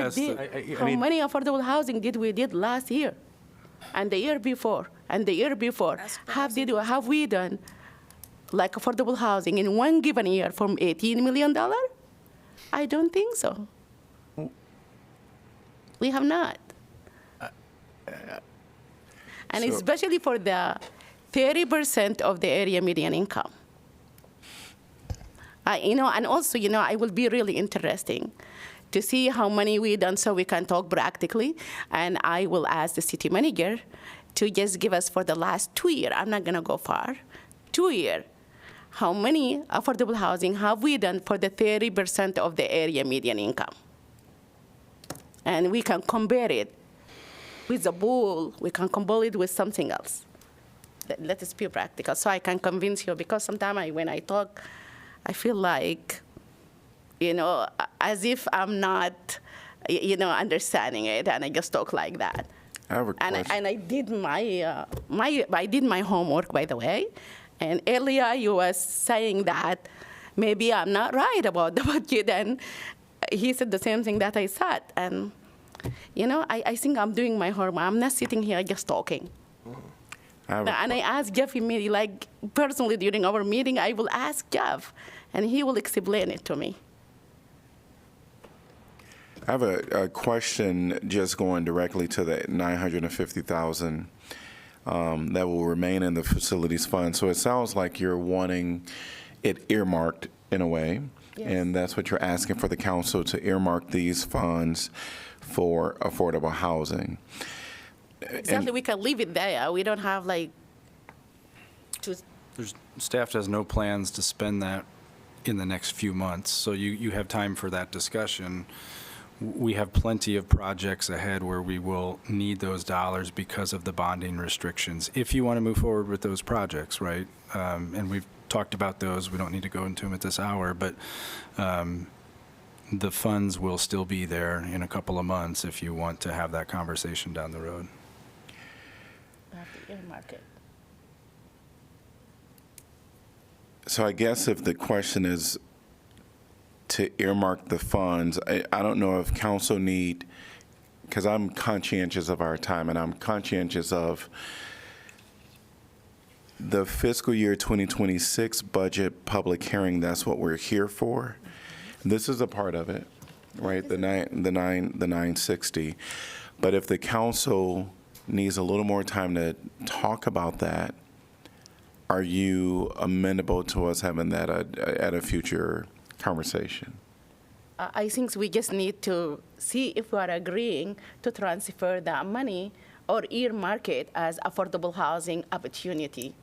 how many affordable housing did we did last year, and the year before, and the year before? Have we done like affordable housing in one given year from $18 million? I don't think so. We have not. And especially for the 30% of the area median income. And also, I will be really interesting to see how many we done so we can talk practically. And I will ask the city manager to just give us for the last 2 years. I'm not going to go far. 2 years. How many affordable housing have we done for the 30% of the area median income? And we can compare it with the pool. We can compare it with something else. Let us be practical so I can convince you, because sometimes when I talk, I feel like, as if I'm not, understanding it, and I just talk like that. I have a question. And I did I did my homework, by the way. And earlier you were saying that maybe I'm not right about the budget, and he said the same thing that I said. And I think I'm doing my homework. I'm not sitting here just talking. And I asked Jeff immediately, like personally during our meeting, I will ask Jeff, and he will explain it to me. I have a question just going directly to the $950,000 that will remain in the facilities fund. So it sounds like you're wanting it earmarked in a way, and that's what you're asking for the council to earmark these funds for affordable housing. Exactly, we can leave it there. We don't have Staff has no plans to spend that in the next few months, so you have time for that discussion. We have plenty of projects ahead where we will need those dollars because of the bonding restrictions, if you want to move forward with those projects, right? And we've talked about those. We don't need to go into them at this hour, but the funds will still be there in a couple of months if you want to have that conversation down the road. So I guess if the question is to earmark the funds, I don't know if council need, because I'm conscientious of our time, and I'm conscientious of the fiscal year 2026 budget public hearing. That's what we're here for. This is a part of it, right? The 960. But if the council needs a little more time to talk about that, are you amenable to us having that at a future conversation? I think we just need to see if we are agreeing to transfer that money or earmark it as affordable housing opportunity,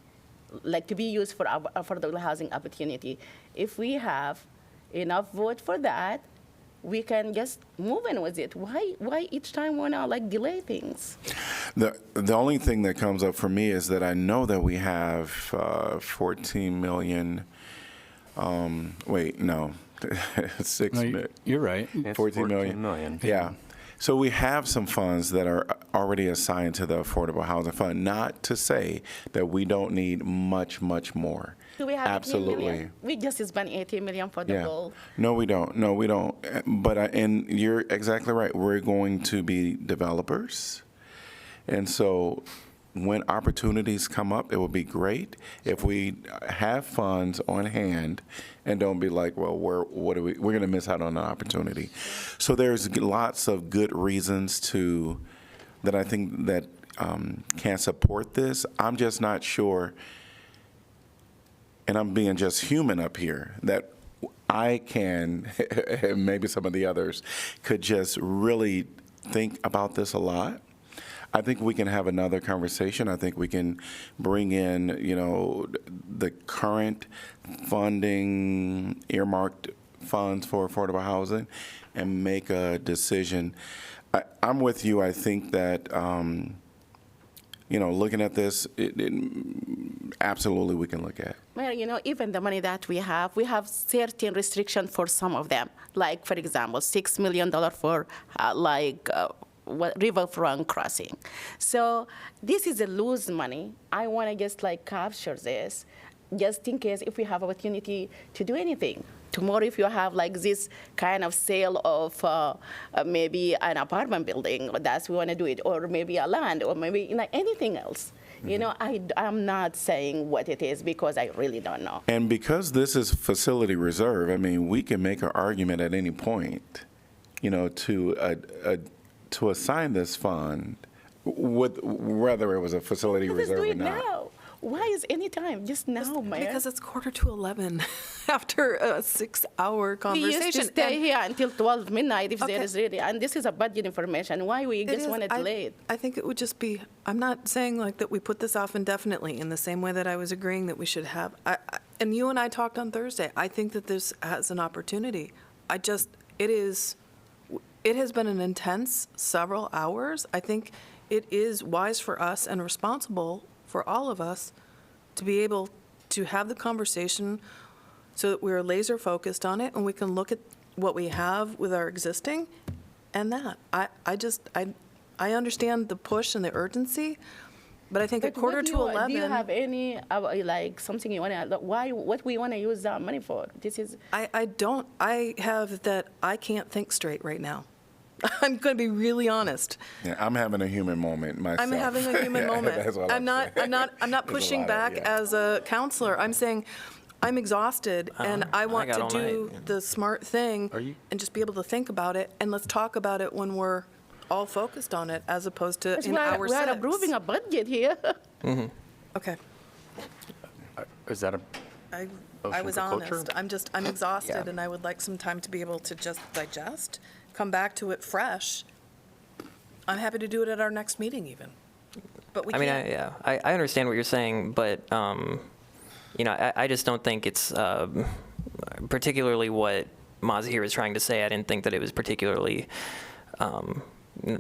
like to be used for affordable housing opportunity. If we have enough vote for that, we can just move in with it. Why each time we want to delay things? The only thing that comes up for me is that I know that we have 14 million. Wait, no, 6 million. You're right. It's 14 million. Yeah. So we have some funds that are already assigned to the Affordable Housing Fund. Not to say that we don't need much, much more. Do we have Absolutely. 18 million? We just spent 18 million for the goal. No, we don't. No, we don't. But and you're exactly right. We're going to be developers, And so when opportunities come up, it would be great if we have funds on hand and don't be like, well, we're going to miss out on an opportunity. So there's lots of good reasons that I think that can support this. I'm just not sure, and I'm being just human up here, that I can, and maybe some of the others, could just really think about this a lot. I think we can have another conversation. I think we can bring in, the current funding, earmarked funds for affordable housing, and make a decision. I'm with you. I think that, looking at this, absolutely we can look at. Well, even the money that we have certain restrictions for some of them. Like, for example, $6 million for riverfront crossing. So this is a loose money. I want to just capture this, just in case if we have opportunity to do anything. Tomorrow, if you have this kind of sale of maybe an apartment building, that's we want to do it, or maybe a land, or maybe anything else. I'm not saying what it is because I really don't know. And because this is facility reserve, we can make an argument at any point, to assign this fund, whether it was a facility reserve or not. Now. Why is any time? Just now, Mayor. Because it's 11:15 after a 6-hour conversation. We used to stay here until 12 midnight if there is really, and this is a budget information. Why we just want to delay it? I think it would just be, I'm not saying that we put this off indefinitely in the same way that I was agreeing that we should have. And you and I talked on Thursday. I think that this has an opportunity. It has been an intense several hours. I think it is wise for us and responsible for all of us to be able to have the conversation so that we're laser focused on it and we can look at what we have with our existing and that. I understand the push and the urgency, but I think at 11:15. Do you have any something you want to? What we want to use that money for? This is. I don't. I have that. I can't think straight right now. I'm going to be really honest. Yeah, I'm having a human moment myself. I'm having a human moment. That's what I'm not pushing back as a counselor. I'm saying I'm exhausted and I want to do the smart thing and just be able to think about it, and let's talk about it when we're all focused on it as opposed to in hour 6. We are approving a budget here. Mm-hmm. Okay. Is that I was honest. I'm exhausted and I would like some time to be able to just digest, come back to it fresh. I'm happy to do it at our next meeting even. But we can't. I understand what you're saying, but I just don't think it's particularly what Mazahir is trying to say. I didn't think that it was particularly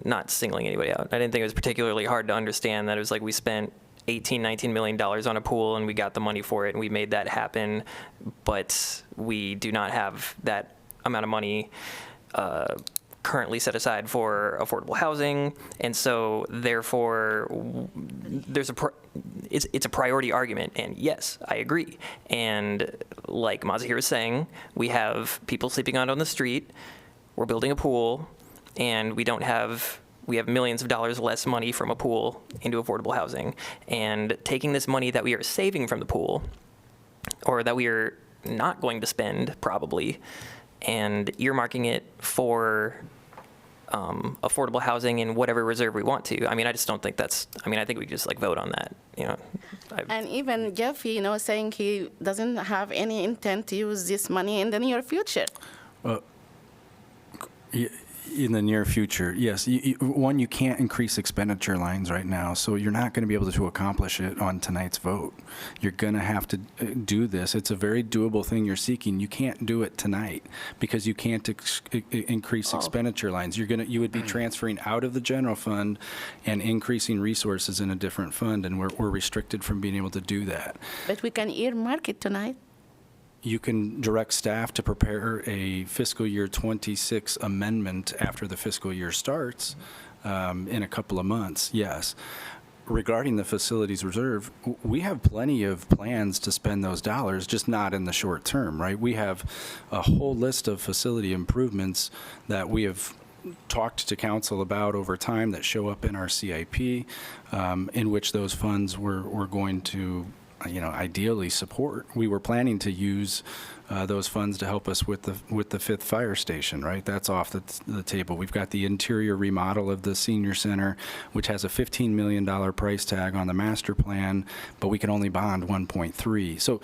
not singling anybody out. I didn't think it was particularly hard to understand that it was we spent $19 million on a pool and we got the money for it and we made that happen, but we do not have that amount of money currently set aside for affordable housing, and so therefore it's a priority argument, and yes, I agree. And like Mazahir was saying, we have people sleeping out on the street, we're building a pool, and we have millions of dollars less money from a pool into affordable housing, and taking this money that we are saving from the pool, or that we are not going to spend probably, and earmarking it for affordable housing in whatever reserve we want to. I just don't think that's, I think we just vote on that, And even Jeff, saying he doesn't have any intent to use this money in the near future. In the near future, yes. You can't increase expenditure lines right now, so you're not going to be able to accomplish it on tonight's vote. You're going to have to do this. It's a very doable thing you're seeking. You can't do it tonight because you can't increase expenditure lines. You would be transferring out of the general fund and increasing resources in a different fund, and we're restricted from being able to do that. But we can earmark it tonight. You can direct staff to prepare a fiscal year 26 amendment after the fiscal year starts in a couple of months, yes. Regarding the facilities reserve, we have plenty of plans to spend those dollars, just not in the short term, right? We have a whole list of facility improvements that we have talked to council about over time that show up in our CIP, in which those funds were going to, ideally support. We were planning to use those funds to help us with the 5th fire station, right? That's off the table. We've got the interior remodel of the senior center, which has a $15 million price tag on the master plan, but we can only bond 1.3. So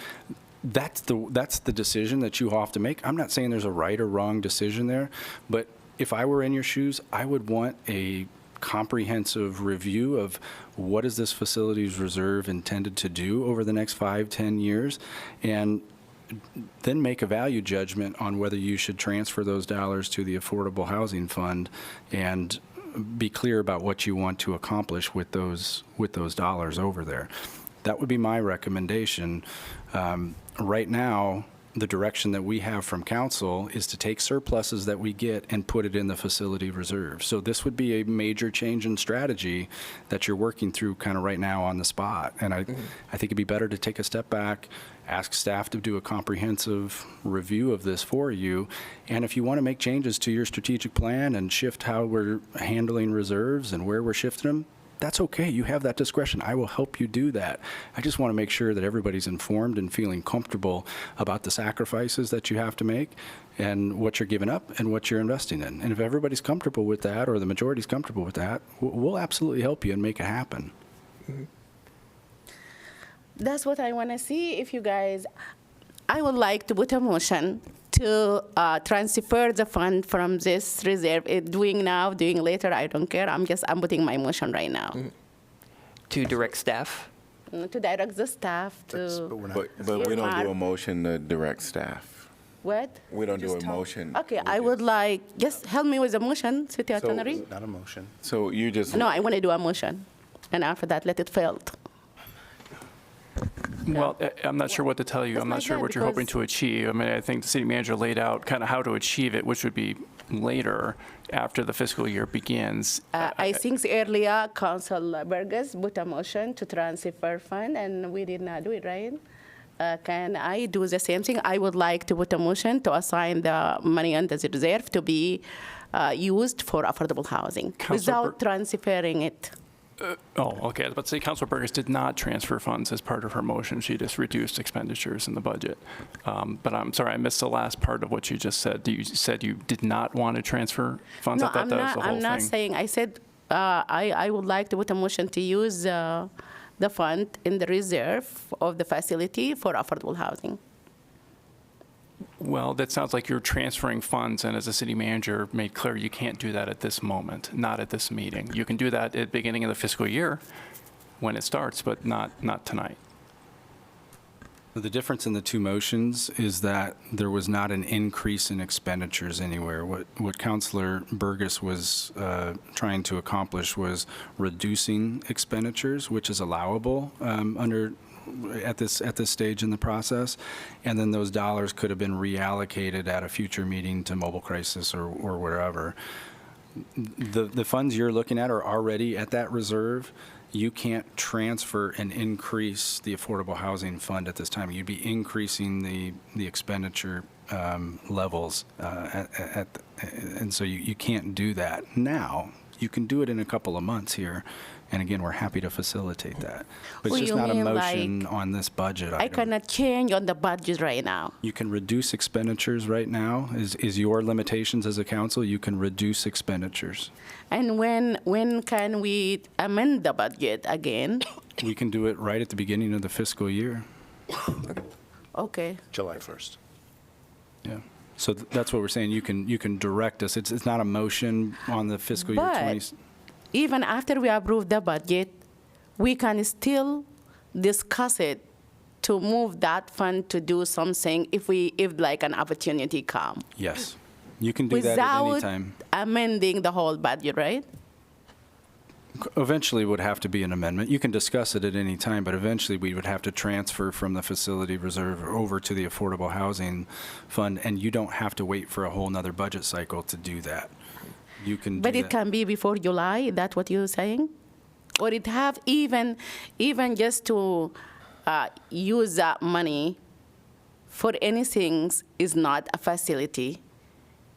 that's the decision that you have to make. I'm not saying there's a right or wrong decision there, but if I were in your shoes, I would want a comprehensive review of what is this facilities reserve intended to do over the next 5-10 years, and then make a value judgment on whether you should transfer those dollars to the Affordable Housing Fund and be clear about what you want to accomplish with those dollars over there. That would be my recommendation. Right now, the direction that we have from council is to take surpluses that we get and put it in the facility reserve. So this would be a major change in strategy that you're working through kind of right now on the spot. And I think it'd be better to take a step back, ask staff to do a comprehensive review of this for you. And if you want to make changes to your strategic plan and shift how we're handling reserves and where we're shifting them, that's okay. You have that discretion. I will help you do that. I just want to make sure that everybody's informed and feeling comfortable about the sacrifices that you have to make and what you're giving up and what you're investing in. And if everybody's comfortable with that, or the majority's comfortable with that, we'll absolutely help you and make it happen. That's what I want to see. If you guys, I would like to put a motion to transfer the fund from this reserve. Doing now, doing later, I don't care. I'm putting my motion right now. To direct staff? To direct the staff to. But we don't do a motion to direct staff. What? We don't do a motion. Okay, I would like, just help me with the motion, City Attorney. Not a motion. So you just. No, I want to do a motion. And after that, let it fail. Well, I'm not sure what to tell you. I'm not sure what you're hoping to achieve. I mean, I think the city manager laid out kind of how to achieve it, which would be later after the fiscal year begins. I think earlier, Council Burgess put a motion to transfer fund, and we did not do it, right? Can I do the same thing? I would like to put a motion to assign the money under the reserve to be used for affordable housing without transferring it. Okay. I was about to say Councilor Burgess did not transfer funds as part of her motion. She just reduced expenditures in the budget. But I'm sorry, I missed the last part of what you just said. You said you did not want to transfer funds? No, I thought that was the whole I'm not thing. saying. I said I would like to put a motion to use the fund in the reserve of the facility for affordable housing. Well, that sounds like you're transferring funds, and as a city manager, made clear you can't do that at this moment, not at this meeting. You can do that at the beginning of the fiscal year when it starts, but not tonight. The difference in the two motions is that there was not an increase in expenditures anywhere. What Councilor Burgess was trying to accomplish was reducing expenditures, which is allowable at this stage in the process, and then those dollars could have been reallocated at a future meeting to mobile crisis or wherever. The funds you're looking at are already at that reserve. You can't transfer and increase the affordable housing fund at this time. You'd be increasing the expenditure levels, and so you can't do that now. You can do it in a couple of months here. And again, we're happy to facilitate that. But it's just not a motion on this budget item. I cannot change on the budget right now. You can reduce expenditures right now, is your limitations as a council. You can reduce expenditures. And when can we amend the budget again? We can do it right at the beginning of the fiscal year. Okay. July 1st. Yeah. So that's what we're saying. You can direct us. It's not a motion on the fiscal year 20. Even after we approve the budget, we can still discuss it to move that fund to do something if like an opportunity comes. Yes, you can do that at any time. Without amending the whole budget, right? Eventually would have to be an amendment. You can discuss it at any time, but eventually we would have to transfer from the facility reserve over to the affordable housing fund, and you don't have to wait for a whole nother budget cycle to do that. You can But it can be before July, is that what you're saying? Or it have even just to use that money for anything is not a facility.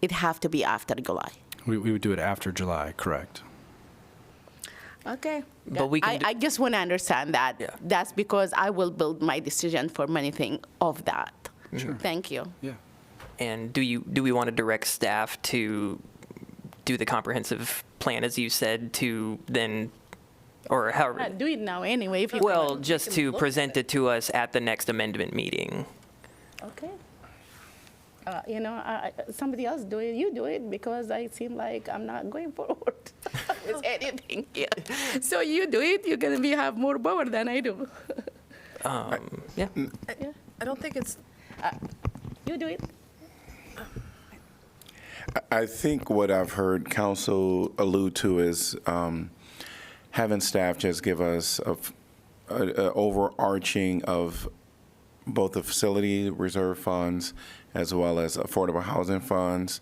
It have to be after July. We would do it after July, correct? Okay. But we can I just want to understand that. Yeah. That's because I will build my decision for anything of that. Sure. Thank you. Yeah. And do we want to direct staff to do the comprehensive plan, as you said, to then, or however? Do it now anyway. If you Well, can- just you can to look present at it to us at the next amendment meeting. Okay. Somebody else do it. You do it because I seem like I'm not going forward with anything here. So you do it. You're gonna have more power than I do. Yeah. I don't think it's You do it. I think what I've heard council allude to is having staff just give us a overarching of both the facility reserve funds as well as affordable housing funds.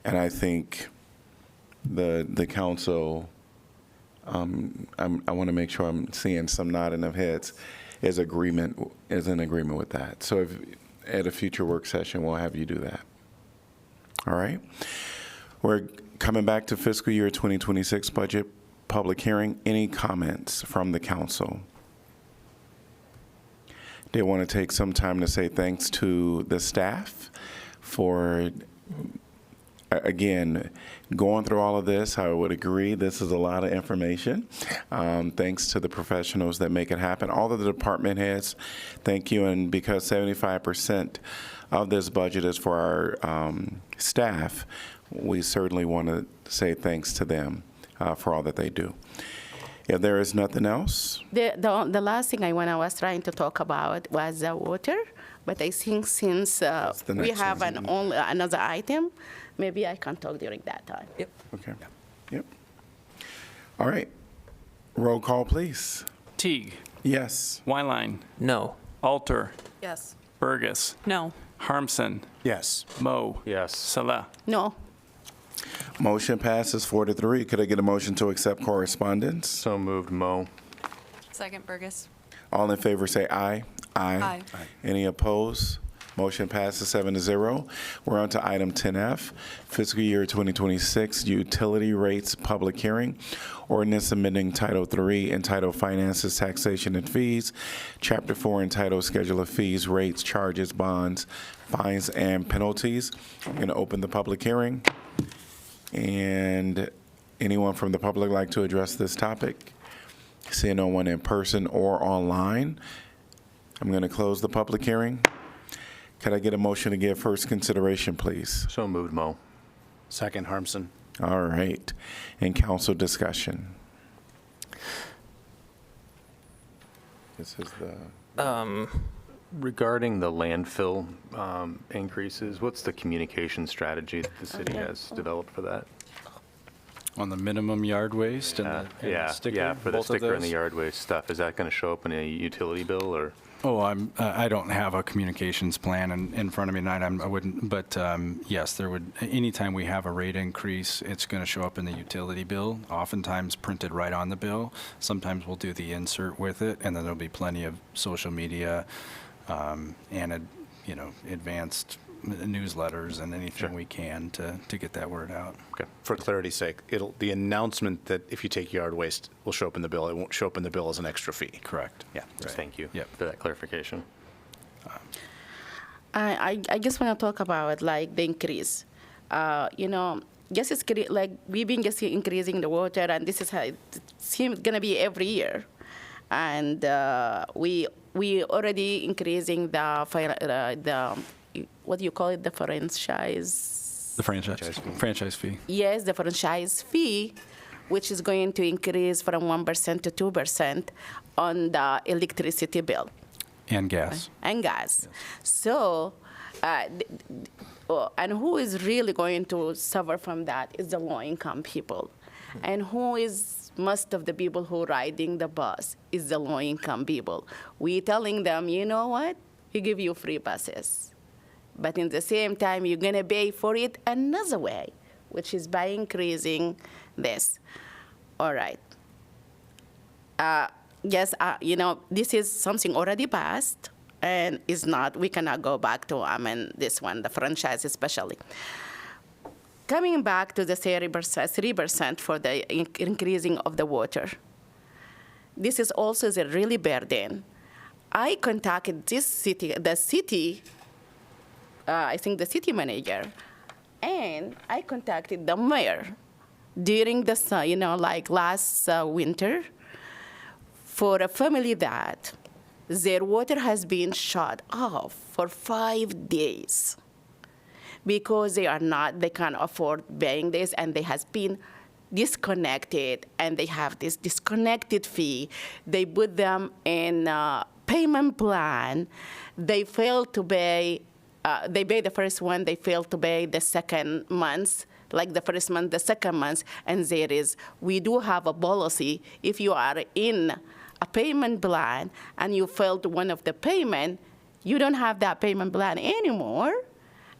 And I think the council, I want to make sure I'm seeing some nodding of heads, is in agreement with that. So if at a future work session, we'll have you do that. All right. We're coming back to fiscal year 2026 budget public hearing. Any comments from the council? They want to take some time to say thanks to the staff for, again, going through all of this. I would agree, this is a lot of information. Thanks to the professionals that make it happen. All of the department heads, thank you. And because 75% of this budget is for our staff, we certainly want to say thanks to them for all that they do. If there is nothing else, The last thing I was trying to talk about was the water, but I think since the we next have one. another item, maybe I can talk during that time. Yep. okay. Yep. All right. Roll call, please. Teague, Yes. Wyline, No. Alter, yes. Burgess, No. Harmson, Yes. Moe, Yes. Salah. No. Motion passes 4-3. Could I get a motion to accept correspondence? So moved, Mo. Second, Burgess. All in favor say aye. Aye. Any opposed? Motion passes 7-0. We're on to item 10F, fiscal year 2026 utility rates public hearing. Ordinance amending Title III entitled Finances, Taxation, and Fees, Chapter 4 entitled Schedule of Fees, Rates, Charges, Bonds, Fines, and Penalties. I'm going to open the public hearing. And anyone from the public like to address this topic? Seeing no one in person or online, I'm going to close the public hearing. Could I get a motion to give first consideration, please? So moved, Mo. Second, Harmson. All right. And council discussion. This is the, Regarding the landfill increases, what's the communication strategy that the city has developed for that? On the minimum yard waste and the Yeah, sticker? yeah, for the both of sticker and the those? yard waste stuff, is that going to show up in a utility bill, or? Oh, I don't have a communications plan in front of me tonight. I wouldn't, but yes, there would, anytime we have a rate increase, it's going to show up in the utility bill, oftentimes printed right on the bill. Sometimes we'll do the insert with it, and then there'll be plenty of social media and, advanced newsletters and anything we can to get that word out. Okay. For clarity's sake, the announcement that if you take yard waste will show up in the bill. It won't show up in the bill as an extra fee. Correct. Yeah. Thank you Yep. for that clarification. I just want to talk about like the increase. Just it's like we've been just increasing the water, and this is how it seems gonna be every year, and we already increasing the what do you call it, the franchise? The franchise fee. Yes, the franchise fee, which is going to increase from 1% to 2% on the electricity bill. And gas. And gas. So, and who is really going to suffer from that is the low-income people. And who is most of the people who are riding the bus is the low-income people. We're telling them, you know what? We give you free buses. But in the same time, you're going to pay for it another way, which is by increasing this. All right. Yes, this is something already passed, and we cannot go back to amend this one, the franchise especially. coming back to the 3% for the increasing of the water. This is also the really burden. I contacted the city, I think the city manager, and I contacted the mayor during the, like last winter, for a family that their water has been shut off for 5 days because they can't afford paying this, and they has been disconnected, and they have this disconnected fee. They put them in a payment plan. They fail to pay. They pay the first one. They fail to pay the second month, like the first month, the second month, and we do have a policy. If you are in a payment plan and you failed one of the payment, you don't have that payment plan anymore,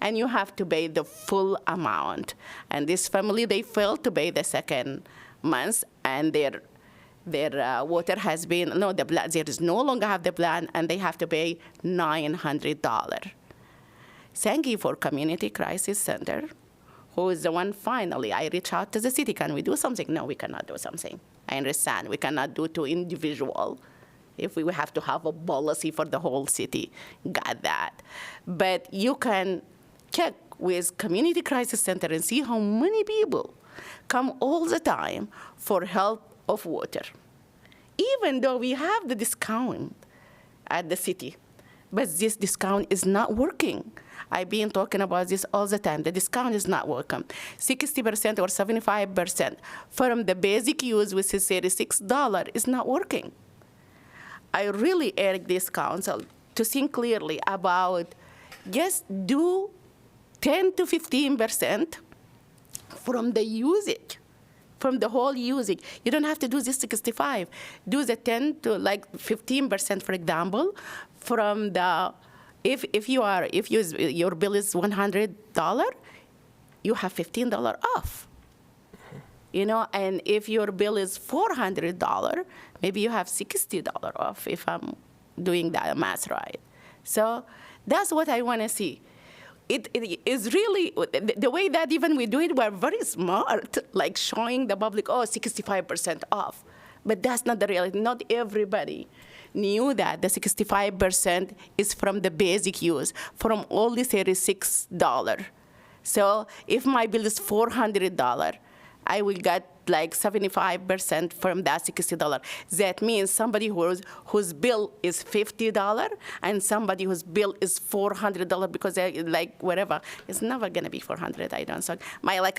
and you have to pay the full amount. And this family, they failed to pay the second month, and their water has been, there is no longer have the plan, and they have to pay $900. Thank you for Community Crisis Center, who is the one finally, I reach out to the city, can we do something? No, we cannot do something. I understand, we cannot do to individual. If we have to have a policy for the whole city, got that. But you can check with Community Crisis Center and see how many people come all the time for help of water. Even though we have the discount at the city, but this discount is not working. I've been talking about this all the time. The discount is not working. 60% or 75% from the basic use, which is $36, is not working. I really urge this council to think clearly about just do 10 to 15% from the usage, from the whole usage. You don't have to do this 65. Do the 10 to 15%, for example, from the, if your bill is $100, you have $15 off. And if your bill is $400, maybe you have $60 off, if I'm doing that math right. So that's what I want to see. It is really, the way that even we do it, we're very smart, like showing the public, 65% off. But that's not the reality. Not everybody knew that the 65% is from the basic use, from only $36. So if my bill is $400, I will get like 75% from that $60. That means somebody whose bill is $50 and somebody whose bill is $400 because they whatever. It's never gonna be $400. I don't. So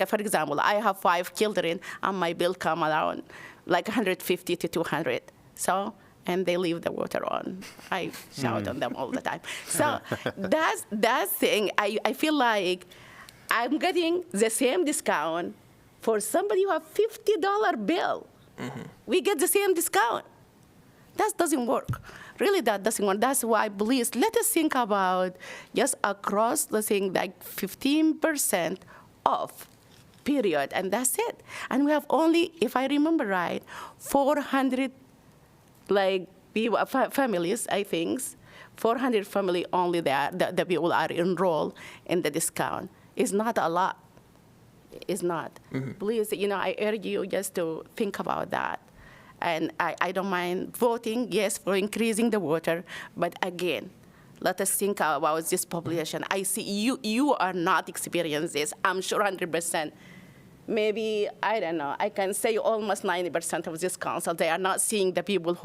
for example, I have 5 children and my bill come around like $150 to $200. So. And they leave the water on. I shout on them all the time. So that's thing. I feel like I'm getting the same discount for somebody who have $50 bill. Mm-hmm. We get the same discount. That doesn't work. Really, that doesn't work. That's why, please, let us think about just across the thing, like 15% off, period, and that's it. And we have only, if I remember right, 400 families, I think, 400 family only there, the people are enrolled in the discount. It's not a lot. It's not. Mm-hmm. Please, I urge you just to think about that. And I don't mind voting, yes, for increasing the water, but again, let us think about this population. I see you are not experiencing this. I'm sure 100%. Maybe, I don't know, I can say almost 90% of this council, they are not seeing the people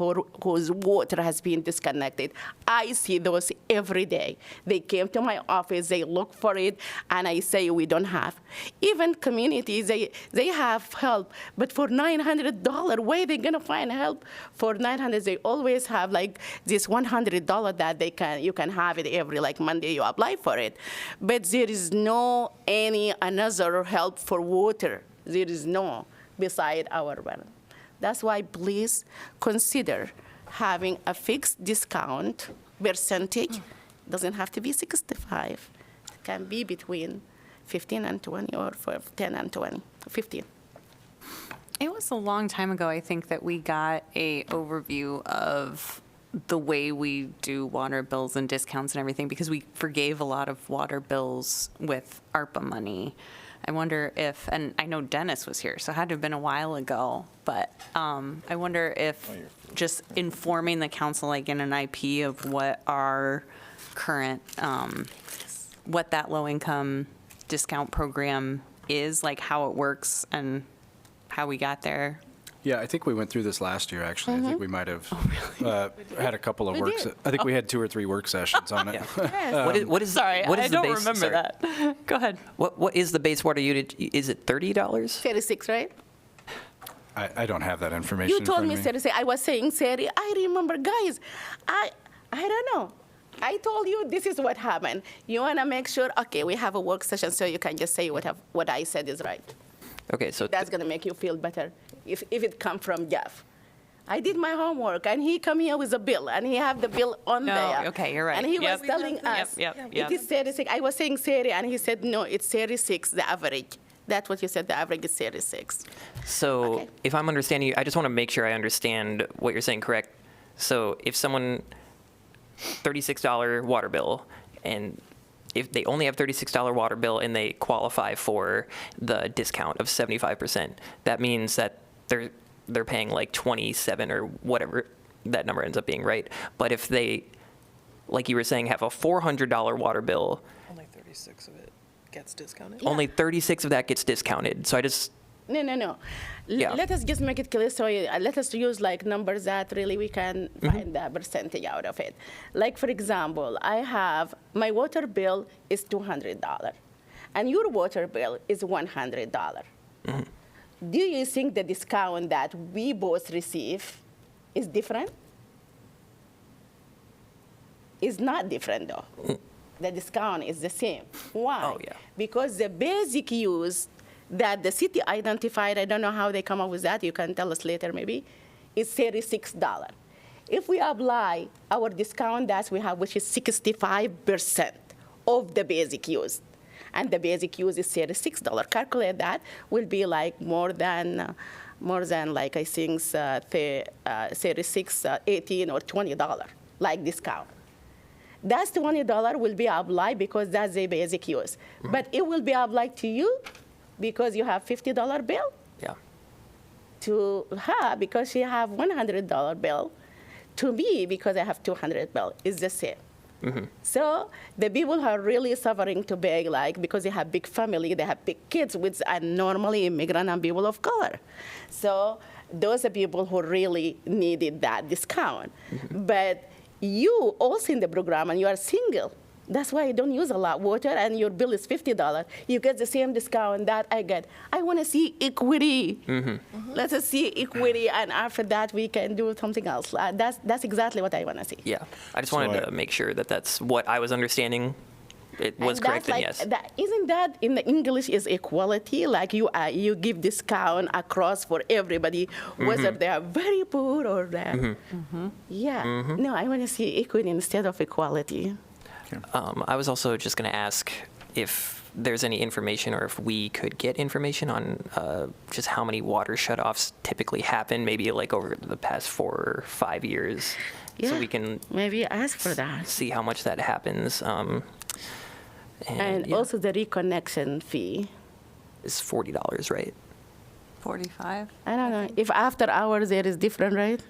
whose water has been disconnected. I see those every day. They came to my office, they look for it, and I say we don't have. Even communities, they have help, but for $900, where are they gonna find help for $900? They always have this $100 that you can have it every Monday you apply for it. But there is no another help for water. There is no beside our one. That's why please consider having a fixed discount percentage. Doesn't have to be 65. It can be between 15 and 20 or 10 and 20, 15. It was a long time ago, I think, that we got a overview of the way we do water bills and discounts and everything, because we forgave a lot of water bills with ARPA money. I wonder if, and I know Dennis was here, so it had to have been a while ago, but I wonder if just informing the council, like in an IP of what our current, what that low-income discount program is, like how it works and how we got there. Yeah, I think we went through this last year, actually. I think we might have had a couple of We did. I think we had 2 or 3 work sessions on it. What is Sorry, what is I the don't base, remember sorry. that. Go ahead. What is the base water unit? Is it $30? 36, right? I don't have that information You in told front me of me. 36. I was saying 30. I remember, guys. I don't know. I told you this is what happened. You want to make sure, okay, we have a work session so you can just say what I said is right. Okay, so That's going to make you feel better if it come from Jeff. I did my homework, and he come here with a bill, and he have the bill on No, there. okay, you're right. And he Yep. was telling us, Yep. it is 36. I was saying 30, and he said, no, it's 36, the average. That's what you said, the average is 36. So if I'm understanding you, I just want to make sure I understand what you're saying correct. So if someone, $36 water bill, and if they only have $36 water bill and they qualify for the discount of 75%, that means that they're paying like 27 or whatever that number ends up being, right? But if they, like you were saying, have a $400 water bill, Only 36 of it gets discounted. only 36 of that gets discounted. So I just, No. Yeah. Let us just make it clear. So let us use like numbers that really we can find the percentage out of it. Like for example, I have my water bill is $200, and your water bill is $100. Do you think the discount that we both receive is different? It's not different though. The discount is the same. Why? Oh, yeah. Because the basic use that the city identified, I don't know how they come up with that, you can tell us later maybe, is $36. If we apply our discount that we have, which is 65% of the basic use, and the basic use is $36, calculate that, will be like more than like I think 36, 18 or $20, like discount. That's $20 will be applied because that's the basic use. But it will be applied to you because you have $50 bill. yeah. To her, because she have $100 bill. To me, because I have $200 bill, it's the same. So the people are really suffering to beg, like, because they have big family, they have big kids, which are normally immigrant and people of color. So those are people who really needed that discount. But you also in the program and you are single. That's why you don't use a lot water and your bill is $50. You get the same discount that I get. I want to see equity. Let us see equity, and after that we can do something else. That's exactly what I want to see. Yeah, I just wanted to make sure that that's what I was understanding. It was And correct, that's and yes. Isn't that in the English is equality? Like you give discount across for everybody, whether they are very poor or they're. Yeah. No, I want to see equity instead of equality. I was also just going to ask if there's any information or if we could get information on just how many water shutoffs typically happen, maybe like over the past 4 or 5 years, Yeah, so we can maybe ask for that. see how much that happens. And yeah, also the reconnection fee. it's $40, right? 45? I don't know. If after hours there is different, right?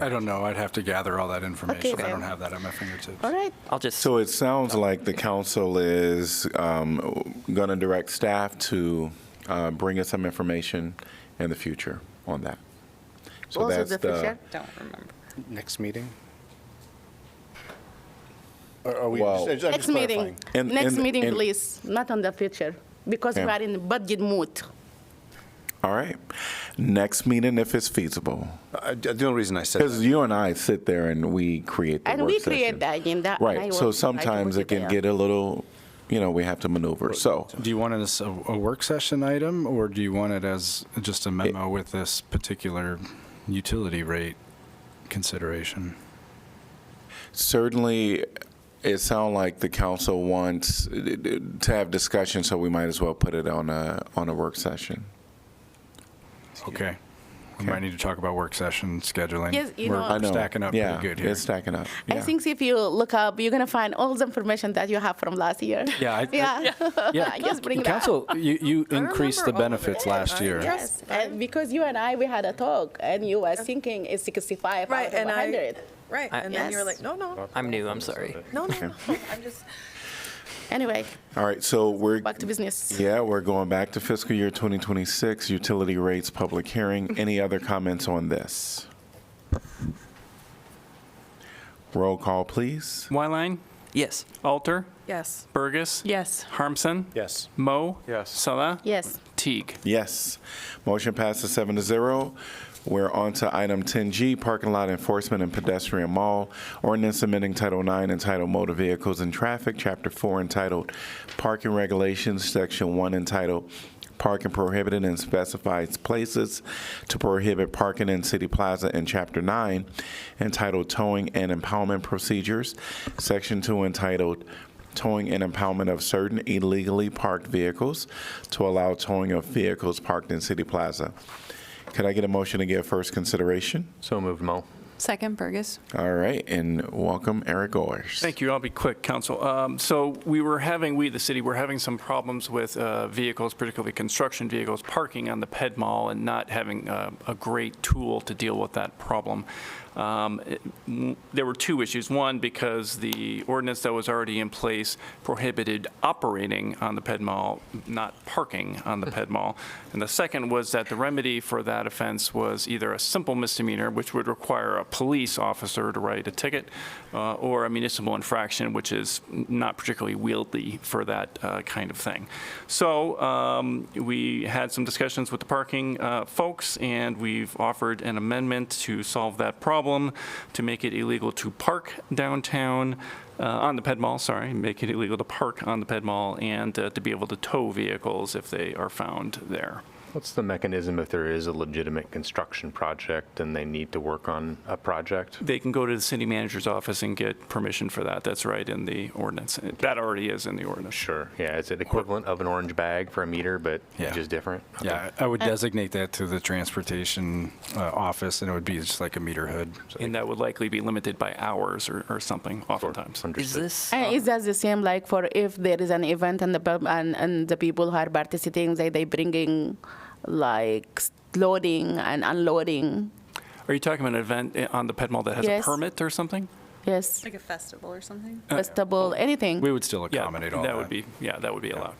I don't know. I'd have to gather all that information. Okay, I don't then. have that at my fingertips. All right. I'll just. So it sounds like the council is going to direct staff to bring us some information in the future on that. So Also that's the future? Don't remember. Next meeting? Or are we Well- just, I'm Next just meeting. clarifying. Next meeting, please. Not on the future, because we Yeah. are in budget mood. All right. Next meeting, if it's feasible. The only reason I said Because you and I sit there and we create the And work we session. create the agenda. and I Right. will So try to sometimes put it can there. get a little, we have to maneuver. So Do you want it as a work session item, or do you want it as just a memo with this particular utility rate consideration? certainly, it sounds like the council wants to have discussion, so we might as well put it on a work session. Okay. We might need to talk about work session scheduling. Yes, you We're know- I know. stacking up Yeah, pretty good here. it's stacking up. I Yeah. think if you look up, you're gonna find all the information that you have from last year. Yeah, Yeah. Just bring that. Council, you increased the benefits last year. Yes, and because you and I, we had a talk, and you were thinking it's 65 Right, out of and 100. Right, and then you were like, no, I'm new, I'm sorry. no, I'm just. Anyway, All right, so we're back to business. Yeah, we're going back to fiscal year 2026 utility rates public hearing. Any other comments on this? Roll call, please. Wyline? Yes. Alter? Yes. Burgess? Yes. Harmson? Yes. Mo? Yes. Salah? Yes. Teague? Yes. Motion passes 7-0. We're on to item 10G, parking lot enforcement and pedestrian mall. Ordinance amending Title 9 entitled Motor Vehicles and Traffic, Chapter 4 entitled Parking Regulations, Section 1 entitled Parking Prohibited in Specified Places to prohibit parking in City Plaza, and Chapter 9 entitled Towing and Impoundment Procedures, Section 2 entitled Towing and Impoundment of Certain Illegally Parked Vehicles to allow towing of vehicles parked in City Plaza. Could I get a motion to give first consideration? So moved, Mo. Second, Burgess. All right, and welcome Eric Gores. Thank you. I'll be quick, Council. So we, the city, were having some problems with vehicles, particularly construction vehicles, parking on the Ped Mall and not having a great tool to deal with that problem. There were two issues. One, because the ordinance that was already in place prohibited operating on the Ped Mall, not parking on the Ped Mall. And the second was that the remedy for that offense was either a simple misdemeanor, which would require a police officer to write a ticket, or a municipal infraction, which is not particularly wieldy for that kind of thing. So we had some discussions with the parking folks, and we've offered an amendment to solve that problem, to make it illegal to park downtown on the Ped Mall, make it illegal to park on the Ped Mall, and to be able to tow vehicles if they are found there. What's the mechanism if there is a legitimate construction project and they need to work on a project? They can go to the city manager's office and get permission for that. That's right in the ordinance. That already is in the ordinance. Sure. Yeah. Is it equivalent of an orange bag for a meter, but just different? Okay. Yeah, I would designate that to the transportation office, and it would be just like a meter hood. And that would likely be limited by hours or something, oftentimes. Is this? Is that the same like for if there is an event and the people who are participating, they bringing like loading and unloading? Are you talking about an event on the Ped Mall that has Yes. a permit or something? Yes. Like a festival or something? Festival, anything. We would still accommodate all that. That would be allowed.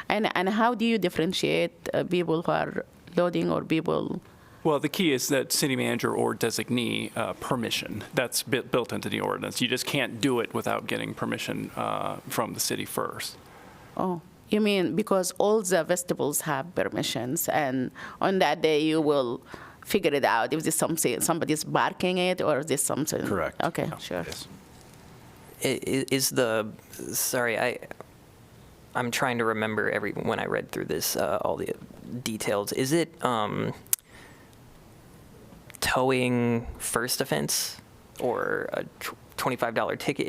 And how do you differentiate people who are loading or people? Well, the key is that city manager or designee permission. That's built into the ordinance. You just can't do it without getting permission from the city first. Oh, you mean because all the festivals have permissions, and on that day you will figure it out if there's something, somebody's barking it, or is this something? Correct. Okay, sure. Is the, sorry, I'm trying to remember when I read through this, all the details. Is it towing first offense or a $25 ticket?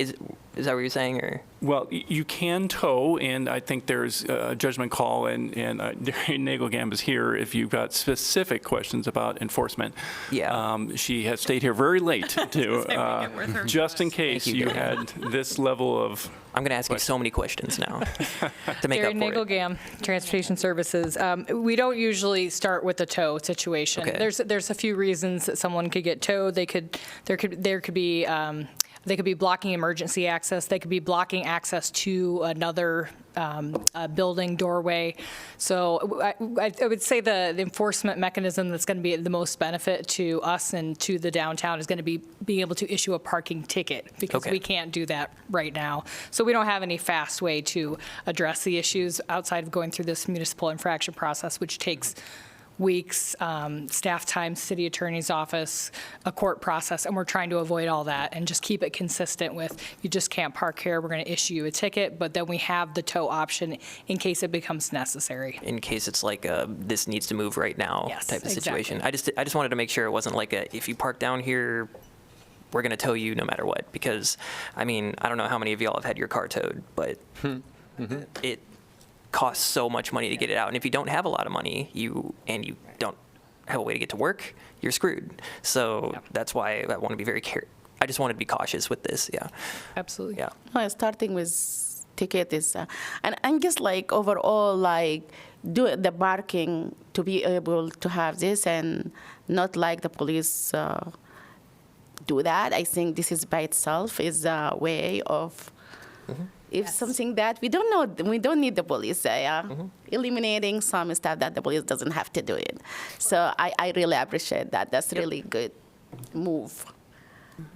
Is that what you're saying, or? Well, you can tow, and I think there's a judgment call, and Nagelgam is here if you've got specific questions about enforcement. Yeah. She has stayed here very late to, just in case you had this level of. I'm going to ask you so many questions now to make Gary up for it. Nagelgam, Transportation Services. We don't usually start with the tow situation. Okay. There's a few reasons that someone could get towed. There could be they could be blocking emergency access. They could be blocking access to another building doorway. So I would say the enforcement mechanism that's going to be the most benefit to us and to the downtown is going to be being able to issue a parking ticket, because we can't do that right now. So we don't have any fast way to address the issues outside of going through this municipal infraction process, which takes weeks, staff time, city attorney's office, a court process, and we're trying to avoid all that and just keep it consistent with, you just can't park here, we're going to issue you a ticket, but then we have the tow option in case it becomes necessary. In case it's like this needs to move right now type of situation. exactly. I just wanted to make sure it wasn't like if you park down here, we're going to tow you no matter what, because I mean, I don't know how many of y'all have had your car towed, but it costs so much money to get it out, and if you don't have a lot of money, you don't have a way to get to work, you're screwed. So that's why I want to be very careful. I just want to be cautious with this. Yeah. Absolutely. Yeah. No, starting with ticket is, and I guess like overall, like do the parking to be able to have this and not like the police do that. I think this is by itself is a way of, if something that we don't know, we don't need the police eliminating some stuff that the police doesn't have to do it. So I really appreciate that. That's really good move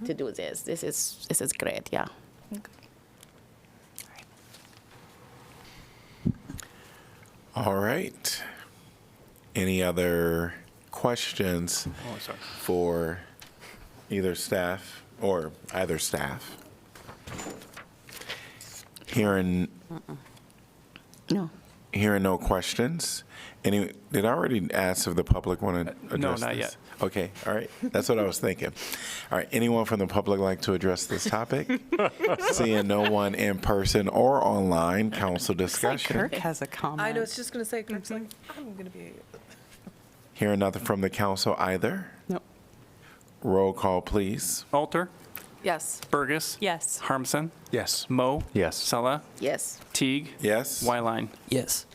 to do this. This is great. Yeah. All right. Any other questions for either staff or either staff? Hearing no questions. Did I already ask if the public want to address this? No, not yet. Okay, all right. That's what I was thinking. All right, anyone from the public like to address this topic? Seeing no one in person or online, council discussion. Kirk has a comment. I was just going to say, Kirk's like, I'm going to be. Hearing nothing from the council either? Nope. Roll call, please. Alter, Yes. Burgess, Yes. Harmson, Yes. Mo, Yes. Sella, Yes. Teague, Yes? Wyline. Yes.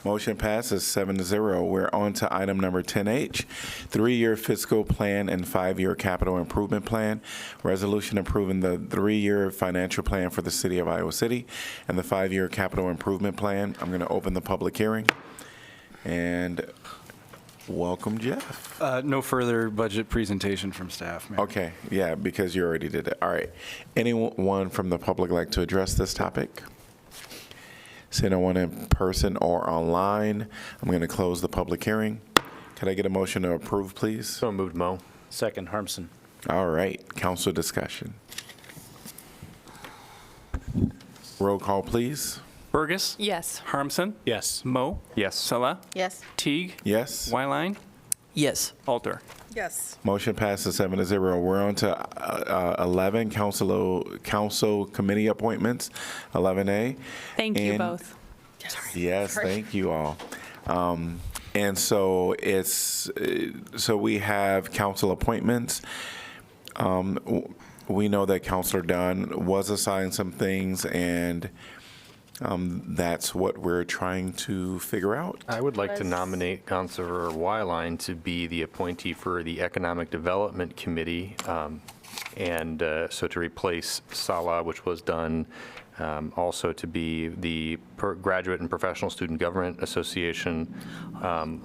Motion passes 7-0. We're on to item number 10H, 3-year fiscal plan and 5-year capital improvement plan. Resolution approving the 3-year financial plan for the city of Iowa City and the 5-year capital improvement plan. I'm going to open the public hearing. And welcome, Jeff. No further budget presentation from staff, Mayor. Okay, yeah, because you already did it. All right. Anyone from the public like to address this topic? See no one in person or online. I'm going to close the public hearing. Could I get a motion to approve, please? So moved, Mo. Second, Harmson. All right, council discussion. Roll call, please. Burgess, Yes. Harmson, Yes. Mo, Yes. Sella, Yes. Teague, Yes? Wyline, Yes. Alter. Yes. Motion passes 7-0. We're on to 11, council committee appointments, 11A. Thank you And- both. Yes, thank you all. And so so we have council appointments. We know that Councilor Dunn was assigned some things, and that's what we're trying to figure out. I would like to nominate Councilor Wyline to be the appointee for the Economic Development Committee, and so to replace Sala, which was done, also to be the Graduate and Professional Student Government Association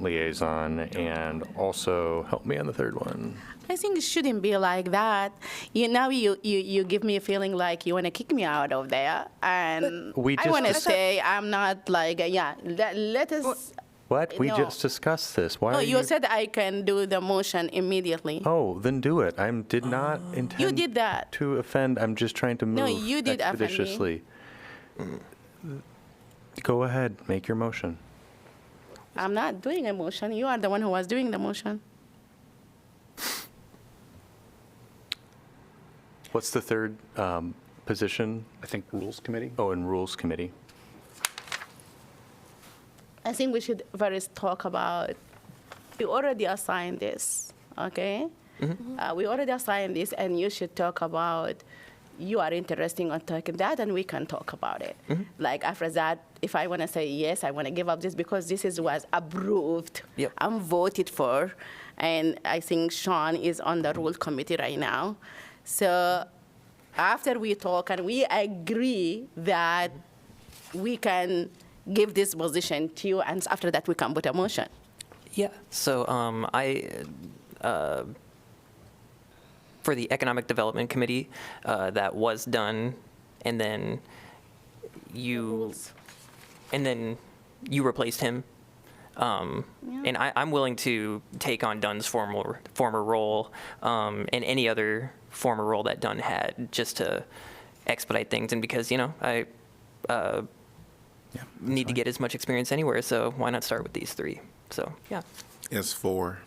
liaison, and also, help me on the third one. I think it shouldn't be like that. You give me a feeling like you want to kick me out of there, and I want to say I'm not like let us. What? We No. just discussed this. Why No, are you said I can do the motion immediately. Oh, then do it. I did not intend You did that. to offend. I'm just trying to move No, you did offend me. expeditiously. Go ahead, make your motion. I'm not doing a motion. You are the one who was doing the motion. What's the third position? I think Rules Committee. Oh, in Rules Committee. I think we should first talk about, we already assigned this, okay? We already assigned this, and you should talk about, you are interested in talking that, and we can talk about it. Like after that, if I want to say, yes, I want to give up this because this was approved, I'm voted for, and I think Sean is on the rule committee right now. So after we talk and we agree that we can give this position to you, and after that we can put a motion. Yeah. So for the Economic Development Committee, that was done, and then you replaced him. And I'm willing to take on Dunn's former role, and any other former role that Dunn had, just to expedite things, and because I need to get as much experience anywhere, so why not start with these three? So yeah. It's 4.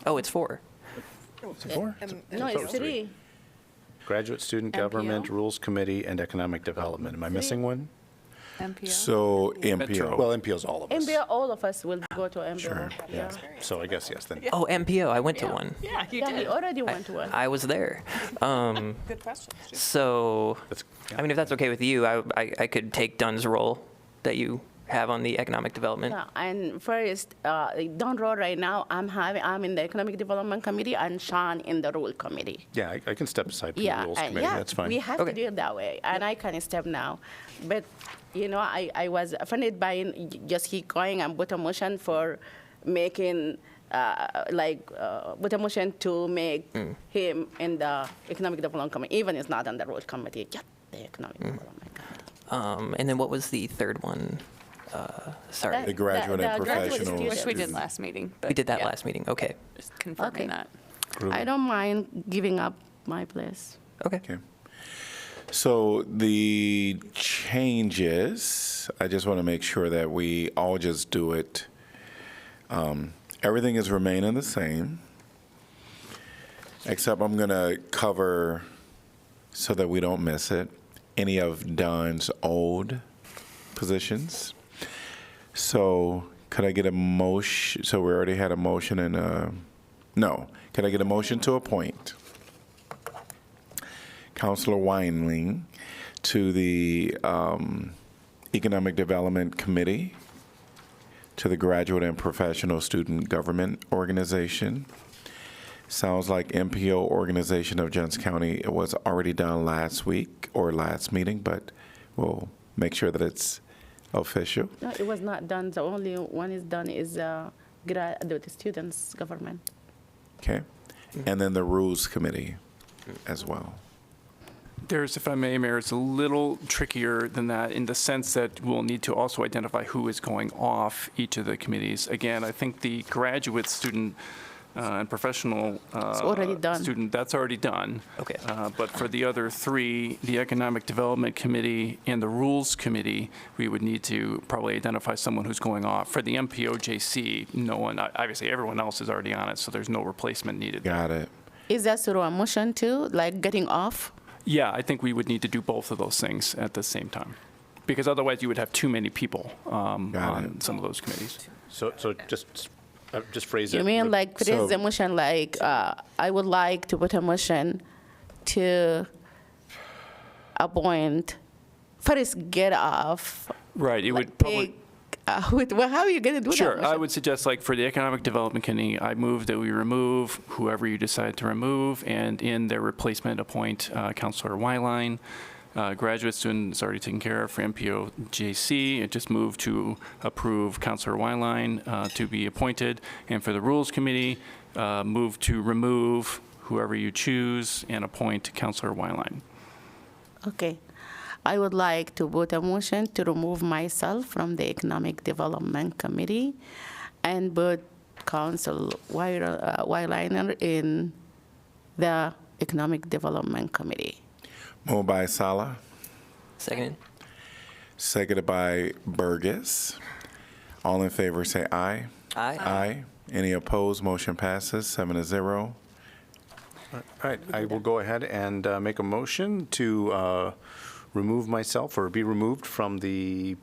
Oh, it's 4. Is it 4? No, it's 3. Graduate Student Government, Rules Committee, and Economic Development. Am I missing one? MPO. So MPO. Well, MPO's all of us. MBO, all of us will go to MBO. Sure. Yeah. So I guess yes then. Oh, MPO, I went to one. Yeah, he already went to one. I was there. Good question. So, I mean, if that's okay with you, I could take Dunn's role that you have on the economic development. Yeah, and first, Don Road right now, I'm in the Economic Development Committee and Sean in the Rule Committee. Yeah, I can step aside from the Yeah, Rules and Committee, yeah, that's fine. we have to do it that way, and I can step now. But, you know, I was offended by just keep going and put a motion for making, put a motion to make him in the Economic Development Committee, even it's not on the Rule Committee, just the Economic Development Committee. And then what was the third one? Sorry. The graduate and professional. Which we did last meeting. We did that last meeting. Okay. Just confirming that. I don't mind giving up my place. Okay. So the changes, I just want to make sure that we all just do it. Everything is remaining the same, except I'm going to cover, so that we don't miss it, any of Don's old positions. So could I get a motion? So we already had a motion and no. Could I get a motion to appoint Councilor Weinling to the Economic Development Committee, to the Graduate and Professional Student Government Organization? Sounds like MPO organization of Johnson County. It was already done last week or last meeting, but we'll make sure that it's official. No, it was not done. The only one is done is the students' government. Okay. And then the Rules Committee as well. There's, if I may, Mayor, it's a little trickier than that in the sense that we'll need to also identify who is going off each of the committees. Again, I think the graduate student and professional already done. student, that's already done. Okay. But for the other three, the Economic Development Committee and the Rules Committee, we would need to probably identify someone who's going off. For the MPOJC, no one, obviously everyone else is already on it, so there's no replacement needed. Got it. Is that through a motion too, like getting off? Yeah, I think we would need to do both of those things at the same time, because otherwise you would have too many people on some of those committees. So just phrase it. You mean like phrase the motion like I would like to put a motion to appoint, first get off. Right, it would probably. Well, how are you going to do that? Sure, I motion? would suggest, like, for the Economic Development Committee, I move that we remove whoever you decide to remove, and in their replacement, appoint Councilor Wyline. Graduate student is already taken care of for MPOJC. It just moved to approve Councilor Wyline to be appointed. And for the Rules Committee, move to remove whoever you choose and appoint Councilor Wyline. Okay. I would like to put a motion to remove myself from the Economic Development Committee and put Council Wyliner in the Economic Development Committee. Moved by Sala. Seconded. Seconded by Burgess. All in favor say aye. Aye. Aye. Any opposed? Motion passes 7-0. All right, I will go ahead and make a motion to remove myself or be removed from the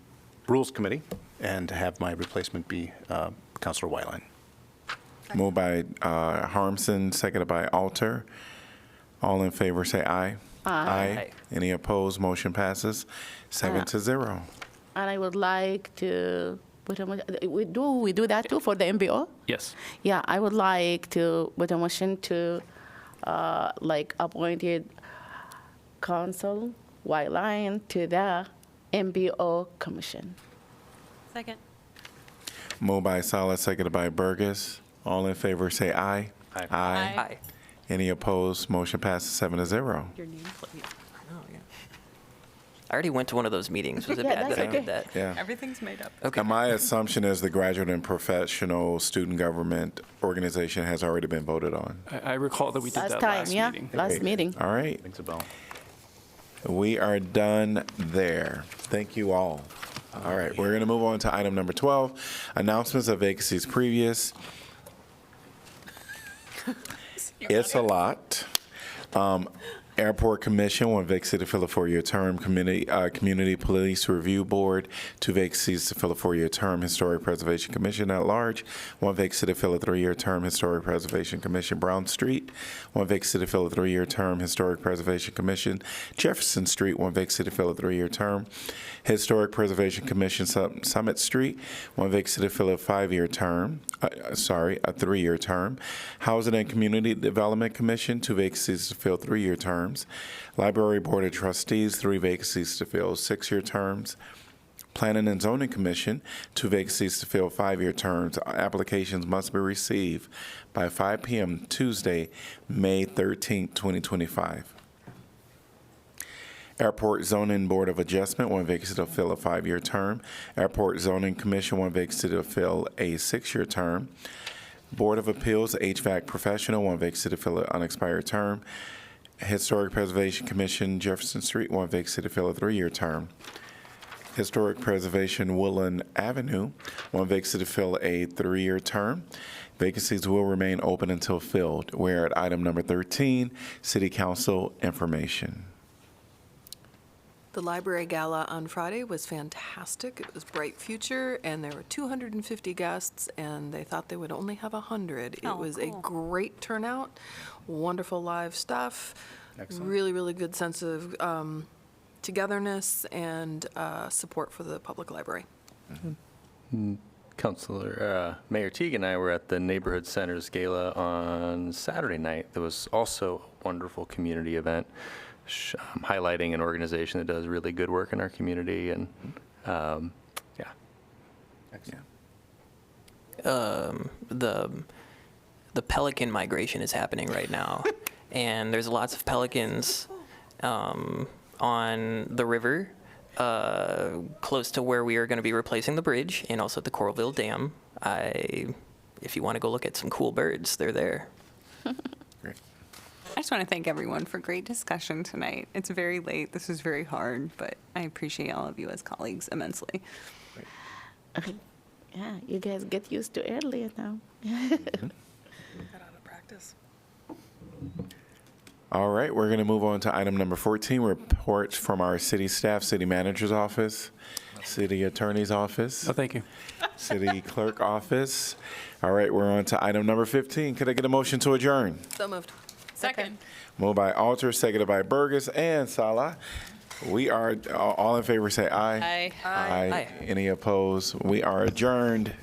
Rules Committee and have my replacement be Councilor Wyline. Moved by Harmson, seconded by Alter. All in favor say aye. Aye. Any opposed? Motion passes 7-0. And I would like to put a motion. We do that too for the MBO? Yes. Yeah, I would like to put a motion to appointed Council Wyline to the MBO Commission. Second. Moved by Sala, seconded by Burgess. All in favor say aye. Aye. Aye. Any opposed? Motion passes 7-0. Your name, please. Oh, yeah. I already went to one of those meetings. Was it Yeah, bad that's that I okay. did that? Yeah. Everything's made up. Okay. And my assumption is the Graduate and Professional Student Government Organization has already been voted on. I recall that we did Last that time, last yeah, meeting. last Okay. meeting. All right. Rings a bell. We are done there. Thank you all. All right, we're going to move on to item number 12, announcements of vacancies previous. It's a lot. Airport Commission, 1 vacancy to fill a 4-year term. Community Police Review Board, 2 vacancies to fill a 4-year term. Historic Preservation Commission at large, 1 vacancy to fill a 3-year term. Historic Preservation Commission, Brown Street, 1 vacancy to fill a 3-year term. Historic Preservation Commission, Jefferson Street, 1 vacancy to fill a 3-year term. Historic Preservation Commission, Summit Street, 1 vacancy to fill a 5-year term. A 3-year term. Housing and Community Development Commission, 2 vacancies to fill 3-year terms. Library Board of Trustees, 3 vacancies to fill 6-year terms. Planning and Zoning Commission, 2 vacancies to fill 5-year terms. Applications must be received by 5 p.m. Tuesday, May 13, 2025. Airport Zoning Board of Adjustment, 1 vacancy to fill a 5-year term. Airport Zoning Commission, 1 vacancy to fill a 6-year term. Board of Appeals, HVAC Professional, 1 vacancy to fill an unexpired term. Historic Preservation Commission, Jefferson Street, 1 vacancy to fill a 3-year term. Historic Preservation, Woodland Avenue, 1 vacancy to fill a 3-year term. Vacancies will remain open until filled. We're at item number 13, City Council information. The Library Gala on Friday was fantastic. It was Bright Future, and there were 250 guests, and they thought they would only have 100. It was a great turnout, wonderful live stuff, really, really good sense of togetherness and support for the public library. Councilor Mayor Teague and I were at the Neighborhood Centers Gala on Saturday night. There was also a wonderful community event highlighting an organization that does really good work in our community, and Excellent. The pelican migration is happening right now, and there's lots of pelicans on the river close to where we are going to be replacing the bridge, and also at the Coralville Dam. If you want to go look at some cool birds, they're there. I just want to thank everyone for great discussion tonight. It's very late. This is very hard, but I appreciate all of you as colleagues immensely. Yeah, you guys get used to earlier now. Got out of practice. All right, we're going to move on to item number 14, reports from our city staff, city manager's office, city attorney's office. Oh, thank you. City clerk office. All right, we're on to item number 15. Could I get a motion to adjourn? So moved. Second. Moved by Alter, seconded by Burgess and Salah. We are, all in favor say aye. Aye. Aye. Any opposed? We are adjourned.